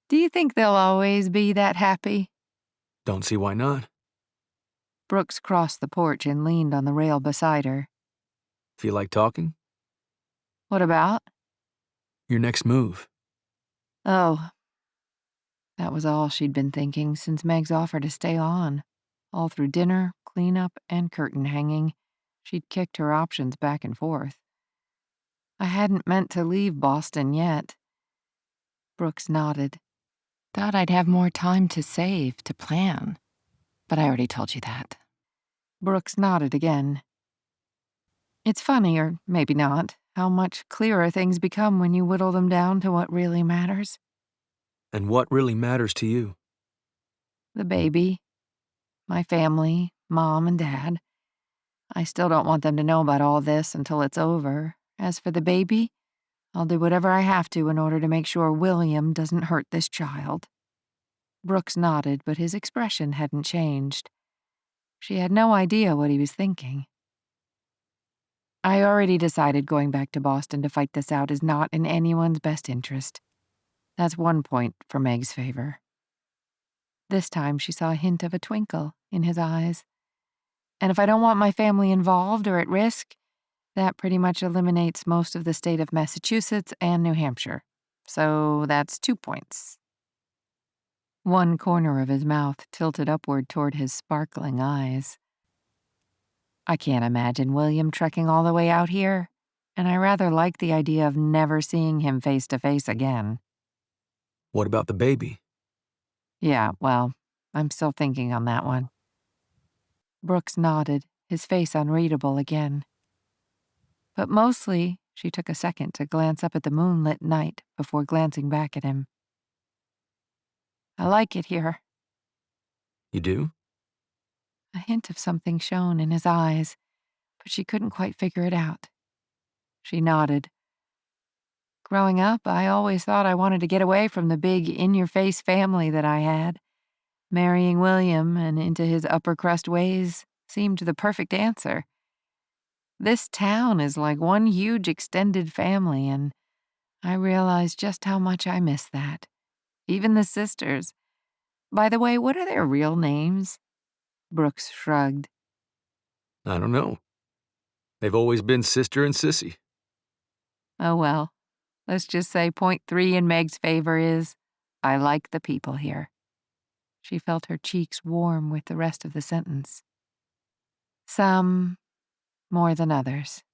Do you think they'll always be that happy? Don't see why not. Brooks crossed the porch and leaned on the rail beside her. Feel like talking? What about? Your next move. Oh. That was all she'd been thinking since Meg's offer to stay on. All through dinner, cleanup, and curtain hanging, she'd kicked her options back and forth. I hadn't meant to leave Boston yet. Brooks nodded. Thought I'd have more time to save, to plan. But I already told you that. Brooks nodded again. It's funny, or maybe not, how much clearer things become when you whittle them down to what really matters. And what really matters to you? The baby. My family, Mom and Dad. I still don't want them to know about all this until it's over. As for the baby, I'll do whatever I have to in order to make sure William doesn't hurt this child." Brooks nodded, but his expression hadn't changed. She had no idea what he was thinking. "I already decided going back to Boston to fight this out is not in anyone's best interest. That's one point for Meg's favor." This time she saw a hint of a twinkle in his eyes. "And if I don't want my family involved or at risk, that pretty much eliminates most of the state of Massachusetts and New Hampshire. So that's 2 points." One corner of his mouth tilted upward toward his sparkling eyes. "I can't imagine William trekking all the way out here, and I rather like the idea of never seeing him face to face again." What about the baby? "Yeah, well, I'm still thinking on that one." Brooks nodded, his face unreadable again. But mostly, she took a second to glance up at the moonlit night before glancing back at him. "I like it here." You do? A hint of something shone in his eyes, but she couldn't quite figure it out. She nodded. "Growing up, I always thought I wanted to get away from the big, in-your-face family that I had. Marrying William and into his upper-crust ways seemed the perfect answer. This town is like one huge extended family, and I realized just how much I miss that. Even the sisters. By the way, what are their real names?" Brooks shrugged. I don't know. They've always been Sister and Sissy. "Oh well, let's just say point 3 in Meg's favor is, I like the people here." She felt her cheeks warm with the rest of the sentence. "Some more than others."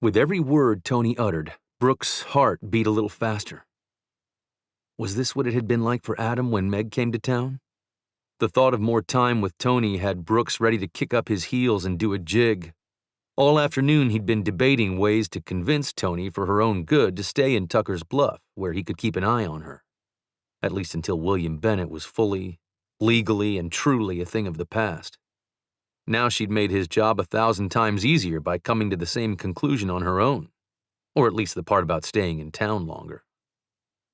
With every word Toni uttered, Brooks' heart beat a little faster. Was this what it had been like for Adam when Meg came to town? The thought of more time with Toni had Brooks ready to kick up his heels and do a jig. All afternoon he'd been debating ways to convince Toni for her own good to stay in Tucker's Bluff, where he could keep an eye on her. At least until William Bennett was fully, legally, and truly a thing of the past. Now she'd made his job 1,000 times easier by coming to the same conclusion on her own, or at least the part about staying in town longer.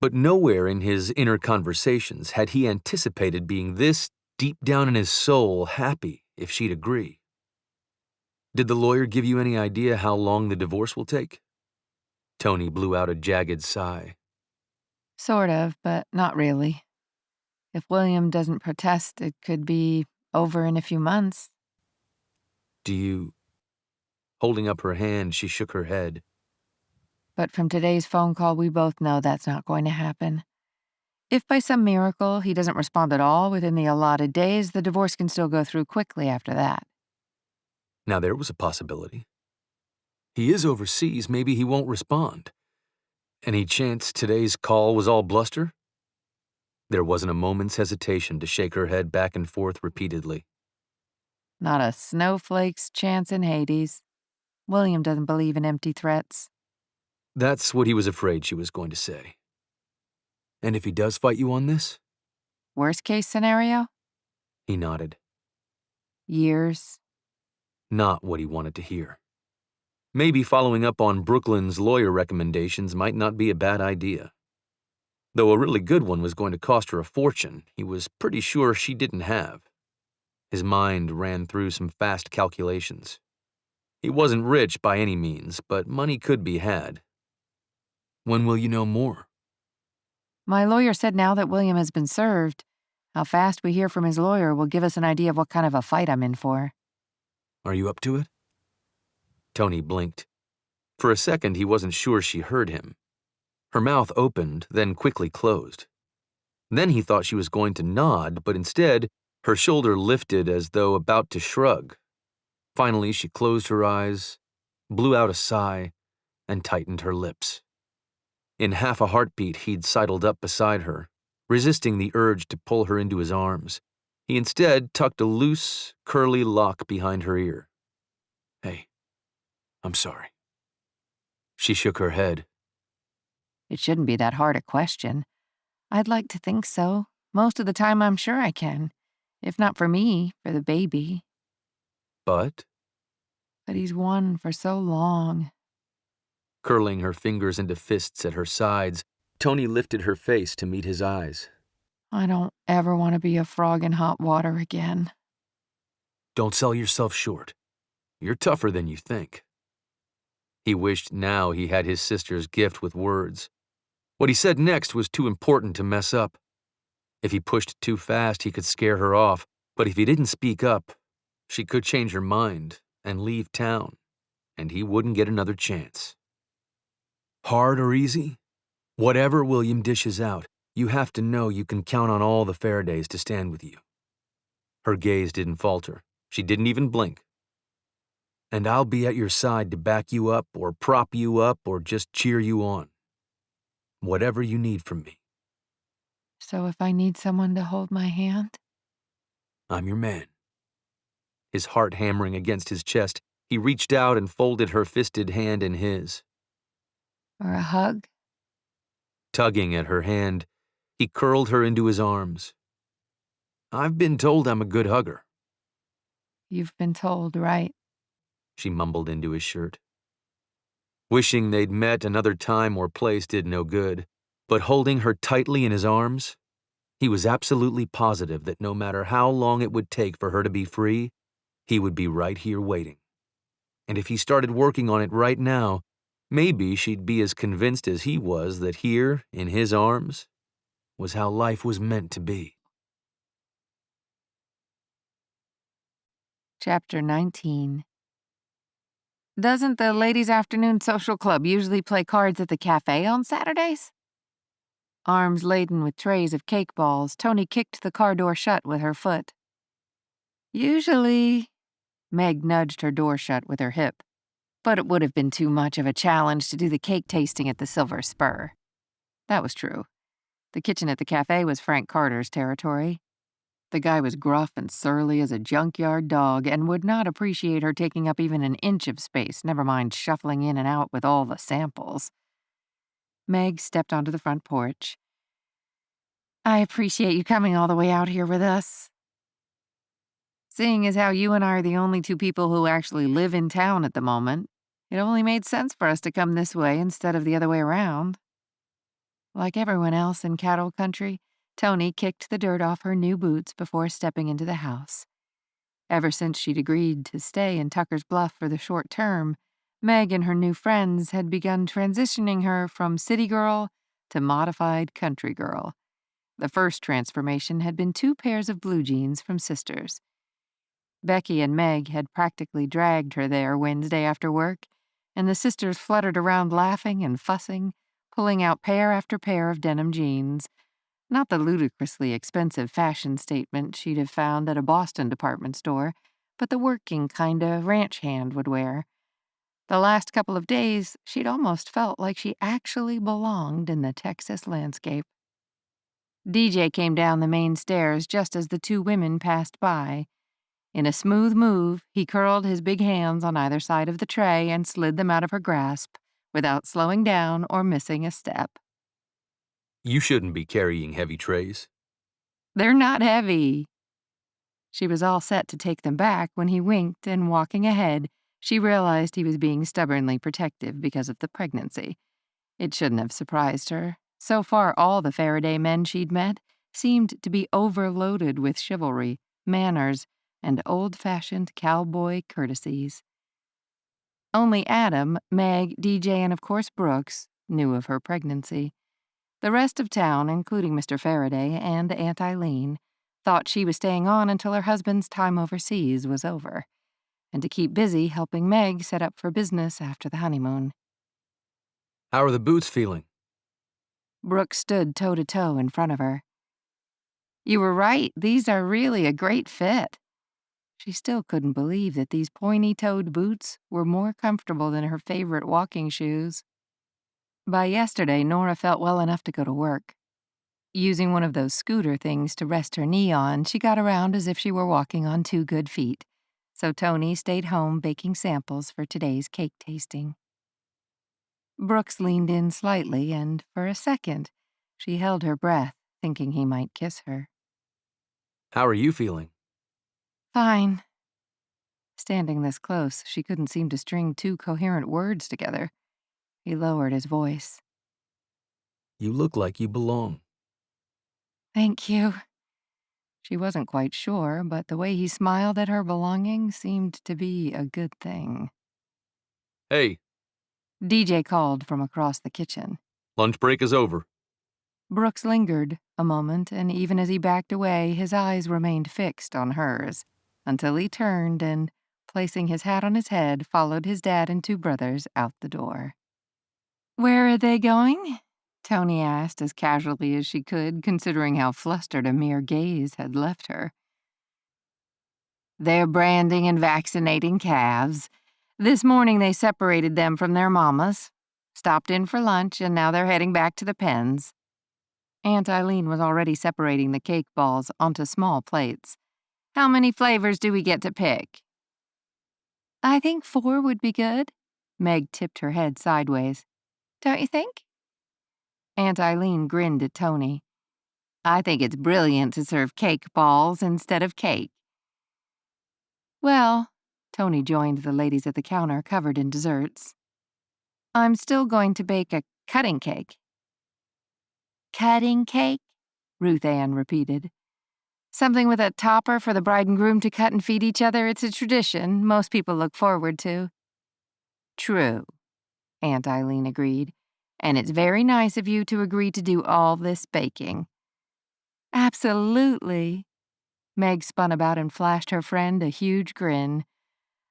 But nowhere in his inner conversations had he anticipated being this deep down in his soul happy if she'd agree. Did the lawyer give you any idea how long the divorce will take? Toni blew out a jagged sigh. Sort of, but not really. If William doesn't protest, it could be over in a few months. Do you... Holding up her hand, she shook her head. But from today's phone call, we both know that's not going to happen. If by some miracle he doesn't respond at all within the allotted days, the divorce can still go through quickly after that. Now there was a possibility. He is overseas, maybe he won't respond. Any chance today's call was all bluster? There wasn't a moment's hesitation to shake her head back and forth repeatedly. Not a snowflake's chance in Hades. William doesn't believe in empty threats. That's what he was afraid she was going to say. And if he does fight you on this? Worst case scenario? He nodded. Years. Not what he wanted to hear. Maybe following up on Brooklyn's lawyer recommendations might not be a bad idea. Though a really good one was going to cost her a fortune, he was pretty sure she didn't have. His mind ran through some fast calculations. He wasn't rich by any means, but money could be had. When will you know more? My lawyer said now that William has been served, how fast we hear from his lawyer will give us an idea of what kind of a fight I'm in for. Are you up to it? Toni blinked. For a second, he wasn't sure she heard him. Her mouth opened, then quickly closed. Then he thought she was going to nod, but instead, her shoulder lifted as though about to shrug. Finally, she closed her eyes, blew out a sigh, and tightened her lips. In half a heartbeat, he'd sidled up beside her, resisting the urge to pull her into his arms. He instead tucked a loose, curly lock behind her ear. Hey, I'm sorry. She shook her head. It shouldn't be that hard a question. I'd like to think so. Most of the time, I'm sure I can. If not for me, for the baby. But? But he's won for so long. Curling her fingers into fists at her sides, Toni lifted her face to meet his eyes. I don't ever want to be a frog in hot water again. Don't sell yourself short. You're tougher than you think. He wished now he had his sister's gift with words. What he said next was too important to mess up. If he pushed too fast, he could scare her off, but if he didn't speak up, she could change her mind and leave town, and he wouldn't get another chance. Hard or easy? Whatever William dishes out, you have to know you can count on all the Faradays to stand with you. Her gaze didn't falter. She didn't even blink. And I'll be at your side to back you up or prop you up or just cheer you on. Whatever you need from me. So if I need someone to hold my hand? I'm your man. His heart hammering against his chest, he reached out and folded her fisted hand in his. Or a hug? Tugging at her hand, he curled her into his arms. I've been told I'm a good hugger, You've been told, right? she mumbled into his shirt. Wishing they'd met another time or place did no good, but holding her tightly in his arms, he was absolutely positive that no matter how long it would take for her to be free, he would be right here waiting. And if he started working on it right now, maybe she'd be as convinced as he was that here, in his arms, was how life was meant to be. Chapter 19. Doesn't the Ladies' Afternoon Social Club usually play cards at the cafe on Saturdays? Arms laden with trays of cake balls, Toni kicked the car door shut with her foot. Usually, Meg nudged her door shut with her hip, but it would have been too much of a challenge to do the cake tasting at the Silver Spur. That was true. The kitchen at the cafe was Frank Carter's territory. The guy was gruff and surly as a junkyard dog and would not appreciate her taking up even an inch of space, never mind shuffling in and out with all the samples. Meg stepped onto the front porch. I appreciate you coming all the way out here with us. Seeing as how you and I are the only two people who actually live in town at the moment, it only made sense for us to come this way instead of the other way around. Like everyone else in cattle country, Toni kicked the dirt off her new boots before stepping into the house. Ever since she'd agreed to stay in Tucker's Bluff for the short term, Meg and her new friends had begun transitioning her from city girl to modified country girl. The first transformation had been 2 pairs of blue jeans from sisters. Becky and Meg had practically dragged her there Wednesday after work, and the sisters fluttered around laughing and fussing, pulling out pair after pair of denim jeans. Not the ludicrously expensive fashion statement she'd have found at a Boston department store, but the working kind a ranch hand would wear. The last couple of days, she'd almost felt like she actually belonged in the Texas landscape. DJ came down the main stairs just as the 2 women passed by. In a smooth move, he curled his big hands on either side of the tray and slid them out of her grasp, without slowing down or missing a step. You shouldn't be carrying heavy trays. They're not heavy. She was all set to take them back when he winked, and walking ahead, she realized he was being stubbornly protective because of the pregnancy. It shouldn't have surprised her. So far, all the Farraday men she'd met seemed to be overloaded with chivalry, manners, and old-fashioned cowboy courtesies. Only Adam, Meg, DJ, and of course Brooks knew of her pregnancy. The rest of town, including Mr. Farraday and Aunt Eileen, thought she was staying on until her husband's time overseas was over, and to keep busy helping Meg set up for business after the honeymoon. How are the boots feeling? Brooks stood toe-to-toe in front of her. You were right, these are really a great fit. She still couldn't believe that these pointy-toed boots were more comfortable than her favorite walking shoes. By yesterday, Nora felt well enough to go to work. Using one of those scooter things to rest her knee on, she got around as if she were walking on 2 good feet. So Toni stayed home baking samples for today's cake tasting. Brooks leaned in slightly, and for a second, she held her breath, thinking he might kiss her. How are you feeling? Fine. Standing this close, she couldn't seem to string 2 coherent words together. He lowered his voice. You look like you belong. Thank you. She wasn't quite sure, but the way he smiled at her belonging seemed to be a good thing. Hey, DJ called from across the kitchen. lunch break is over. Brooks lingered a moment, and even as he backed away, his eyes remained fixed on hers, until he turned and, placing his hat on his head, followed his dad and two brothers out the door. "Where are they going?" Toni asked as casually as she could, considering how flustered a mere gaze had left her. "They're branding and vaccinating calves. This morning they separated them from their mamas, stopped in for lunch, and now they're heading back to the pens." Aunt Eileen was already separating the cake balls onto small plates. "How many flavors do we get to pick?" "I think 4 would be good." Meg tipped her head sideways. "Don't you think?" Aunt Eileen grinned at Toni. "I think it's brilliant to serve cake balls instead of cake." "Well," Toni joined the ladies at the counter covered in desserts, "I'm still going to bake a cutting cake." "Cutting cake?" Ruth Ann repeated. "Something with a topper for the bride and groom to cut and feed each other. It's a tradition most people look forward to." "True," Aunt Eileen agreed, "and it's very nice of you to agree to do all this baking." "Absolutely." Meg spun about and flashed her friend a huge grin.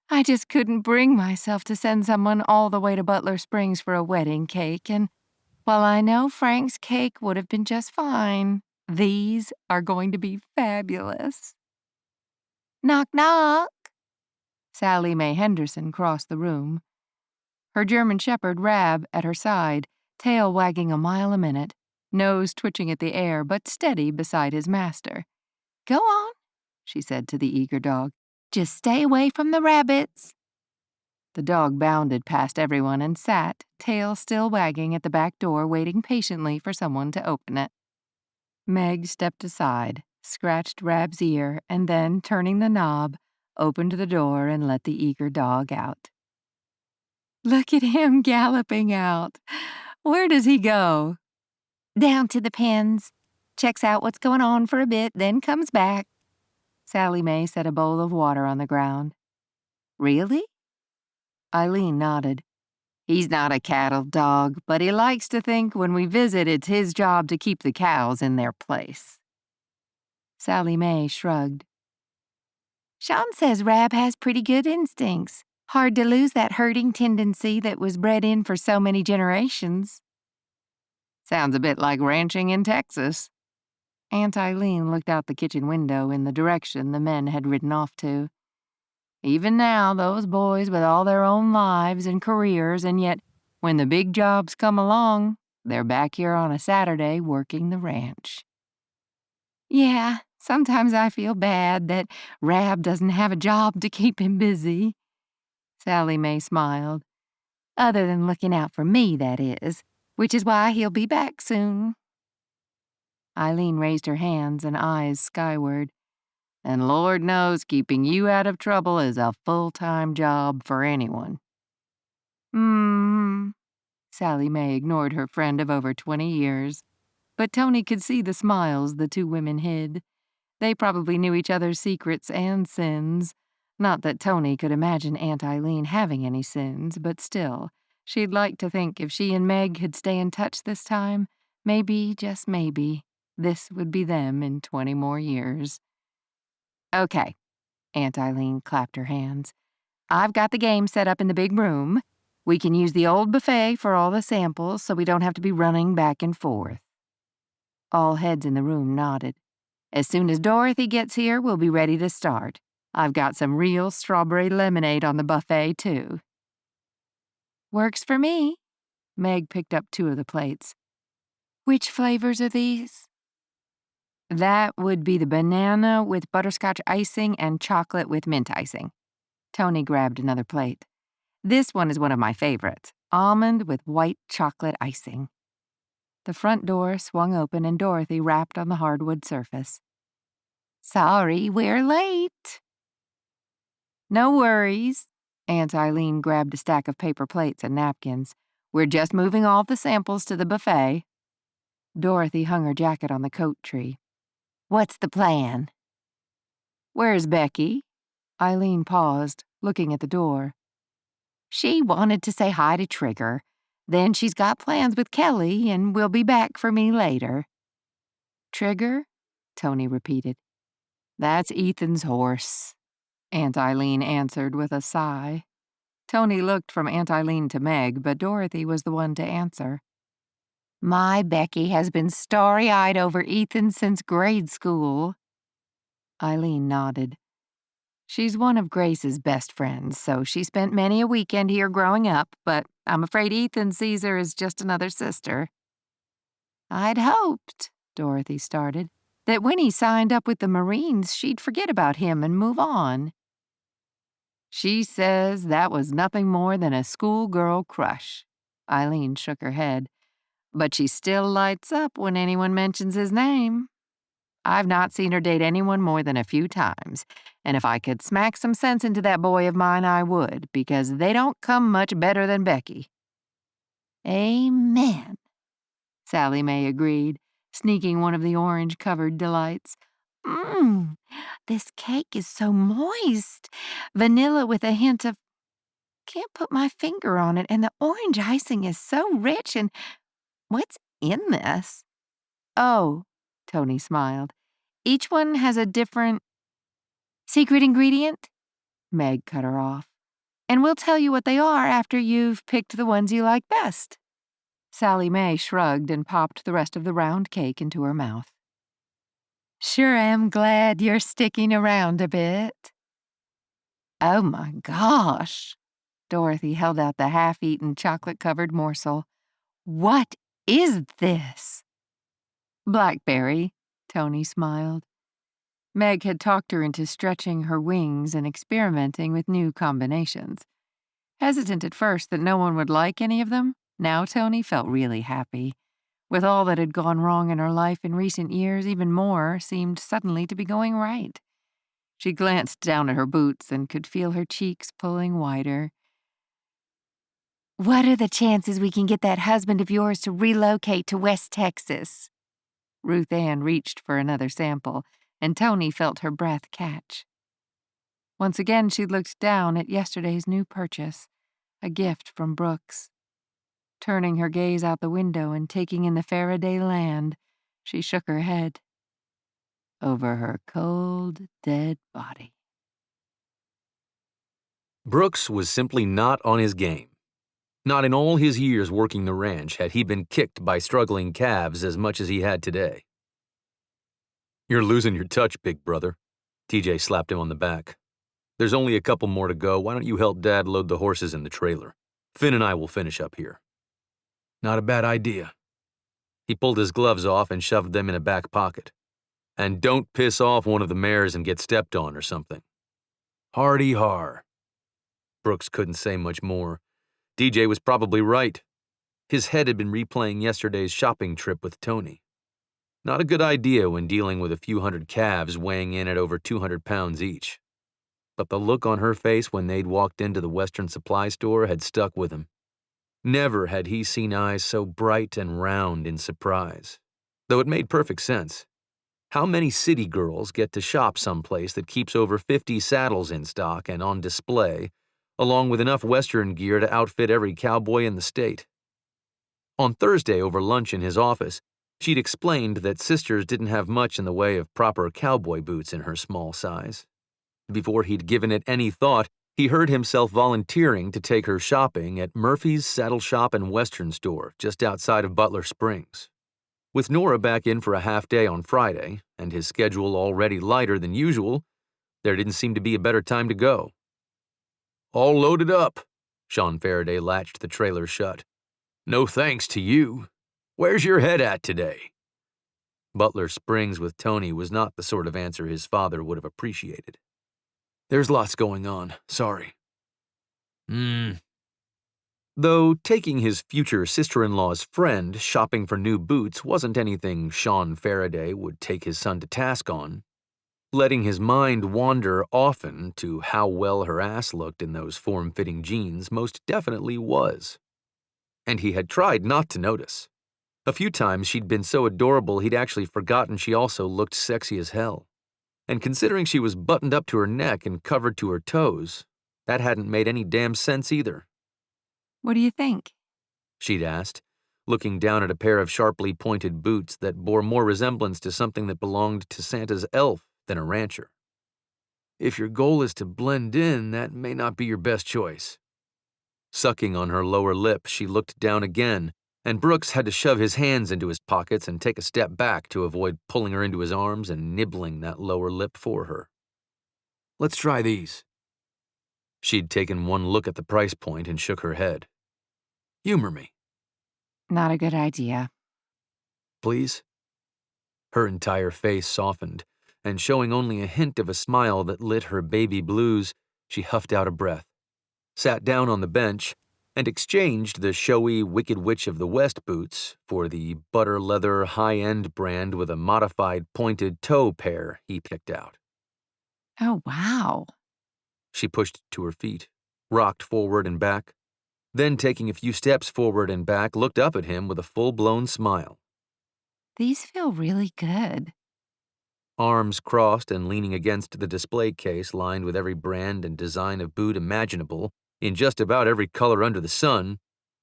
"I just couldn't bring myself to send someone all the way to Butler Springs for a wedding cake, and while I know Frank's cake would have been just fine, these are going to be fabulous." "Knock, knock." Sally Mae Henderson crossed the room. Her German shepherd Rab at her side, tail wagging a mile a minute, nose twitching at the air but steady beside his master. "Go on," she said to the eager dog. "Just stay away from the rabbits." The dog bounded past everyone and sat, tail still wagging, at the back door, waiting patiently for someone to open it. Meg stepped aside, scratched Rab's ear, and then, turning the knob, opened the door and let the eager dog out. "Look at him galloping out. Where does he go?" "Down to the pens. Checks out what's going on for a bit, then comes back." Sally Mae set a bowl of water on the ground. "Really?" Eileen nodded. "He's not a cattle dog, but he likes to think when we visit it's his job to keep the cows in their place." Sally Mae shrugged. "Sean says Rab has pretty good instincts. Hard to lose that herding tendency that was bred in for so many generations." "Sounds a bit like ranching in Texas." Aunt Eileen looked out the kitchen window in the direction the men had ridden off to. "Even now, those boys with all their own lives and careers, and yet, when the big jobs come along, they're back here on a Saturday working the ranch." "Yeah, sometimes I feel bad that Rab doesn't have a job to keep him busy." Sally Mae smiled. "Other than looking out for me, that is, which is why he'll be back soon." Eileen raised her hands and eyes skyward. "And Lord knows keeping you out of trouble is a full-time job for anyone." "Hmm." Sally Mae ignored her friend of over 20 years. But Toni could see the smiles the two women hid. They probably knew each other's secrets and sins. Not that Toni could imagine Aunt Eileen having any sins, but still, she'd like to think if she and Meg could stay in touch this time, maybe, just maybe, this would be them in 20 more years. "Okay," Aunt Eileen clapped her hands. "I've got the game set up in the big room. We can use the old buffet for all the samples so we don't have to be running back and forth." All heads in the room nodded. "As soon as Dorothy gets here, we'll be ready to start. I've got some real strawberry lemonade on the buffet, too." "Works for me." Meg picked up 2 of the plates. "Which flavors are these?" "That would be the banana with butterscotch icing and chocolate with mint icing." Toni grabbed another plate. "This one is one of my favorites, almond with white chocolate icing." The front door swung open and Dorothy rapped on the hardwood surface. "Sorry, we're late." "No worries." Aunt Eileen grabbed a stack of paper plates and napkins. We're just moving all the samples to the buffet." Dorothy hung her jacket on the coat tree. "What's the plan?" "Where's Becky?" Eileen paused, looking at the door. "She wanted to say hi to Trigger. Then she's got plans with Kelly and will be back for me later." "Trigger?" Toni repeated. "That's Ethan's horse," Aunt Eileen answered with a sigh. Toni looked from Aunt Eileen to Meg, but Dorothy was the one to answer. "My Becky has been starry-eyed over Ethan since grade school." Eileen nodded. "She's one of Grace's best friends, so she spent many a weekend here growing up, but I'm afraid Ethan sees her as just another sister." "I'd hoped," Dorothy started, "that when he signed up with the Marines, she'd forget about him and move on." "She says that was nothing more than a schoolgirl crush." Eileen shook her head. "But she still lights up when anyone mentions his name. I've not seen her date anyone more than a few times, and if I could smack some sense into that boy of mine, I would, because they don't come much better than Becky." "Amen," Sally Mae agreed, sneaking one of the orange-covered delights. This cake is so moist. Vanilla with a hint of... Can't put my finger on it, and the orange icing is so rich, and what's in this?" "Oh," Toni smiled. "Each one has a different..." "Secret ingredient?" Meg cut her off. "And we'll tell you what they are after you've picked the ones you like best." Sally Mae shrugged and popped the rest of the round cake into her mouth. "Sure am glad you're sticking around a bit." "Oh my gosh!" Dorothy held out the half-eaten chocolate-covered morsel. "What is this?" "Blackberry," Toni smiled. Meg had talked her into stretching her wings and experimenting with new combinations. Hesitant at first that no one would like any of them, now Toni felt really happy. With all that had gone wrong in her life in recent years, even more seemed suddenly to be going right. She glanced down at her boots and could feel her cheeks pulling wider. "What are the chances we can get that husband of yours to relocate to West Texas?" Ruth Ann reached for another sample, and Toni felt her breath catch. Once again she looked down at yesterday's new purchase, a gift from Brooks. Turning her gaze out the window and taking in the Farraday land, she shook her head. Over her cold, dead body. Brooks was simply not on his game. Not in all his years working the ranch had he been kicked by struggling calves as much as he had today. "You're losing your touch, big brother." TJ slapped him on the back. "There's only a couple more to go. Why don't you help Dad load the horses in the trailer? Finn and I will finish up here." "Not a bad idea." He pulled his gloves off and shoved them in a back pocket. "And don't piss off one of the mares and get stepped on or something." "Hardy har." Brooks couldn't say much more. DJ was probably right. His head had been replaying yesterday's shopping trip with Toni. Not a good idea when dealing with a few hundred calves weighing in at over 200 pounds each. But the look on her face when they'd walked into the Western supply store had stuck with him. Never had he seen eyes so bright and round in surprise. Though it made perfect sense. How many city girls get to shop someplace that keeps over 50 saddles in stock and on display, along with enough Western gear to outfit every cowboy in the state? On Thursday over lunch in his office, she'd explained that sisters didn't have much in the way of proper cowboy boots in her small size. Before he'd given it any thought, he heard himself volunteering to take her shopping at Murphy's Saddle Shop and Western Store just outside of Butler Springs. With Nora back in for a half day on Friday, and his schedule already lighter than usual, there didn't seem to be a better time to go. "All loaded up." Sean Farraday latched the trailer shut. "No thanks to you. Where's your head at today?" Butler Springs with Toni was not the sort of answer his father would have appreciated. "There's lots going on. Sorry." Though taking his future sister-in-law's friend shopping for new boots wasn't anything Sean Farraday would take his son to task on, letting his mind wander often to how well her ass looked in those form-fitting jeans most definitely was. and he had tried not to notice. A few times she'd been so adorable he'd actually forgotten she also looked sexy as hell. And considering she was buttoned up to her neck and covered to her toes, that hadn't made any damn sense either. What do you think? She'd asked, looking down at a pair of sharply pointed boots that bore more resemblance to something that belonged to Santa's elf than a rancher. If your goal is to blend in, that may not be your best choice. Sucking on her lower lip, she looked down again, and Brooks had to shove his hands into his pockets and take a step back to avoid pulling her into his arms and nibbling that lower lip for her. Let's try these. She'd taken one look at the price point and shook her head. Humor me. Not a good idea. Please? Her entire face softened, and showing only a hint of a smile that lit her baby blues, she huffed out a breath, sat down on the bench, and exchanged the showy Wicked Witch of the West boots for the butter leather high-end brand with a modified pointed toe pair he picked out. Oh, wow. She pushed to her feet, rocked forward and back, then taking a few steps forward and back, looked up at him with a full-blown smile. These feel really good. Arms crossed and leaning against the display case lined with every brand and design of boot imaginable, in just about every color under the sun,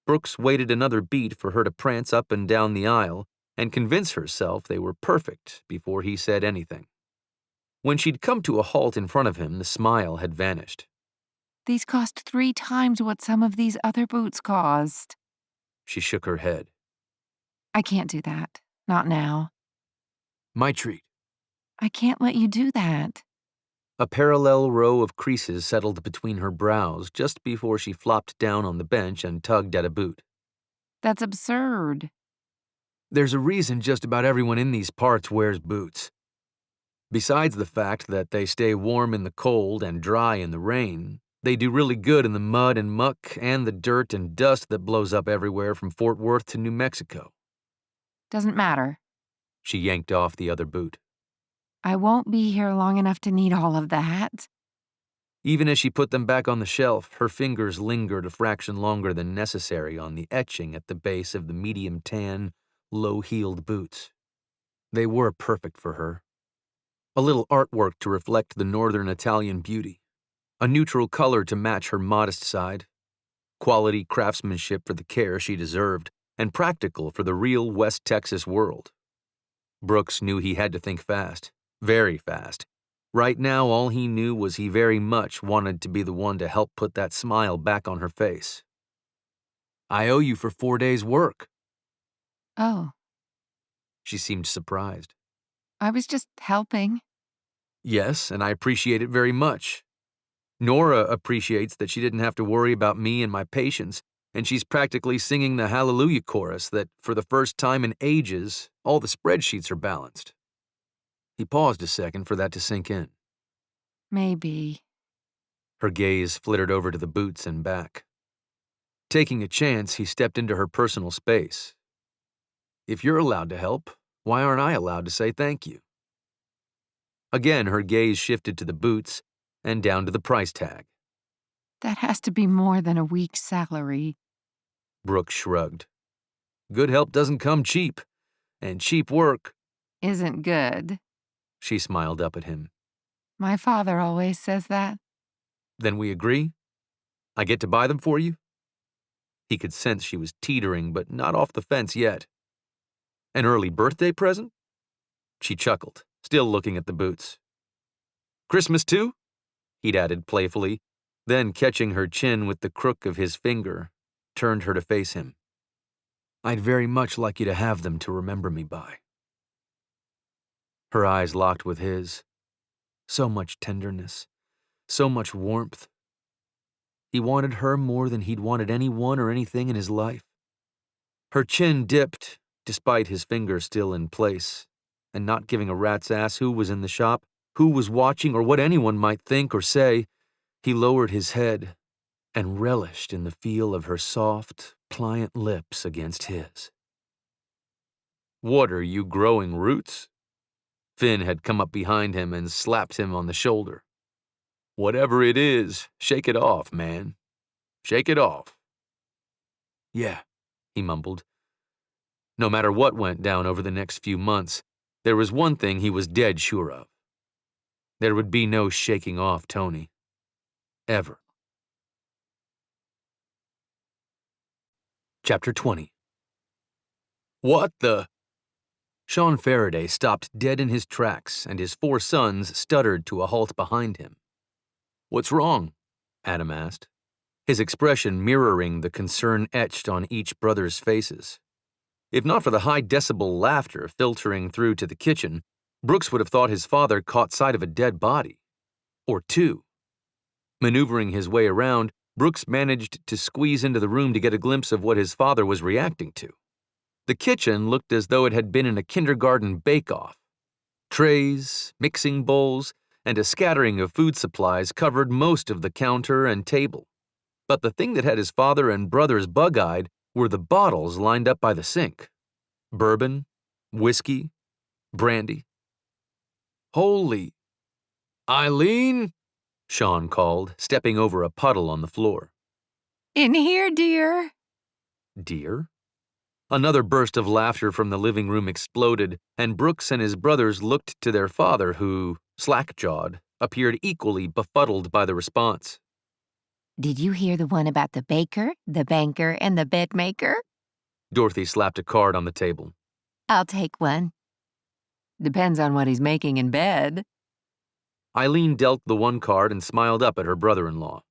Brooks waited another beat for her to prance up and down the aisle and convince herself they were perfect before he said anything. When she'd come to a halt in front of him, the smile had vanished. These cost 3 times what some of these other boots cost. She shook her head. I can't do that. Not now. My treat. I can't let you do that. A parallel row of creases settled between her brows just before she flopped down on the bench and tugged at a boot. That's absurd. There's a reason just about everyone in these parts wears boots. Besides the fact that they stay warm in the cold and dry in the rain, they do really good in the mud and muck and the dirt and dust that blows up everywhere from Fort Worth to New Mexico. Doesn't matter. She yanked off the other boot. I won't be here long enough to need all of that. Even as she put them back on the shelf, her fingers lingered a fraction longer than necessary on the etching at the base of the medium tan, low-heeled boots. They were perfect for her. A little artwork to reflect the northern Italian beauty, a neutral color to match her modest side, quality craftsmanship for the care she deserved, and practical for the real West Texas world. Brooks knew he had to think fast, very fast. Right now, all he knew was he very much wanted to be the one to help put that smile back on her face. I owe you for 4 days' work. Oh, She seemed surprised. I was just helping. Yes, and I appreciate it very much. Nora appreciates that she didn't have to worry about me and my patients, and she's practically singing the Hallelujah chorus that, for the first time in ages, all the spreadsheets are balanced. He paused a second for that to sink in. Maybe. Her gaze flittered over to the boots and back. Taking a chance, he stepped into her personal space. If you're allowed to help, why aren't I allowed to say thank you? Again, her gaze shifted to the boots and down to the price tag. That has to be more than a week's salary. Brooks shrugged. Good help doesn't come cheap, and cheap work. Isn't good. She smiled up at him. My father always says that. Then we agree? I get to buy them for you? He could sense she was teetering, but not off the fence yet. An early birthday present? She chuckled, still looking at the boots. Christmas too? He'd added playfully, then catching her chin with the crook of his finger, turned her to face him. I'd very much like you to have them to remember me by. Her eyes locked with his. So much tenderness, so much warmth. He wanted her more than he'd wanted anyone or anything in his life. Her chin dipped, despite his finger still in place, and not giving a rat's ass who was in the shop, who was watching, or what anyone might think or say, he lowered his head and relished in the feel of her soft, pliant lips against his. What are you growing, Roots? Finn had come up behind him and slapped him on the shoulder. Whatever it is, shake it off, man. Shake it off. Yeah, he mumbled. No matter what went down over the next few months, there was one thing he was dead sure of. There would be no shaking off Toni. Ever. Chapter 20. What the? Sean Farraday stopped dead in his tracks, and his 4 sons stuttered to a halt behind him. What's wrong? Adam asked, his expression mirroring the concern etched on each brother's faces. If not for the high-decibel laughter filtering through to the kitchen, Brooks would have thought his father caught sight of a dead body. Or 2. Maneuvering his way around, Brooks managed to squeeze into the room to get a glimpse of what his father was reacting to. The kitchen looked as though it had been in a kindergarten bake-off. Trays, mixing bowls, and a scattering of food supplies covered most of the counter and table. But the thing that had his father and brothers bug-eyed were the bottles lined up by the sink. Bourbon, whiskey, brandy. Holy... Eileen? Sean called, stepping over a puddle on the floor. In here, dear. Dear? Another burst of laughter from the living room exploded, and Brooks and his brothers looked to their father who, slack-jawed, appeared equally befuddled by the response. Did you hear the one about the baker, the banker, and the bedmaker? Dorothy slapped a card on the table. I'll take one. Depends on what he's making in bed. Eileen dealt the one card and smiled up at her brother-in-law.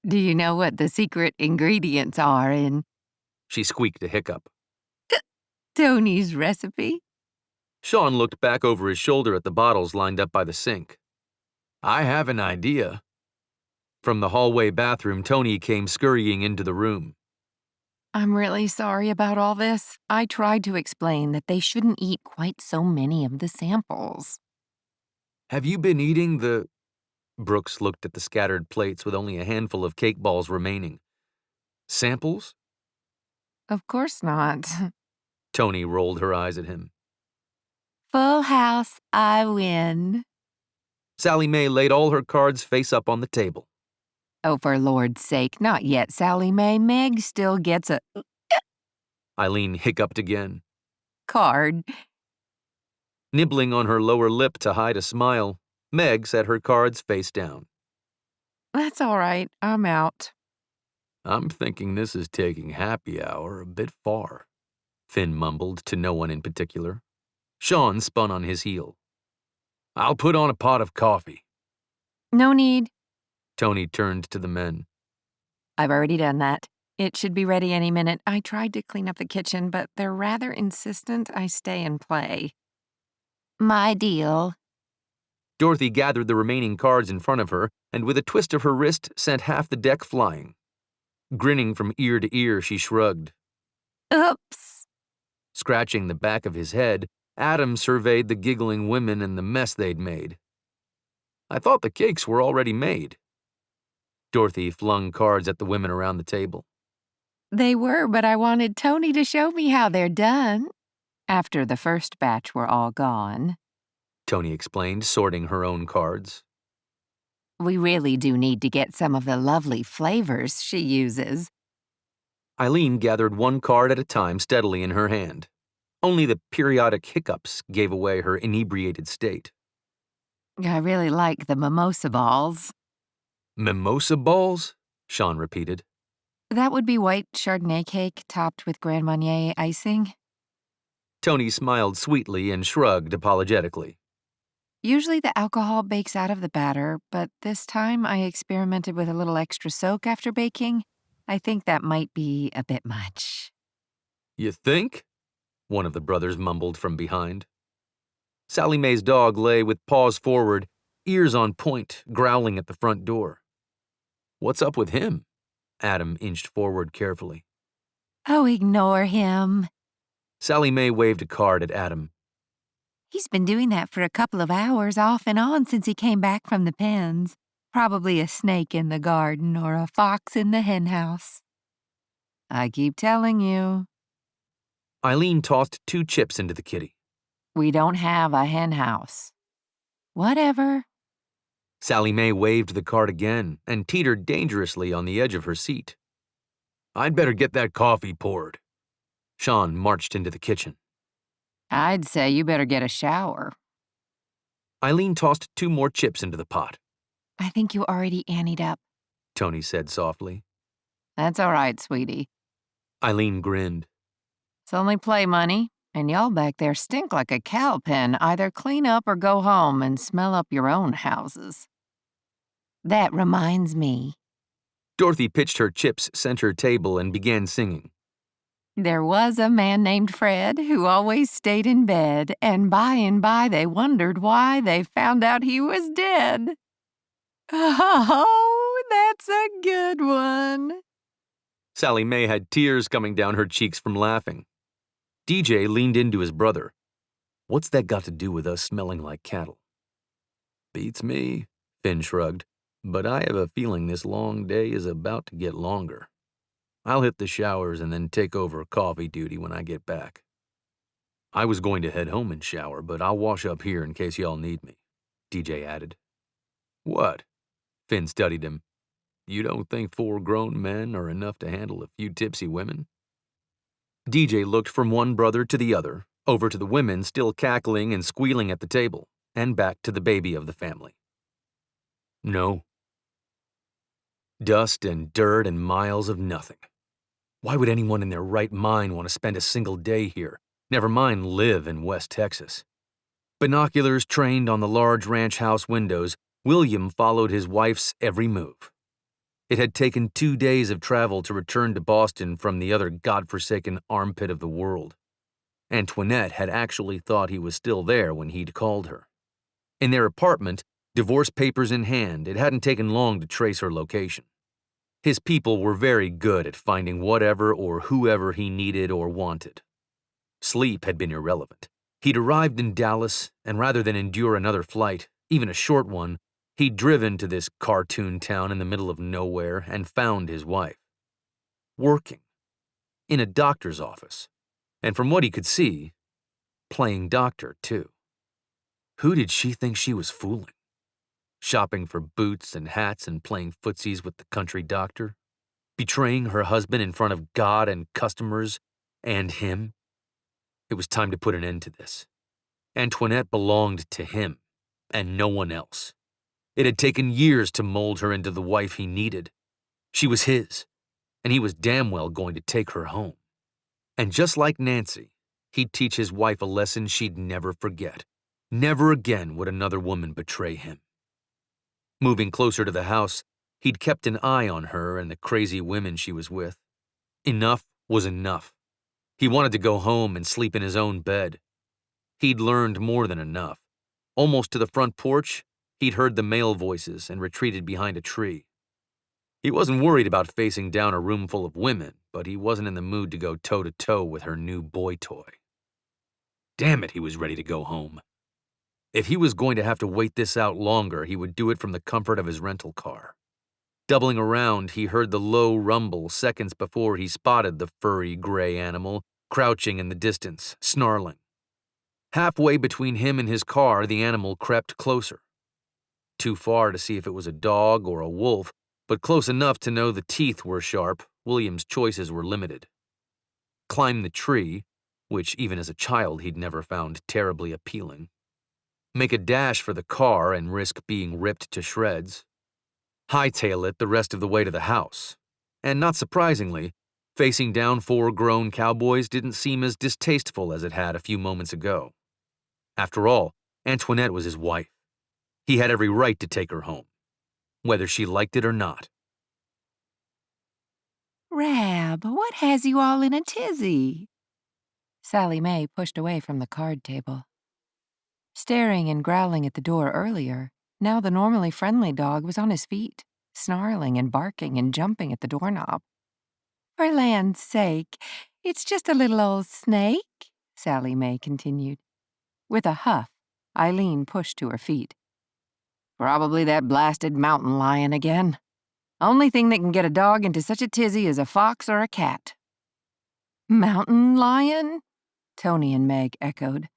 Do you know what the secret ingredients are in She squeaked a hiccup. Toni's recipe? Sean looked back over his shoulder at the bottles lined up by the sink. I have an idea. From the hallway bathroom, Toni came scurrying into the room. I'm really sorry about all this. I tried to explain that they shouldn't eat quite so many of the samples. Have you been eating the... Brooks looked at the scattered plates with only a handful of cake balls remaining. Samples? Of course not. Toni rolled her eyes at him. Full house, I win. Sally Mae laid all her cards face up on the table. Oh, for Lord's sake, not yet, Sally Mae. Meg still gets a Eileen hiccuped again. card. Nibbling on her lower lip to hide a smile, Meg set her cards face down. That's all right. I'm out. I'm thinking this is taking happy hour a bit far, Finn mumbled to no one in particular. Sean spun on his heel. I'll put on a pot of coffee. No need. Toni turned to the men. I've already done that. It should be ready any minute. I tried to clean up the kitchen, but they're rather insistent I stay and play. My deal. Dorothy gathered the remaining cards in front of her and with a twist of her wrist sent half the deck flying. Grinning from ear to ear, she shrugged. Oops. Scratching the back of his head, Adam surveyed the giggling women and the mess they'd made. I thought the cakes were already made. Dorothy flung cards at the women around the table. They were, but I wanted Toni to show me how they're done. After the first batch were all gone. Toni explained, sorting her own cards. We really do need to get some of the lovely flavors she uses. Eileen gathered one card at a time steadily in her hand. Only the periodic hiccups gave away her inebriated state. I really like the mimosa balls. Mimosa balls? Sean repeated. That would be white Chardonnay cake topped with Grand Marnier icing. Toni smiled sweetly and shrugged apologetically. Usually the alcohol bakes out of the batter, but this time I experimented with a little extra soak after baking. I think that might be a bit much. You think? One of the brothers mumbled from behind. Sally Mae's dog lay with paws forward, ears on point, growling at the front door. What's up with him? Adam inched forward carefully. Oh, ignore him. Sally Mae waved a card at Adam. He's been doing that for a couple of hours off and on since he came back from the pens. Probably a snake in the garden or a fox in the henhouse. I keep telling you. Eileen tossed 2 chips into the kitty. We don't have a henhouse. Whatever. Sally Mae waved the card again and teetered dangerously on the edge of her seat. I'd better get that coffee poured. Sean marched into the kitchen. I'd say you better get a shower. Eileen tossed 2 more chips into the pot. I think you already anteed up. Toni said softly. That's all right, sweetie. Eileen grinned. It's only play money, and y'all back there stink like a cow pen. Either clean up or go home and smell up your own houses. That reminds me. Dorothy pitched her chips center table and began singing. There was a man named Fred who always stayed in bed, and by they wondered why they found out he was dead. Oh, that's a good one. Sally Mae had tears coming down her cheeks from laughing. DJ leaned into his brother. What's that got to do with us smelling like cattle? Beats me, Finn shrugged, but I have a feeling this long day is about to get longer. I'll hit the showers and then take over coffee duty when I get back. I was going to head home and shower, but I'll wash up here in case y'all need me, DJ added. What? Finn studied him. You don't think 4 grown men are enough to handle a few tipsy women? DJ looked from one brother to the other, over to the women still cackling and squealing at the table, and back to the baby of the family. No. Dust and dirt and miles of nothing. Why would anyone in their right mind want to spend a single day here, never mind live in West Texas? Binoculars trained on the large ranch house windows, William followed his wife's every move. It had taken 2 days of travel to return to Boston from the other godforsaken armpit of the world. Antoinette had actually thought he was still there when he'd called her. In their apartment, divorce papers in hand, it hadn't taken long to trace her location. His people were very good at finding whatever or whoever he needed or wanted. Sleep had been irrelevant. He'd arrived in Dallas, and rather than endure another flight, even a short one, he'd driven to this cartoon town in the middle of nowhere and found his wife. Working. In a doctor's office. And from what he could see, playing doctor, too. Who did she think she was fooling? Shopping for boots and hats and playing footsies with the country doctor? Betraying her husband in front of God and customers and him? It was time to put an end to this. Antoinette belonged to him and no one else. It had taken years to mold her into the wife he needed. She was his, and he was damn well going to take her home. And just like Nancy, he'd teach his wife a lesson she'd never forget. Never again would another woman betray him. Moving closer to the house, he'd kept an eye on her and the crazy women she was with. Enough was enough. He wanted to go home and sleep in his own bed. He'd learned more than enough. Almost to the front porch, he'd heard the male voices and retreated behind a tree. He wasn't worried about facing down a room full of women, but he wasn't in the mood to go toe-to-toe with her new boy toy. Damn it, he was ready to go home. If he was going to have to wait this out longer, he would do it from the comfort of his rental car. Doubling around, he heard the low rumble seconds before he spotted the furry gray animal crouching in the distance, snarling. Halfway between him and his car, the animal crept closer. Too far to see if it was a dog or a wolf, but close enough to know the teeth were sharp. William's choices were limited. Climb the tree, which even as a child he'd never found terribly appealing. Make a dash for the car and risk being ripped to shreds. Hightail it the rest of the way to the house. And not surprisingly, facing down 4 grown cowboys didn't seem as distasteful as it had a few moments ago. After all, Antoinette was his wife. He had every right to take her home, whether she liked it or not. Rab, what has you all in a tizzy? Sally Mae pushed away from the card table. Staring and growling at the door earlier, now the normally friendly dog was on his feet, snarling and barking and jumping at the doorknob. For land's sake, it's just a little old snake, Sally Mae continued. With a huff, Eileen pushed to her feet. Probably that blasted mountain lion again. Only thing that can get a dog into such a tizzy is a fox or a cat. Mountain lion? Toni and Meg echoed.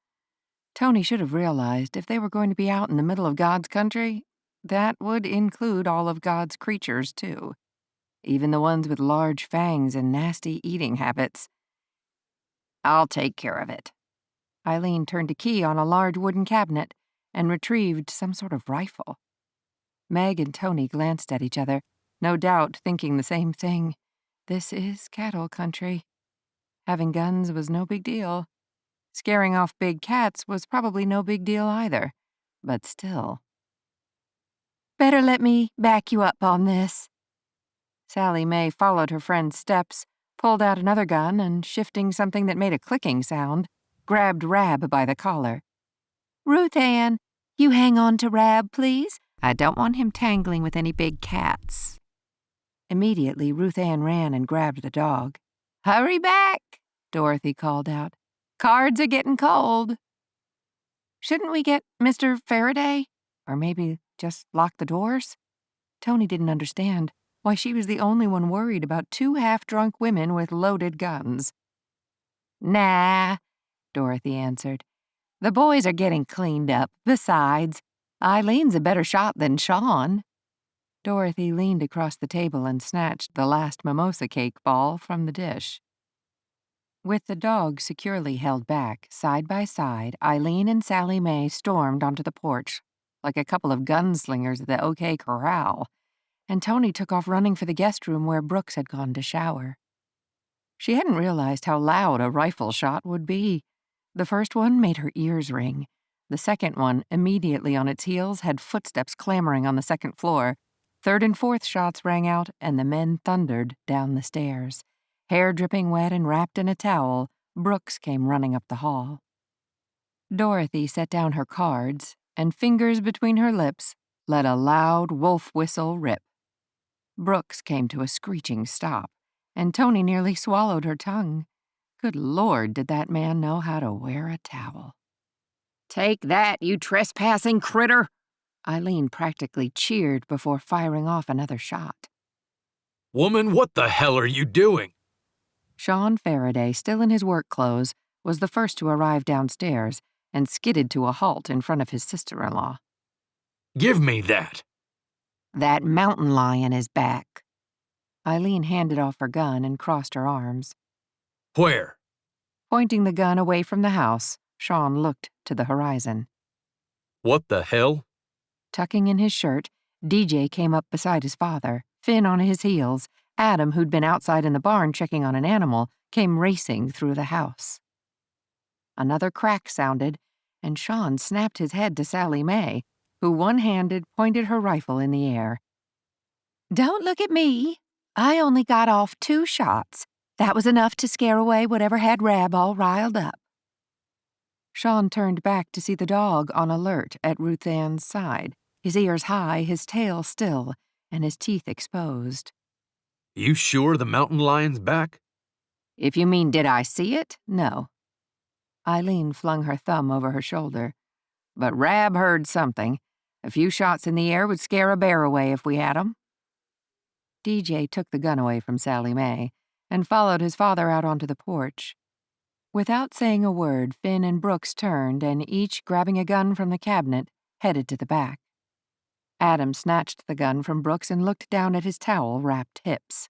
Toni should have realized if they were going to be out in the middle of God's country, that would include all of God's creatures, too. even the ones with large fangs and nasty eating habits. "I'll take care of it." Eileen turned a key on a large wooden cabinet and retrieved some sort of rifle. Meg and Toni glanced at each other, no doubt thinking the same thing. This is cattle country. Having guns was no big deal. Scaring off big cats was probably no big deal either, but still. "Better let me back you up on this." Sally Mae followed her friend's steps, pulled out another gun, and shifting something that made a clicking sound, grabbed Rab by the collar. "Ruth Ann, you hang on to Rab, please. I don't want him tangling with any big cats." Immediately, Ruth Ann ran and grabbed the dog. "Hurry back," Dorothy called out. "Cards are getting cold." "Shouldn't we get Mr. Farraday? Or maybe just lock the doors?" Toni didn't understand why she was the only one worried about two half-drunk women with loaded guns. "Nah," Dorothy answered. "The boys are getting cleaned up. Besides, Eileen's a better shot than Sean." Dorothy leaned across the table and snatched the last mimosa cake ball from the dish. With the dog securely held back, side by side, Eileen and Sally Mae stormed onto the porch like a couple of gunslingers at the OK Corral, and Toni took off running for the guest room where Brooks had gone to shower. She hadn't realized how loud a rifle shot would be. The first one made her ears ring. The second one, immediately on its heels, had footsteps clamoring on the second floor. Third and fourth shots rang out, and the men thundered down the stairs. Hair dripping wet and wrapped in a towel, Brooks came running up the hall. Dorothy set down her cards, and fingers between her lips, let a loud wolf whistle rip. Brooks came to a screeching stop, and Toni nearly swallowed her tongue. Good Lord, did that man know how to wear a towel. "Take that, you trespassing critter!" Eileen practically cheered before firing off another shot. Woman, what the hell are you doing? Sean Farraday, still in his work clothes, was the first to arrive downstairs and skidded to a halt in front of his sister-in-law. Give me that. "That mountain lion is back." Eileen handed off her gun and crossed her arms. Where? Pointing the gun away from the house, Sean looked to the horizon. What the hell? Tucking in his shirt, DJ came up beside his father, Finn on his heels. Adam, who'd been outside in the barn checking on an animal, came racing through the house. Another crack sounded, and Sean snapped his head to Sally Mae, who one-handed pointed her rifle in the air. "Don't look at me. I only got off 2 shots. That was enough to scare away whatever had Rab all riled up." Sean turned back to see the dog on alert at Ruth Ann's side, his ears high, his tail still, and his teeth exposed. You sure the mountain lion's back? "If you mean did I see it, no." Eileen flung her thumb over her shoulder. "But Rab heard something. A few shots in the air would scare a bear away if we had 'em." DJ took the gun away from Sally Mae and followed his father out onto the porch. Without saying a word, Finn and Brooks turned and, each grabbing a gun from the cabinet, headed to the back. Adam snatched the gun from Brooks and looked down at his towel-wrapped hips.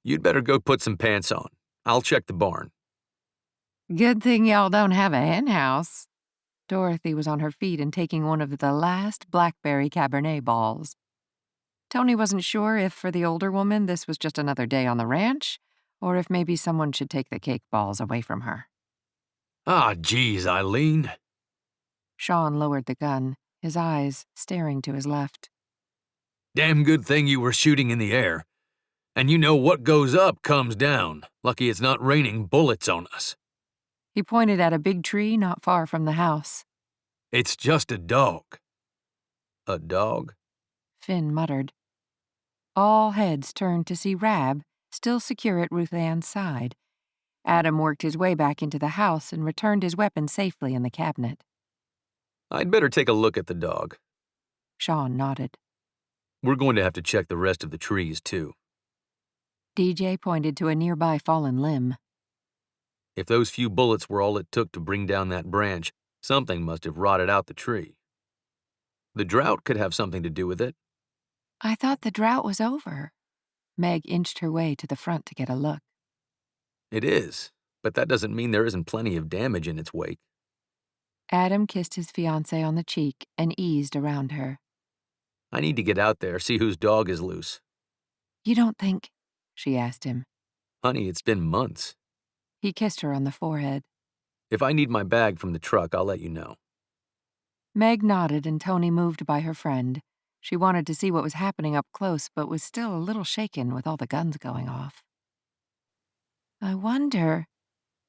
You'd better go put some pants on. I'll check the barn. "Good thing y'all don't have a henhouse." Dorothy was on her feet and taking one of the last blackberry Cabernet balls. Toni wasn't sure if, for the older woman, this was just another day on the ranch, or if maybe someone should take the cake balls away from her. Ah, geez, Eileen. Sean lowered the gun, his eyes staring to his left. Damn good thing you were shooting in the air. And you know what goes up comes down. Lucky it's not raining bullets on us. He pointed at a big tree not far from the house. It's just a dog. A dog? Finn muttered. All heads turned to see Rab, still secure at Ruth Ann's side. Adam worked his way back into the house and returned his weapon safely in the cabinet. I'd better take a look at the dog. Sean nodded. We're going to have to check the rest of the trees, too. DJ pointed to a nearby fallen limb. If those few bullets were all it took to bring down that branch, something must have rotted out the tree. The drought could have something to do with it. I thought the drought was over. Meg inched her way to the front to get a look. It is, but that doesn't mean there isn't plenty of damage in its wake. Adam kissed his fiancée on the cheek and eased around her. I need to get out there, see whose dog is loose. You don't think? She asked him. Honey, it's been months. He kissed her on the forehead. If I need my bag from the truck, I'll let you know. Meg nodded and Toni moved by her friend. She wanted to see what was happening up close, but was still a little shaken with all the guns going off. I wonder.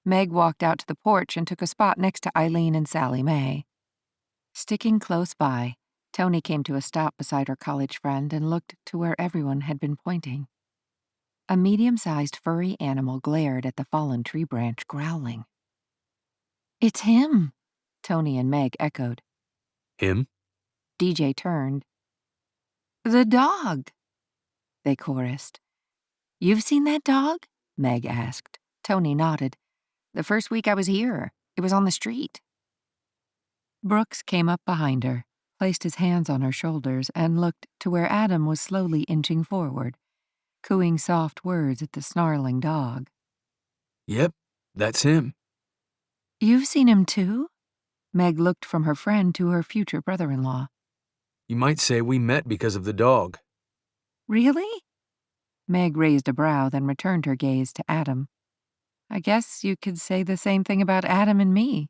Meg walked out to the porch and took a spot next to Eileen and Sally Mae. Sticking close by, Toni came to a stop beside her college friend and looked to where everyone had been pointing. A medium-sized furry animal glared at the fallen tree branch, growling. It's him, Toni and Meg echoed. Him? DJ turned. The dog, they chorused. You've seen that dog? Meg asked. Toni nodded. The first week I was here. It was on the street. Brooks came up behind her, placed his hands on her shoulders, and looked to where Adam was slowly inching forward, cooing soft words at the snarling dog. Yep, that's him. You've seen him too? Meg looked from her friend to her future brother-in-law. You might say we met because of the dog. Really? Meg raised a brow, then returned her gaze to Adam. I guess you could say the same thing about Adam and me.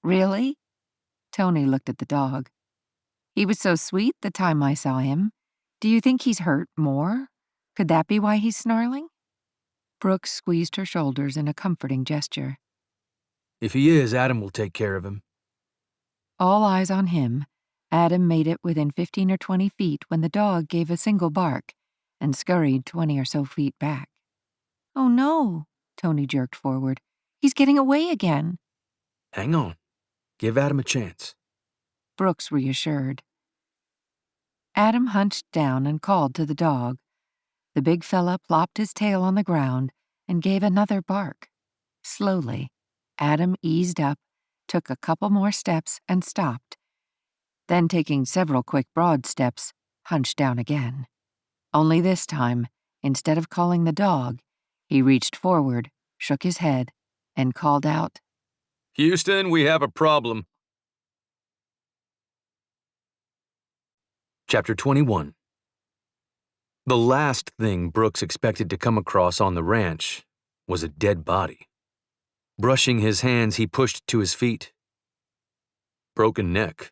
Really? Toni looked at the dog. He was so sweet the time I saw him. Do you think he's hurt more? Could that be why he's snarling? Brooks squeezed her shoulders in a comforting gesture. If he is, Adam will take care of him. All eyes on him, Adam made it within 15 or 20 feet when the dog gave a single bark and scurried 20 or so feet back. Oh no, Toni jerked forward. He's getting away again. Hang on. Give Adam a chance. Brooks reassured. Adam hunched down and called to the dog. The big fella plopped his tail on the ground and gave another bark. Slowly, Adam eased up, took a couple more steps, and stopped. Then, taking several quick broad steps, hunched down again. Only this time, instead of calling the dog, he reached forward, shook his head, and called out, Houston, we have a problem. Chapter 21. The last thing Brooks expected to come across on the ranch was a dead body. Brushing his hands, he pushed to his feet. Broken neck.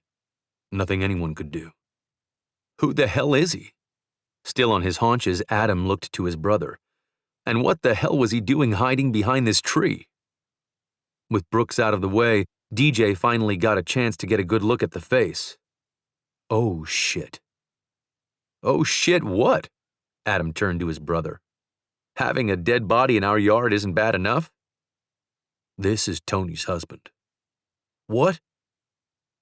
Nothing anyone could do. Who the hell is he? Still on his haunches, Adam looked to his brother. And what the hell was he doing hiding behind this tree? With Brooks out of the way, DJ finally got a chance to get a good look at the face. Oh, shit. Oh, shit, what? Adam turned to his brother. Having a dead body in our yard isn't bad enough? This is Toni's husband. What?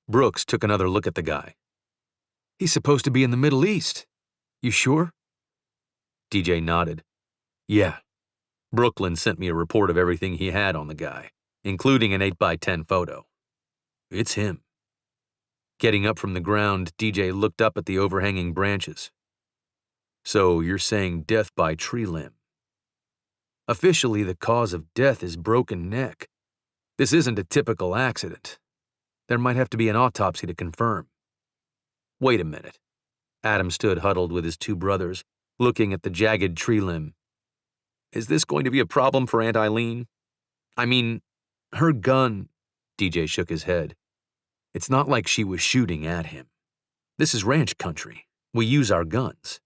Brooks took another look at the guy. He's supposed to be in the Middle East. You sure? DJ nodded. Yeah. Brooklyn sent me a report of everything he had on the guy, including an 8x10 photo. It's him. Getting up from the ground, DJ looked up at the overhanging branches. So you're saying death by tree limb. Officially, the cause of death is broken neck. This isn't a typical accident. There might have to be an autopsy to confirm. Wait a minute. Adam stood huddled with his two brothers, looking at the jagged tree limb. Is this going to be a problem for Aunt Eileen? I mean, her gun... DJ shook his head. It's not like she was shooting at him. This is ranch country. We use our guns.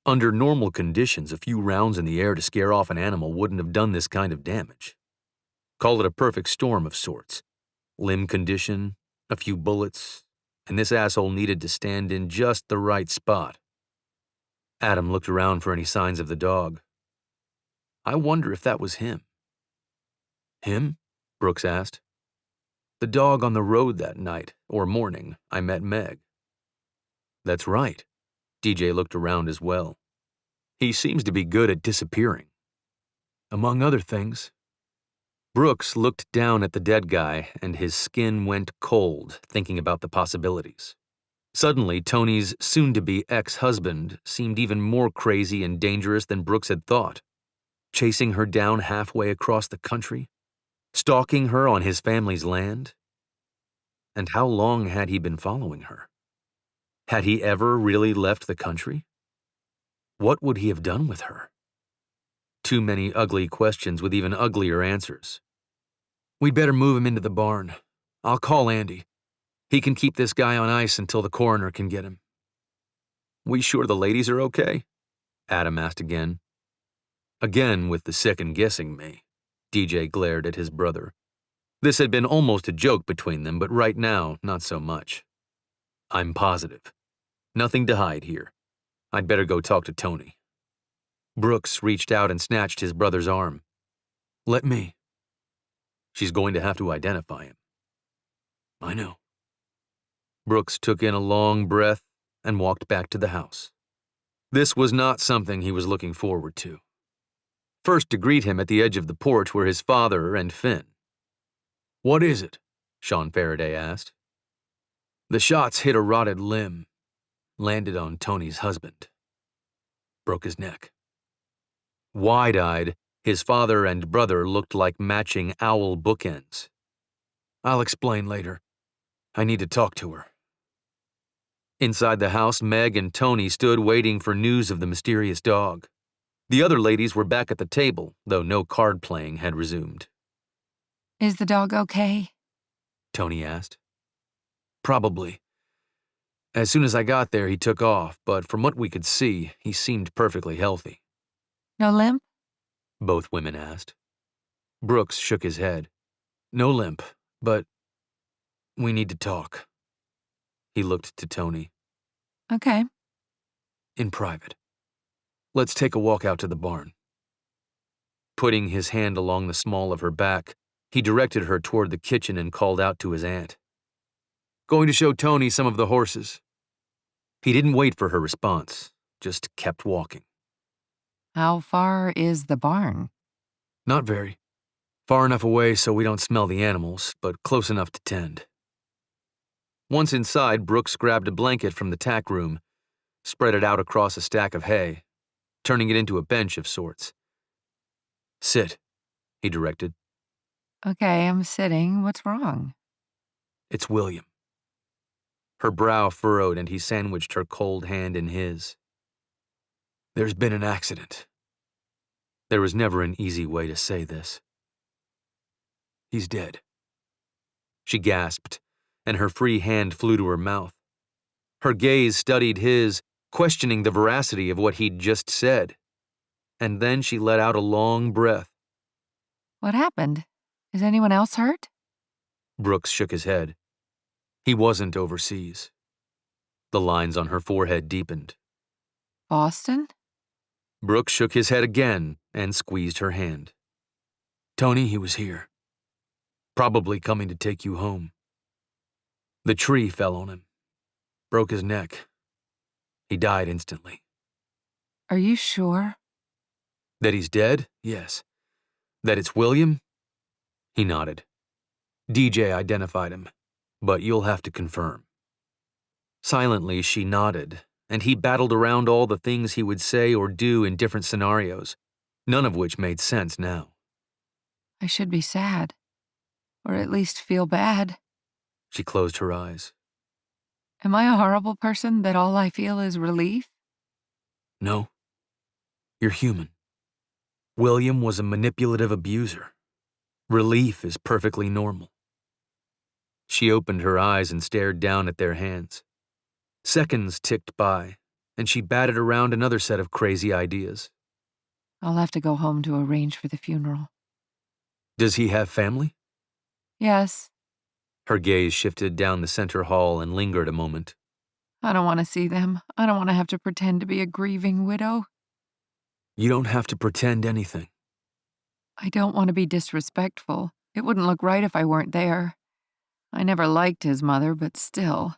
Under normal conditions, a few rounds in the air to scare off an animal wouldn't have done this kind of damage. Call it a perfect storm of sorts. Limb condition, a few bullets, and this asshole needed to stand in just the right spot. Adam looked around for any signs of the dog. I wonder if that was him. Him? Brooks asked. The dog on the road that night, or morning, I met Meg. That's right. DJ looked around as well. He seems to be good at disappearing. Among other things. Brooks looked down at the dead guy, and his skin went cold, thinking about the possibilities. Suddenly, Toni's soon-to-be ex-husband seemed even more crazy and dangerous than Brooks had thought. Chasing her down halfway across the country? Stalking her on his family's land? And how long had he been following her? Had he ever really left the country? What would he have done with her? Too many ugly questions with even uglier answers. We'd better move him into the barn. I'll call Andy. He can keep this guy on ice until the coroner can get him. We sure the ladies are okay? Adam asked again. Again with the second-guessing me. DJ glared at his brother. This had been almost a joke between them, but right now, not so much. I'm positive. Nothing to hide here. I'd better go talk to Toni. Brooks reached out and snatched his brother's arm. Let me. She's going to have to identify him. I know. Brooks took in a long breath and walked back to the house. This was not something he was looking forward to. First to greet him at the edge of the porch were his father and Finn. What is it? Sean Farraday asked. The shots hit a rotted limb, landed on Toni's husband. Broke his neck. Wide-eyed, his father and brother looked like matching owl bookends. I'll explain later. I need to talk to her. Inside the house, Meg and Toni stood waiting for news of the mysterious dog. The other ladies were back at the table, though no card playing had resumed. Is the dog okay? Toni asked. Probably. As soon as I got there, he took off, but from what we could see, he seemed perfectly healthy. No limp? Both women asked. Brooks shook his head. No limp, but we need to talk. He looked to Toni. Okay. In private. Let's take a walk out to the barn. Putting his hand along the small of her back, he directed her toward the kitchen and called out to his aunt. Going to show Toni some of the horses. He didn't wait for her response, just kept walking. How far is the barn? Not very. Far enough away so we don't smell the animals, but close enough to tend. Once inside, Brooks grabbed a blanket from the tack room, spread it out across a stack of hay, turning it into a bench of sorts. Sit, he directed. Okay, I'm sitting. What's wrong? It's William. Her brow furrowed and he sandwiched her cold hand in his. There's been an accident. There was never an easy way to say this. He's dead. She gasped, and her free hand flew to her mouth. Her gaze studied his, questioning the veracity of what he'd just said. And then she let out a long breath. What happened? Is anyone else hurt? Brooks shook his head. He wasn't overseas. The lines on her forehead deepened. Boston? Brooks shook his head again and squeezed her hand. Toni, he was here. Probably coming to take you home. The tree fell on him. Broke his neck. He died instantly. Are you sure? That he's dead? Yes. That it's William? He nodded. DJ identified him, but you'll have to confirm. Silently, she nodded, and he battled around all the things he would say or do in different scenarios, none of which made sense now. I should be sad. Or at least feel bad. She closed her eyes. Am I a horrible person that all I feel is relief? No. You're human. William was a manipulative abuser. Relief is perfectly normal. She opened her eyes and stared down at their hands. Seconds ticked by, and she batted around another set of crazy ideas. I'll have to go home to arrange for the funeral. Does he have family? Yes. Her gaze shifted down the center hall and lingered a moment. I don't want to see them. I don't want to have to pretend to be a grieving widow. You don't have to pretend anything. I don't want to be disrespectful. It wouldn't look right if I weren't there. I never liked his mother, but still.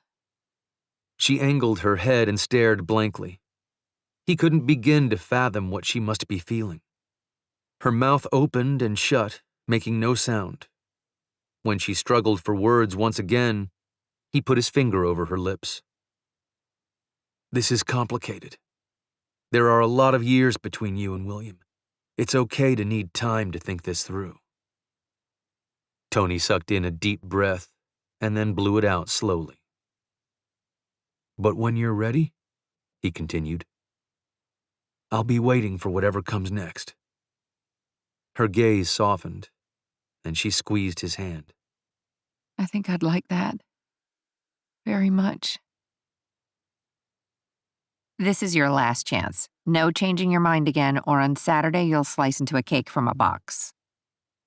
She angled her head and stared blankly. He couldn't begin to fathom what she must be feeling. Her mouth opened and shut, making no sound. When she struggled for words once again, he put his finger over her lips. This is complicated. There are a lot of years between you and William. It's okay to need time to think this through." Toni sucked in a deep breath and then blew it out slowly. "But when you're ready," he continued, "I'll be waiting for whatever comes next." Her gaze softened, and she squeezed his hand. I think I'd like that. Very much. This is your last chance. No changing your mind again, or on Saturday you'll slice into a cake from a box.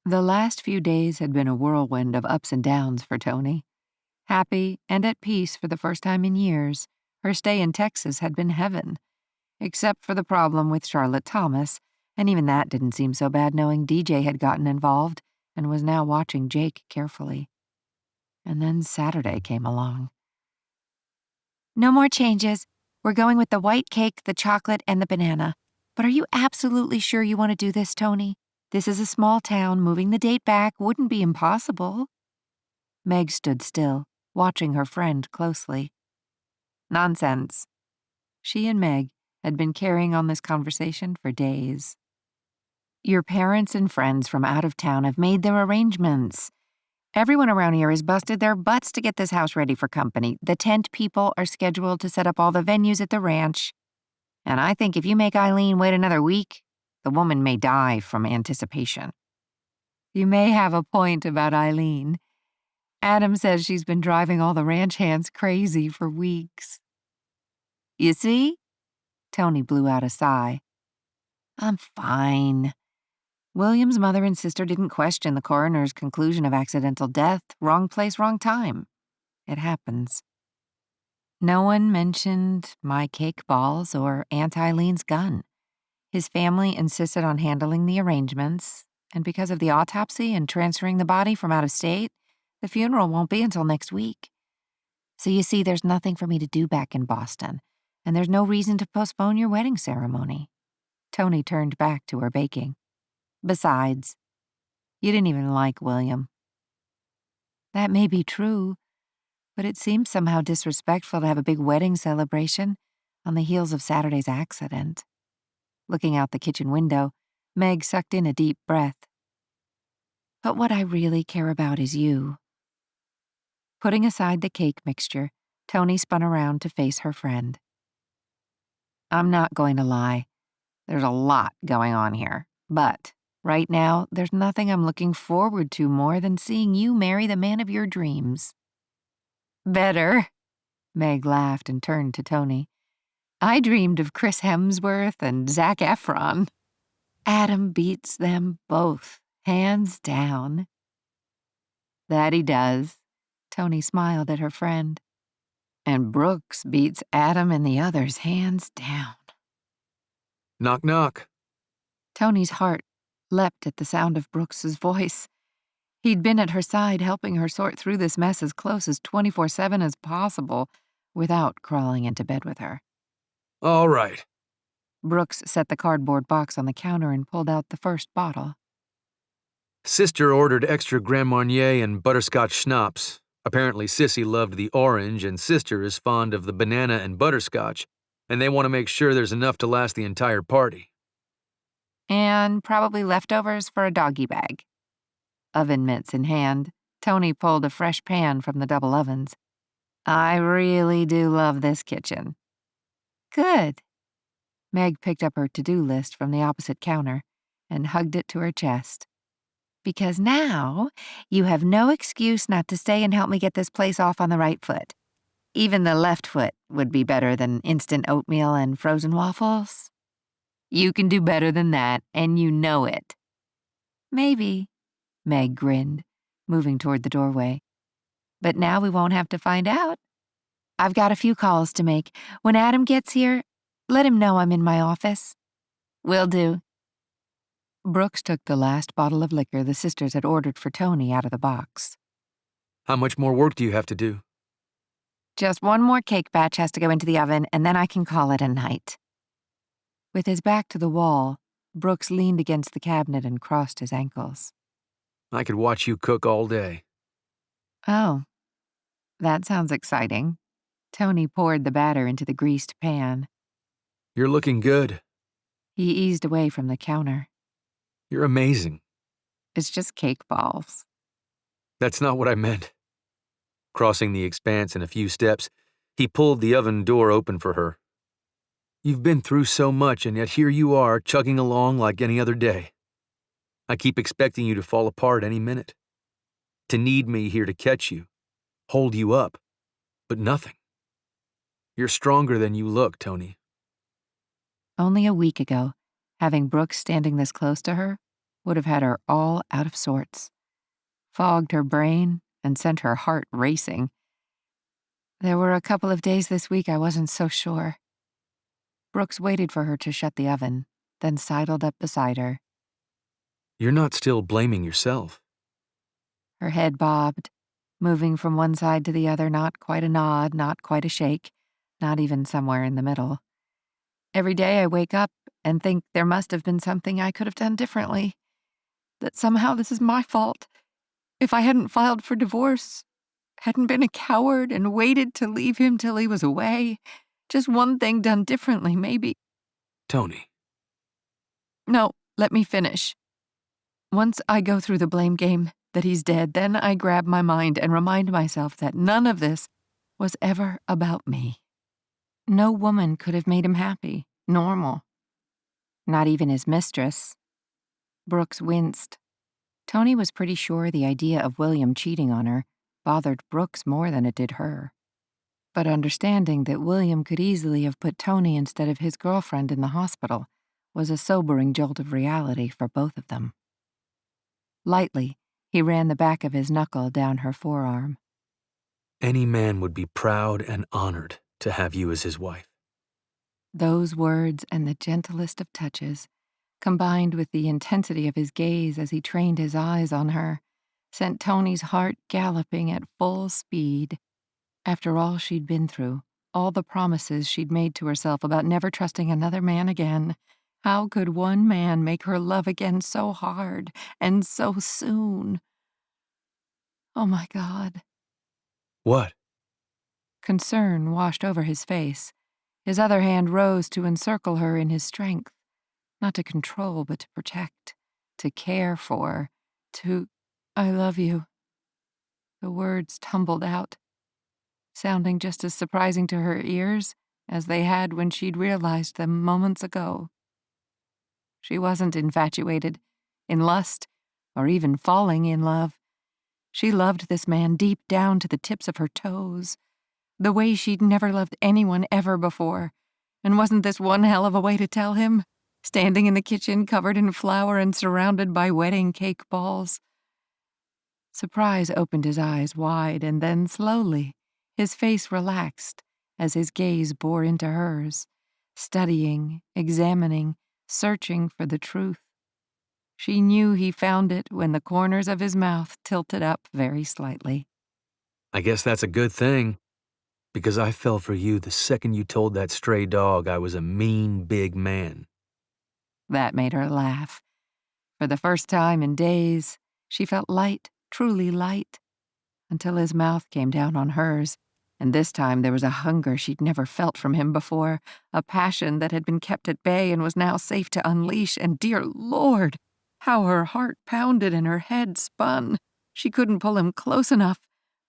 The last few days had been a whirlwind of ups and downs for Toni. Happy and at peace for the first time in years, her stay in Texas had been heaven, except for the problem with Charlotte Thomas, and even that didn't seem so bad knowing DJ had gotten involved and was now watching Jake carefully. And then Saturday came along. No more changes. We're going with the white cake, the chocolate, and the banana. But are you absolutely sure you want to do this, Toni? This is a small town. Moving the date back wouldn't be impossible. Meg stood still, watching her friend closely. Nonsense. She and Meg had been carrying on this conversation for days. Your parents and friends from out of town have made their arrangements. Everyone around here has busted their butts to get this house ready for company. The tent people are scheduled to set up all the venues at the ranch. And I think if you make Eileen wait another week, the woman may die from anticipation. You may have a point about Eileen. Adam says she's been driving all the ranch hands crazy for weeks. You see? Toni blew out a sigh. I'm fine. William's mother and sister didn't question the coroner's conclusion of accidental death. Wrong place, wrong time. It happens. No one mentioned my cake balls or Aunt Eileen's gun. His family insisted on handling the arrangements, and because of the autopsy and transferring the body from out of state, the funeral won't be until next week. So you see, there's nothing for me to do back in Boston, and there's no reason to postpone your wedding ceremony. Toni turned back to her baking. Besides, you didn't even like William. That may be true, but it seems somehow disrespectful to have a big wedding celebration on the heels of Saturday's accident. Looking out the kitchen window, Meg sucked in a deep breath. But what I really care about is you. Putting aside the cake mixture, Toni spun around to face her friend. I'm not going to lie. There's a lot going on here, but right now, there's nothing I'm looking forward to more than seeing you marry the man of your dreams. Better, Meg laughed and turned to Toni. I dreamed of Chris Hemsworth and Zac Efron. Adam beats them both, hands down. That he does, Toni smiled at her friend. And Brooks beats Adam and the others hands down. Knock, knock. Toni's heart leapt at the sound of Brooks's voice. He'd been at her side helping her sort through this mess as close as 24/7 as possible without crawling into bed with her. All right. Brooks set the cardboard box on the counter and pulled out the first bottle. Sister ordered extra Grand Marnier and butterscotch schnapps. Apparently Sissy loved the orange and Sister is fond of the banana and butterscotch, and they want to make sure there's enough to last the entire party. And probably leftovers for a doggy bag. Oven mitts in hand, Toni pulled a fresh pan from the double ovens. I really do love this kitchen. Good. Meg picked up her to-do list from the opposite counter and hugged it to her chest. Because now you have no excuse not to stay and help me get this place off on the right foot. Even the left foot would be better than instant oatmeal and frozen waffles. You can do better than that, and you know it. Maybe, Meg grinned, moving toward the doorway. But now we won't have to find out. I've got a few calls to make. When Adam gets here, let him know I'm in my office. Will do. Brooks took the last bottle of liquor the sisters had ordered for Toni out of the box. How much more work do you have to do? Just one more cake batch has to go into the oven, and then I can call it a night. With his back to the wall, Brooks leaned against the cabinet and crossed his ankles. I could watch you cook all day. Oh, that sounds exciting. Toni poured the batter into the greased pan. You're looking good. He eased away from the counter. You're amazing. It's just cake balls. That's not what I meant. Crossing the expanse in a few steps, he pulled the oven door open for her. You've been through so much, and yet here you are, chugging along like any other day. I keep expecting you to fall apart any minute, to need me here to catch you, hold you up, but nothing. You're stronger than you look, Toni. Only a week ago, having Brooks standing this close to her would have had her all out of sorts, fogged her brain, and sent her heart racing. There were a couple of days this week I wasn't so sure. Brooks waited for her to shut the oven, then sidled up beside her. You're not still blaming yourself. Her head bobbed, moving from one side to the other, not quite a nod, not quite a shake, not even somewhere in the middle. Every day I wake up and think there must have been something I could have done differently, that somehow this is my fault. If I hadn't filed for divorce, hadn't been a coward and waited to leave him till he was away, just one thing done differently, maybe. Toni. No, let me finish. Once I go through the blame game that he's dead, then I grab my mind and remind myself that none of this was ever about me. No woman could have made him happy, normal. Not even his mistress. Brooks winced. Toni was pretty sure the idea of William cheating on her bothered Brooks more than it did her. But understanding that William could easily have put Toni instead of his girlfriend in the hospital was a sobering jolt of reality for both of them. Lightly, he ran the back of his knuckle down her forearm. Any man would be proud and honored to have you as his wife. Those words and the gentlest of touches, combined with the intensity of his gaze as he trained his eyes on her, sent Toni's heart galloping at full speed. After all she'd been through, all the promises she'd made to herself about never trusting another man again, how could one man make her love again so hard and so soon? Oh my God. What? Concern washed over his face. His other hand rose to encircle her in his strength, not to control but to protect, to care for, I love you. The words tumbled out, sounding just as surprising to her ears as they had when she'd realized them moments ago. She wasn't infatuated, in lust, or even falling in love. She loved this man deep down to the tips of her toes, the way she'd never loved anyone ever before. And wasn't this one hell of a way to tell him, standing in the kitchen covered in flour and surrounded by wedding cake balls? Surprise opened his eyes wide, and then slowly, his face relaxed as his gaze bore into hers, studying, examining, searching for the truth. She knew he found it when the corners of his mouth tilted up very slightly. I guess that's a good thing, because I fell for you the second you told that stray dog I was a mean, big man. That made her laugh. For the first time in days, she felt light, truly light, until his mouth came down on hers, and this time there was a hunger she'd never felt from him before, a passion that had been kept at bay and was now safe to unleash, and dear Lord, how her heart pounded and her head spun. She couldn't pull him close enough.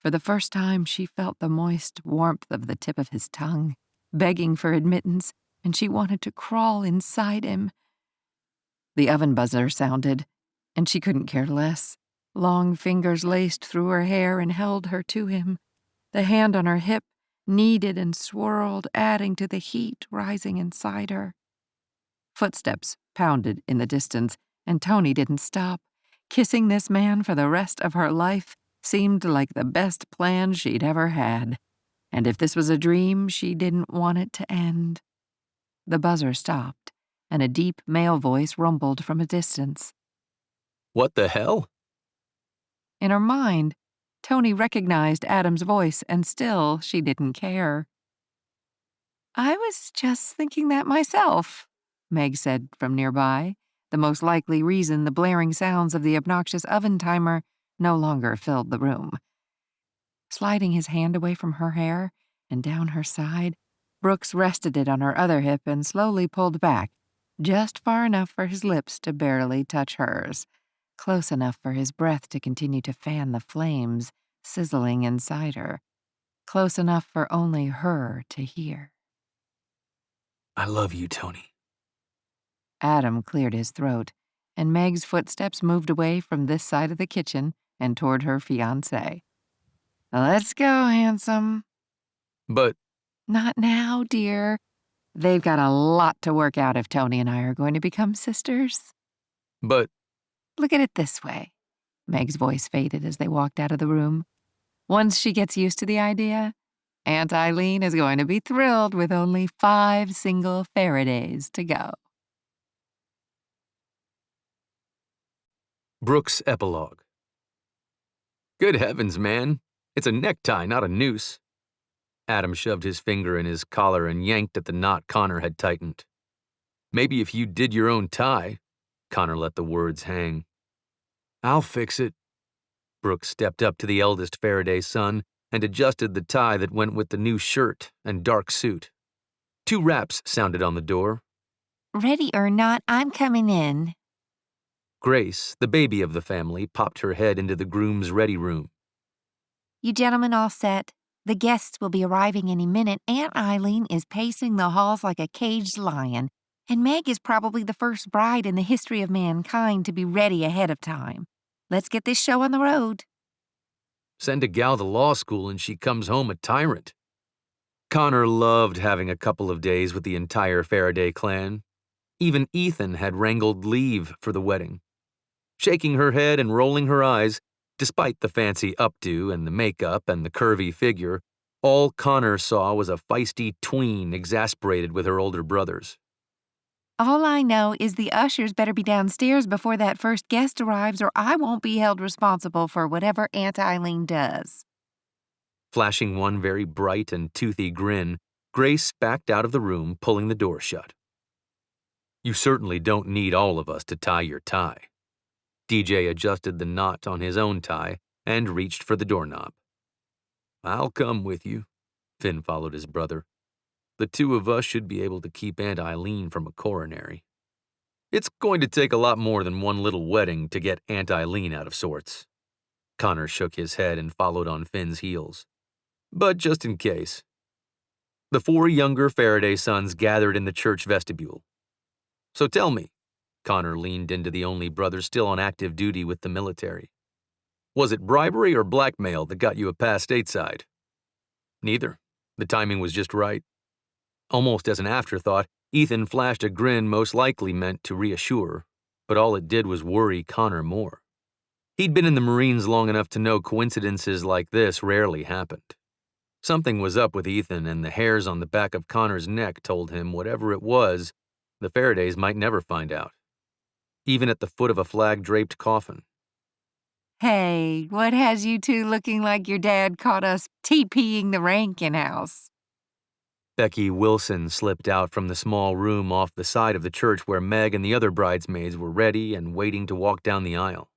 For the first time, she felt the moist warmth of the tip of his tongue, begging for admittance, and she wanted to crawl inside him. The oven buzzer sounded, and she couldn't care less. Long fingers laced through her hair and held her to him. The hand on her hip kneaded and swirled, adding to the heat rising inside her. Footsteps pounded in the distance, and Toni didn't stop. Kissing this man for the rest of her life seemed like the best plan she'd ever had. And if this was a dream, she didn't want it to end. The buzzer stopped, and a deep male voice rumbled from a distance. What the hell? In her mind, Toni recognized Adam's voice, and still she didn't care. I was just thinking that myself, Meg said from nearby, the most likely reason the blaring sounds of the obnoxious oven timer no longer filled the room. Sliding his hand away from her hair and down her side, Brooks rested it on her other hip and slowly pulled back, just far enough for his lips to barely touch hers, close enough for his breath to continue to fan the flames sizzling inside her, close enough for only her to hear. I love you, Toni. Adam cleared his throat, and Meg's footsteps moved away from this side of the kitchen and toward her fiancé. Let's go, handsome. But, Not now, dear. They've got a lot to work out if Toni and I are going to become sisters. but, Look at it this way. Meg's voice faded as they walked out of the room. Once she gets used to the idea, Aunt Eileen is going to be thrilled with only 5 single Faradays to go. Brooks' epilogue. Good heavens, man. It's a necktie, not a noose. Adam shoved his finger in his collar and yanked at the knot Connor had tightened. Maybe if you did your own tie. Connor let the words hang. I'll fix it. Brooks stepped up to the eldest Faraday son and adjusted the tie that went with the new shirt and dark suit. 2 raps sounded on the door. Ready or not, I'm coming in. Grace, the baby of the family, popped her head into the groom's ready room. You gentlemen all set? The guests will be arriving any minute. Aunt Eileen is pacing the halls like a caged lion, and Meg is probably the first bride in the history of mankind to be ready ahead of time. Let's get this show on the road. Send a gal to law school and she comes home a tyrant. Connor loved having a couple of days with the entire Farraday clan. Even Ethan had wrangled leave for the wedding. Shaking her head and rolling her eyes, despite the fancy updo and the makeup and the curvy figure, all Connor saw was a feisty tween exasperated with her older brothers. All I know is the ushers better be downstairs before that first guest arrives, or I won't be held responsible for whatever Aunt Eileen does. Flashing one very bright and toothy grin, Grace backed out of the room, pulling the door shut. You certainly don't need all of us to tie your tie. DJ adjusted the knot on his own tie and reached for the doorknob. I'll come with you. Finn followed his brother. The 2 of us should be able to keep Aunt Eileen from a coronary. It's going to take a lot more than one little wedding to get Aunt Eileen out of sorts. Connor shook his head and followed on Finn's heels. But just in case. The 4 younger Faraday sons gathered in the church vestibule. So tell me, Connor leaned into the only brother still on active duty with the military. Was it bribery or blackmail that got you a pass stateside? Neither. The timing was just right. Almost as an afterthought, Ethan flashed a grin most likely meant to reassure, but all it did was worry Connor more. He'd been in the Marines long enough to know coincidences like this rarely happened. Something was up with Ethan, and the hairs on the back of Connor's neck told him whatever it was, the Faradays might never find out. Even at the foot of a flag-draped coffin. Hey, what has you 2 looking like your dad caught us TPing the Rankin house? Becky Wilson slipped out from the small room off the side of the church where Meg and the other bridesmaids were ready and waiting to walk down the aisle.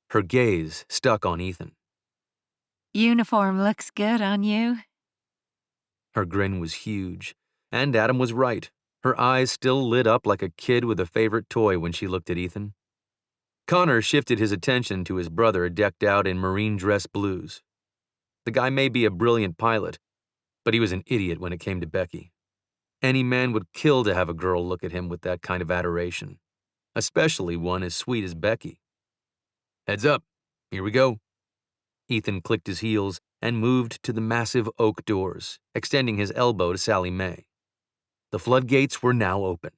Her gaze stuck on Ethan. Uniform looks good on you. Her grin was huge, and Adam was right. Her eyes still lit up like a kid with a favorite toy when she looked at Ethan. Connor shifted his attention to his brother decked out in marine dress blues. The guy may be a brilliant pilot, but he was an idiot when it came to Becky. Any man would kill to have a girl look at him with that kind of adoration, especially one as sweet as Becky. Heads up, here we go. Ethan clicked his heels and moved to the massive oak doors, extending his elbow to Sally Mae. The floodgates were now open.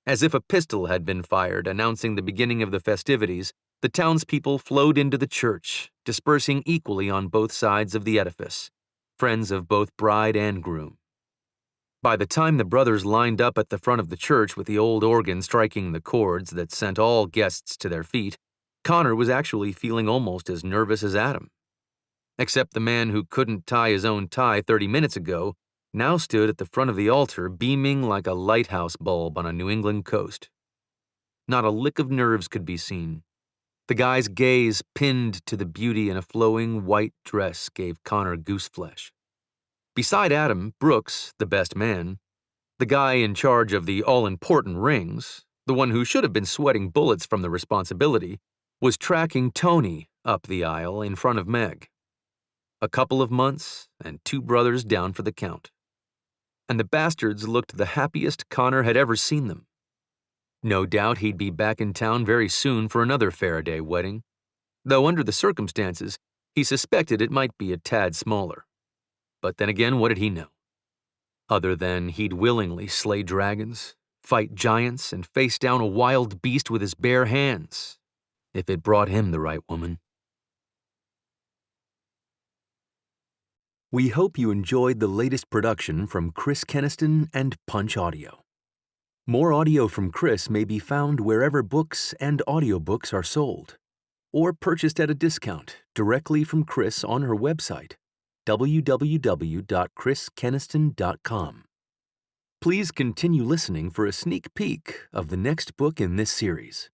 As if a pistol had been fired announcing the beginning of the festivities, the townspeople flowed into the church, dispersing equally on both sides of the edifice, friends of both bride and groom. By the time the brothers lined up at the front of the church with the old organ striking the chords that sent all guests to their feet, Connor was actually feeling almost as nervous as Adam. Except the man who couldn't tie his own tie 30 minutes ago now stood at the front of the altar beaming like a lighthouse bulb on a New England coast. Not a lick of nerves could be seen. The guy's gaze pinned to the beauty in a flowing white dress gave Connor gooseflesh. Beside Adam, Brooks, the best man, the guy in charge of the all-important rings, the one who should have been sweating bullets from the responsibility, was tracking Toni up the aisle in front of Meg. A couple of months and 2 brothers down for the count. And the bastards looked the happiest Connor had ever seen them. No doubt he'd be back in town very soon for another Farraday wedding, though under the circumstances, he suspected it might be a tad smaller. But then again, what did he know? Other than he'd willingly slay dragons, fight giants, and face down a wild beast with his bare hands, if it brought him the right woman. We hope you enjoyed the latest production from Chris Keniston and Punch Audio. More audio from Chris may be found wherever books and audiobooks are sold, or purchased at a discount directly from Chris on her website, www.chriskeniston.com. Please continue listening for a sneak peek of the next book in this series.